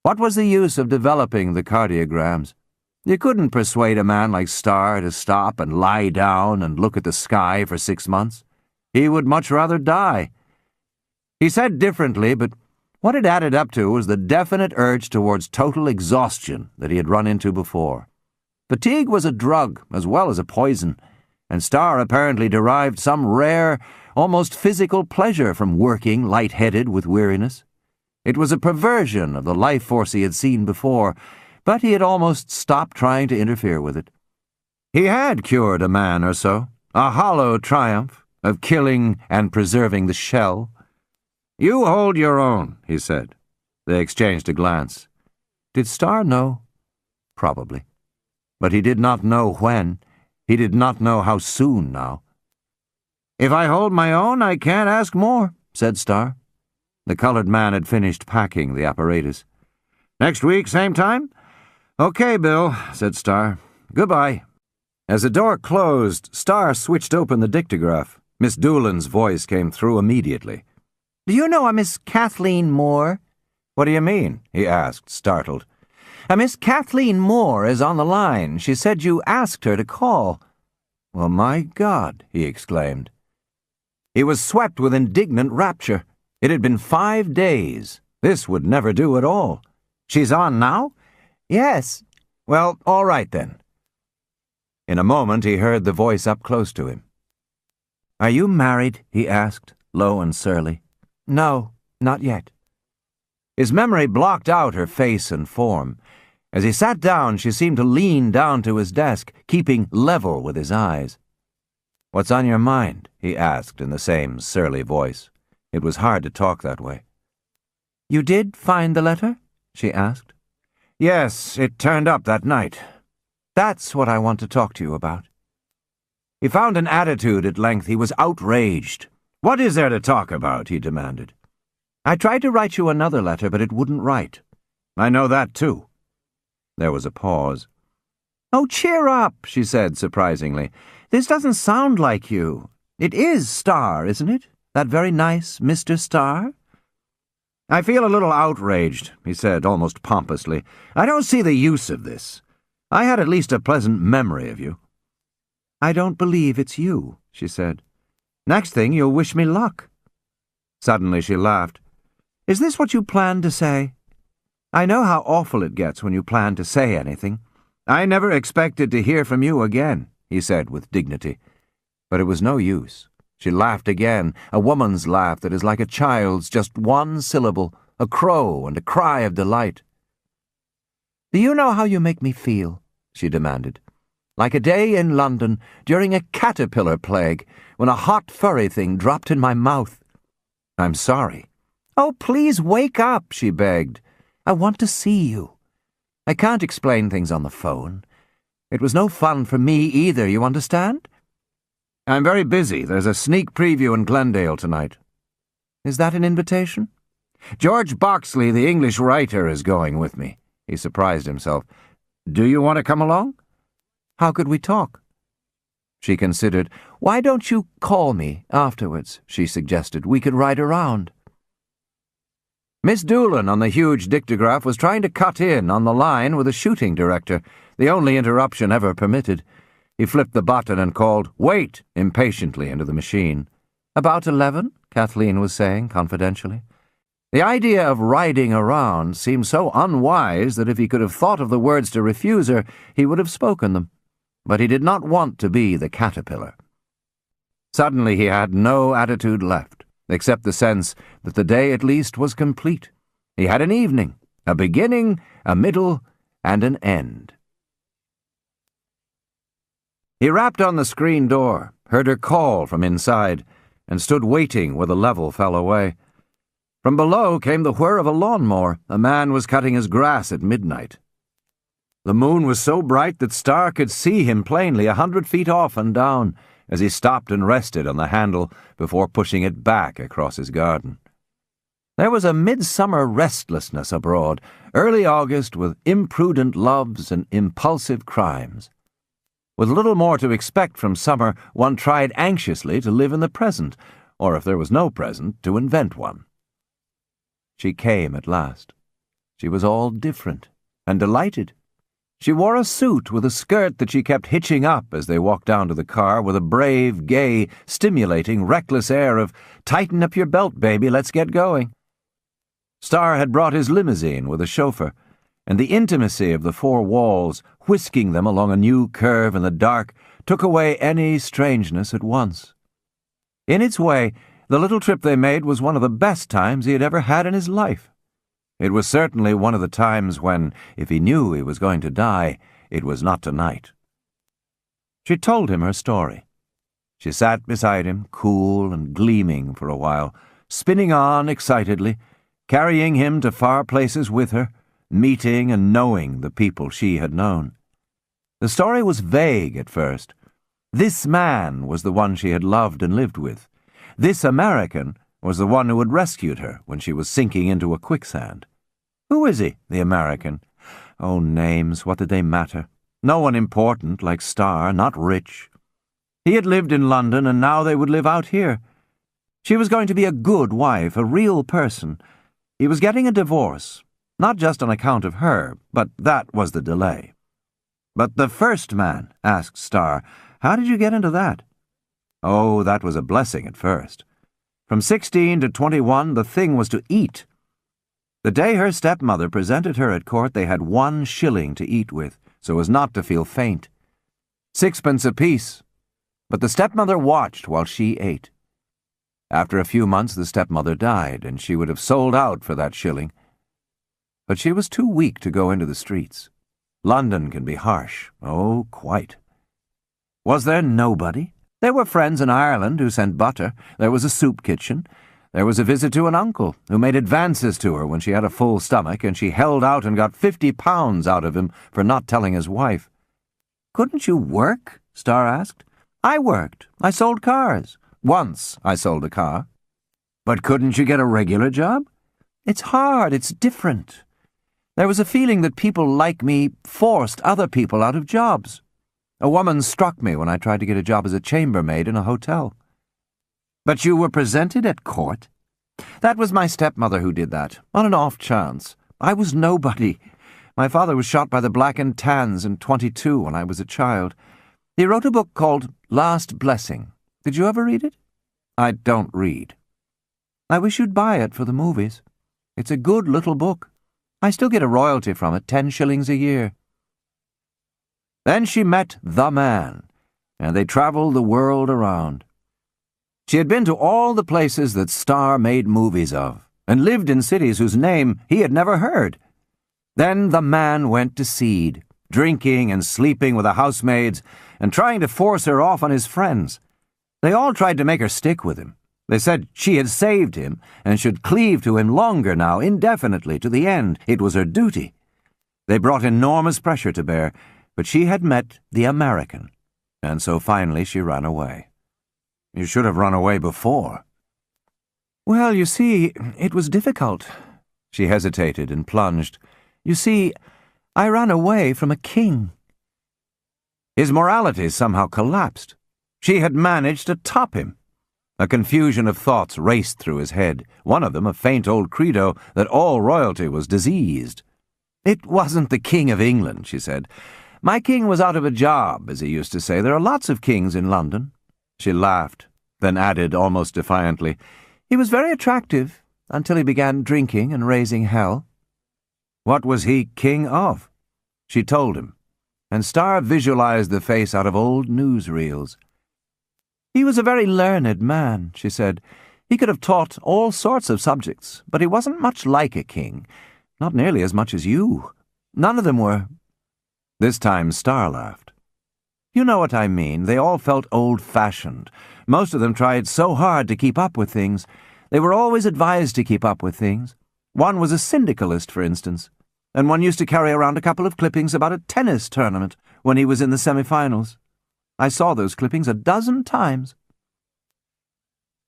What was the use of developing the cardiograms? You couldn't persuade a man like Starr to stop and lie down and look at the sky for 6 months. He would much rather die. He said differently, but what it added up to was the definite urge towards total exhaustion that he had run into before. Fatigue was a drug as well as a poison, and Starr apparently derived some rare, almost physical pleasure from working light-headed with weariness. It was a perversion of the life force he had seen before, but he had almost stopped trying to interfere with it. He had cured a man or so, a hollow triumph of killing and preserving the shell. "You hold your own," he said. They exchanged a glance. Did Starr know? Probably. But he did not know when. He did not know how soon now. "If I hold my own, I can't ask more," said Starr. The colored man had finished packing the apparatus. "Next week, same time?" "Okay, Bill," said Starr. "Goodbye." As the door closed, Starr switched open the dictograph. Miss Doolan's voice came through immediately. "Do you know a Miss Kathleen Moore?" "What do you mean?" he asked, startled. "A Miss Kathleen Moore is on the line. She said you asked her to call." "Well, my God," he exclaimed. He was swept with indignant rapture. It had been 5 days. This would never do at all. "She's on now?" "Yes." "Well, all right then." In a moment he heard the voice up close to him. "Are you married?" he asked, low and surly. "No, not yet." His memory blocked out her face and form. As he sat down, she seemed to lean down to his desk, keeping level with his eyes. "What's on your mind?" he asked in the same surly voice. It was hard to talk that way. "You did find the letter?" she asked. "Yes, it turned up that night." "That's what I want to talk to you about." He found an attitude at length. He was outraged. "What is there to talk about?" he demanded. "I tried to write you another letter, but it wouldn't write." "I know that, too." There was a pause. "Oh, cheer up," she said surprisingly. "This doesn't sound like you. It is Starr, isn't it? That very nice Mr. Starr?" "I feel a little outraged," he said almost pompously. "I don't see the use of this. I had at least a pleasant memory of you." "I don't believe it's you," she said. "Next thing you'll wish me luck." Suddenly she laughed. "Is this what you planned to say? I know how awful it gets when you plan to say anything." "I never expected to hear from you again," he said with dignity. But it was no use. She laughed again, a woman's laugh that is like a child's, just one syllable, a crow and a cry of delight. "Do you know how you make me feel?" she demanded. "Like a day in London during a caterpillar plague, when a hot furry thing dropped in my mouth." "I'm sorry." "Oh, please wake up," she begged. "I want to see you. I can't explain things on the phone. It was no fun for me either, you understand?" "I'm very busy. There's a sneak preview in Glendale tonight." "Is that an invitation?" "George Boxley, the English writer, is going with me." He surprised himself. "Do you want to come along?" "How could we talk?" She considered. "Why don't you call me afterwards?" she suggested. "We could ride around." Miss Doolan on the huge dictograph was trying to cut in on the line with a shooting director, the only interruption ever permitted. He flipped the button and called, "Wait!" impatiently into the machine. "About 11, Kathleen was saying confidentially. The idea of riding around seemed so unwise that if he could have thought of the words to refuse her, he would have spoken them. But he did not want to be the caterpillar. Suddenly he had no attitude left, except the sense that the day at least was complete. He had an evening, a beginning, a middle, and an end. He rapped on the screen door, heard her call from inside, and stood waiting where the level fell away. From below came the whir of a lawnmower. A man was cutting his grass at midnight. The moon was so bright that Starr could see him plainly 100 feet off and down as he stopped and rested on the handle before pushing it back across his garden. There was a midsummer restlessness abroad, early August with imprudent loves and impulsive crimes. With little more to expect from summer, one tried anxiously to live in the present, or if there was no present, to invent one. She came at last. She was all different and delighted. She wore a suit with a skirt that she kept hitching up as they walked down to the car with a brave, gay, stimulating, reckless air of, "Tighten up your belt, baby, let's get going." Starr had brought his limousine with a chauffeur, and the intimacy of the four walls, whisking them along a new curve in the dark, took away any strangeness at once. In its way, the little trip they made was one of the best times he had ever had in his life. It was certainly one of the times when, if he knew he was going to die, it was not tonight. She told him her story. She sat beside him, cool and gleaming for a while, spinning on excitedly, carrying him to far places with her, meeting and knowing the people she had known. The story was vague at first. This man was the one she had loved and lived with. This American was the one who had rescued her when she was sinking into a quicksand. Who is he, the American? Oh, names, what did they matter? No one important like Starr, not rich. He had lived in London, and now they would live out here. She was going to be a good wife, a real person. He was getting a divorce, not just on account of her, but that was the delay. But the first man, asked Starr, how did you get into that? Oh, that was a blessing at first. From 16 to 21, the thing was to eat. The day her stepmother presented her at court, they had 1 shilling to eat with, so as not to feel faint. 6pence apiece. But the stepmother watched while she ate. After a few months, the stepmother died, and she would have sold out for that shilling. But she was too weak to go into the streets. London can be harsh. Oh, quite. Was there nobody? There were friends in Ireland who sent butter. There was a soup kitchen. There was a visit to an uncle who made advances to her when she had a full stomach, and she held out and got £50 out of him for not telling his wife. Couldn't you work? Starr asked. I worked. I sold cars. Once I sold a car. But couldn't you get a regular job? It's hard. It's different. There was a feeling that people like me forced other people out of jobs. A woman struck me when I tried to get a job as a chambermaid in a hotel. But you were presented at court? That was my stepmother who did that, on an off chance. I was nobody. My father was shot by the Black and Tans in 22 when I was a child. He wrote a book called Last Blessing. Did you ever read it? I don't read. I wish you'd buy it for the movies. It's a good little book. I still get a royalty from it, 10 shillings a year. Then she met the man, and they traveled the world around. She had been to all the places that Starr made movies of, and lived in cities whose name he had never heard. Then the man went to seed, drinking and sleeping with the housemaids, and trying to force her off on his friends. They all tried to make her stick with him. They said she had saved him, and should cleave to him longer now, indefinitely, to the end. It was her duty. They brought enormous pressure to bear, but she had met the American, and so finally she ran away. You should have run away before. Well, you see, it was difficult. She hesitated and plunged. You see, I ran away from a king. His morality somehow collapsed. She had managed to top him. A confusion of thoughts raced through his head, one of them a faint old credo that all royalty was diseased. It wasn't the King of England, she said. My king was out of a job, as he used to say. There are lots of kings in London. She laughed, then added almost defiantly, he was very attractive until he began drinking and raising hell. What was he king of? She told him, and Starr visualized the face out of old newsreels. He was a very learned man, she said. He could have taught all sorts of subjects, but he wasn't much like a king, not nearly as much as you. None of them were. This time Starr laughed. You know what I mean. They all felt old-fashioned. Most of them tried so hard to keep up with things. They were always advised to keep up with things. One was a syndicalist, for instance, and one used to carry around a couple of clippings about a tennis tournament when he was in the semi-finals. I saw those clippings 12 times.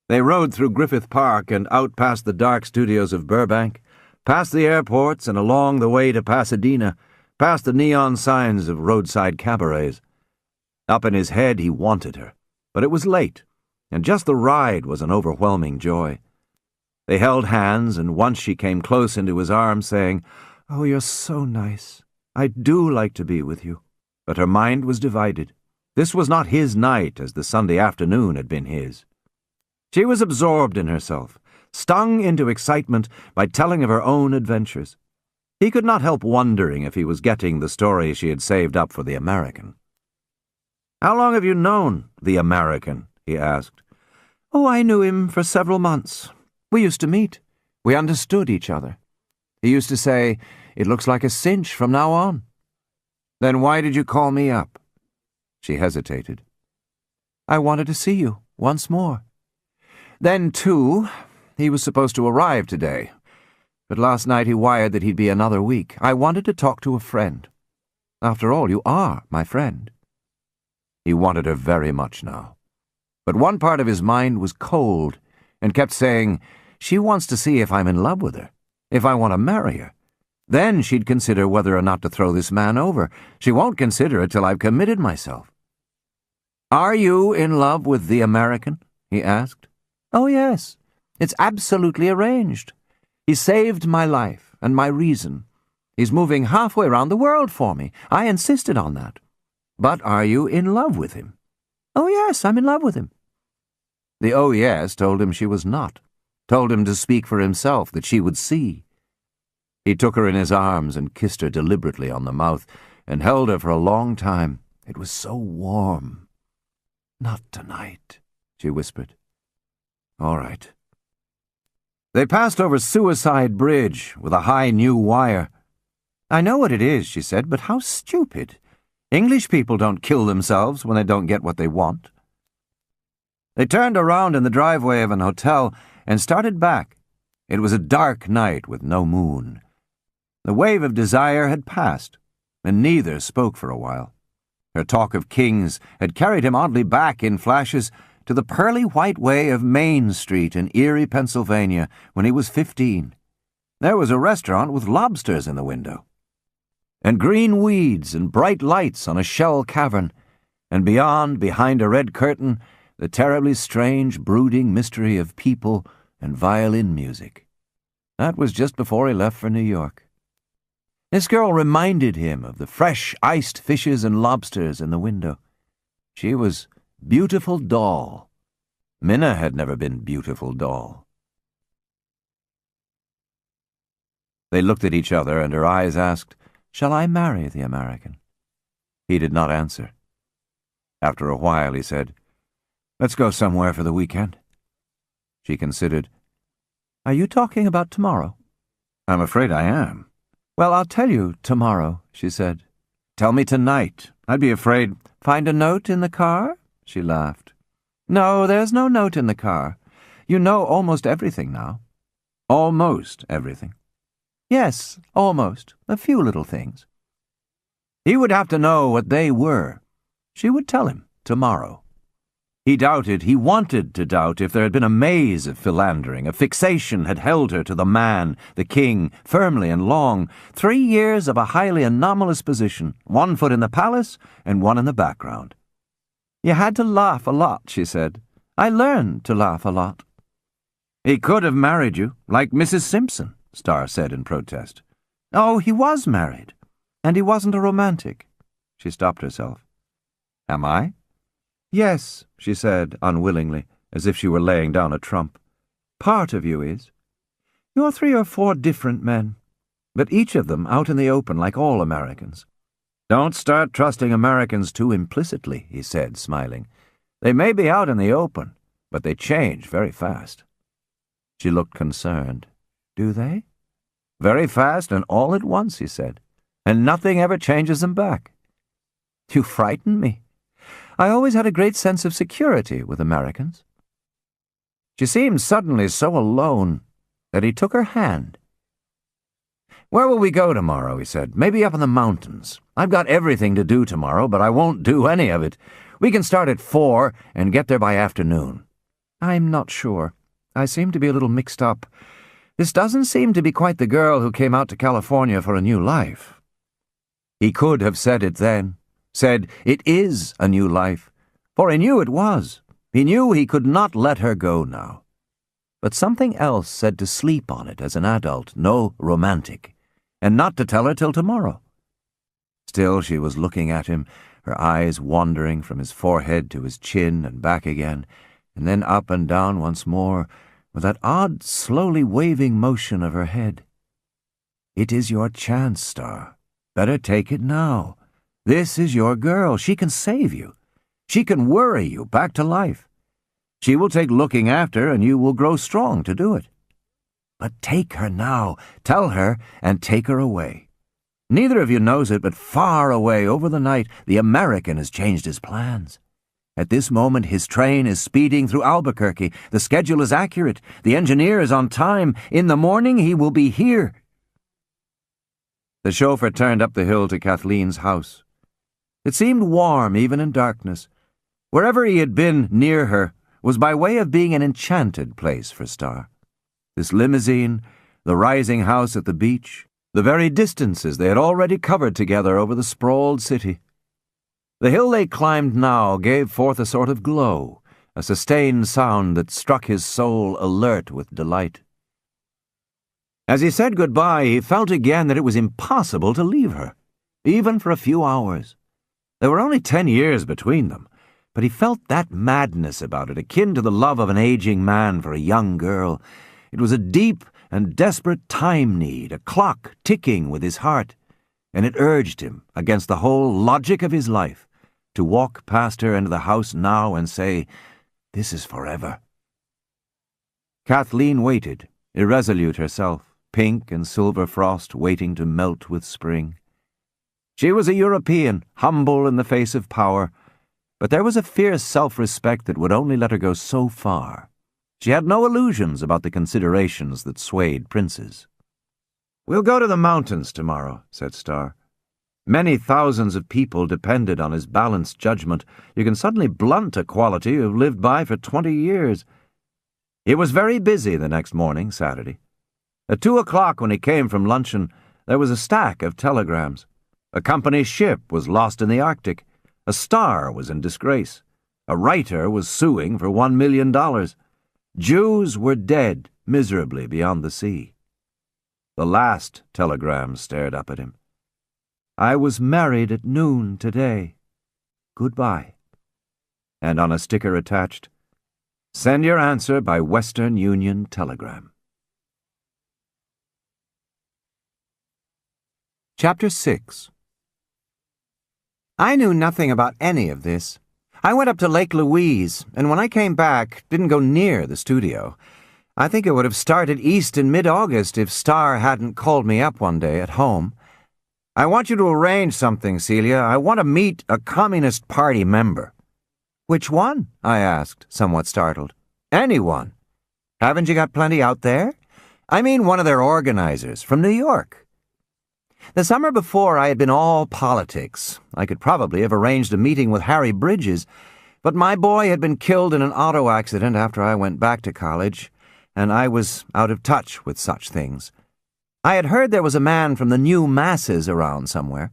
They rode through Griffith Park and out past the dark studios of Burbank, past the airports and along the way to Pasadena, past the neon signs of roadside cabarets. Up in his head he wanted her, but it was late, and just the ride was an overwhelming joy. They held hands, and once she came close into his arms, saying, "Oh, you're so nice. I do like to be with you." But her mind was divided. This was not his night as the Sunday afternoon had been his. She was absorbed in herself, stung into excitement by telling of her own adventures. He could not help wondering if he was getting the story she had saved up for the American. "How long have you known the American?" he asked. "Oh, I knew him for several months. We used to meet. We understood each other. He used to say, 'It looks like a cinch from now on.'" "Then why did you call me up?" She hesitated. "I wanted to see you once more. Then, too, he was supposed to arrive today, but last night he wired that he'd be another week. I wanted to talk to a friend. After all, you are my friend." He wanted her very much now. But one part of his mind was cold, and kept saying, "She wants to see if I'm in love with her, if I want to marry her. Then she'd consider whether or not to throw this man over. She won't consider it till I've committed myself." "Are you in love with the American?" he asked. "Oh, yes. It's absolutely arranged. He saved my life and my reason. He's moving halfway around the world for me. I insisted on that." "But are you in love with him?" "Oh, yes, I'm in love with him." The "oh, yes" told him she was not, told him to speak for himself, that she would see. He took her in his arms and kissed her deliberately on the mouth and held her for a long time. It was so warm. "Not tonight," she whispered. "All right." They passed over Suicide Bridge with a high new wire. "I know what it is," she said, "but how stupid. English people don't kill themselves when they don't get what they want." They turned around in the driveway of an hotel and started back. It was a dark night with no moon. The wave of desire had passed, and neither spoke for a while. Her talk of kings had carried him oddly back in flashes to the pearly white way of Main Street in Erie, Pennsylvania, when he was 15. There was a restaurant with lobsters in the window, and green weeds and bright lights on a shell cavern, and beyond, behind a red curtain, the terribly strange, brooding mystery of people and violin music. That was just before he left for New York. This girl reminded him of the fresh iced fishes and lobsters in the window. She was Beautiful Doll. Minna had never been Beautiful Doll. They looked at each other, and her eyes asked, "Shall I marry the American?" He did not answer. After a while he said, "Let's go somewhere for the weekend." She considered. "Are you talking about tomorrow?" "I'm afraid I am." "Well, I'll tell you tomorrow," she said. "Tell me tonight. I'd be afraid." "Find a note in the car?" She laughed. "No, there's no note in the car. You know almost everything now." "Almost everything?" "Yes, almost. A few little things." He would have to know what they were. She would tell him tomorrow. He doubted, he wanted to doubt, if there had been a maze of philandering, a fixation had held her to the man, the king, firmly and long, 3 years of a highly anomalous position, 1 foot in the palace and 1 in the background. "You had to laugh a lot," she said. "I learned to laugh a lot." "He could have married you, like Mrs. Simpson," Starr said in protest. "Oh, he was married, and he wasn't a romantic." She stopped herself. "Am I?" "Yes," she said, unwillingly, as if she were laying down a trump. "Part of you is. You're 3 or 4 different men, but each of them out in the open like all Americans." "Don't start trusting Americans too implicitly," he said, smiling. "They may be out in the open, but they change very fast." She looked concerned. "Do they?" "Very fast and all at once," he said, "and nothing ever changes them back." "You frighten me. I always had a great sense of security with Americans." She seemed suddenly so alone that he took her hand. "Where will we go tomorrow?" he said. "Maybe up in the mountains. I've got everything to do tomorrow, but I won't do any of it. We can start at 4 and get there by afternoon." "I'm not sure. I seem to be a little mixed up. This doesn't seem to be quite the girl who came out to California for a new life." He could have said it then, said, "It is a new life," for he knew it was. He knew he could not let her go now. But something else said to sleep on it as an adult, no romantic, and not to tell her till tomorrow. Still she was looking at him, her eyes wandering from his forehead to his chin and back again, and then up and down once more, with that odd, slowly waving motion of her head. "It is your chance, Starr. Better take it now. This is your girl. She can save you. She can worry you back to life. She will take looking after, and you will grow strong to do it. But take her now. Tell her, and take her away. Neither of you knows it, but far away over the night, the American has changed his plans. At this moment, his train is speeding through Albuquerque. The schedule is accurate. The engineer is on time. In the morning, he will be here." The chauffeur turned up the hill to Kathleen's house. It seemed warm even in darkness. Wherever he had been near her, was by way of being an enchanted place for Star. This limousine, the rising house at the beach, the very distances they had already covered together over the sprawled city. The hill they climbed now gave forth a sort of glow, a sustained sound that struck his soul alert with delight. As he said goodbye, he felt again that it was impossible to leave her, even for a few hours. There were only 10 years between them, but he felt that madness about it, akin to the love of an aging man for a young girl. It was a deep and desperate time need, a clock ticking with his heart, and it urged him, against the whole logic of his life, to walk past her into the house now and say, "This is forever." Kathleen waited, irresolute herself, pink and silver frost waiting to melt with spring. She was a European, humble in the face of power, but there was a fierce self-respect that would only let her go so far. She had no illusions about the considerations that swayed princes. "We'll go to the mountains tomorrow," said Star. Many thousands of people depended on his balanced judgment. You can suddenly blunt a quality you've lived by for 20 years. He was very busy the next morning, Saturday. At 2 o'clock when he came from luncheon, there was a stack of telegrams. A company ship was lost in the Arctic. A star was in disgrace. A writer was suing for $1 million. Jews were dead miserably beyond the sea. The last telegram stared up at him. "I was married at noon today. Goodbye." And on a sticker attached, "Send your answer by Western Union telegram." Chapter 6. I knew nothing about any of this. I went up to Lake Louise, and when I came back, didn't go near the studio. I think it would have started east in mid-August if Star hadn't called me up one day at home. "I want you to arrange something, Celia. I want to meet a Communist Party member." "Which one?" I asked, somewhat startled. "Anyone. Haven't you got plenty out there? I mean one of their organizers from New York." The summer before, I had been all politics. I could probably have arranged a meeting with Harry Bridges, but my boy had been killed in an auto accident after I went back to college, and I was out of touch with such things. I had heard there was a man from the New Masses around somewhere.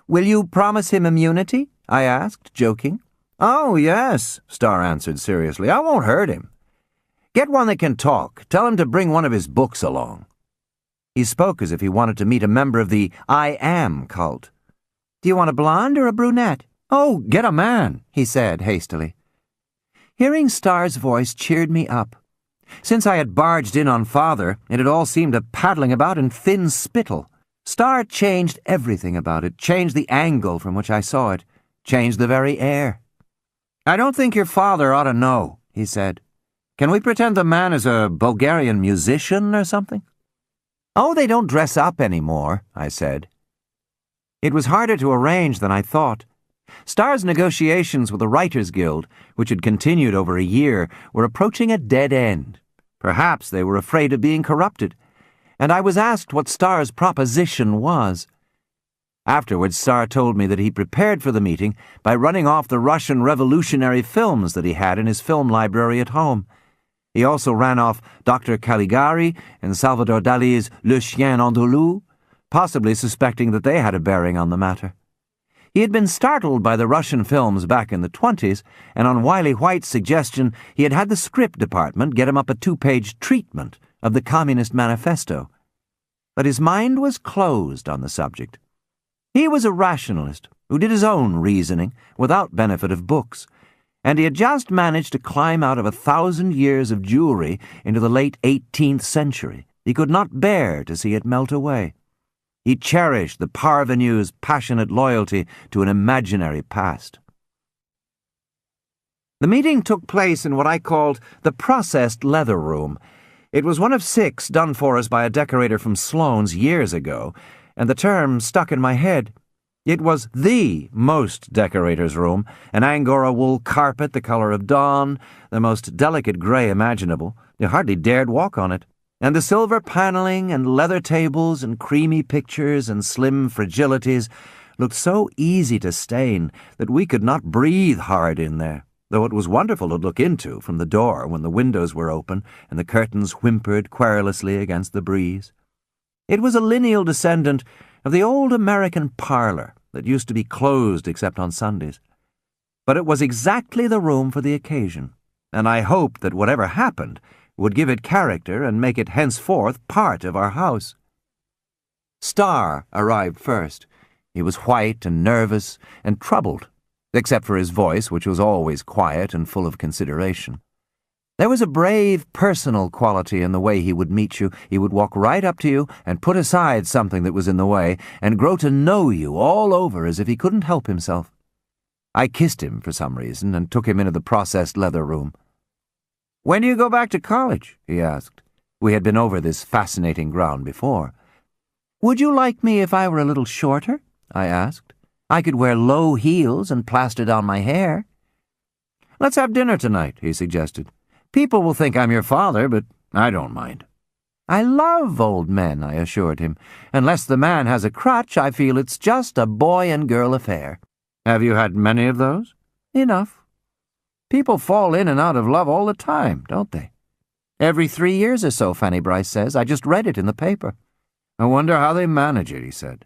"Will you promise him immunity?" I asked, joking. "Oh, yes," Star answered seriously. "I won't hurt him. Get one that can talk. Tell him to bring one of his books along." He spoke as if he wanted to meet a member of the I Am cult. "Do you want a blonde or a brunette?" "Oh, get a man," he said hastily. Hearing Star's voice cheered me up. Since I had barged in on Father, it had all seemed a paddling about in thin spittle. Star changed everything about it, changed the angle from which I saw it, changed the very air. "I don't think your father ought to know," he said. "Can we pretend the man is a Bulgarian musician or something?" "Oh, they don't dress up anymore," I said. It was harder to arrange than I thought. Star's negotiations with the Writers' Guild, which had continued over a year, were approaching a dead end. Perhaps they were afraid of being corrupted, and I was asked what Star's proposition was. Afterwards, Star told me that he prepared for the meeting by running off the Russian revolutionary films that he had in his film library at home. He also ran off Dr. Caligari and Salvador Dali's Le Chien Andalou, possibly suspecting that they had a bearing on the matter. He had been startled by the Russian films back in the 20s, and on Wiley White's suggestion, he had had the script department get him up a 2-page treatment of the Communist Manifesto. But his mind was closed on the subject. He was a rationalist who did his own reasoning without benefit of books, and he had just managed to climb out of 1,000 years of Jewry into the late 18th century. He could not bear to see it melt away. He cherished the parvenu's passionate loyalty to an imaginary past. The meeting took place in what I called the processed leather room. It was one of 6 done for us by a decorator from Sloane's years ago, and the term stuck in my head. It was the most decorator's room, an Angora wool carpet the color of dawn, the most delicate gray imaginable. You hardly dared walk on it. And the silver paneling and leather tables and creamy pictures and slim fragilities looked so easy to stain that we could not breathe hard in there. though it was wonderful to look into from the door when the windows were open and the curtains whimpered querulously against the breeze. It was a lineal descendant of the old American parlor that used to be closed except on Sundays. But it was exactly the room for the occasion, and I hoped that whatever happened would give it character and make it henceforth part of our house. Star arrived first. He was white and nervous and troubled, except for his voice, which was always quiet and full of consideration. There was a brave, personal quality in the way he would meet you. He would walk right up to you and put aside something that was in the way and grow to know you all over as if he couldn't help himself. I kissed him for some reason and took him into the processed leather room. "When do you go back to college?" he asked. We had been over this fascinating ground before. "Would you like me if I were a little shorter?" I asked. "I could wear low heels and plaster down my hair." "Let's have dinner tonight," he suggested. "People will think I'm your father, but I don't mind." "I love old men," I assured him. "Unless the man has a crutch, I feel it's just a boy and girl affair." "Have you had many of those?" "Enough. People fall in and out of love all the time, don't they? Every 3 years or so, Fanny Bryce says. I just read it in the paper." "I wonder how they manage it," he said.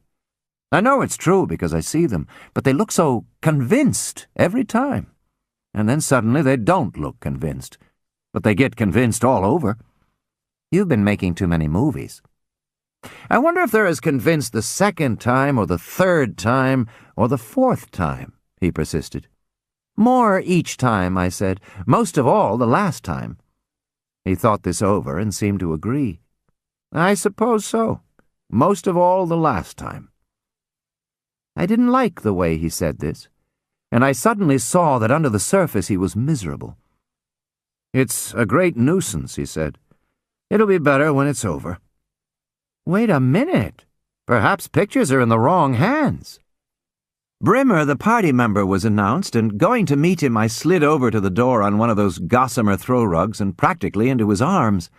"I know it's true because I see them, but they look so convinced every time. And then suddenly they don't look convinced. But they get convinced all over." "You've been making too many movies." "I wonder if they're as convinced the second time or the third time or the fourth time," he persisted. "More each time," I said. "Most of all the last time." He thought this over and seemed to agree. "I suppose so. Most of all the last time." I didn't like the way he said this, and I suddenly saw that under the surface he was miserable. "It's a great nuisance," he said. "It'll be better when it's over." "Wait a minute. Perhaps pictures are in the wrong hands." Brimmer, the party member, was announced, and going to meet him I slid over to the door on one of those gossamer throw rugs and practically into his arms.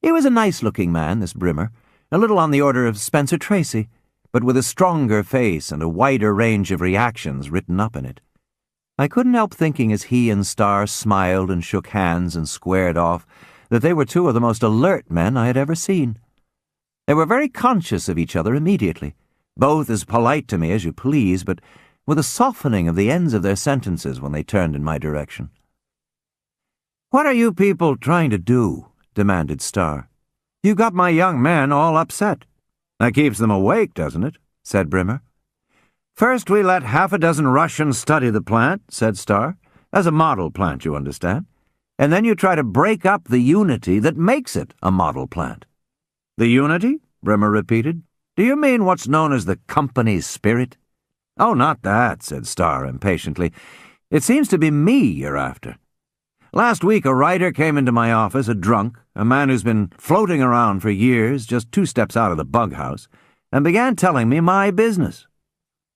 He was a nice-looking man, this Brimmer, a little on the order of Spencer Tracy, but with a stronger face and a wider range of reactions written up in it. I couldn't help thinking as he and Starr smiled and shook hands and squared off that they were two of the most alert men I had ever seen. They were very conscious of each other immediately, both as polite to me as you please, but with a softening of the ends of their sentences when they turned in my direction. "What are you people trying to do?" demanded Starr. "You got my young men all upset." "That keeps them awake, doesn't it?" said Brimmer. "First we let half a dozen Russians study the plant," said Starr, "as a model plant, you understand. And then you try to break up the unity that makes it a model plant." "The unity?" Brimmer repeated. "Do you mean what's known as the company spirit?" "Oh, not that," said Starr impatiently. "It seems to be me you're after. Last week a writer came into my office, a drunk, a man who's been floating around for years, just 2 steps out of the bug house, and began telling me my business."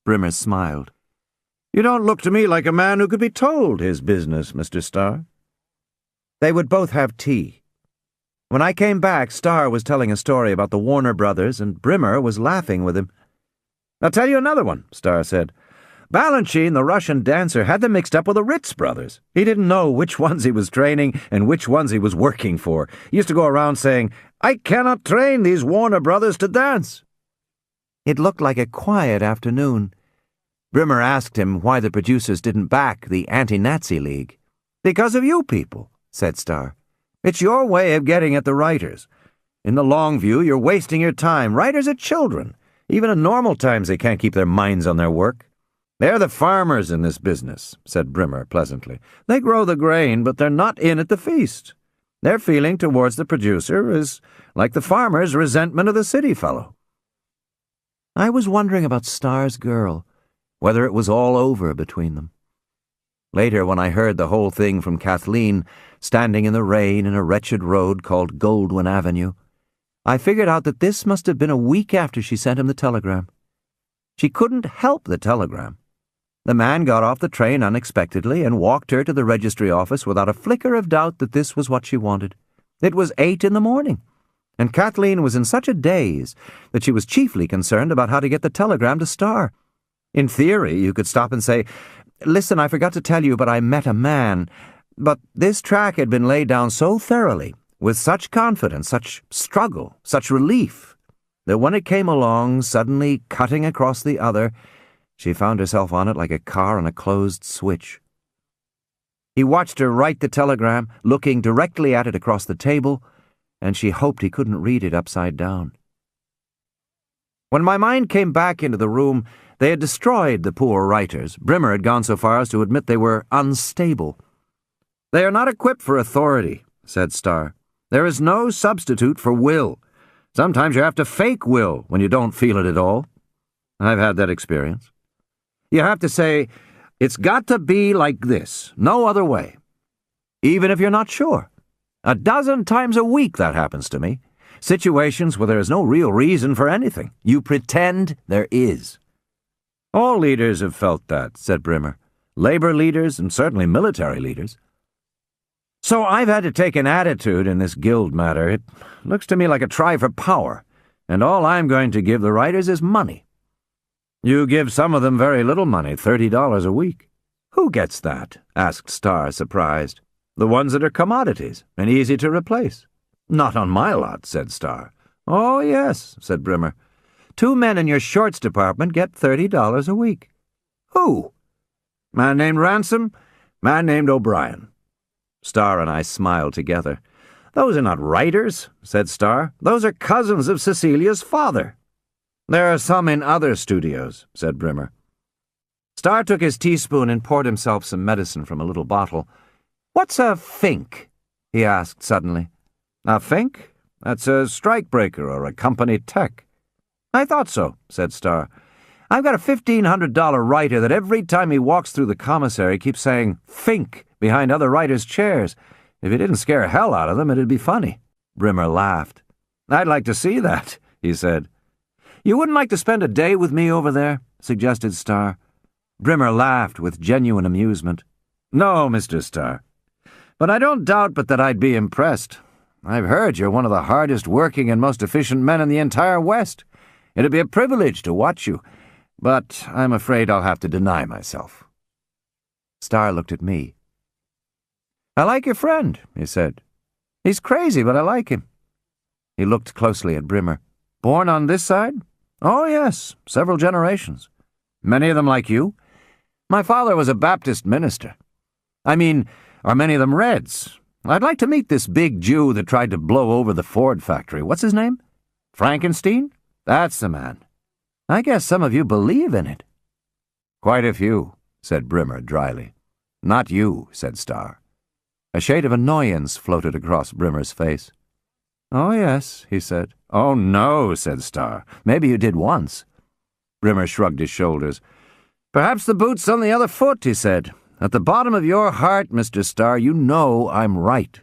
Brimmer smiled. "You don't look to me like a man who could be told his business, Mr. Starr." They would both have tea. When I came back, Starr was telling a story about the Warner brothers, and Brimmer was laughing with him. "I'll tell you another one," Starr said. "Balanchine, the Russian dancer, had them mixed up with the Ritz brothers. He didn't know which ones he was training and which ones he was working for. He used to go around saying, 'I cannot train these Warner brothers to dance.'" It looked like a quiet afternoon. Brimmer asked him why the producers didn't back the Anti-Nazi League. "Because of you people," said Starr. "It's your way of getting at the writers. In the long view, you're wasting your time. Writers are children. Even in normal times they can't keep their minds on their work." "They're the farmers in this business," said Brimmer pleasantly. "They grow the grain, but they're not in at the feast. Their feeling towards the producer is like the farmer's resentment of the city fellow." I was wondering about Starr's girl, whether it was all over between them. Later, when I heard the whole thing from Kathleen, standing in the rain in a wretched road called Goldwyn Avenue, I figured out that this must have been a week after she sent him the telegram. She couldn't help the telegram. The man got off the train unexpectedly and walked her to the registry office without a flicker of doubt that this was what she wanted. It was 8 in the morning, and Kathleen was in such a daze that she was chiefly concerned about how to get the telegram to Starr. In theory, you could stop and say, listen, I forgot to tell you, but I met a man. But this track had been laid down so thoroughly, with such confidence, such struggle, such relief, that when it came along, suddenly cutting across the other, she found herself on it like a car on a closed switch. He watched her write the telegram, looking directly at it across the table, and she hoped he couldn't read it upside down. When my mind came back into the room, they had destroyed the poor writers. Brimmer had gone so far as to admit they were unstable. "They are not equipped for authority," said Starr. "There is no substitute for will. Sometimes you have to fake will when you don't feel it at all. I've had that experience. You have to say, it's got to be like this, no other way. Even if you're not sure. 12 times a week that happens to me. Situations where there is no real reason for anything. You pretend there is." "All leaders have felt that," said Brimmer. "Labor leaders and certainly military leaders. So I've had to take an attitude in this guild matter. It looks to me like a try for power, and all I'm going to give the writers is money." "You give some of them very little money, $30 a week." "Who gets that?" asked Starr, surprised. "The ones that are commodities and easy to replace." "Not on my lot," said Starr. "Oh, yes," said Brimmer. 2 men in your shorts department get $30 a week." "Who?" "Man named Ransom, man named O'Brien." Starr and I smiled together. "Those are not writers," said Starr. "Those are cousins of Cecilia's father." "There are some in other studios," said Brimmer. Starr took his teaspoon and poured himself some medicine from a little bottle. "What's a fink?" he asked suddenly. "A fink? That's a strikebreaker or a company tech." "I thought so," said Starr. "I've got a $1,500 writer that every time he walks through the commissary keeps saying fink behind other writers' chairs. If he didn't scare hell out of them, it'd be funny." Brimmer laughed. "I'd like to see that," he said. "You wouldn't like to spend a day with me over there?" suggested Starr. Brimmer laughed with genuine amusement. "No, Mr. Starr. But I don't doubt but that I'd be impressed. I've heard you're one of the hardest working and most efficient men in the entire West. It'd be a privilege to watch you, but I'm afraid I'll have to deny myself." Starr looked at me. "I like your friend," he said. "He's crazy, but I like him." He looked closely at Brimmer. "Born on this side?" "Oh, yes, several generations." "Many of them like you?" "My father was a Baptist minister." "I mean, are many of them Reds? I'd like to meet this big Jew that tried to blow over the Ford factory. What's his name? Frankenstein? That's the man. I guess some of you believe in it." "Quite a few," said Brimmer dryly. "Not you," said Starr. A shade of annoyance floated across Brimmer's face. "Oh, yes," he said. "Oh, no," said Starr. "Maybe you did once." Brimmer shrugged his shoulders. "Perhaps the boot's on the other foot," he said. "At the bottom of your heart, Mr. Starr, you know I'm right."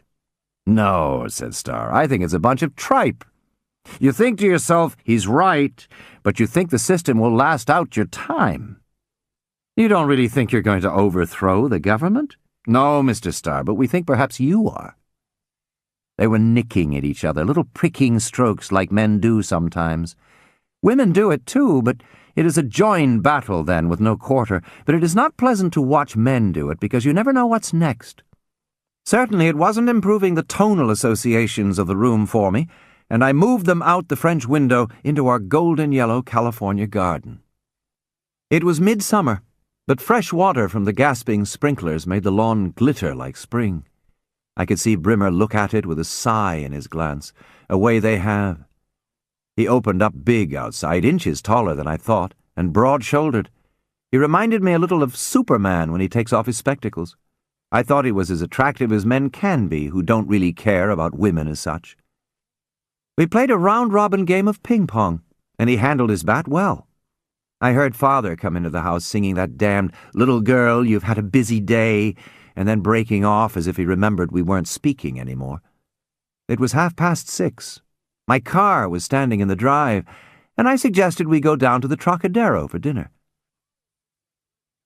"No," said Starr. "I think it's a bunch of tripe. You think to yourself, he's right, but you think the system will last out your time. You don't really think you're going to overthrow the government?" "No, Mr. Starr, but we think perhaps you are." They were nicking at each other, little pricking strokes like men do sometimes. Women do it too, but it is a joined battle then with no quarter. But it is not pleasant to watch men do it because you never know what's next. Certainly it wasn't improving the tonal associations of the room for me, and I moved them out the French window into our golden-yellow California garden. It was midsummer, but fresh water from the gasping sprinklers made the lawn glitter like spring. I could see Brimmer look at it with a sigh in his glance, a way they have. He opened up big outside, inches taller than I thought, and broad-shouldered. He reminded me a little of Superman when he takes off his spectacles. I thought he was as attractive as men can be who don't really care about women as such. We played a round-robin game of ping-pong, and he handled his bat well. I heard Father come into the house singing that damned "Little Girl, You've Had a Busy Day," and then breaking off as if he remembered we weren't speaking anymore. It was 6:30. My car was standing in the drive, and I suggested we go down to the Trocadero for dinner.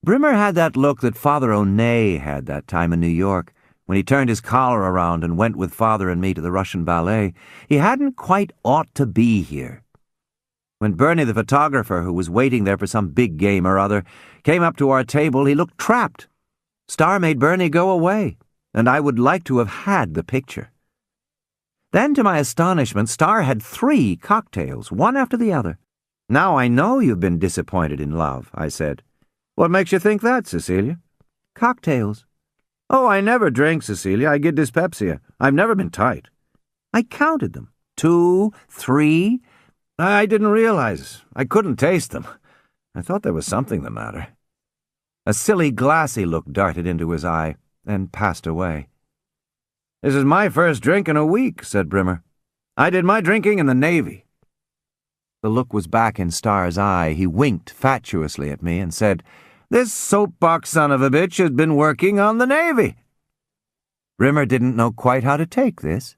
Brimmer had that look that Father O'Neill had that time in New York, when he turned his collar around and went with Father and me to the Russian ballet. He hadn't quite ought to be here. When Bernie the photographer, who was waiting there for some big game or other, came up to our table, he looked trapped. Starr made Bernie go away, and I would like to have had the picture. Then, to my astonishment, Starr had 3 cocktails, one after the other. "Now I know you've been disappointed in love," I said. "What makes you think that, Cecilia?" "Cocktails." "Oh, I never drink, Cecilia. I get dyspepsia. I've never been tight." I counted them. 2, 3. I didn't realize. I couldn't taste them. I thought there was something the matter. A silly, glassy look darted into his eye, and passed away. "This is my first drink in a week," said Brimmer. "I did my drinking in the Navy." The look was back in Starr's eye. He winked fatuously at me and said, "This soapbox son of a bitch has been working on the Navy." Brimmer didn't know quite how to take this.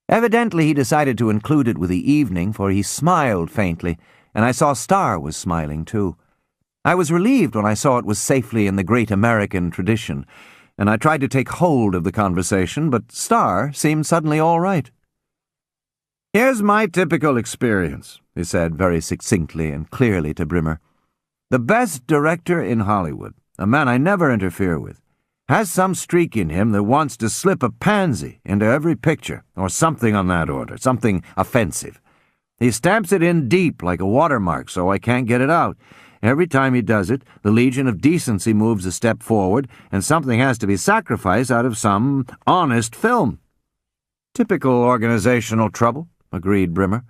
Evidently he decided to include it with the evening, for he smiled faintly, and I saw Starr was smiling too. I was relieved when I saw it was safely in the great American tradition, and I tried to take hold of the conversation, but Starr seemed suddenly all right. "Here's my typical experience," he said very succinctly and clearly to Brimmer. "The best director in Hollywood, a man I never interfere with, has some streak in him that wants to slip a pansy into every picture, or something on that order, something offensive. He stamps it in deep like a watermark so I can't get it out. Every time he does it, the Legion of Decency moves a step forward, and something has to be sacrificed out of some honest film." "Typical organizational trouble," agreed Brimmer.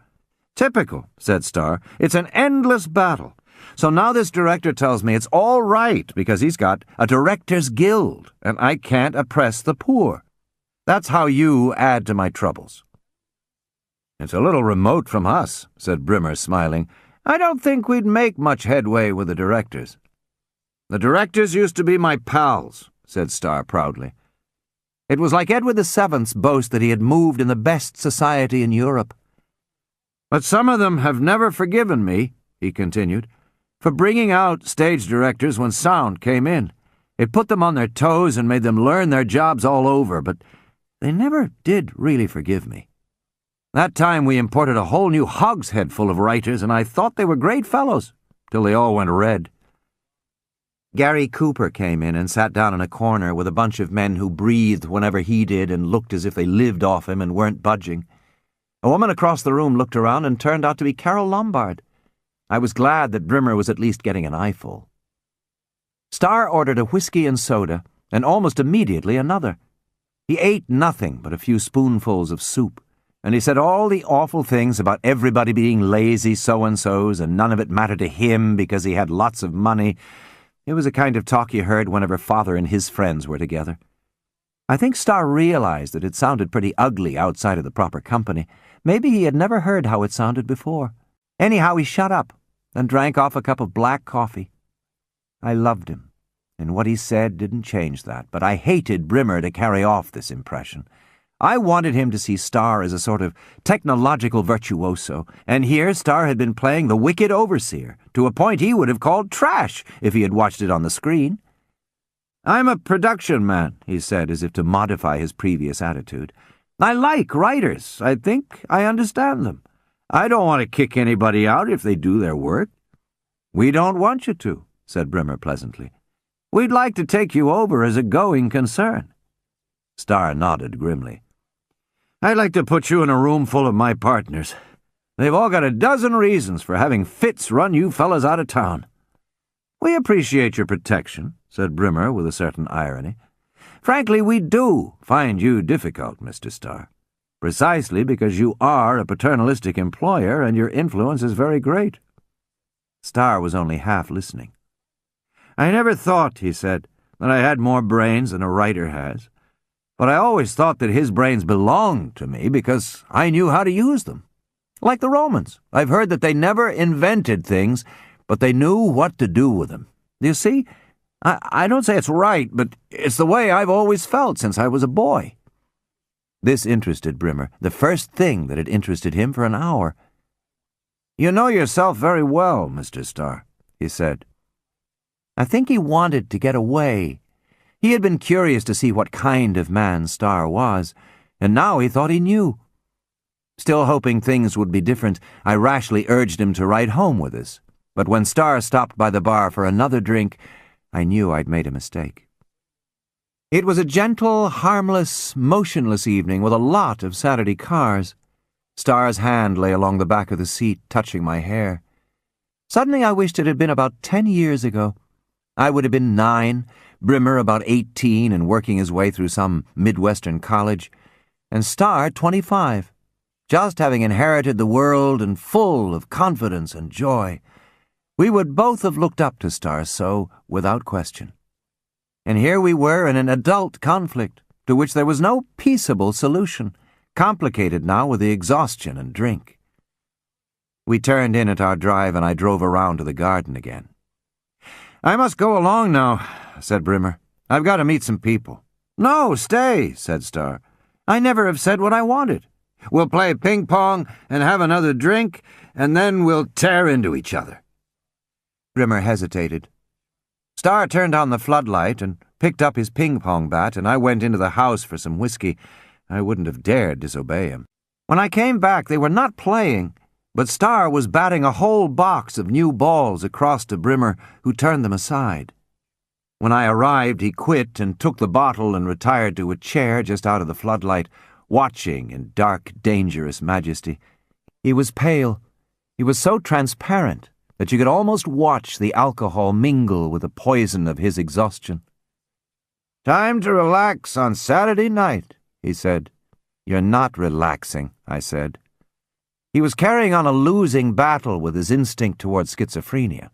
"Typical," said Starr. "It's an endless battle. So now this director tells me it's all right because he's got a director's guild, and I can't oppress the poor. That's how you add to my troubles." "It's a little remote from us," said Brimmer, smiling. "I don't think we'd make much headway with the directors." "The directors used to be my pals," said Starr proudly. It was like Edward VII's boast that he had moved in the best society in Europe. "But some of them have never forgiven me," he continued, "for bringing out stage directors when sound came in. It put them on their toes and made them learn their jobs all over, but they never did really forgive me. That time we imported a whole new hogshead full of writers, and I thought they were great fellows, till they all went red." Gary Cooper came in and sat down in a corner with a bunch of men who breathed whenever he did and looked as if they lived off him and weren't budging. A woman across the room looked around and turned out to be Carol Lombard. I was glad that Brimmer was at least getting an eyeful. Starr ordered a whiskey and soda, and almost immediately another. He ate nothing but a few spoonfuls of soup, and he said all the awful things about everybody being lazy so-and-sos, and none of it mattered to him because he had lots of money. It was a kind of talk you heard whenever Father and his friends were together. I think Starr realized that it sounded pretty ugly outside of the proper company. Maybe he had never heard how it sounded before. Anyhow, he shut up and drank off a cup of black coffee. I loved him, and what he said didn't change that, but I hated Brimmer to carry off this impression. I wanted him to see Starr as a sort of technological virtuoso, and here Starr had been playing the wicked overseer, to a point he would have called trash if he had watched it on the screen. "I'm a production man," he said, as if to modify his previous attitude. "I like writers. I think I understand them. I don't want to kick anybody out if they do their work." "We don't want you to," said Brimmer pleasantly. "We'd like to take you over as a going concern." Starr nodded grimly. "I'd like to put you in a room full of my partners. They've all got a dozen reasons for having Fitz run you fellas out of town." "We appreciate your protection," said Brimmer with a certain irony. "Frankly, we do find you difficult, Mr. Starr, precisely because you are a paternalistic employer and your influence is very great." Starr was only half listening. "I never thought," he said, "that I had more brains than a writer has. But I always thought that his brains belonged to me because I knew how to use them. Like the Romans. I've heard that they never invented things, but they knew what to do with them. You see, I don't say it's right, but it's the way I've always felt since I was a boy." This interested Brimmer, the first thing that had interested him for an hour. "You know yourself very well, Mr. Starr," he said. I think he wanted to get away. He had been curious to see what kind of man Starr was, and now he thought he knew. Still hoping things would be different, I rashly urged him to ride home with us. But when Star stopped by the bar for another drink, I knew I'd made a mistake. It was a gentle, harmless, motionless evening with a lot of Saturday cars. Star's hand lay along the back of the seat, touching my hair. Suddenly I wished it had been about 10 years ago. I would have been 9, Brimmer about 18 and working his way through some Midwestern college, and Star 25, just having inherited the world and full of confidence and joy. We would both have looked up to Star so, without question. And here we were in an adult conflict, to which there was no peaceable solution, complicated now with the exhaustion and drink. We turned in at our drive and I drove around to the garden again. "I must go along now," said Brimmer. "I've got to meet some people." "No, stay," said Star. "I never have said what I wanted. We'll play ping-pong and have another drink, and then we'll tear into each other." Brimmer hesitated. Star turned on the floodlight and picked up his ping-pong bat, and I went into the house for some whiskey. I wouldn't have dared disobey him. When I came back, they were not playing, but Star was batting a whole box of new balls across to Brimmer, who turned them aside. When I arrived, he quit and took the bottle and retired to a chair just out of the floodlight, watching in dark, dangerous majesty. He was pale. He was so transparent that you could almost watch the alcohol mingle with the poison of his exhaustion. "Time to relax on Saturday night," he said. "You're not relaxing," I said. He was carrying on a losing battle with his instinct toward schizophrenia.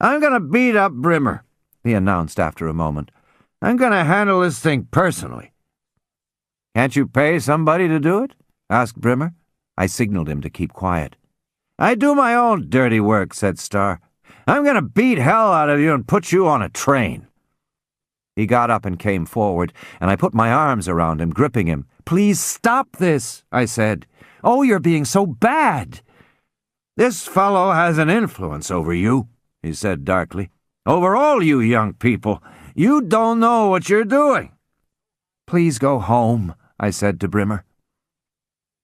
"I'm going to beat up Brimmer," he announced after a moment. "I'm going to handle this thing personally." "Can't you pay somebody to do it?" asked Brimmer. I signaled him to keep quiet. "I do my own dirty work," said Star. "I'm going to beat hell out of you and put you on a train." He got up and came forward, and I put my arms around him, gripping him. "Please stop this," I said. "Oh, you're being so bad." "This fellow has an influence over you," he said darkly. "Over all you young people. You don't know what you're doing." "Please go home," I said to Brimmer.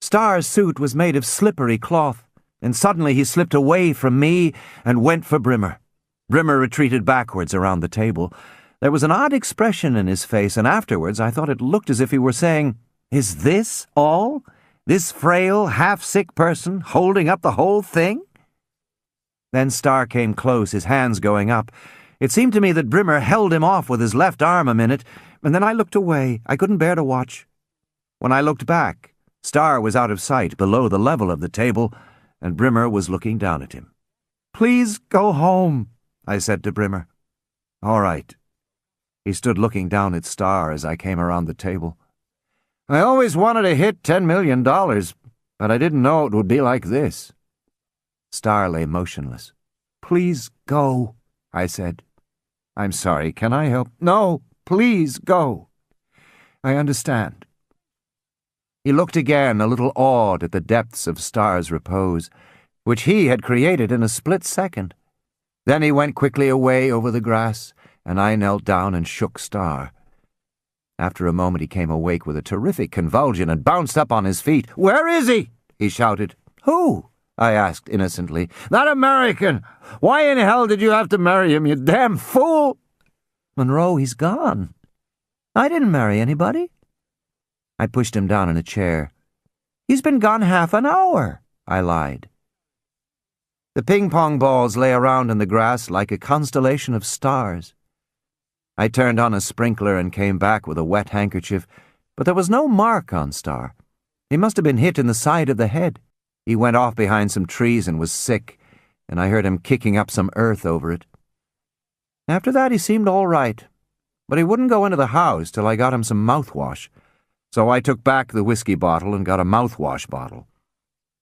Star's suit was made of slippery cloth, and suddenly he slipped away from me and went for Brimmer. Brimmer retreated backwards around the table. There was an odd expression in his face, and afterwards I thought it looked as if he were saying, "Is this all? This frail, half-sick person holding up the whole thing?" Then Star came close, his hands going up. It seemed to me that Brimmer held him off with his left arm a minute, and then I looked away. I couldn't bear to watch. When I looked back, Star was out of sight, below the level of the table, and Brimmer was looking down at him. "Please go home," I said to Brimmer. "All right." He stood looking down at Star as I came around the table. "I always wanted to hit $10 million, but I didn't know it would be like this." Star lay motionless. "Please go," I said. "I'm sorry, can I help?" "No, please go." "I understand." He looked again, a little awed at the depths of Star's repose, which he had created in a split second. Then he went quickly away over the grass, and I knelt down and shook Star. After a moment he came awake with a terrific convulsion and bounced up on his feet. "Where is he?" he shouted. "Who?" I asked innocently. "That American! Why in hell did you have to marry him, you damn fool?" "Monroe, he's gone. I didn't marry anybody." I pushed him down in a chair. "He's been gone half an hour," I lied. The ping-pong balls lay around in the grass like a constellation of stars. I turned on a sprinkler and came back with a wet handkerchief, but there was no mark on Star. He must have been hit in the side of the head. He went off behind some trees and was sick, and I heard him kicking up some earth over it. After that he seemed all right, but he wouldn't go into the house till I got him some mouthwash, so I took back the whiskey bottle and got a mouthwash bottle.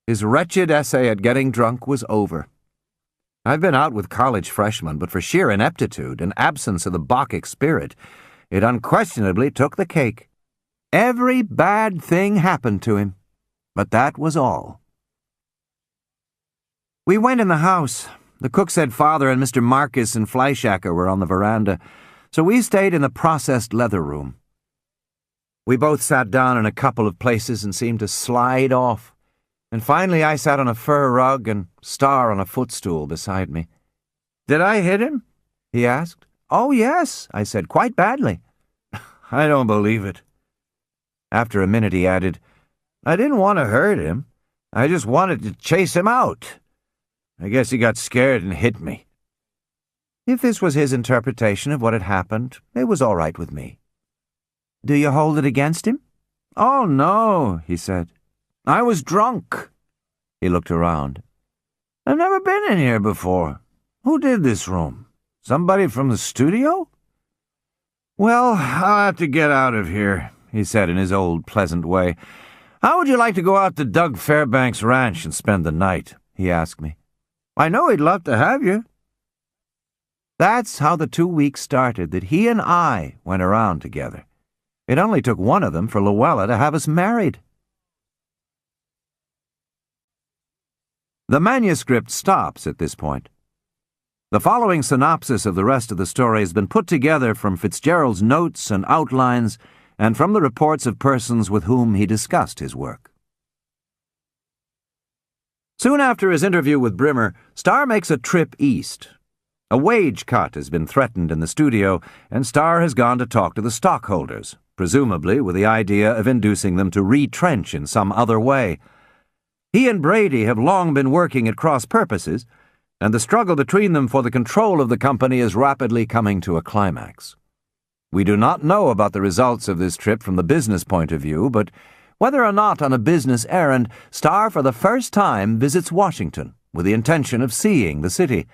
His wretched essay at getting drunk was over. I've been out with college freshmen, but for sheer ineptitude and absence of the Bacchic spirit, it unquestionably took the cake. Every bad thing happened to him, but that was all. We went in the house. The cook said Father and Mr. Marcus and Fleischacker were on the veranda, so we stayed in the processed leather room. We both sat down in a couple of places and seemed to slide off. And finally I sat on a fur rug and Star on a footstool beside me. "Did I hit him?" he asked. "Oh, yes," I said, "quite badly." "I don't believe it." After a minute he added, "I didn't want to hurt him. I just wanted to chase him out. I guess he got scared and hit me." If this was his interpretation of what had happened, it was all right with me. "Do you hold it against him?" "Oh, no," he said. "I was drunk." He looked around. "I've never been in here before. Who did this room? Somebody from the studio?" "Well, I'll have to get out of here," he said in his old pleasant way. "How would you like to go out to Doug Fairbank's ranch and spend the night?" he asked me. "I know he'd love to have you." That's how the 2 weeks started that he and I went around together. It only took one of them for Luella to have us married. The manuscript stops at this point. The following synopsis of the rest of the story has been put together from Fitzgerald's notes and outlines and from the reports of persons with whom he discussed his work. Soon after his interview with Brimmer, Star makes a trip east. A wage cut has been threatened in the studio, and Star has gone to talk to the stockholders, presumably with the idea of inducing them to retrench in some other way. He and Brady have long been working at cross purposes, and the struggle between them for the control of the company is rapidly coming to a climax. We do not know about the results of this trip from the business point of view, but whether or not on a business errand, Star for the first time visits Washington with the intention of seeing the city,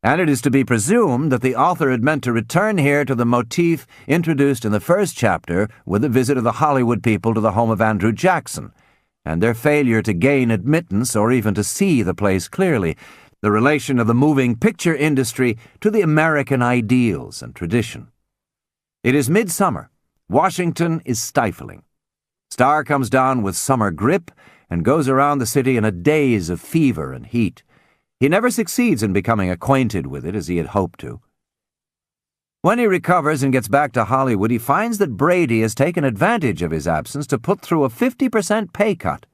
and it is to be presumed that the author had meant to return here to the motif introduced in the first chapter with the visit of the Hollywood people to the home of Andrew Jackson, and their failure to gain admittance or even to see the place clearly, the relation of the moving picture industry to the American ideals and tradition. It is midsummer. Washington is stifling. Star comes down with summer grip and goes around the city in a daze of fever and heat. He never succeeds in becoming acquainted with it as he had hoped to. When he recovers and gets back to Hollywood, he finds that Brady has taken advantage of his absence to put through a 50% pay cut.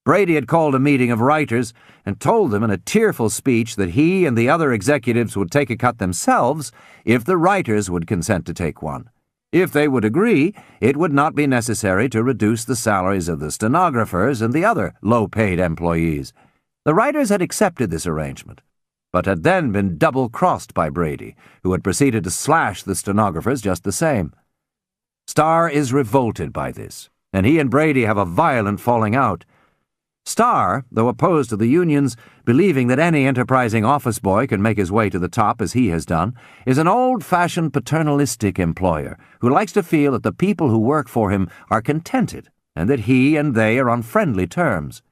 Brady had called a meeting of writers and told them in a tearful speech that he and the other executives would take a cut themselves if the writers would consent to take one. If they would agree, it would not be necessary to reduce the salaries of the stenographers and the other low-paid employees. The writers had accepted this arrangement, but had then been double-crossed by Brady, who had proceeded to slash the stenographers just the same. Star is revolted by this, and he and Brady have a violent falling out. Star, though opposed to the unions, believing that any enterprising office boy can make his way to the top as he has done, is an old-fashioned paternalistic employer who likes to feel that the people who work for him are contented and that he and they are on friendly terms.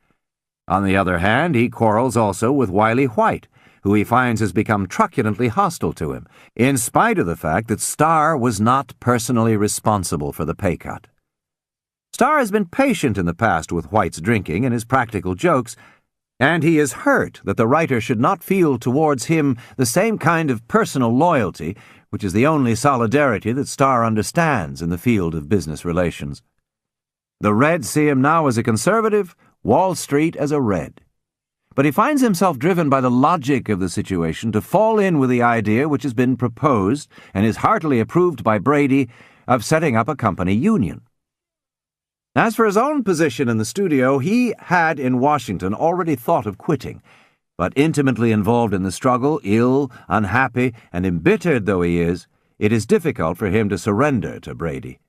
On the other hand, he quarrels also with Wiley White, who he finds has become truculently hostile to him, in spite of the fact that Star was not personally responsible for the pay cut. Star has been patient in the past with White's drinking and his practical jokes, and he is hurt that the writer should not feel towards him the same kind of personal loyalty, which is the only solidarity that Star understands in the field of business relations. The Reds see him now as a conservative, Wall Street as a Red. But he finds himself driven by the logic of the situation to fall in with the idea which has been proposed and is heartily approved by Brady of setting up a company union. As for his own position in the studio, he had in Washington already thought of quitting, but intimately involved in the struggle, ill, unhappy, and embittered though he is, it is difficult for him to surrender to Brady.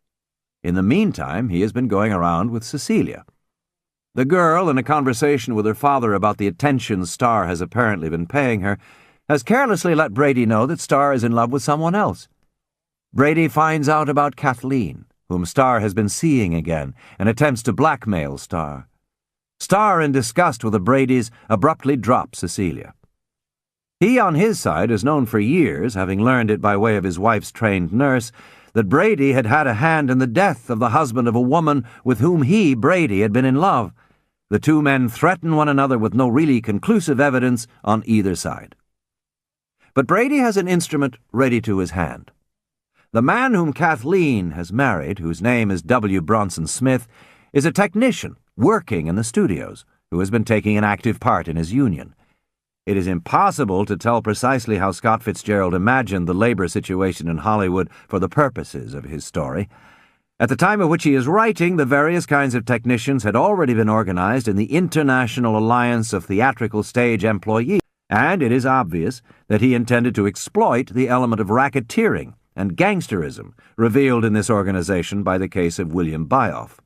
In the meantime, he has been going around with Cecilia. The girl, in a conversation with her father about the attention Star has apparently been paying her, has carelessly let Brady know that Star is in love with someone else. Brady finds out about Kathleen, whom Star has been seeing again, and attempts to blackmail Star. Star, in disgust with the Bradys, abruptly drops Cecilia. He, on his side, has known for years, having learned it by way of his wife's trained nurse, that Brady had had a hand in the death of the husband of a woman with whom he, Brady, had been in love. The two men threaten one another with no really conclusive evidence on either side. But Brady has an instrument ready to his hand. The man whom Kathleen has married, whose name is W. Bronson Smith, is a technician working in the studios who has been taking an active part in his union. It is impossible to tell precisely how Scott Fitzgerald imagined the labor situation in Hollywood for the purposes of his story. At the time of which he is writing, the various kinds of technicians had already been organized in the International Alliance of Theatrical Stage Employees, and it is obvious that he intended to exploit the element of racketeering and gangsterism revealed in this organization by the case of William Byoff.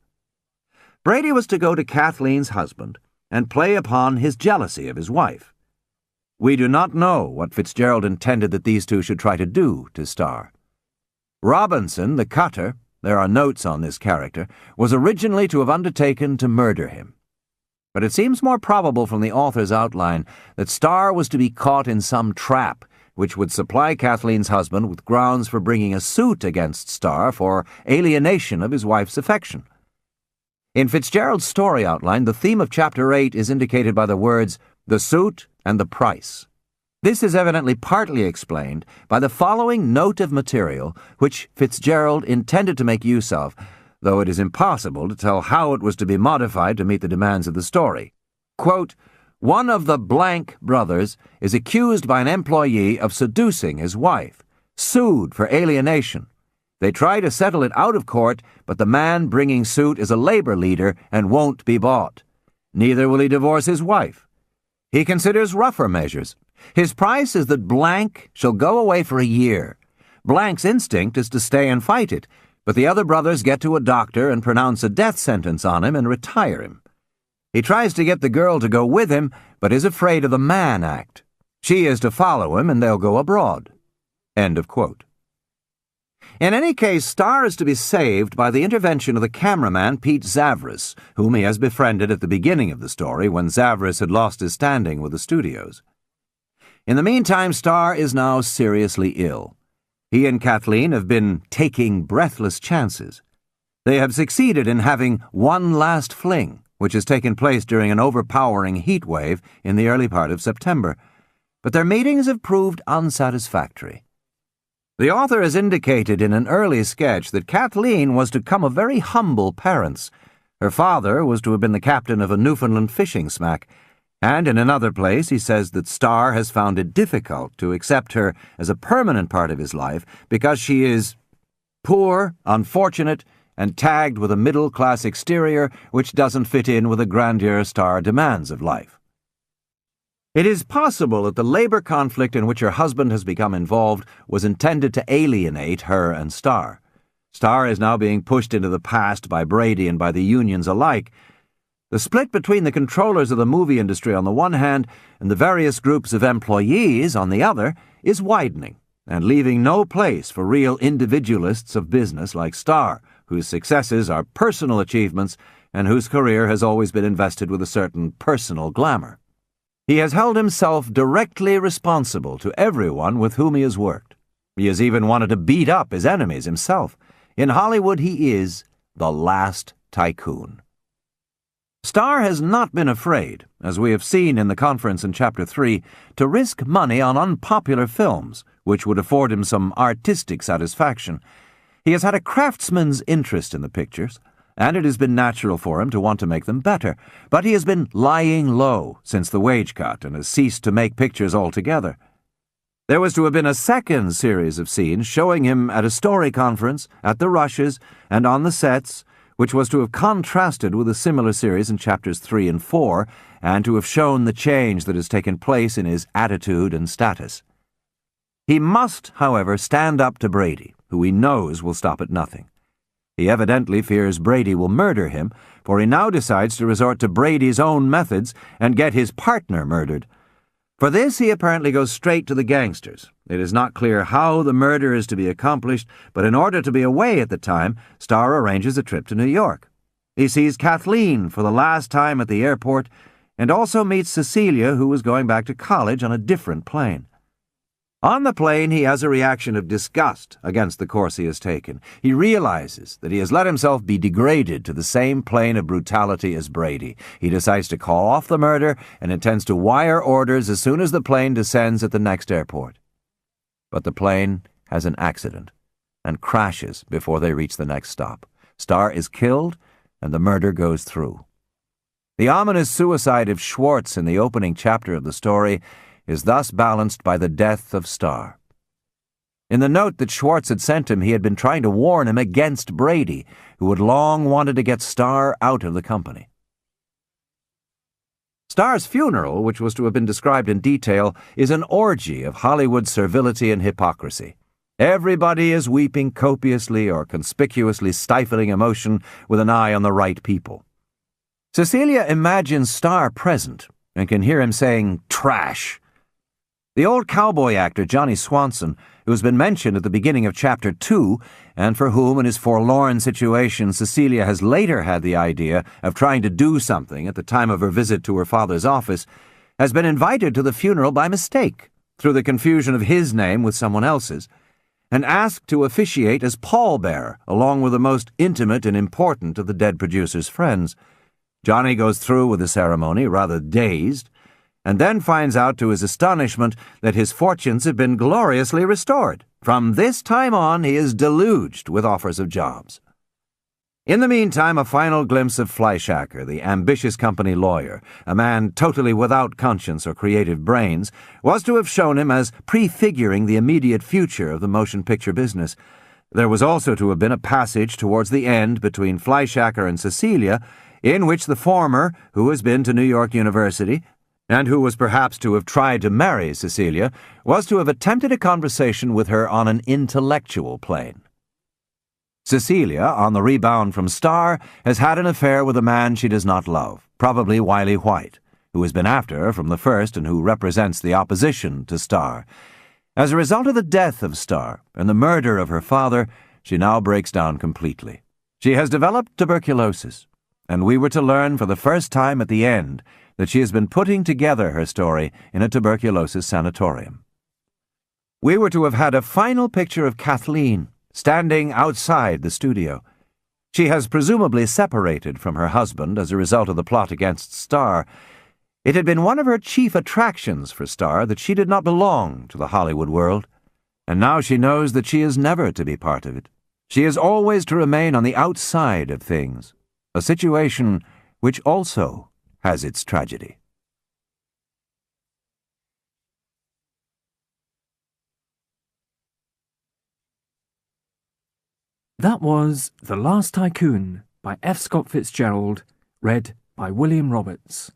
Brady was to go to Kathleen's husband and play upon his jealousy of his wife. We do not know what Fitzgerald intended that these two should try to do to Starr. Robinson, the cutter, there are notes on this character, was originally to have undertaken to murder him. But it seems more probable from the author's outline that Starr was to be caught in some trap which would supply Kathleen's husband with grounds for bringing a suit against Starr for alienation of his wife's affection. In Fitzgerald's story outline, the theme of Chapter 8 is indicated by the words, "the suit and the price." This is evidently partly explained by the following note of material which Fitzgerald intended to make use of, though it is impossible to tell how it was to be modified to meet the demands of the story. Quote, "One of the blank brothers is accused by an employee of seducing his wife, sued for alienation. They try to settle it out of court, but the man bringing suit is a labor leader and won't be bought. Neither will he divorce his wife. He considers rougher measures. His price is that blank shall go away for a year. Blank's instinct is to stay and fight it, but the other brothers get to a doctor and pronounce a death sentence on him and retire him. He tries to get the girl to go with him, but is afraid of the Mann Act. She is to follow him, and they'll go abroad." End of quote. In any case, Starr is to be saved by the intervention of the cameraman Pete Zavras, whom he has befriended at the beginning of the story when Zavras had lost his standing with the studios. In the meantime, Starr is now seriously ill. He and Kathleen have been taking breathless chances. They have succeeded in having one last fling, which has taken place during an overpowering heat wave in the early part of September, but their meetings have proved unsatisfactory. The author has indicated in an early sketch that Kathleen was to come of very humble parents. Her father was to have been the captain of a Newfoundland fishing smack, and in another place he says that Starr has found it difficult to accept her as a permanent part of his life because she is poor, unfortunate, and tagged with a middle-class exterior which doesn't fit in with the grandeur Starr demands of life. It is possible that the labor conflict in which her husband has become involved was intended to alienate her and Starr. Starr is now being pushed into the past by Brady and by the unions alike. The split between the controllers of the movie industry on the one hand and the various groups of employees on the other is widening and leaving no place for real individualists of business like Starr, whose successes are personal achievements and whose career has always been invested with a certain personal glamour. He has held himself directly responsible to everyone with whom he has worked. He has even wanted to beat up his enemies himself. In Hollywood, he is the last tycoon. Starr has not been afraid, as we have seen in the conference in Chapter 3, to risk money on unpopular films, which would afford him some artistic satisfaction. He has had a craftsman's interest in the pictures, and it has been natural for him to want to make them better, but he has been lying low since the wage cut and has ceased to make pictures altogether. There was to have been a second series of scenes showing him at a story conference, at the rushes, and on the sets, which was to have contrasted with a similar series in Chapters 3 and 4, and to have shown the change that has taken place in his attitude and status. He must, however, stand up to Brady, who he knows will stop at nothing. He evidently fears Brady will murder him, for he now decides to resort to Brady's own methods and get his partner murdered. For this he apparently goes straight to the gangsters. It is not clear how the murder is to be accomplished, but in order to be away at the time, Starr arranges a trip to New York. He sees Kathleen for the last time at the airport, and also meets Cecilia, who was going back to college on a different plane. On the plane, he has a reaction of disgust against the course he has taken. He realizes that he has let himself be degraded to the same plane of brutality as Brady. He decides to call off the murder and intends to wire orders as soon as the plane descends at the next airport. But the plane has an accident. and crashes before they reach the next stop. Star is killed, and the murder goes through. The ominous suicide of Schwartz in the opening chapter of the story is thus balanced by the death of Star. In the note that Schwartz had sent him, he had been trying to warn him against Brady, who had long wanted to get Star out of the company. Star's funeral, which was to have been described in detail, is an orgy of Hollywood servility and hypocrisy. Everybody is weeping copiously or conspicuously stifling emotion with an eye on the right people. Cecilia imagines Star present and can hear him saying, "Trash." The old cowboy actor Johnny Swanson, who has been mentioned at the beginning of Chapter 2, and for whom in his forlorn situation Cecilia has later had the idea of trying to do something at the time of her visit to her father's office, has been invited to the funeral by mistake, through the confusion of his name with someone else's, and asked to officiate as pallbearer along with the most intimate and important of the dead producer's friends. Johnny goes through with the ceremony, rather dazed, and then finds out to his astonishment that his fortunes have been gloriously restored. From this time on, he is deluged with offers of jobs. In the meantime, a final glimpse of Fleischacker, the ambitious company lawyer, a man totally without conscience or creative brains, was to have shown him as prefiguring the immediate future of the motion picture business. There was also to have been a passage towards the end between Fleischacker and Cecilia, in which the former, who has been to New York University, and who was perhaps to have tried to marry Cecilia, was to have attempted a conversation with her on an intellectual plane. Cecilia, on the rebound from Star, has had an affair with a man she does not love, probably Wiley White, who has been after her from the first and who represents the opposition to Star. As a result of the death of Star and the murder of her father, she now breaks down completely. She has developed tuberculosis, and we were to learn for the first time at the end that she has been putting together her story in a tuberculosis sanatorium. We were to have had a final picture of Kathleen standing outside the studio. She has presumably separated from her husband as a result of the plot against Star. It had been one of her chief attractions for Star that she did not belong to the Hollywood world, and now she knows that she is never to be part of it. She is always to remain on the outside of things, a situation which also has its tragedy. That was The Last Tycoon by F. Scott Fitzgerald, read by William Roberts.